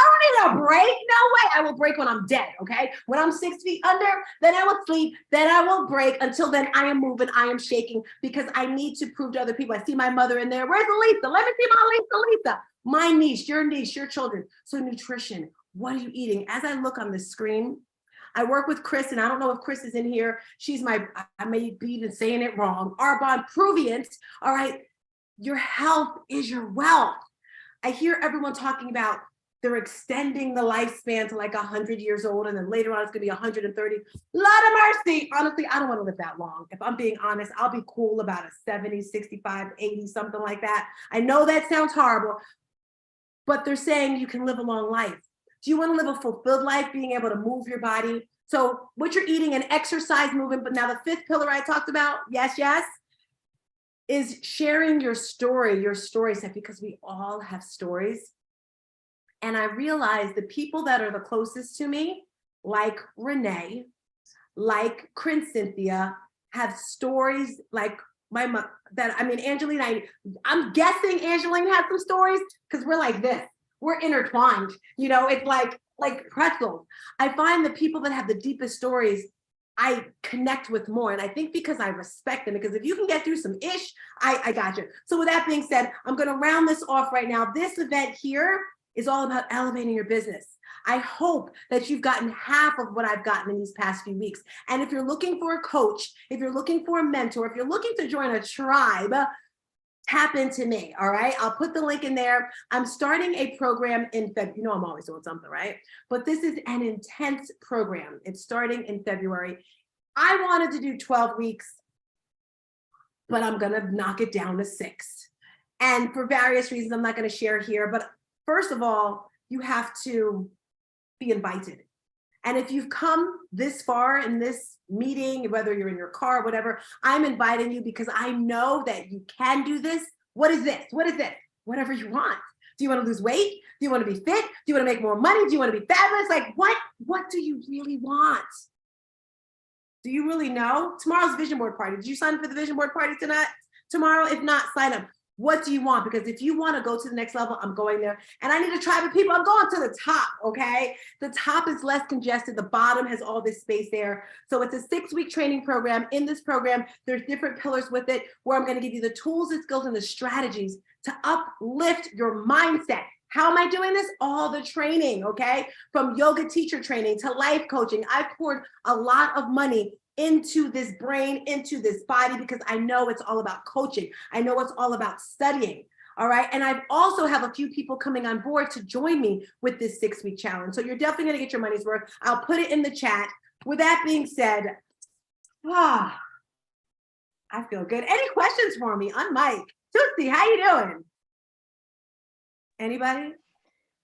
don't need a break. No way. I will break when I'm dead, okay? When I'm 6 feet under, then I will sleep, then I will break. Until then, I am moving, I am shaking, because I need to prove to other people. I see my mother in there. Where's Lisa? Let me see my Lisa. My niece, your children. So nutrition. What are you eating? As I look on the screen, I work with Chris, and I don't know if Chris is in here. She's I may be even saying it wrong, Arbonne Pruvient. All right, your health is your wealth. I hear everyone talking about they're extending the lifespan to like 100 years old, and then later on it's gonna be 130. Lot of mercy. Honestly, I don't wanna live that long. If I'm being honest, I'll be cool about a 70, 65, 80, something like that. I know that sounds horrible, but they're saying you can live a long life. Do you want to live a fulfilled life, being able to move your body? So what you're eating and exercise, movement. But now the 5th pillar I talked about, yes, is sharing your story set, because we all have stories. And I realized the people that are the closest to me, like Renee, like Prince Cynthia, have stories like my mom. Angeline, I'm guessing Angeline had some stories, because we're like this. We're intertwined. It's like like pretzels. I find the people that have the deepest stories, I connect with more. And I think because I respect them, because if you can get through some ish, I got you. So with that being said, I'm going to round this off right now. This event here is all about elevating your business. I hope that you've gotten half of what I've gotten in these past few weeks. And if you're looking for a coach, if you're looking for a mentor, if you're looking to join a tribe, tap into me, all right? I'll put the link in there. I'm starting a program in February. You know I'm always doing something, right? But this is an intense program. It's starting in February. I wanted to do 12 weeks, but I'm gonna knock it down to 6. And for various reasons, I'm not gonna share here, but first of all, you have to be invited. And if you've come this far in this meeting, whether you're in your car, whatever, I'm inviting you because I know that you can do this. What is this? What is it? Whatever you want. Do you want to lose weight? Do you want to be fit? Do you want to make more money? Do you want to be fabulous? Like what do you really want? Do you really know? Tomorrow's vision board party. Did you sign up for the vision board party tonight? Tomorrow? If not, sign up. What do you want? Because if you want to go to the next level, I'm going there. And I need a tribe of people. I'm going to the top, okay? The top is less congested. The bottom has all this space there. So it's a 6-week training program. In this program, there's different pillars with it where I'm going to give you the tools, the skills, and the strategies to uplift your mindset. How am I doing this? All the training, okay? From yoga teacher training to life coaching. I've poured a lot of money into this brain, into this body, because I know it's all about coaching. I know it's all about studying. All right. And I also have a few people coming on board to join me with this 6-week challenge. So you're definitely going to get your money's worth. I'll put it in the chat. With that being said, I feel good. Any questions for me on Mike? Tootsie, how you doing? Anybody?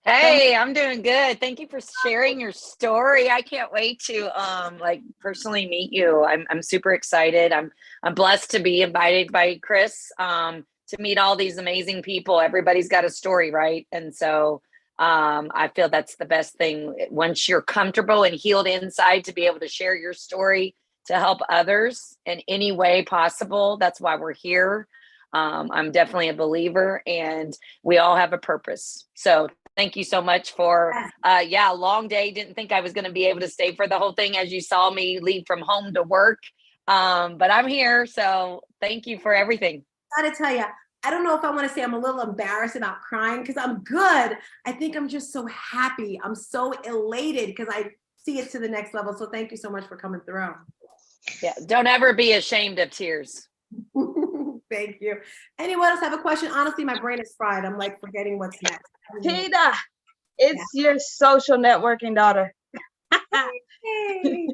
Hey, I'm doing good. Thank you for sharing your story. I can't wait to like personally meet you. I'm super excited. I'm blessed to be invited by Chris to meet all these amazing people. Everybody's got a story, right? And so I feel that's the best thing. Once you're comfortable and healed inside to be able to share your story to help others in any way possible. That's why we're here. I'm definitely a believer, and we all have a purpose. So thank you so much for, a long day. Didn't think I was going to be able to stay for the whole thing as you saw me leave from home to work. But I'm here. So thank you for everything. I gotta tell you, I don't know if I want to say I'm a little embarrassed about crying because I'm good. I think I'm just so happy. I'm so elated because I see it to the next level. So thank you so much for coming through. Yeah. Don't ever be ashamed of tears. Thank you. Anyone else have a question? Honestly, my brain is fried. I'm like forgetting what's next. Tina, it's your social networking daughter. Hey.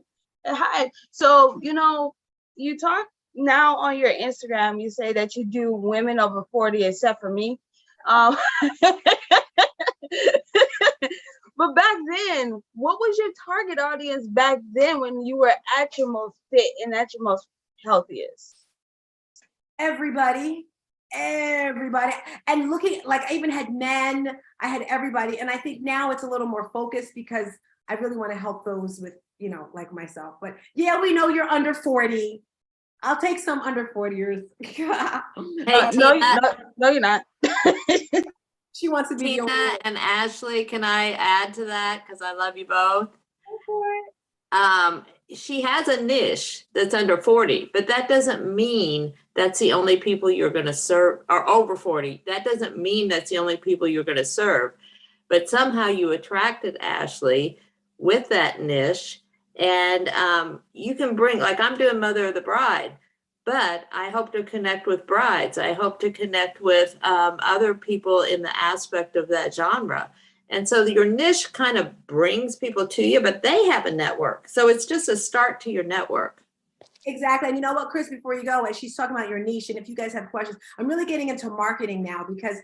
Hi. So, you talk now on your Instagram, you say that you do women over 40, except for me. But back then, what was your target audience back then when you were at your most fit and at your most healthiest? Everybody. And looking, like I even had men, I had everybody. And I think now it's a little more focused because I really want to help those with, like myself. But yeah, we know you're under 40. I'll take some under 40ers. No, you're not. She wants to be Tina and Ashley, can I add to that? Because I love you both. She has a niche that's under 40, but that doesn't mean that's the only people you're going to serve, or over 40. That doesn't mean that's the only people you're going to serve. But somehow you attracted Ashley with that niche. And you can bring, like I'm doing Mother of the Bride, but I hope to connect with brides. I hope to connect with other people in the aspect of that genre. And so your niche kind of brings people to you, but they have a network. So it's just a start to your network. Exactly. And you know what, Chris, before you go, as she's talking about your niche, and if you guys have questions, I'm really getting into marketing now because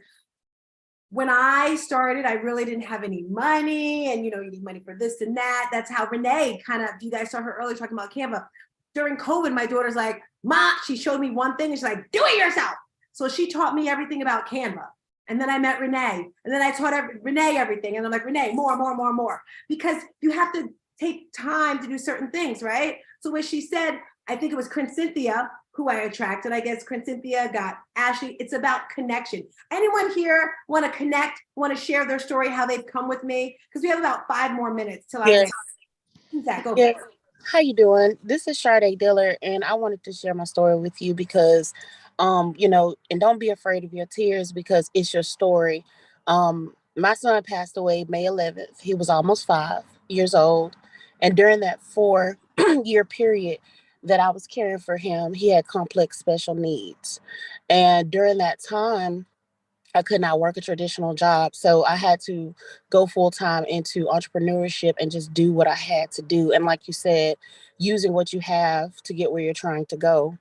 when I started, I really didn't have any money and, you need money for this and that. That's how Renee you guys saw her earlier talking about Canva. During COVID, my daughter's like, Ma, she showed me one thing and she's like, do it yourself. So she taught me everything about Canva. And then I met Renee, and then I taught Renee everything. And I'm like, Renee, more. Because you have to take time to do certain things, right? So when she said, I think it was Cynthia, who I attracted. I guess Cynthia got Ashley. It's about connection. Anyone here want to connect, want to share their story, how they've come with me? Because we have about 5 more minutes till I Yes. Who's that? Go. Yes. How you doing? This is Sade Diller, and I wanted to share my story with you because, and don't be afraid of your tears because it's your story. My son passed away May 11th. He was almost 5 years old, and during that 4-year period that I was caring for him, he had complex special needs, and during that time, I could not work a traditional job. So I had to go full time into entrepreneurship and just do what I had to do. And like you said, using what you have to get where you're trying to go.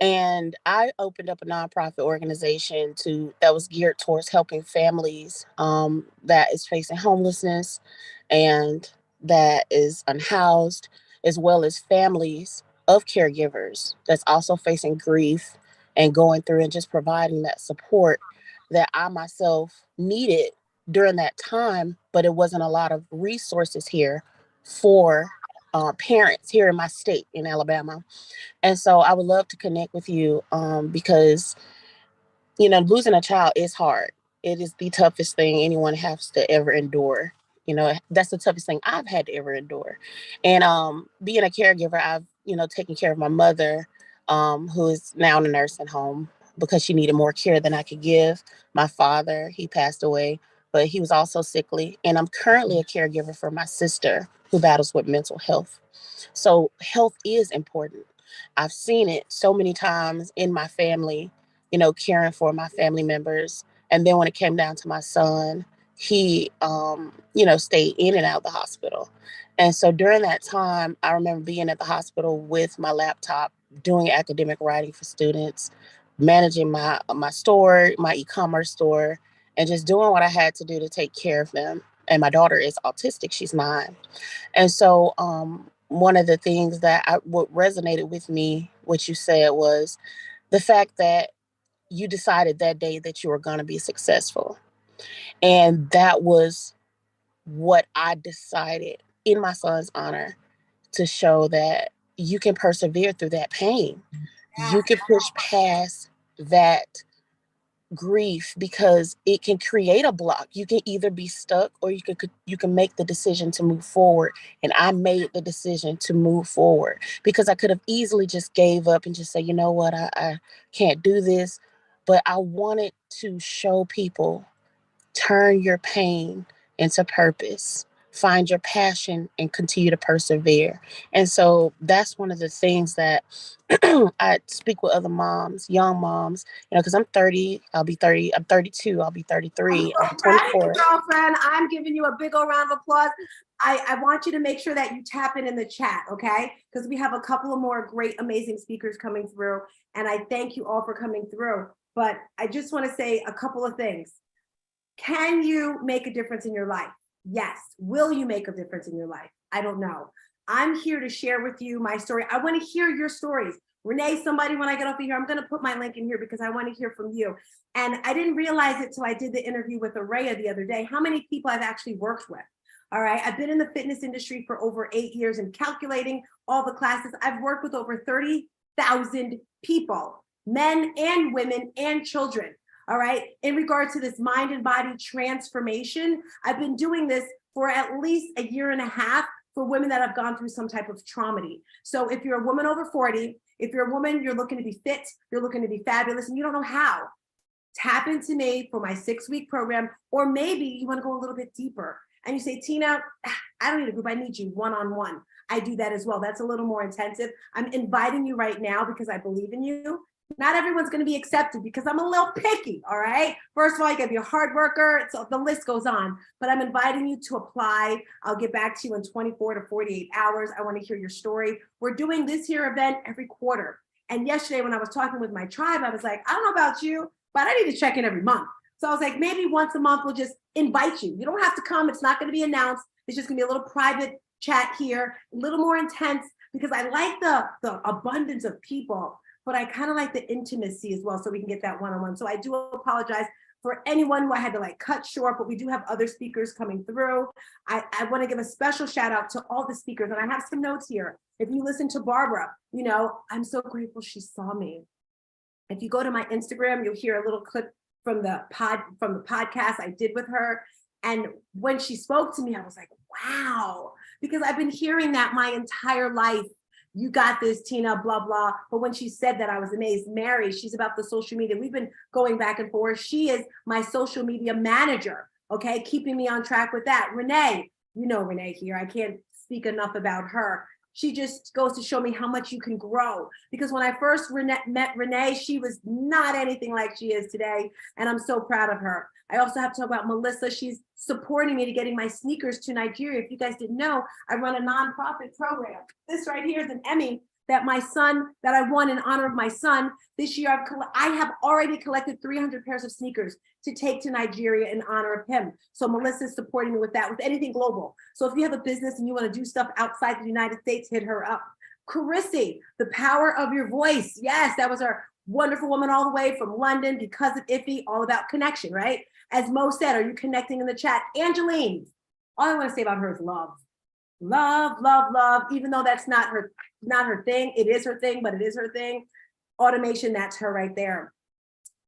And I opened up a nonprofit organization that was geared towards helping families that is facing homelessness and that is unhoused, as well as families of caregivers that's also facing grief and going through and just providing that support that I myself needed during that time, but it wasn't a lot of resources here for parents here in my state in Alabama. And so I would love to connect with you because, losing a child is hard. It is the toughest thing anyone has to ever endure. That's the toughest thing I've had to ever endure. And being a caregiver, I've, taken care of my mother, who is now in a nursing home because she needed more care than I could give. My father, he passed away, but he was also sickly. And I'm currently a caregiver for my sister who battles with mental health. So health is important. I've seen it so many times in my family, caring for my family members. And then when it came down to my son, he, stayed in and out of the hospital. And so during that time, I remember being at the hospital with my laptop, doing academic writing for students, managing my store, my e-commerce store, and just doing what I had to do to take care of them. And my daughter is autistic. She's 9. And so one of the things that what resonated with me, what you said, was the fact that you decided that day that you were going to be successful. And that was what I decided in my son's honor, to show that you can persevere through that pain. You can push past that grief because it can create a block. You can either be stuck or you can make the decision to move forward. And I made the decision to move forward because I could have easily just gave up and just say, you know what, I can't do this. But I wanted to show people, turn your pain into purpose. Find your passion and continue to persevere. And so that's one of the things that I speak with other moms, young moms, because I'm 30, I'll be 30, I'm 32, I'll be 33, I'm 24. Girlfriend, I'm giving you a big old round of applause. I want you to make sure that you tap in the chat, okay? Because we have a couple of more great, amazing speakers coming through. And I thank you all for coming through. But I just want to say a couple of things. Can you make a difference in your life? Yes. Will you make a difference in your life? I don't know. I'm here to share with you my story. I want to hear your stories. Renee, somebody, when I get off of here, I'm going to put my link in here because I want to hear from you. And I didn't realize it till I did the interview with Araya the other day, how many people I've actually worked with. All right. I've been in the fitness industry for over 8 years and calculating all the classes. I've worked with over 30,000 people, men and women and children. All right. In regard to this mind and body transformation, I've been doing this for at least 1.5 years for women that have gone through some type of trauma. So if you're a woman over 40, if you're a woman, you're looking to be fit, you're looking to be fabulous, and you don't know how, tap into me for my 6-week program. Or maybe you want to go a little bit deeper and you say, Tina, I don't need a group. I need you one-on-one. I do that as well. That's a little more intensive. I'm inviting you right now because I believe in you. Not everyone's going to be accepted because I'm a little picky, all right? First of all, you got to be a hard worker. So the list goes on, but I'm inviting you to apply. I'll get back to you in 24 to 48 hours. I want to hear your story. We're doing this here event every quarter. And yesterday when I was talking with my tribe, I was like, I don't know about you, but I need to check in every month. So I was like, maybe once a month, we'll just invite you. You don't have to come. It's not going to be announced. It's just going to be a little private chat here, a little more intense because I like the abundance of people. But I kind of like the intimacy as well, so we can get that one-on-one. So I do apologize. for anyone who I had to like cut short, but we do have other speakers coming through. I want to give a special shout out to all the speakers, and I have some notes here. If you listen to Barbara, you know, I'm so grateful she saw me. If you go to my Instagram, you'll hear a little clip from the podcast I did with her. And when she spoke to me, I was like, wow, because I've been hearing that my entire life. You got this, Tina, blah, blah. But when she said that, I was amazed. Mary, she's about the social media. We've been going back and forth. She is my social media manager, okay? Keeping me on track with that. Renee, you know Renee here. I can't speak enough about her. She just goes to show me how much you can grow. Because when I first met Renee, she was not anything like she is today. And I'm so proud of her. I also have to talk about Melissa. She's supporting me to getting my sneakers to Nigeria. If you guys didn't know, I run a nonprofit program. This right here is an Emmy that I won in honor of my son. This year, I have already collected 300 pairs of sneakers to take to Nigeria in honor of him. So Melissa is supporting me with that, with anything global. So if you have a business and you want to do stuff outside the United States, hit her up. Carissy, the power of your voice. Yes, that was our wonderful woman all the way from London because of Iffy, all about connection, right? As Mo said, are you connecting in the chat? Angeline, all I want to say about her is love. Love, love, love, even though that's not her thing. It is her thing, but it is her thing. Automation, that's her right there.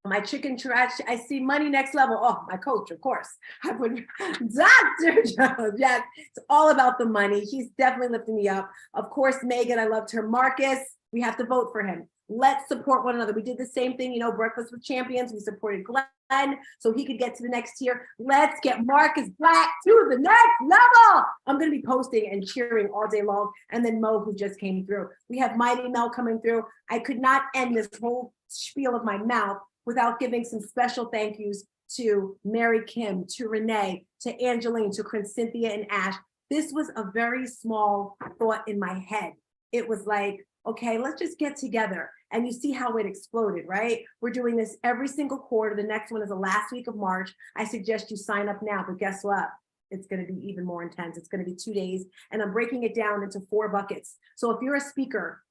My chicken trash, I see money next level. Oh, my coach, of course. I put Dr. Jones. Yes, it's all about the money. He's definitely lifting me up. Of course, Megan, I loved her. Marcus, we have to vote for him. Let's support one another. We did the same thing, you know, Breakfast with Champions. We supported Glenn so he could get to the next tier. Let's get Marcus Black to the next level. I'm going to be posting and cheering all day long. And then Mo, who just came through. We have Mighty Mel coming through. I could not end this whole spiel of my mouth without giving some special thank yous to Mary Kim, to Renee, to Angeline, to Chris, Cynthia, and Ash. This was a very small thought in my head. It was like, okay, let's just get together. And you see how it exploded, right? We're doing this every single quarter. The next one is the last week of March. I suggest you sign up now, but guess what? It's going to be even more intense. It's going to be 2 days, and I'm breaking it down into 4 buckets. So if you're a speaker,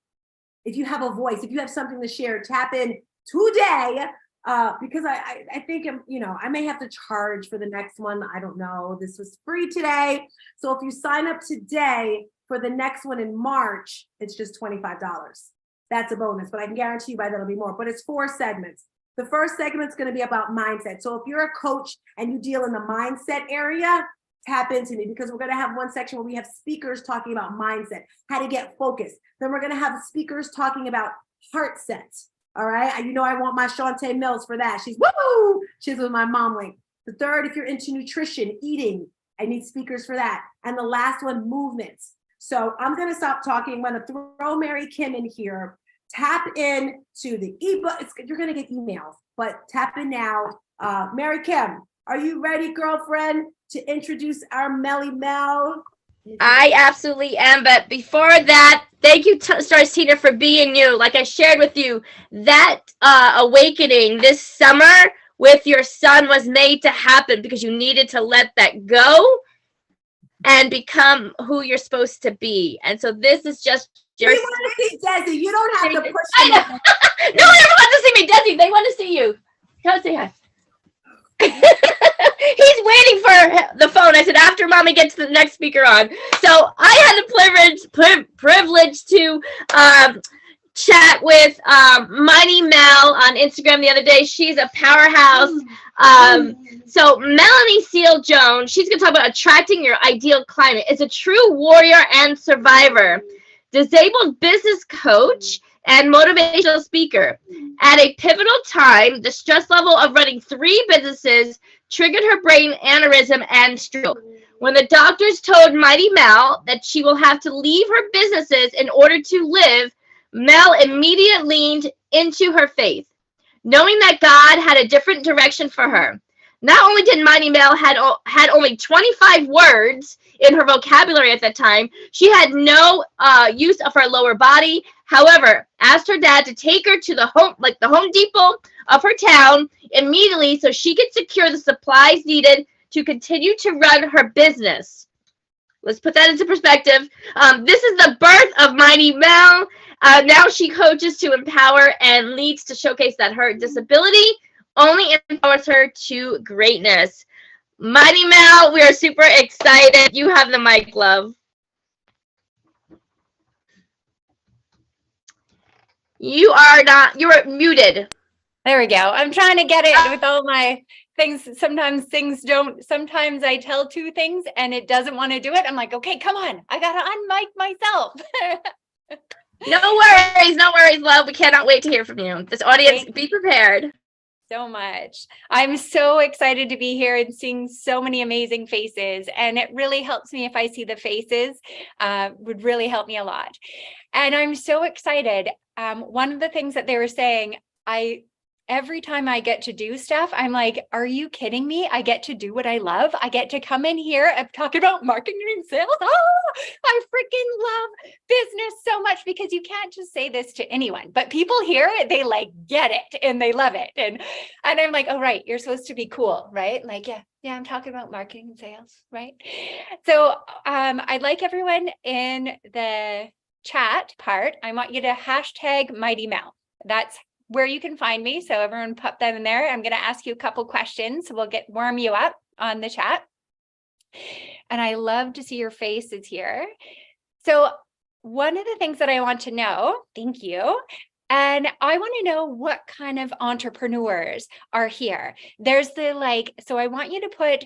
if you have a voice, if you have something to share, tap in today, because I think, you know, I may have to charge for the next one. I don't know. This was free today. So if you sign up today for the next one in March, it's just $25. That's a bonus, but I can guarantee you by then it'll be more. But it's 4 segments. The first segment is going to be about mindset. So if you're a coach and you deal in the mindset area, tap into me, because we're going to have one section where we have speakers talking about mindset, how to get focused. Then we're going to have speakers talking about heart sets. All right. You know, I want my Shantae Mills for that. She's woo! She's with my mom link. The third, if you're into nutrition, eating, I need speakers for that. And the last one, movements. So I'm going to stop talking. I'm going to throw Mary Kim in here. Tap in to the ebook. You're going to get emails, but tap in now. Mary Kim, are you ready, girlfriend, to introduce our Melly Mel? I absolutely am. But before that, thank you, Stars Tina, for being you. Like I shared with you, that awakening this summer with your son was made to happen because you needed to let that go and become who you're supposed to be. And so this is just We want to see Desi. You don't have to push him. No one ever wants to see me, Desi. They want to see you. Come say hi. He's waiting for the phone. I said, after mommy gets the next speaker on. So I had the privilege to chat with Mighty Mel on Instagram the other day. She's a powerhouse. So Melanie Seal Jones, she's going to talk about attracting your ideal client. Is a true warrior and survivor, disabled business coach, and motivational speaker. At a pivotal time, the stress level of running 3 businesses triggered her brain aneurysm and stroke. When the doctors told Mighty Mel that she will have to leave her businesses in order to live, Mel immediately leaned into her faith, knowing that God had a different direction for her. Not only did Mighty Mel had only 25 words in her vocabulary at that time, she had no use of her lower body. However, asked her dad to take her to the Home Depot of her town immediately so she could secure the supplies needed to continue to run her business. Let's put that into perspective. This is the birth of Mighty Mel. Now she coaches to empower and leads to showcase that her disability only empowers her to greatness. Mighty Mel, we are super excited. You have the mic, love. You are muted. There we go. I'm trying to get it with all my things. Sometimes sometimes I tell two things and it doesn't want to do it. I'm like, okay, come on. I got to unmic myself. No worries, love. We cannot wait to hear from you. This audience, be prepared. So much. I'm so excited to be here and seeing so many amazing faces. And it really helps me if I see the faces, would really help me a lot. And I'm so excited. One of the things that they were saying, every time I get to do stuff, I'm like, are you kidding me? I get to do what I love. I get to come in here and talk about marketing and sales. Oh, I freaking love business so much, because you can't just say this to anyone, but people hear it, they like get it and they love it. And I'm like, oh, right. You're supposed to be cool, right? Like, yeah, I'm talking about marketing and sales, right? So I'd like everyone in the chat part, I want you to hashtag Mighty Mel. That's where you can find me. So everyone pop that in there. I'm going to ask you a couple questions. So we'll warm you up on the chat. And I love to see your faces here. So one of the things that I want to know, thank you. And I want to know what kind of entrepreneurs are here. There's so I want you to put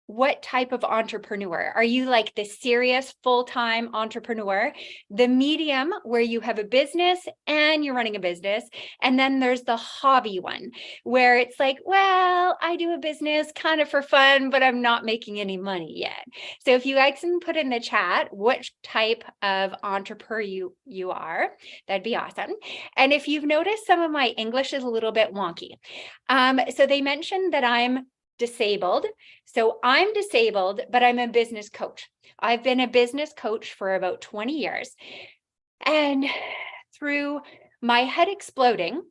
what type of entrepreneur. Are you like the serious full-time entrepreneur, the medium where you have a business and you're running a business, and then there's the hobby one where it's like, well, I do a business kind of for fun, but I'm not making any money yet. So if you guys can put in the chat which type of entrepreneur you are, that'd be awesome. And if you've noticed, some of my English is a little bit wonky. So they mentioned that I'm disabled. So I'm disabled, but I'm a business coach. I've been a business coach for about 20 years. And through my head exploding,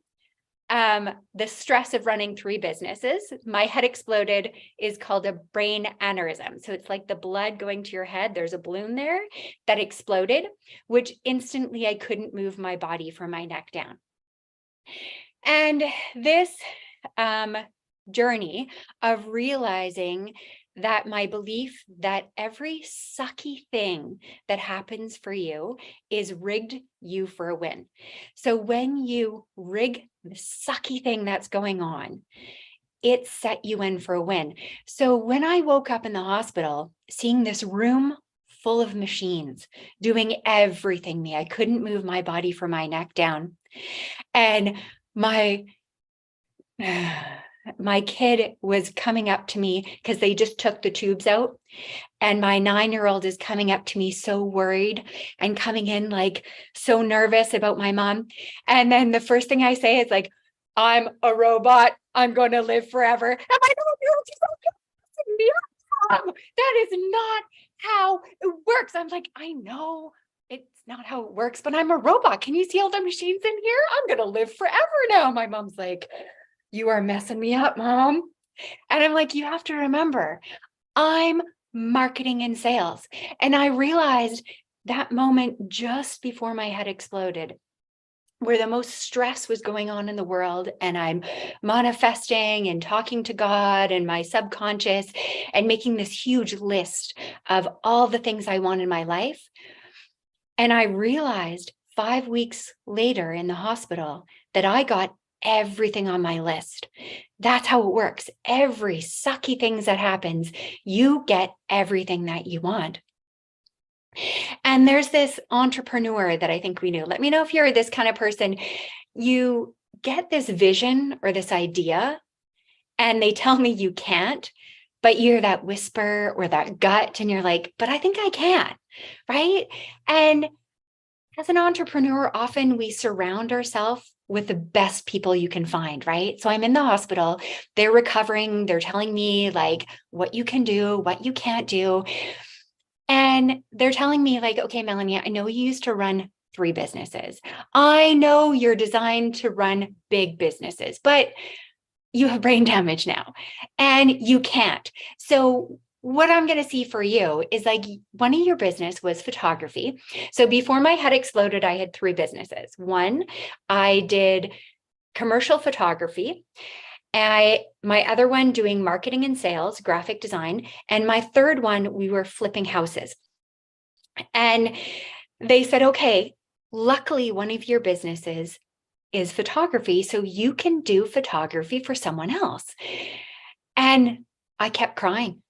the stress of running 3 businesses, my head exploded is called a brain aneurysm. So it's like the blood going to your head. There's a balloon there that exploded, which instantly I couldn't move my body from my neck down. And this, journey of realizing that my belief that every sucky thing that happens for you is rigged you for a win. So when you rig the sucky thing that's going on, it set you in for a win. So when I woke up in the hospital, seeing this room full of machines doing everything I couldn't move my body from my neck down. And my kid was coming up to me because they just took the tubes out. And my 9-year-old is coming up to me so worried and coming in like so nervous about my mom. And then the first thing I say is like, I'm a robot. I'm going to live forever. And my 9-year-old is like, Mom, that is not how it works. I'm like, I know it's not how it works, but I'm a robot. Can you see all the machines in here? I'm going to live forever now. My mom's like, you are messing me up, Mom. And I'm like, you have to remember, I'm marketing and sales. And I realized that moment just before my head exploded, where the most stress was going on in the world, and I'm manifesting and talking to God and my subconscious and making this huge list of all the things I want in my life. And I realized 5 weeks later in the hospital that I got everything on my list. That's how it works. Every sucky things that happens, you get everything that you want. And there's this entrepreneur that I think we knew. Let me know if you're this kind of person. You get this vision or this idea, and they tell me you can't, but you're that whisper or that gut, and you're like, but I think I can, right? And as an entrepreneur, often we surround ourselves with the best people you can find, right? So I'm in the hospital, they're recovering, they're telling me like what you can do, what you can't do. And they're telling me like, okay, Melanie, I know you used to run 3 businesses. I know you're designed to run big businesses, but you have brain damage now and you can't. So what I'm going to see for you is like one of your business was photography. So before my head exploded, I had 3 businesses. One, I did commercial photography, My other one doing marketing and sales, graphic design. And my third one, we were flipping houses. And they said, okay, luckily one of your businesses is photography, so you can do photography for someone else. And I kept crying.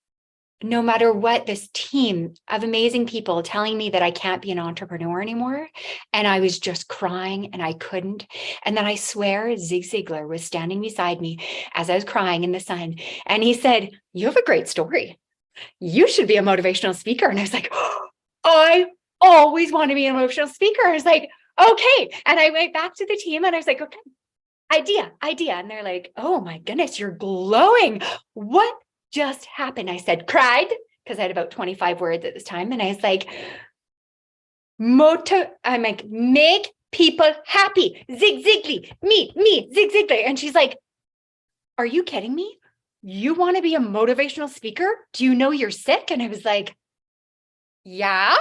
No matter what, this team of amazing people telling me that I can't be an entrepreneur anymore. And I was just crying and I couldn't. And then I swear Zig Ziglar was standing beside me as I was crying in the sun. And he said, you have a great story. You should be a motivational speaker. And I was like, oh, I always want to be a motivational speaker. I was like, okay. And I went back to the team and I was like, okay, idea. And they're like, oh my goodness, you're glowing. What just happened? I said, cried, because I had about 25 words at this time. And I was like, I'm like, make people happy. Zig Ziglar, me, Zig Ziglar. And she's like, are you kidding me? You want to be a motivational speaker? Do you know you're sick? And I was like, yeah,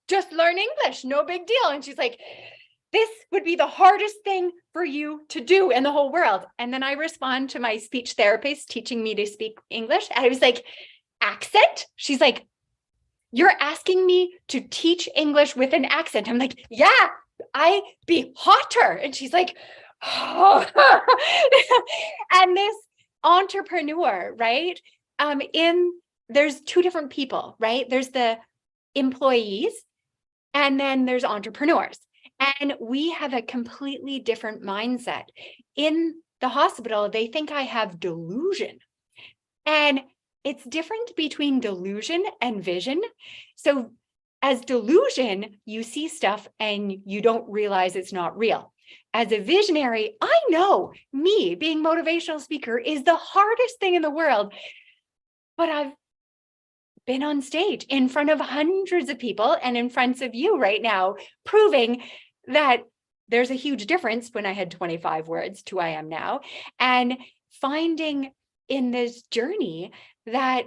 just learn English. No big deal. And she's like, this would be the hardest thing for you to do in the whole world. And then I respond to my speech therapist teaching me to speak English. And I was like, accent? She's like, you're asking me to teach English with an accent. I'm like, yeah, I be hotter. And she's like, oh. And this entrepreneur, right? There's two different people, right? There's the employees and then there's entrepreneurs. And we have a completely different mindset. In the hospital, they think I have delusion. And it's different between delusion and vision. So as delusion, you see stuff and you don't realize it's not real. As a visionary, I know me being motivational speaker is the hardest thing in the world, but I've been on stage in front of hundreds of people and in front of you right now, proving that there's a huge difference when I had 25 words to I am now, and finding in this journey that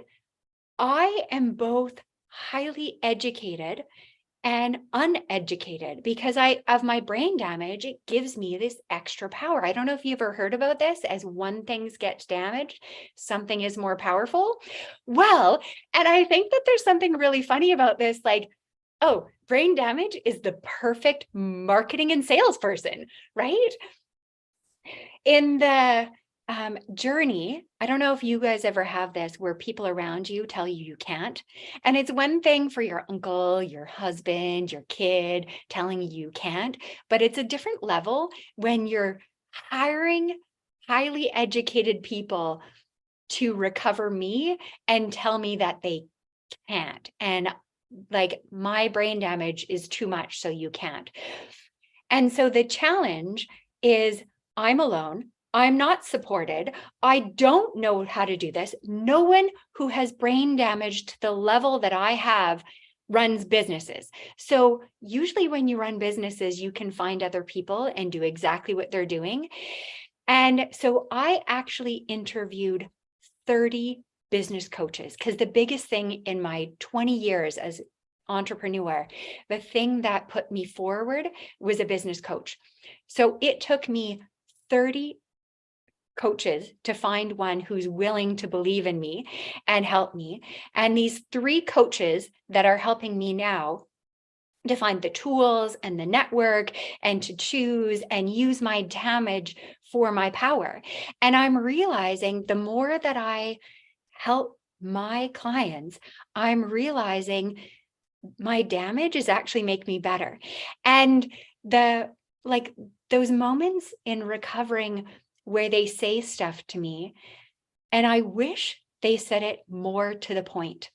I am both highly educated and uneducated because of my brain damage. It gives me this extra power. I don't know if you ever heard about this. As one thing gets damaged, something is more powerful. Well, and I think that there's something really funny about this, like, oh, brain damage is the perfect marketing and salesperson, right? In the journey, I don't know if you guys ever have this where people around you tell you can't. And it's one thing for your uncle, your husband, your kid telling you can't, but it's a different level when you're hiring highly educated people to recover me and tell me that they can't. And like, my brain damage is too much, so you can't. And so the challenge is I'm alone. I'm not supported. I don't know how to do this. No one who has brain damage to the level that I have runs businesses. So usually when you run businesses, you can find other people and do exactly what they're doing. And so I actually interviewed 30 business coaches, because the biggest thing in my 20 years as entrepreneur, the thing that put me forward was a business coach. So it took me 30 coaches to find one who's willing to believe in me and help me. And these 3 coaches that are helping me now to find the tools and the network and to choose and use my damage for my power. And I'm realizing the more that I help my clients, I'm realizing my damage is actually make me better. And those moments in recovering where they say stuff to me, and I wish they said it more to the point,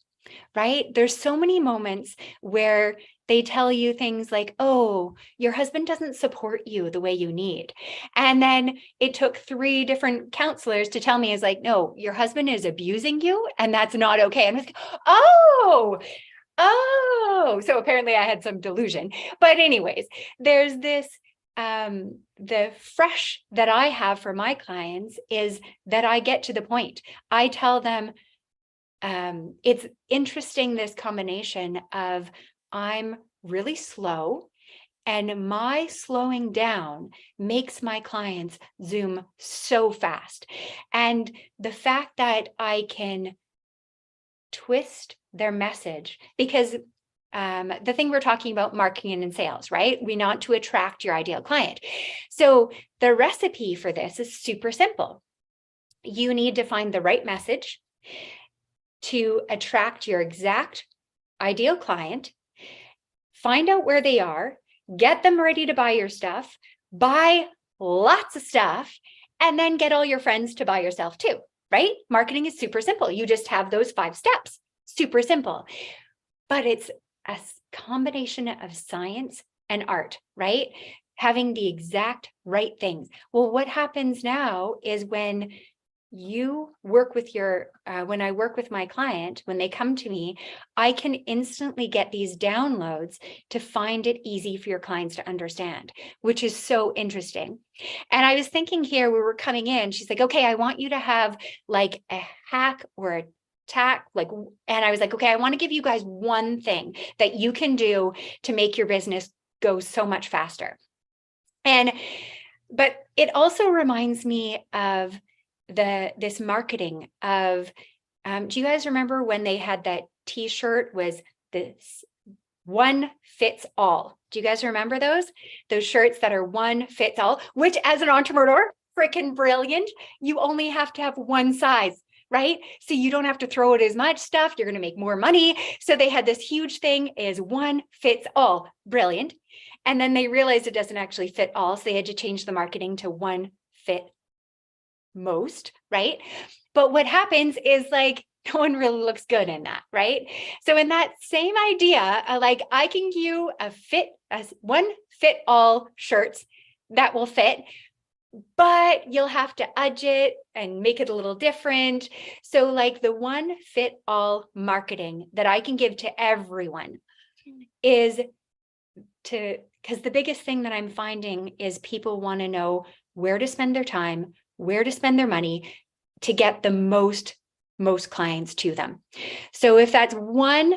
right? There's so many moments where they tell you things like, oh, your husband doesn't support you the way you need. And then it took 3 different counselors to tell me, is like, no, your husband is abusing you and that's not okay. And I was like, oh, so apparently I had some delusion. But anyways, there's this, the fresh that I have for my clients is that I get to the point. I tell them, it's interesting, this combination of I'm really slow And my slowing down makes my clients zoom so fast. And the fact that I can twist their message, because the thing we're talking about, marketing and sales, right? We want to attract your ideal client. So the recipe for this is super simple. You need to find the right message to attract your exact ideal client, find out where they are, get them ready to buy your stuff, buy lots of stuff, and then get all your friends to buy yourself too, right? Marketing is super simple. You just have those 5 steps, super simple. But it's a combination of science and art, right? Having the exact right things. Well, what happens now is when you work with when I work with my client, when they come to me, I can instantly get these downloads to find it easy for your clients to understand, which is so interesting. And I was thinking here, we were coming in, she's like, okay, I want you to have like a hack or a tack, and I was like, okay, I want to give you guys one thing that you can do to make your business go so much faster. But it also reminds me of this marketing of, do you guys remember when they had that t-shirt was this one fits all? Do you guys remember those shirts that are one fits all, which as an entrepreneur, freaking brilliant. You only have to have one size, right? So you don't have to throw it as much stuff. You're going to make more money. So they had this huge thing is one fits all, brilliant. And then they realized it doesn't actually fit all. So they had to change the marketing to one fit most, right? But what happens is like, no one really looks good in that, right? So in that same idea, like I can give you one fit all shirts that will fit, but you'll have to edge it and make it a little different. So like the one fit all marketing that I can give to everyone is because the biggest thing that I'm finding is people want to know where to spend their time, where to spend their money to get the most clients to them. So if that's one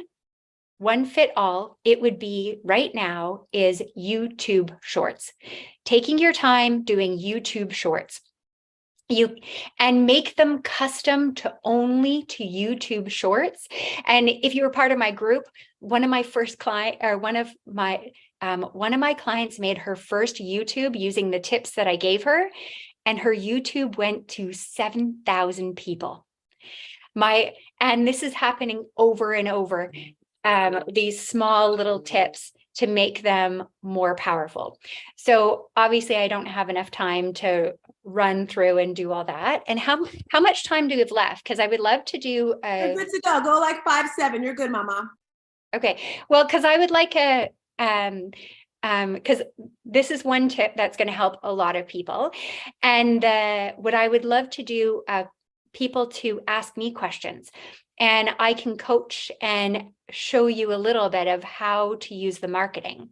fit all, it would be right now is YouTube shorts. Taking your time doing YouTube shorts. And make them custom to only to YouTube shorts. And if you were part of my group, one of my clients made her first YouTube using the tips that I gave her, and her YouTube went to 7,000 people. And this is happening over and over, these small little tips to make them more powerful. So obviously I don't have enough time to run through and do all that. And how much time do we have left? Because I would love to do You're good to go. Go like 5-7. You're good, mama. Okay. Well, because I would like because this is one tip that's going to help a lot of people. And what I would love to do, people to ask me questions, and I can coach and show you a little bit of how to use the marketing.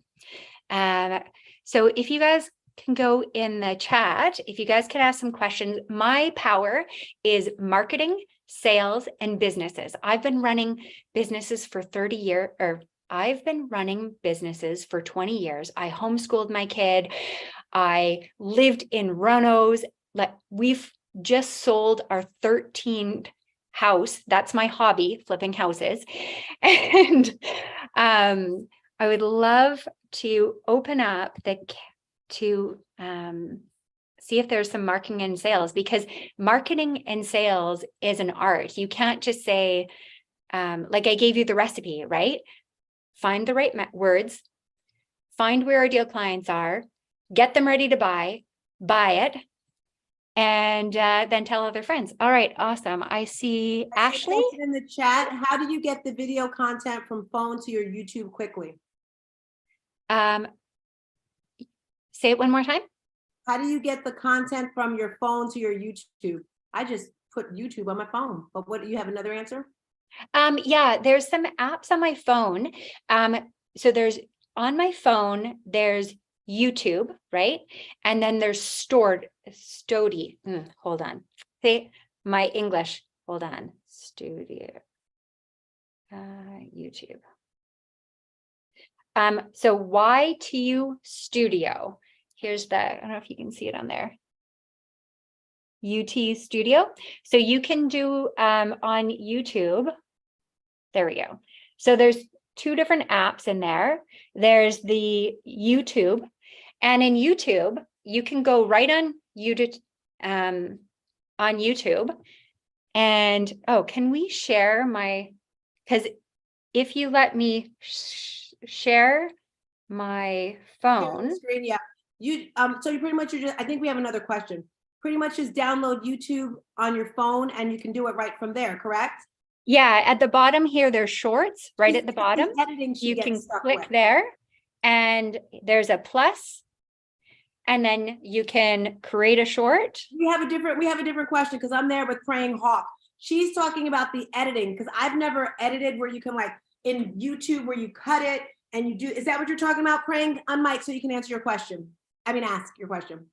So if you guys can go in the chat, if you guys can ask some questions. My power is marketing, sales, and businesses. I've been running businesses for 30 years, or I've been running businesses for 20 years. I homeschooled my kid. I lived in Ronos. We've just sold our 13th house. That's my hobby, flipping houses. And I would love to open up to see if there's some marketing and sales, because marketing and sales is an art. You can't just say, like I gave you the recipe, right? Find the right words, find where ideal clients are, get them ready to buy it, and then tell other friends. All right, awesome. I see Ashley in the chat. How do you get the video content from phone to your YouTube quickly? Say it one more time. How do you get the content from your phone to your YouTube? I just put YouTube on my phone, but what do you have another answer? Yeah, there's some apps on my phone. So there's on my phone, there's YouTube, right? And then there's Stody. Hold on. Say my English. Hold on. Studio. YouTube. So YTU Studio. Here's the, I don't know if you can see it on there. UT Studio. So you can do on YouTube. There we go. So there's two different apps in there. There's the YouTube, and in YouTube, you can go right on YouTube, and oh, can we share my, because if you let me share my phone. Screen, yeah. You so you pretty much, I think we have another question. Pretty much just download YouTube on your phone and you can do it right from there, correct? Yeah, at the bottom here, there's shorts right at the bottom. Editing You can click there, and there's a plus, and then you can create a short. We have a different question, because I'm there with Praying Hawk. She's talking about the editing, because I've never edited where you can, like in YouTube where you cut it and you do. Is that what you're talking about, Praying? On mic so you can answer your question. I mean, ask your question.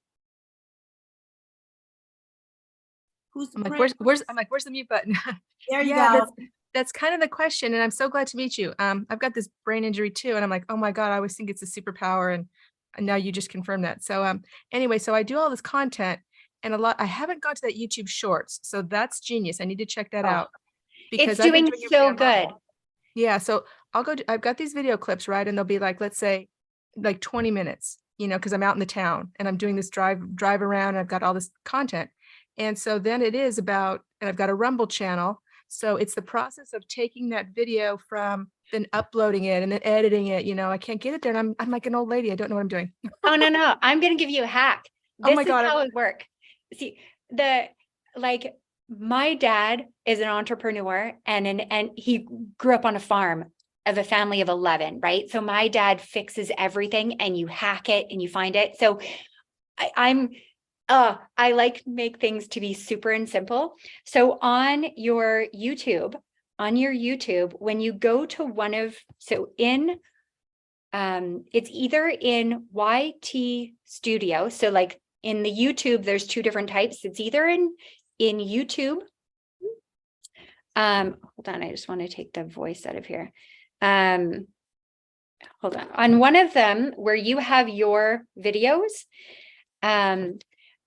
I'm like, where's the mute button? There you Yeah, go. that's kind of the question, and I'm so glad to meet you. I've got this brain injury too, and I'm like, oh my God, I always think it's a superpower, and now you just confirmed that. So anyway, so I do all this content, and I haven't gone to that YouTube Shorts, so that's genius. I need to check that out. It's doing so good. Yeah, so I've got these video clips, right? And they'll be like, let's say like 20 minutes, because I'm out in the town and I'm doing this drive around, and I've got all this content. And so then it is about, and I've got a Rumble channel. So it's the process of taking that video from then uploading it and then editing it. I can't get it there. And I'm like an old lady. I don't know what I'm doing. Oh, no. I'm going to give you a hack. Oh my God. This is how it works. See, my dad is an entrepreneur, and he grew up on a farm of a family of 11, right? So my dad fixes everything, and you hack it and you find it. So I like make things to be super and simple. So on your YouTube, when you go to it's either in YT Studio. So like in the YouTube, there's two different types. It's either in YouTube. Hold on, I just want to take the voice out of here. Hold on. On one of them where you have your videos,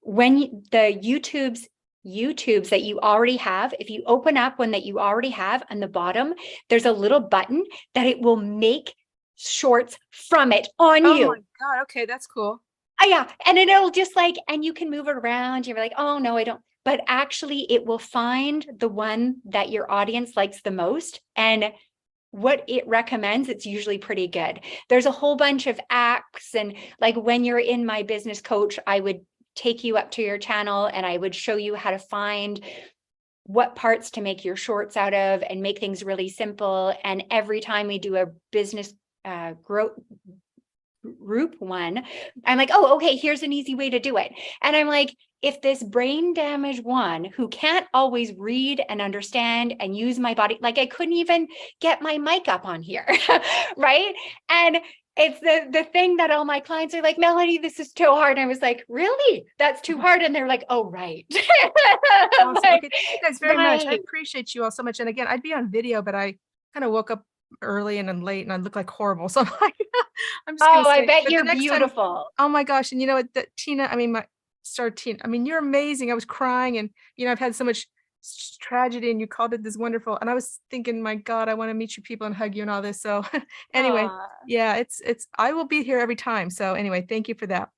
when the YouTubes that you already have, if you open up one that you already have, on the bottom, there's a little button that it will make shorts from it on you. Oh my God. Okay. That's cool. Yeah. And then it'll just and you can move it around. You're like, oh no, I don't. But actually it will find the one that your audience likes the most. And what it recommends, it's usually pretty good. There's a whole bunch of apps, and like when you're in my business coach, I would take you up to your channel and I would show you how to find what parts to make your shorts out of and make things really simple. And every time we do a business growth group one, I'm like, oh, okay, here's an easy way to do it. And I'm like, if this brain damaged one who can't always read and understand and use my body, like I couldn't even get my mic up on here, right? And it's the thing that all my clients are like, Melanie, this is too hard. And I was like, really? That's too hard? And they're like, oh, right. Awesome. Okay, thank you guys very much. I appreciate you all so much. And again, I'd be on video, but I kind of woke up early and then late and I look like horrible. So I'm like, I'm just gonna I say, bet but you're the next beautiful. Oh my gosh. And you know what, Tina, I mean, you're amazing. I was crying, and I've had so much tragedy, and you called it this wonderful. And I was thinking, my God, I want to meet you people and hug you and all this. So anyway, yeah, it's I will be here every time. So anyway, thank you for that.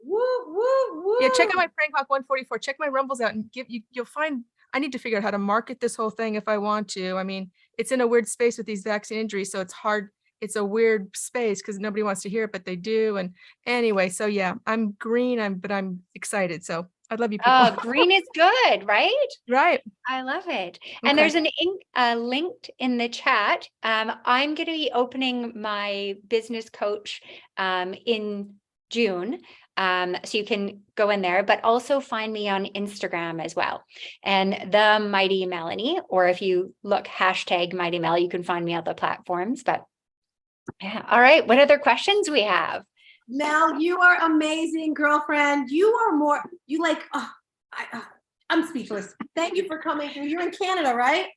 Woo, woo, woo. Yeah, check out my Prank Hawk 144. Check my Rumbles out and you'll find. I need to figure out how to market this whole thing if I want to. I mean, it's in a weird space with these vaccine injuries, so it's hard. It's a weird space because nobody wants to hear it, but they do. And anyway, so yeah, I'm green, but I'm excited. So I love you people. Oh, green is good, right? Right. I love it. And there's an linked in the chat. I'm going to be opening my business coach in June. So you can go in there, but also find me on Instagram as well. And the Mighty Melanie, or if you look # Mighty Mel, you can find me on the platforms. But yeah. All right. What other questions we have? Mel, you are amazing, girlfriend. I'm speechless. Thank you for coming through. You're in Canada, right?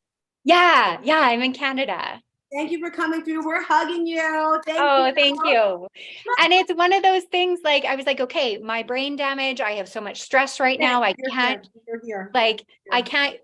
Yeah. I'm in Canada. Thank you for coming through. We're hugging you. Thank you. And it's one of those things, like, I was like, okay, my brain damage, I have so much stress right now. I can't, I can't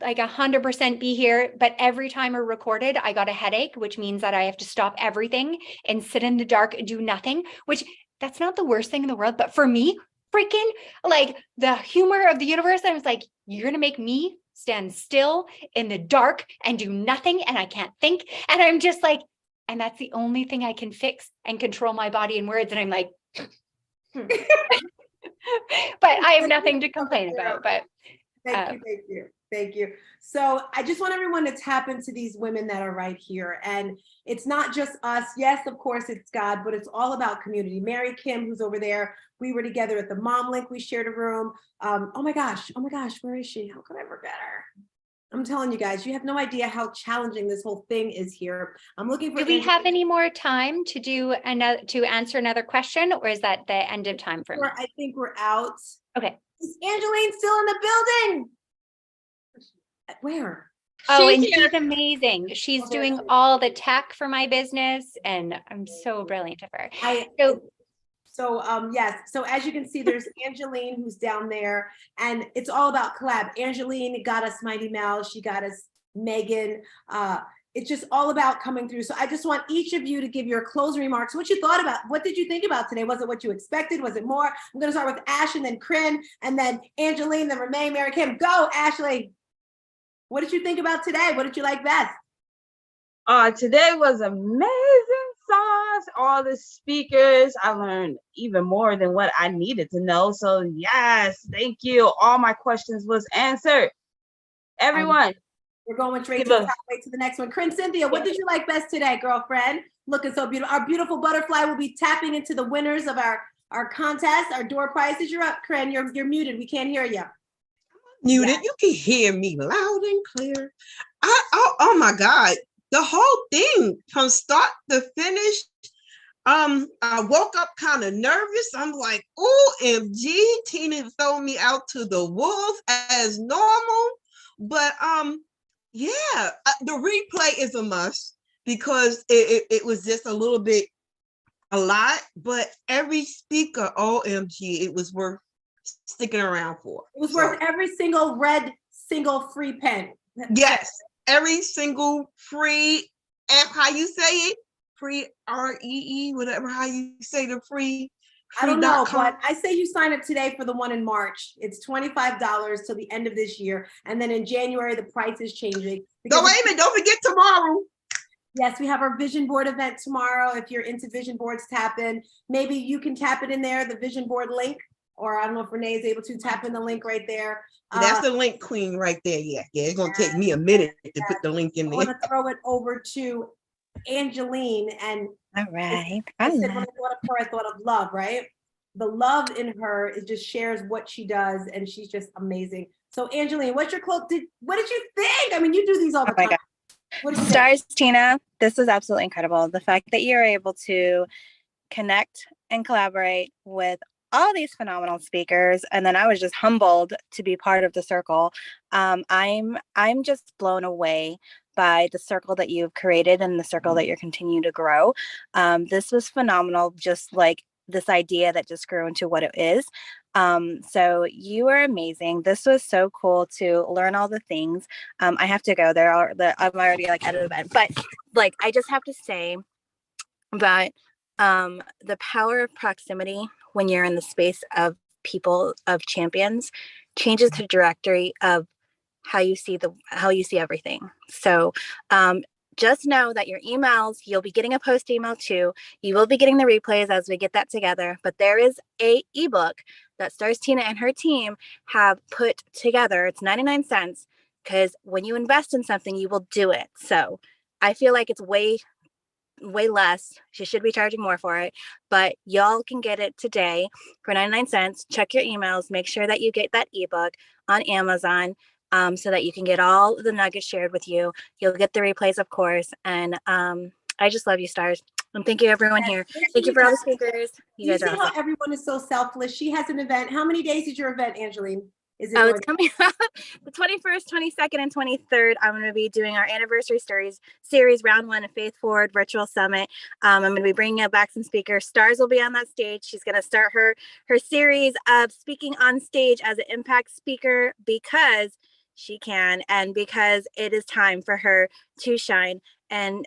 like 100% be here, but every time we're recorded, I got a headache, which means that I have to stop everything and sit in the dark and do nothing, which that's not the worst thing in the world. But for me, freaking like the humor of the universe, I was like, you're going to make me stand still in the dark and do nothing, and I can't think. And I'm just like, and that's the only thing I can fix and control my body and words. And I'm like, but I have nothing to complain about. But Thank you. So I just want everyone to tap into these women that are right here. And it's not just us. Yes, of course, it's God, but it's all about community. Mary Kim, who's over there, we were together at the Mom Link. We shared a room. Oh my gosh, where is she? How could I forget her? I'm telling you guys, you have no idea how challenging this whole thing is here. I'm looking for. Do we have any more time to do another, to answer another question, or is that the end of time for me? I think we're out. Okay. Is Angeline still in the building? Where? And she's amazing. She's doing all the tech for my business, and I'm so brilliant of her. Yes. So as you can see, there's Angeline who's down there, and it's all about collab. Angeline got us Mighty Mouse. She got us Megan. It's just all about coming through. So I just want each of you to give your closing remarks. What you thought about, what did you think about today? Was it what you expected? Was it more? I'm going to start with Ash, and then Corinne, and then Angeline, then Renee, Mary Kim. Go, Ashley. What did you think about today? What did you like best? Today was amazing sauce. All the speakers, I learned even more than what I needed to know. So yes, thank you. All my questions was answered. Everyone. We're going straight to the next one. Corinne, Cynthia, what did you like best today, girlfriend? Looking so beautiful. Our beautiful butterfly will be tapping into the winners of our contest, our door prizes. You're up, Corinne. You're muted. We can't hear you. Muted. You can hear me loud and clear. Oh my God. The whole thing from start to finish. I woke up kind of nervous. I'm like, OMG, Tina throw me out to the wolves as normal. But yeah, the replay is a must because it was just a little bit, a lot, but every speaker, OMG, it was worth sticking around for. It was worth every single free pen. Yes, every single free, how you say it? Free REE, whatever, how you say the free. I don't know, but I say you sign up today for the one in March. It's $25 till the end of this year. And then in January, the price is changing. No, wait a minute, don't forget tomorrow. Yes, we have our vision board event tomorrow. If you're into vision boards, tap in. Maybe you can tap it in there, the vision board link. Or I don't know if Renee is able to tap in the link right there. That's the link queen right there. Yeah, it's gonna take me a minute to put the link in there. I want to throw it over to Angeline. And all right, I said when I thought of her, I thought of love, right? The love in her, it just shares what she does, and she's just amazing. So Angeline, what's your what did you think? I mean, you do these all the time. What did you Stars, think? Tina, this was absolutely incredible. The fact that you're able to connect and collaborate with all these phenomenal speakers, and then I was just humbled to be part of the circle. I'm just blown away by the circle that you've created and the circle that you're continuing to grow. This was phenomenal, just like this idea that just grew into what it is. So you are amazing. This was so cool to learn all the things. I have to go there. I'm already like out of the bed, but like I just have to say that the power of proximity when you're in the space of people, of champions, changes the trajectory of how you see everything. So just know that your emails, you'll be getting a post email too. You will be getting the replays as we get that together, but there is a ebook that Stars Tina and her team have put together. It's 99 cents because when you invest in something, you will do it. So I feel like it's way less. She should be charging more for it, but y'all can get it today for 99 cents. Check your emails, make sure that you get that ebook on Amazon so that you can get all the nuggets shared with you. You'll get the replays, of course. And I just love you, Stars. And thank you everyone here. Thank you for all the speakers. You guys are see awesome. how everyone is so selfless. She has an event. How many days is your event, Angeline? Is it Oh, going it's coming up the 21st, 22nd, and 23rd. I'm going to be doing our anniversary series round 1 of Faith Forward Virtual Summit. I'm going to be bringing back some speakers. Stars will be on that stage. She's going to start her series of speaking on stage as an impact speaker because she can and because it is time for her to shine and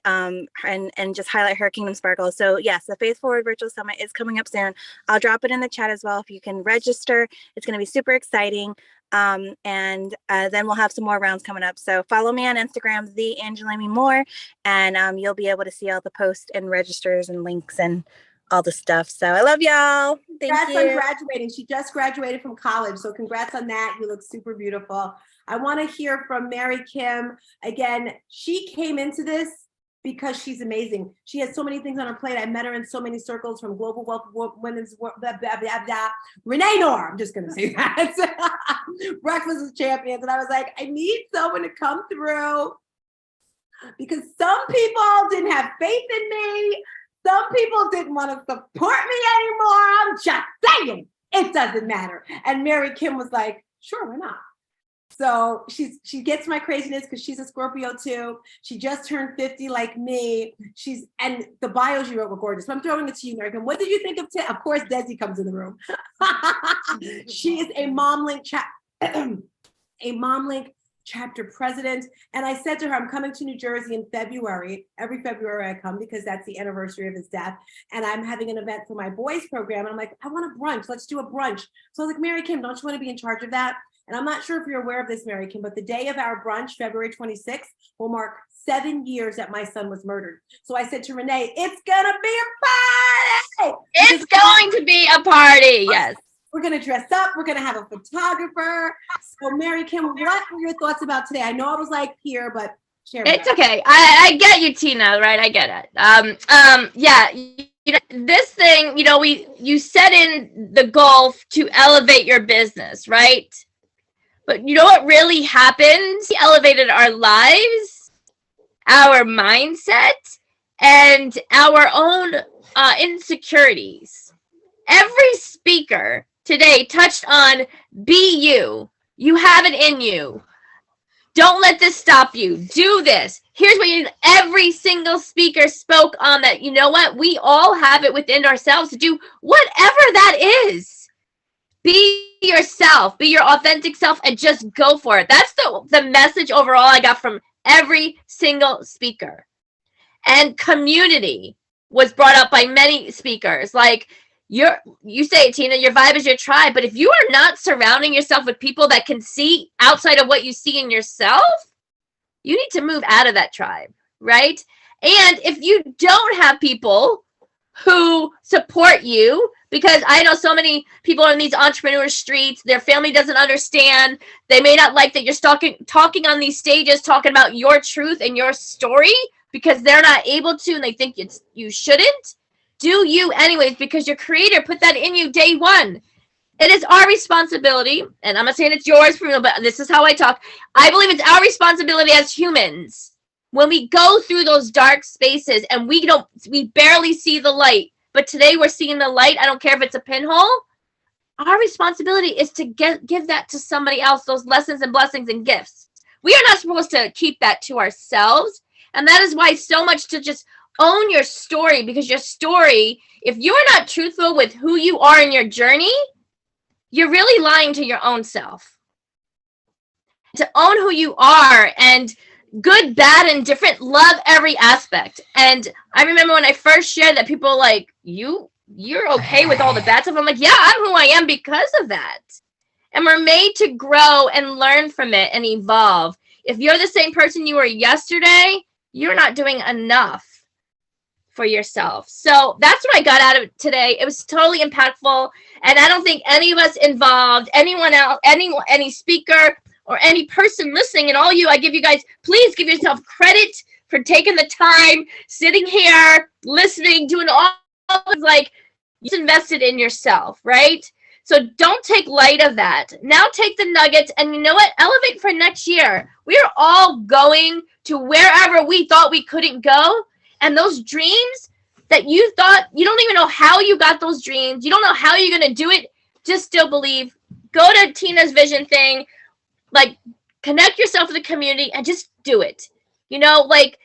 just highlight her Kingdom Sparkle. So yes, the Faith Forward Virtual Summit is coming up soon. I'll drop it in the chat as well if you can register. It's going to be super exciting. Then we'll have some more rounds coming up. So follow me on Instagram, the Angela Amy Moore, and you'll be able to see all the posts and registers and links and all the stuff. So I love y'all. Thank Congrats you. on graduating. She just graduated from college. So congrats on that. You look super beautiful. I want to hear from Mary Kim. Again, she came into this because she's amazing. She has so many things on her plate. I met her in so many circles from Global Wealth Women's Renee Noor. I'm just going to say that. Breakfast with Champions. And I was like, I need someone to come through because some people didn't have faith in me. Some people didn't want to support me anymore. I'm just saying, it doesn't matter. And Mary Kim was like, sure, why not? So she gets my craziness because she's a Scorpio too. She just turned 50 like me. And the bios you wrote were gorgeous. So I'm throwing it to you, Mary Kim. What did you think of Of course, Desi comes in the room. She is a MomLink chapter president. And I said to her, I'm coming to New Jersey in February. Every February I come because that's the anniversary of his death. And I'm having an event for my boys program. And I'm like, I want a brunch. Let's do a brunch. So I was like, Mary Kim, don't you want to be in charge of that? And I'm not sure if you're aware of this, Mary Kim, but the day of our brunch, February 26th, will mark 7 years that my son was murdered. So I said to Renee, it's gonna be a party. It's going to be a party, yes. We're gonna dress up, we're gonna have a photographer. So Mary Kim, what were your thoughts about today? I know I was like here, but share with It's us. okay. I get you, Tina, right? I get it. Yeah, you know, this thing, you know, you set in the goal to elevate your business, right? But you know what really happened? We elevated our lives, our mindset, and our own insecurities. Every speaker today touched on be you. You have it in you. Don't let this stop you. Do this. Here's what you, every single speaker spoke on that. You know what? We all have it within ourselves to do whatever that is. Be yourself, be your authentic self, and just go for it. That's the message overall I got from every single speaker. And community was brought up by many speakers. Like you say it, Tina, your vibe is your tribe. But if you are not surrounding yourself with people that can see outside of what you see in yourself, you need to move out of that tribe, right? And if you don't have people who support you, because I know so many people in these entrepreneur streets, their family doesn't understand. They may not like that you're talking on these stages, talking about your truth and your story because they're not able to and they think you shouldn't. Do you anyways, because your creator put that in you day one. It is our responsibility, and I'm not saying it's yours, but this is how I talk. I believe it's our responsibility as humans when we go through those dark spaces and we barely see the light. But today we're seeing the light. I don't care if it's a pinhole. Our responsibility is to give that to somebody else, those lessons and blessings and gifts. We are not supposed to keep that to ourselves. And that is why so much to just own your story, because your story, if you're not truthful with who you are in your journey, you're really lying to your own self. To own who you are and good, bad, and different, love every aspect. And I remember when I first shared that, people were like, you're okay with all the bad stuff. I'm like, yeah, I'm who I am because of that. And we're made to grow and learn from it and evolve. If you're the same person you were yesterday, you're not doing enough for yourself. So that's what I got out of it today. It was totally impactful. And I don't think any of us involved, anyone else, any speaker, or any person listening, and all you, I give you guys, please give yourself credit for taking the time, sitting here, listening, doing all like you invested in yourself, right? So don't take light of that. Now take the nuggets, and you know what? Elevate for next year. We are all going to wherever we thought we couldn't go, and those dreams that you thought, you don't even know how you got those dreams. You don't know how you're going to do it. Just still believe go to Tina's vision thing, like connect yourself with the community and just do it. You know, like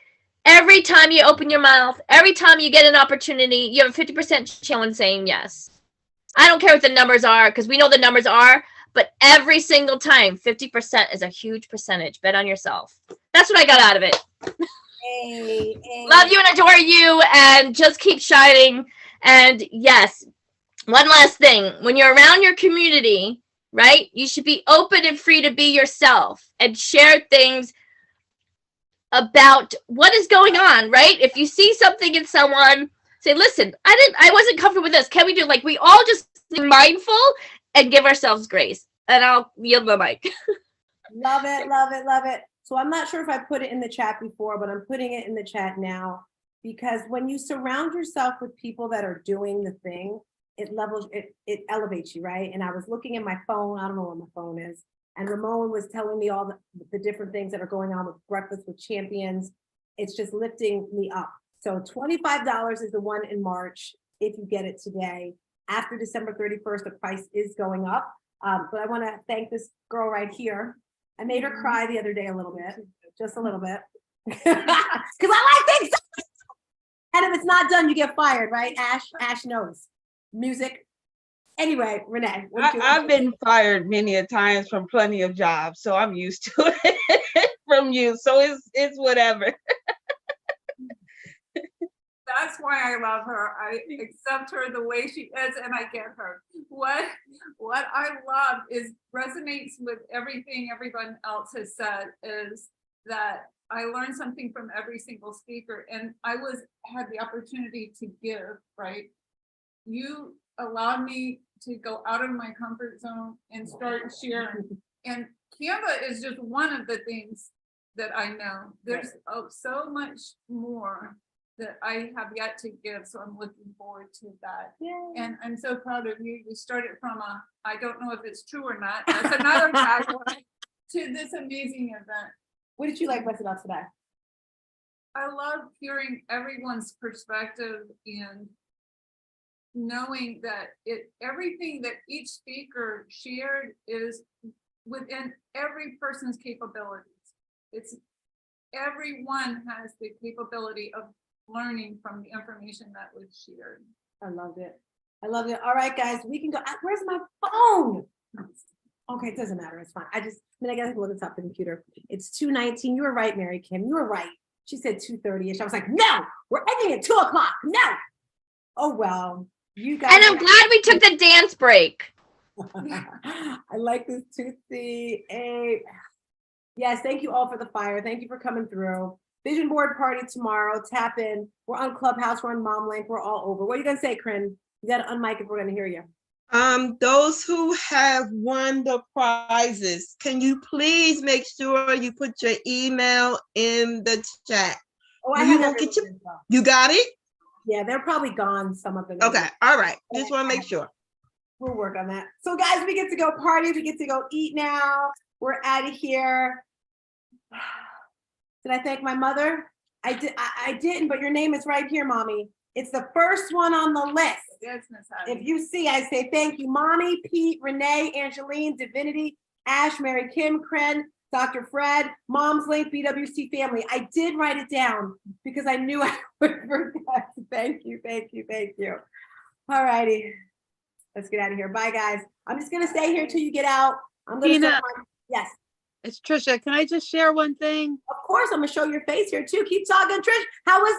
every time you open your mouth, every time you get an opportunity, you have a 50% chance of saying yes. I don't care what the numbers are, because we know the numbers are, but every single time, 50% is a huge percentage. Bet on yourself. That's what I got out of it. Love you and adore you, and just keep shining. And yes, one last thing. When you're around your community, right, you should be open and free to be yourself and share things about what is going on, right? If you see something in someone, say, listen, I wasn't comfortable with this. Can we do, like, we all just be mindful and give ourselves grace. And I'll yield my mic. Love it, love it, love it. So I'm not sure if I put it in the chat before, but I'm putting it in the chat now, because when you surround yourself with people that are doing the thing, it elevates you, right? And I was looking at my phone, I don't know where my phone is, and Ramon was telling me all the different things that are going on with Breakfast with Champions. It's just lifting me up. So $25 is the one in March if you get it today. After December 31st, the price is going up. But I want to thank this girl right here. I made her cry the other day a little bit, just a little bit. Because I like things. And if it's not done, you get fired, right? Ash knows. Music. Anyway, Renee. I've been fired many a times from plenty of jobs, so I'm used to it from you. So it's whatever. That's why I love her. I accept her the way she is, and I get her. What I love is resonates with everything everyone else has said, is that I learned something from every single speaker, and I had the opportunity to give, right? You allowed me to go out of my comfort zone and start sharing. And Canva is just one of the things that I know. There's so much more that I have yet to give, so I'm looking forward to that. Yay. And I'm so proud of you. You started from I don't know if it's true or not, that's another tagline, to this amazing event. What did you like best about today? I love hearing everyone's perspective and knowing that everything that each speaker shared is within every person's capabilities. Everyone has the capability of learning from the information that was shared. I loved it. I love it. All right, guys, we can go. Where's my phone? Okay, it doesn't matter. It's fine. I gotta look at the computer. It's 2:19. You were right, Mary Kim. You were right. She said 2:30ish. I was like, no, we're ending at 2:00. No. Oh well, you guys. And I'm glad we took the dance break. I like this Tootsie. Yes, thank you all for the fire. Thank you for coming through. Vision board party tomorrow. Tap in. We're on Clubhouse. We're on Mom Link. We're all over. What are you gonna say, Corinne? You gotta unmic if we're gonna hear you. Those who have won the prizes, can you please make sure you put your email in the chat? Oh, I have get you got it? Yeah, they're probably gone, some of them. Okay, all right. Just want to make sure. We'll work on that. So guys, we get to go party. We get to go eat now. We're out of here. Did I thank my mother? I didn't, but your name is right here, Mommy. It's the first one on the list. Yes, Miss If you see, I say thank you, Mommy, Pete, Renee, Angeline, Divinity, Ash, Mary Kim, Kren, Dr. Fred, Mom's Link, BWC family. I did write it down because I knew I would forget. Thank you, thank you, thank you. All righty. Let's get out of here. Bye, guys. I'm just going to stay here till you get out. I'm going to yes. It's Trisha. Can I just share one thing? Of course, I'm gonna show your face here too. Keep talking, Trish. How was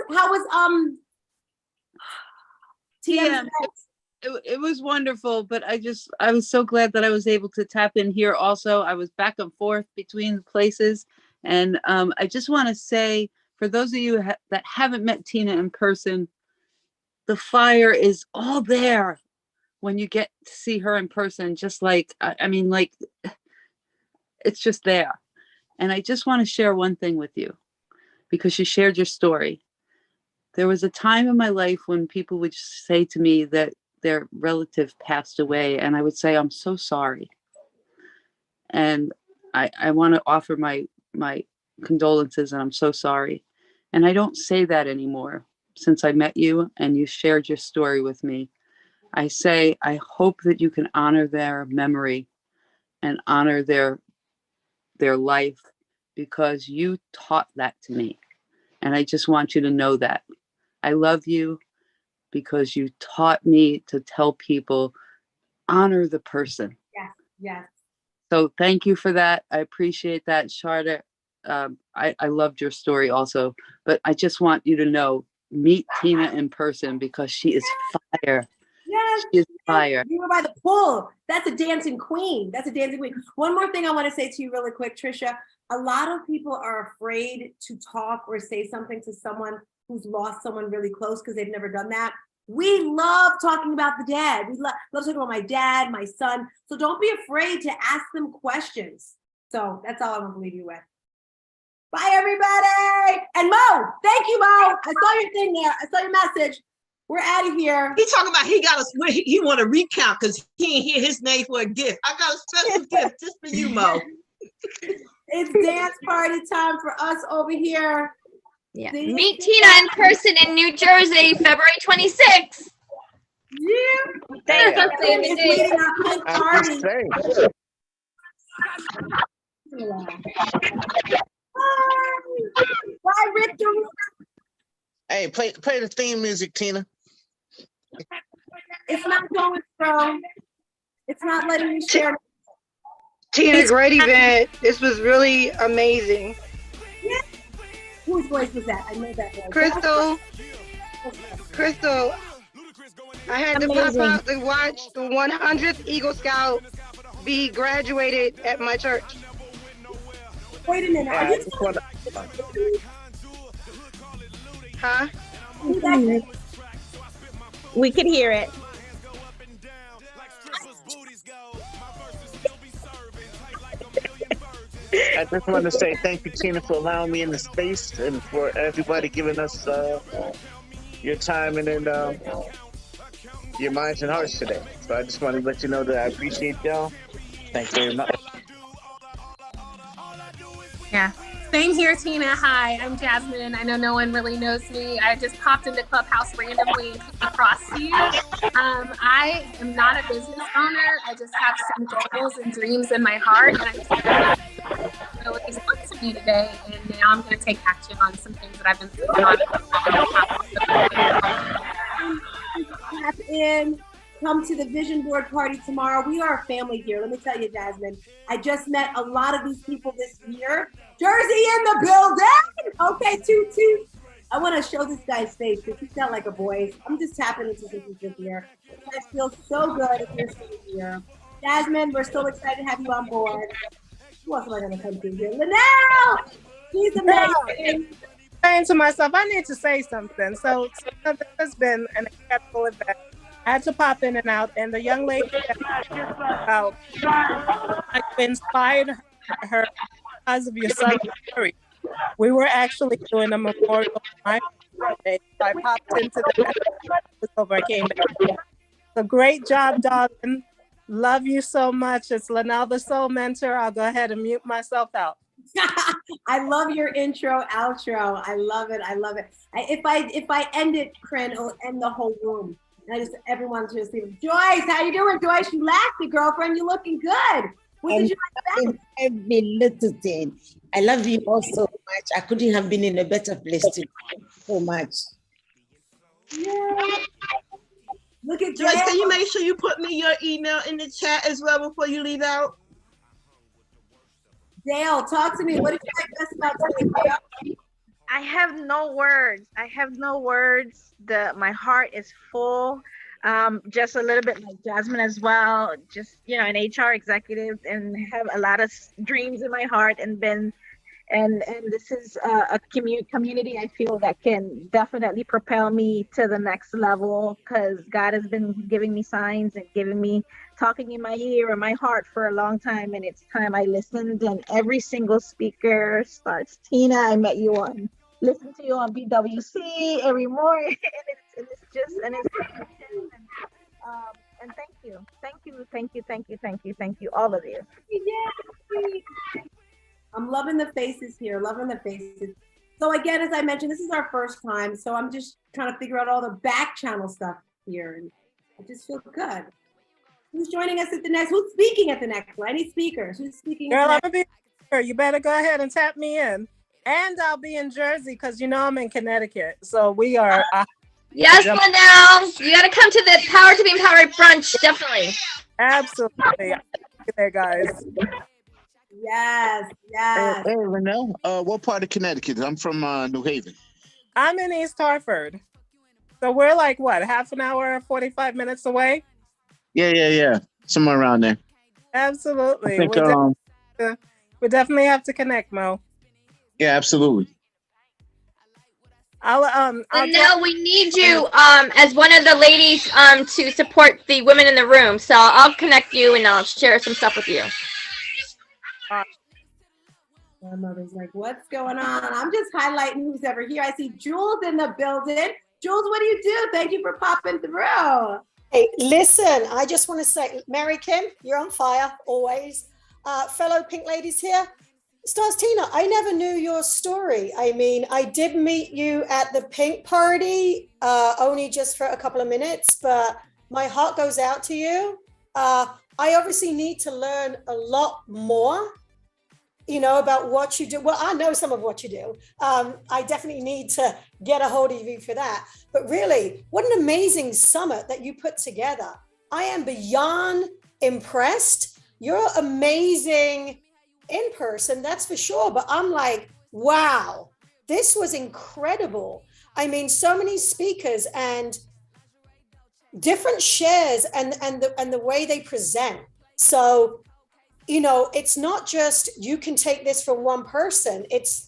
TM? It was wonderful, but I was so glad that I was able to tap in here also. I was back and forth between places. And I just want to say, for those of you that haven't met Tina in person, the fire is all there when you get to see her in person. Just like, it's just there. And I just want to share one thing with you, because you shared your story. There was a time in my life when people would say to me that their relative passed away, and I would say, I'm so sorry. And I want to offer my condolences, and I'm so sorry. And I don't say that anymore since I met you and you shared your story with me. I say, I hope that you can honor their memory and honor their life because you taught that to me. And I just want you to know that. I love you because you taught me to tell people, honor the person. Yes, yes. So thank you for that. I appreciate that, Charlotte. I loved your story also, but I just want you to know, meet Tina in person because she is fire. Yes. She is fire. You were by the pool. That's a dancing queen. That's a dancing queen. One more thing I want to say to you really quick, Trisha. A lot of people are afraid to talk or say something to someone who's lost someone really close because they've never done that. We love talking about the dead. We love talking about my dad, my son. So don't be afraid to ask them questions. So that's all I want to leave you with. Bye, everybody. And Mo, thank you, Mo. I saw your thing there. I saw your message. We're out of here. He talking about he want to recount because he ain't hear his name for a gift. I got a special gift just for you, Mo. It's dance party time for us over here. Yeah. Meet Tina in person in New Jersey, February 26th. Yeah. Thanks for saving the date. Bye, Victor. Hey, play the theme music, Tina. It's not going through. It's not letting me share. Tina, great event. This was really amazing. Yeah. Whose voice was that? I know that voice. Crystal, I had to pop out to watch the 100th Eagle Scout be graduated at my church. Wait a minute. Are you Huh? We can hear it. I just want to say thank you, Tina, for allowing me in the space and for everybody giving us your time and then your minds and hearts today. So I just want to let you know that I appreciate y'all. Thanks very much. Yeah. Same here, Tina. Hi, I'm Jasmine. I know no one really knows me. I just popped into Clubhouse randomly and came across you. I am not a business owner. I just have some goals and dreams in my heart, and I just really spoke to me today. And now I'm going to take action on some things that I've been thinking on. Tap in. Come to the vision board party tomorrow. We are a family here. Let me tell you, Jasmine, I just met a lot of these people this year. Jersey in the building. Okay, toot. I want to show this guy's face because he's not like a boy. I'm just tapping into something good here. You guys feel so good if you're sitting here. Jasmine, we're so excited to have you on board. Who else am I going to come to here? Linnell! She's amazing. Saying to myself, I need to say something. So this has been an incredible event. I had to pop in and out, and the young lady about I inspired her because of your son's story. We were actually doing a memorial on my birthday. So I popped into the over. I came back. So great job, darling. Love you so much. It's Linnell, the Soul Mentor. I'll go ahead and mute myself out. I love your intro, outro. I love it. If I end it, Corinne, it'll end the whole room. And everyone just see Joyce. How you doing, Joyce? You laughing, girlfriend. You looking good. What did you like about every little thing? I love you all so much. I couldn't have been in a better place to so much. Yeah. Look at Joyce. Can you make sure you put me your email in the chat as well before you leave out? Dale, talk to me. What did you like best about today? I have no words. My heart is full. Just a little bit like Jasmine as well. Just, an HR executive and have a lot of dreams in my heart and this is a community I feel that can definitely propel me to the next level because God has been giving me signs and talking in my ear and my heart for a long time, and it's time I listened. And every single speaker starts, Tina, I met you listen to you on BWC every morning, and thank you, all of you. Yeah. I'm loving the faces here, So again, as I mentioned, this is our first time, so I'm just trying to figure out all the back channel stuff here, and I just feel good. Who's joining us at the next? Who's speaking at the next one? I need speakers. Who's speaking? Girl, I'm at the gonna be here. You better go ahead and tap me in. And I'll be in Jersey because you know I'm in Connecticut. So we are. Yes, Linnell. You got to come to the Power to Be Empowered brunch, definitely. Absolutely. There, guys. Yes, yes. Hey, Renell, what part of Connecticut? I'm from New Haven. I'm in East Hartford. So we're like, what, half an hour, 45 minutes away? Yeah. Somewhere around there. Absolutely. I think, We definitely have to connect, Mo. Yeah, absolutely. Linnell, we need you as one of the ladies to support the women in the room. So I'll connect you and I'll share some stuff with you. My mother's like, what's going on? I'm just highlighting who's ever here. I see Jules in the building. Jules, what do you do? Thank you for popping through. Hey, listen, I just want to say, Mary Kim, you're on fire, always. Fellow Pink Ladies here. Stars Tina, I never knew your story. I mean, I did meet you at the Pink Party, only just for a couple of minutes, but my heart goes out to you. I obviously need to learn a lot more, about what you do. Well, I know some of what you do. I definitely need to get a hold of you for that. But really, what an amazing summit that you put together. I am beyond impressed. You're amazing in person, that's for sure. But I'm like, wow, this was incredible. I mean, so many speakers and different shares and the way they present. So, it's not just you can take this from one person. It's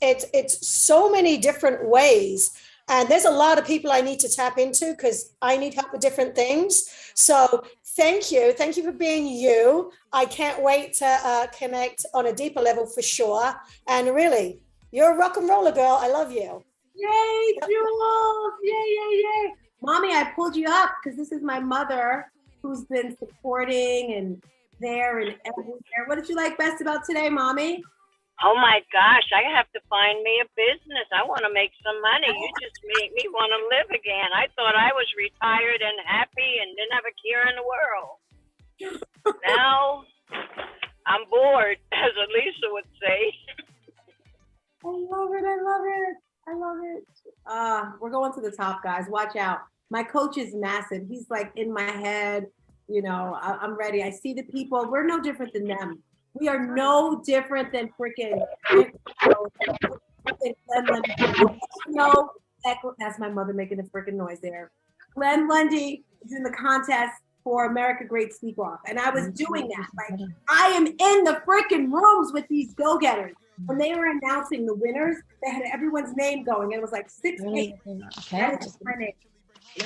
so many different ways. And there's a lot of people I need to tap into because I need help with different things. So thank you. Thank you for being you. I can't wait to connect on a deeper level for sure. And really, you're a rock and roller girl. I love you. Yay, Jules. Yay. Mommy, I pulled you up because this is my mother who's been supporting and there and everywhere. What did you like best about today, Mommy? Oh my gosh, I have to find me a business. I want to make some money. You just made me want to live again. I thought I was retired and happy and didn't have a care in the world. Now I'm bored, as Elisa would say. I love it. We're going to the top, guys. Watch out. My coach is massive. He's like in my head. I'm ready. I see the people. We're no different than them. We are no different than freaking. That's my mother making a freaking noise there. Glenn Lundy is in the contest for America Great Speak Off, and I was doing that. Like, I am in the freaking rooms with these go-getters. When they were announcing the winners, they had everyone's name going, and it was like 6 8.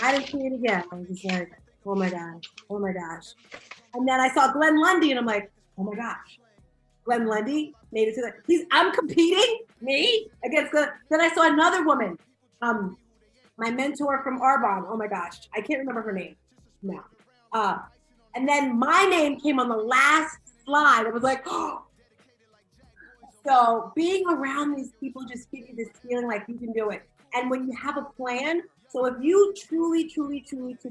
I didn't see it again. I was just like, oh my gosh. And then I saw Glenn Lundy, and I'm like, oh my gosh, Glenn Lundy made it to I'm competing, me, against then I saw another woman, my mentor from Arbonne. Oh my gosh, I can't remember her name now. And then my name came on the last slide. I was like, oh. So being around these people just give you this feeling like you can do it. And when you have a plan, so if you truly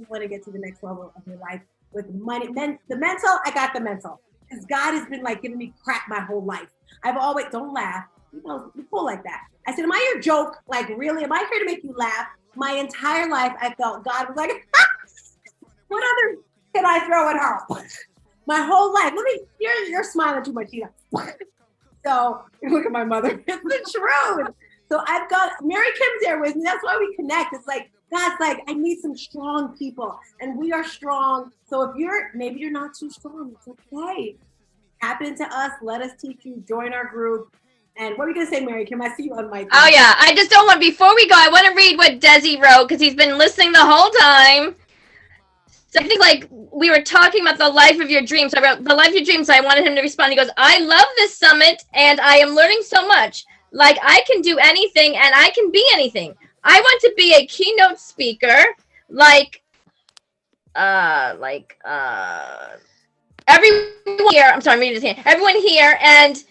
want to get to the next level of your life with money, the mental, I got the mental. Because God has been like giving me crap my whole life. I've always, don't laugh. You pull like that. I said, am I your joke? Like, really? Am I here to make you laugh? My entire life, I felt God was like, what other can I throw at her? My whole life. You're smiling too much, Tina. So look at my mother. It's the truth. So I've got Mary Kim's there with me. That's why we connect. It's like, God's like, I need some strong people, and we are strong. So if maybe you're not too strong, it's okay. Tap into us. Let us teach you. Join our group. And what are we gonna say, Mary Kim? I see you on mic. Oh yeah, I just don't want. Before we go, I want to read what Desi wrote because he's been listening the whole time. So I think like we were talking about the life of your dreams. I wrote the life of your dreams. I wanted him to respond. He goes, I love this summit, and I am learning so much. Like I can do anything, and I can be anything. I want to be a keynote speaker, everyone here. I'm sorry, I'm reading his hand. Everyone here, and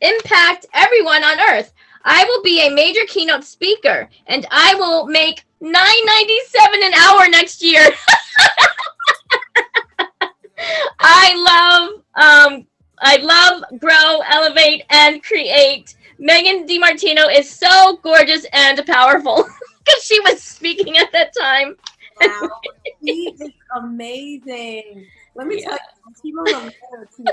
impact everyone on Earth. I will be a major keynote speaker, and I will make $9.97 an hour next year. I love, grow, elevate, and create. Megan DiMartino is so gorgeous and powerful because she was speaking at that time. Wow, he is amazing. Let me tell you, he wrote a letter to.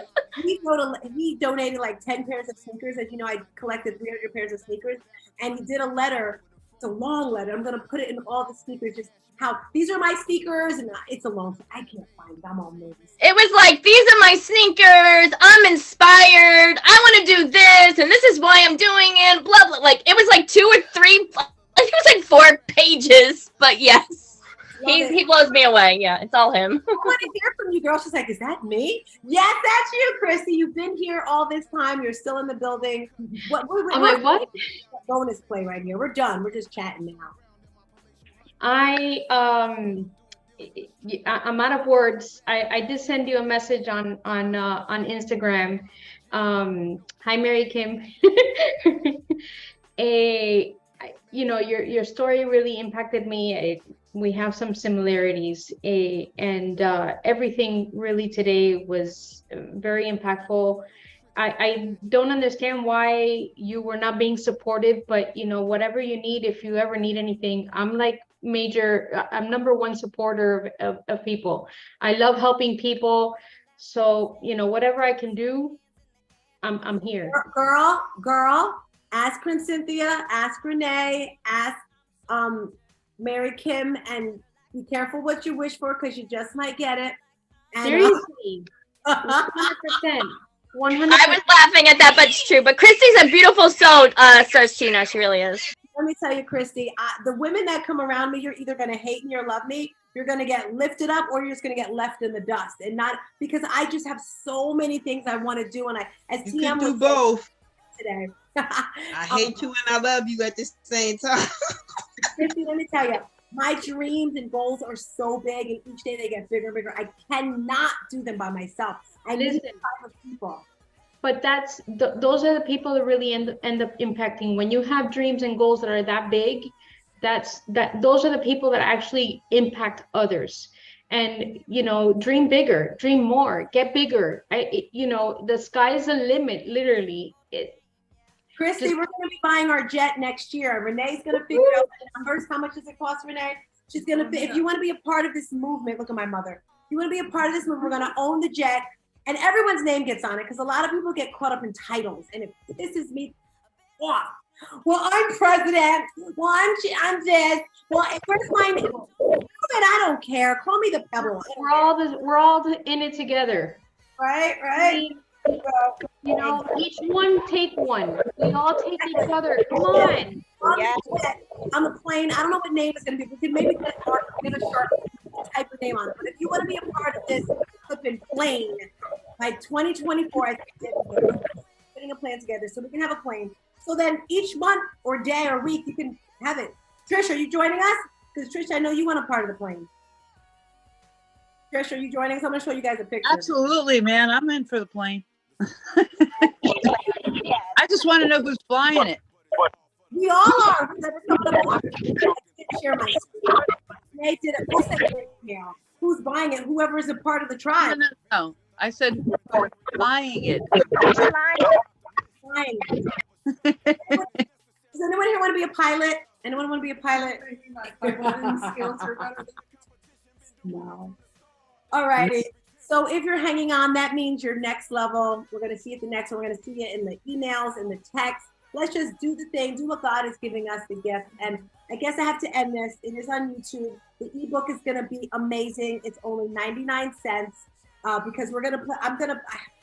He donated like 10 pairs of sneakers. As you know, I collected 300 pairs of sneakers, and he did a letter. It's a long letter. I'm gonna put it in all the sneakers. Just how these are my sneakers, and it's a long. I can't find it. I'm all nervous. It was like, these are my sneakers. I'm inspired. I want to do this, and this is why I'm doing it. Blah blah. Like it was like 2 or 3. I think it was like 4 pages. But yes. He blows me away. Yeah, it's all him. I want to hear from you, girl. She's like, is that me? Yes, that's you, Christy. You've been here all this time. You're still in the building. What? Bonus play right here. We're done. We're just chatting now. I'm out of words. I did send you a message on Instagram. Hi, Mary Kim. Your story really impacted me. We have some similarities, and everything really today was very impactful. I don't understand why you were not being supported, but whatever you need, if you ever need anything, I'm #1 supporter of people. I love helping people. So, whatever I can do, I'm here. Girl, ask Prince Cynthia, ask Renee, ask Mary Kim, and be careful what you wish for because you just might get it. And, seriously, 100%. 100%. I was laughing at that, but it's true. But Christy's a beautiful soul, says Tina. She really is. Let me tell you, Christy, the women that come around me, you're either going to hate me or love me. You're going to get lifted up or you're just going to get left in the dust. And not because I just have so many things I want to do. And as you TM can do both today. I hate you and I love you at the same time. Christy, let me tell you, my dreams and goals are so big, and each day they get bigger and bigger. I cannot do them by myself. I need 5 people. But those are the people that really end up impacting. When you have dreams and goals that are that big, those are the people that actually impact others. And dream bigger, dream more, get bigger. The sky's the limit, literally. Christy, we're going to be buying our jet next year. Renee's going to figure out the numbers. How much does it cost, Renee? She's going to, if you want to be a part of this movement, look at my mother. If you want to be a part of this movement, we're going to own the jet. And everyone's name gets on it because a lot of people get caught up in titles. And it pisses me off. Well, I'm president. Well, I'm this. Well, where's my name? I don't care. Call me the Pebble. We're all in it together. Right. Each one take one. We all take each other. Come on. On the plane. I don't know what name it's going to be. We can maybe get a sharp type of name on it. But if you want to be a part of this flipping plane by 2024, I think we're putting a plan together so we can have a plane. So then each month or day or week, you can have it. Trish, are you joining us? Because Trish, I know you want a part of the plane. Trish, are you joining us? I'm going to show you guys a picture. Absolutely, man. I'm in for the plane. I just want to know who's flying it. We all are. I didn't share my screen. They did it. We'll say right now. Who's buying it? Whoever is a part of the tribe. No. I said buying it. Flying it. Does anyone here want to be a pilot? Anyone want to be a pilot? No. All righty. So if you're hanging on, that means you're next level. We're going to see you at the next one. We're going to see you in the emails, in the text. Let's just do the thing, do what God is giving us the gift. And I guess I have to end this. It is on YouTube. The ebook is going to be amazing. It's only 99 cents because we're going to put, I'm going to,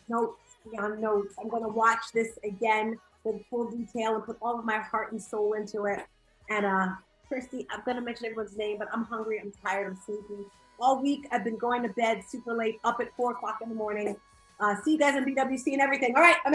notes beyond notes. I'm going to watch this again with full detail and put all of my heart and soul into it. And Christy, I'm going to mention everyone's name, but I'm hungry. I'm tired. I'm sleepy. All week, I've been going to bed super late, up at 4 o'clock in the morning. See you guys on BWC and everything. All right, I'm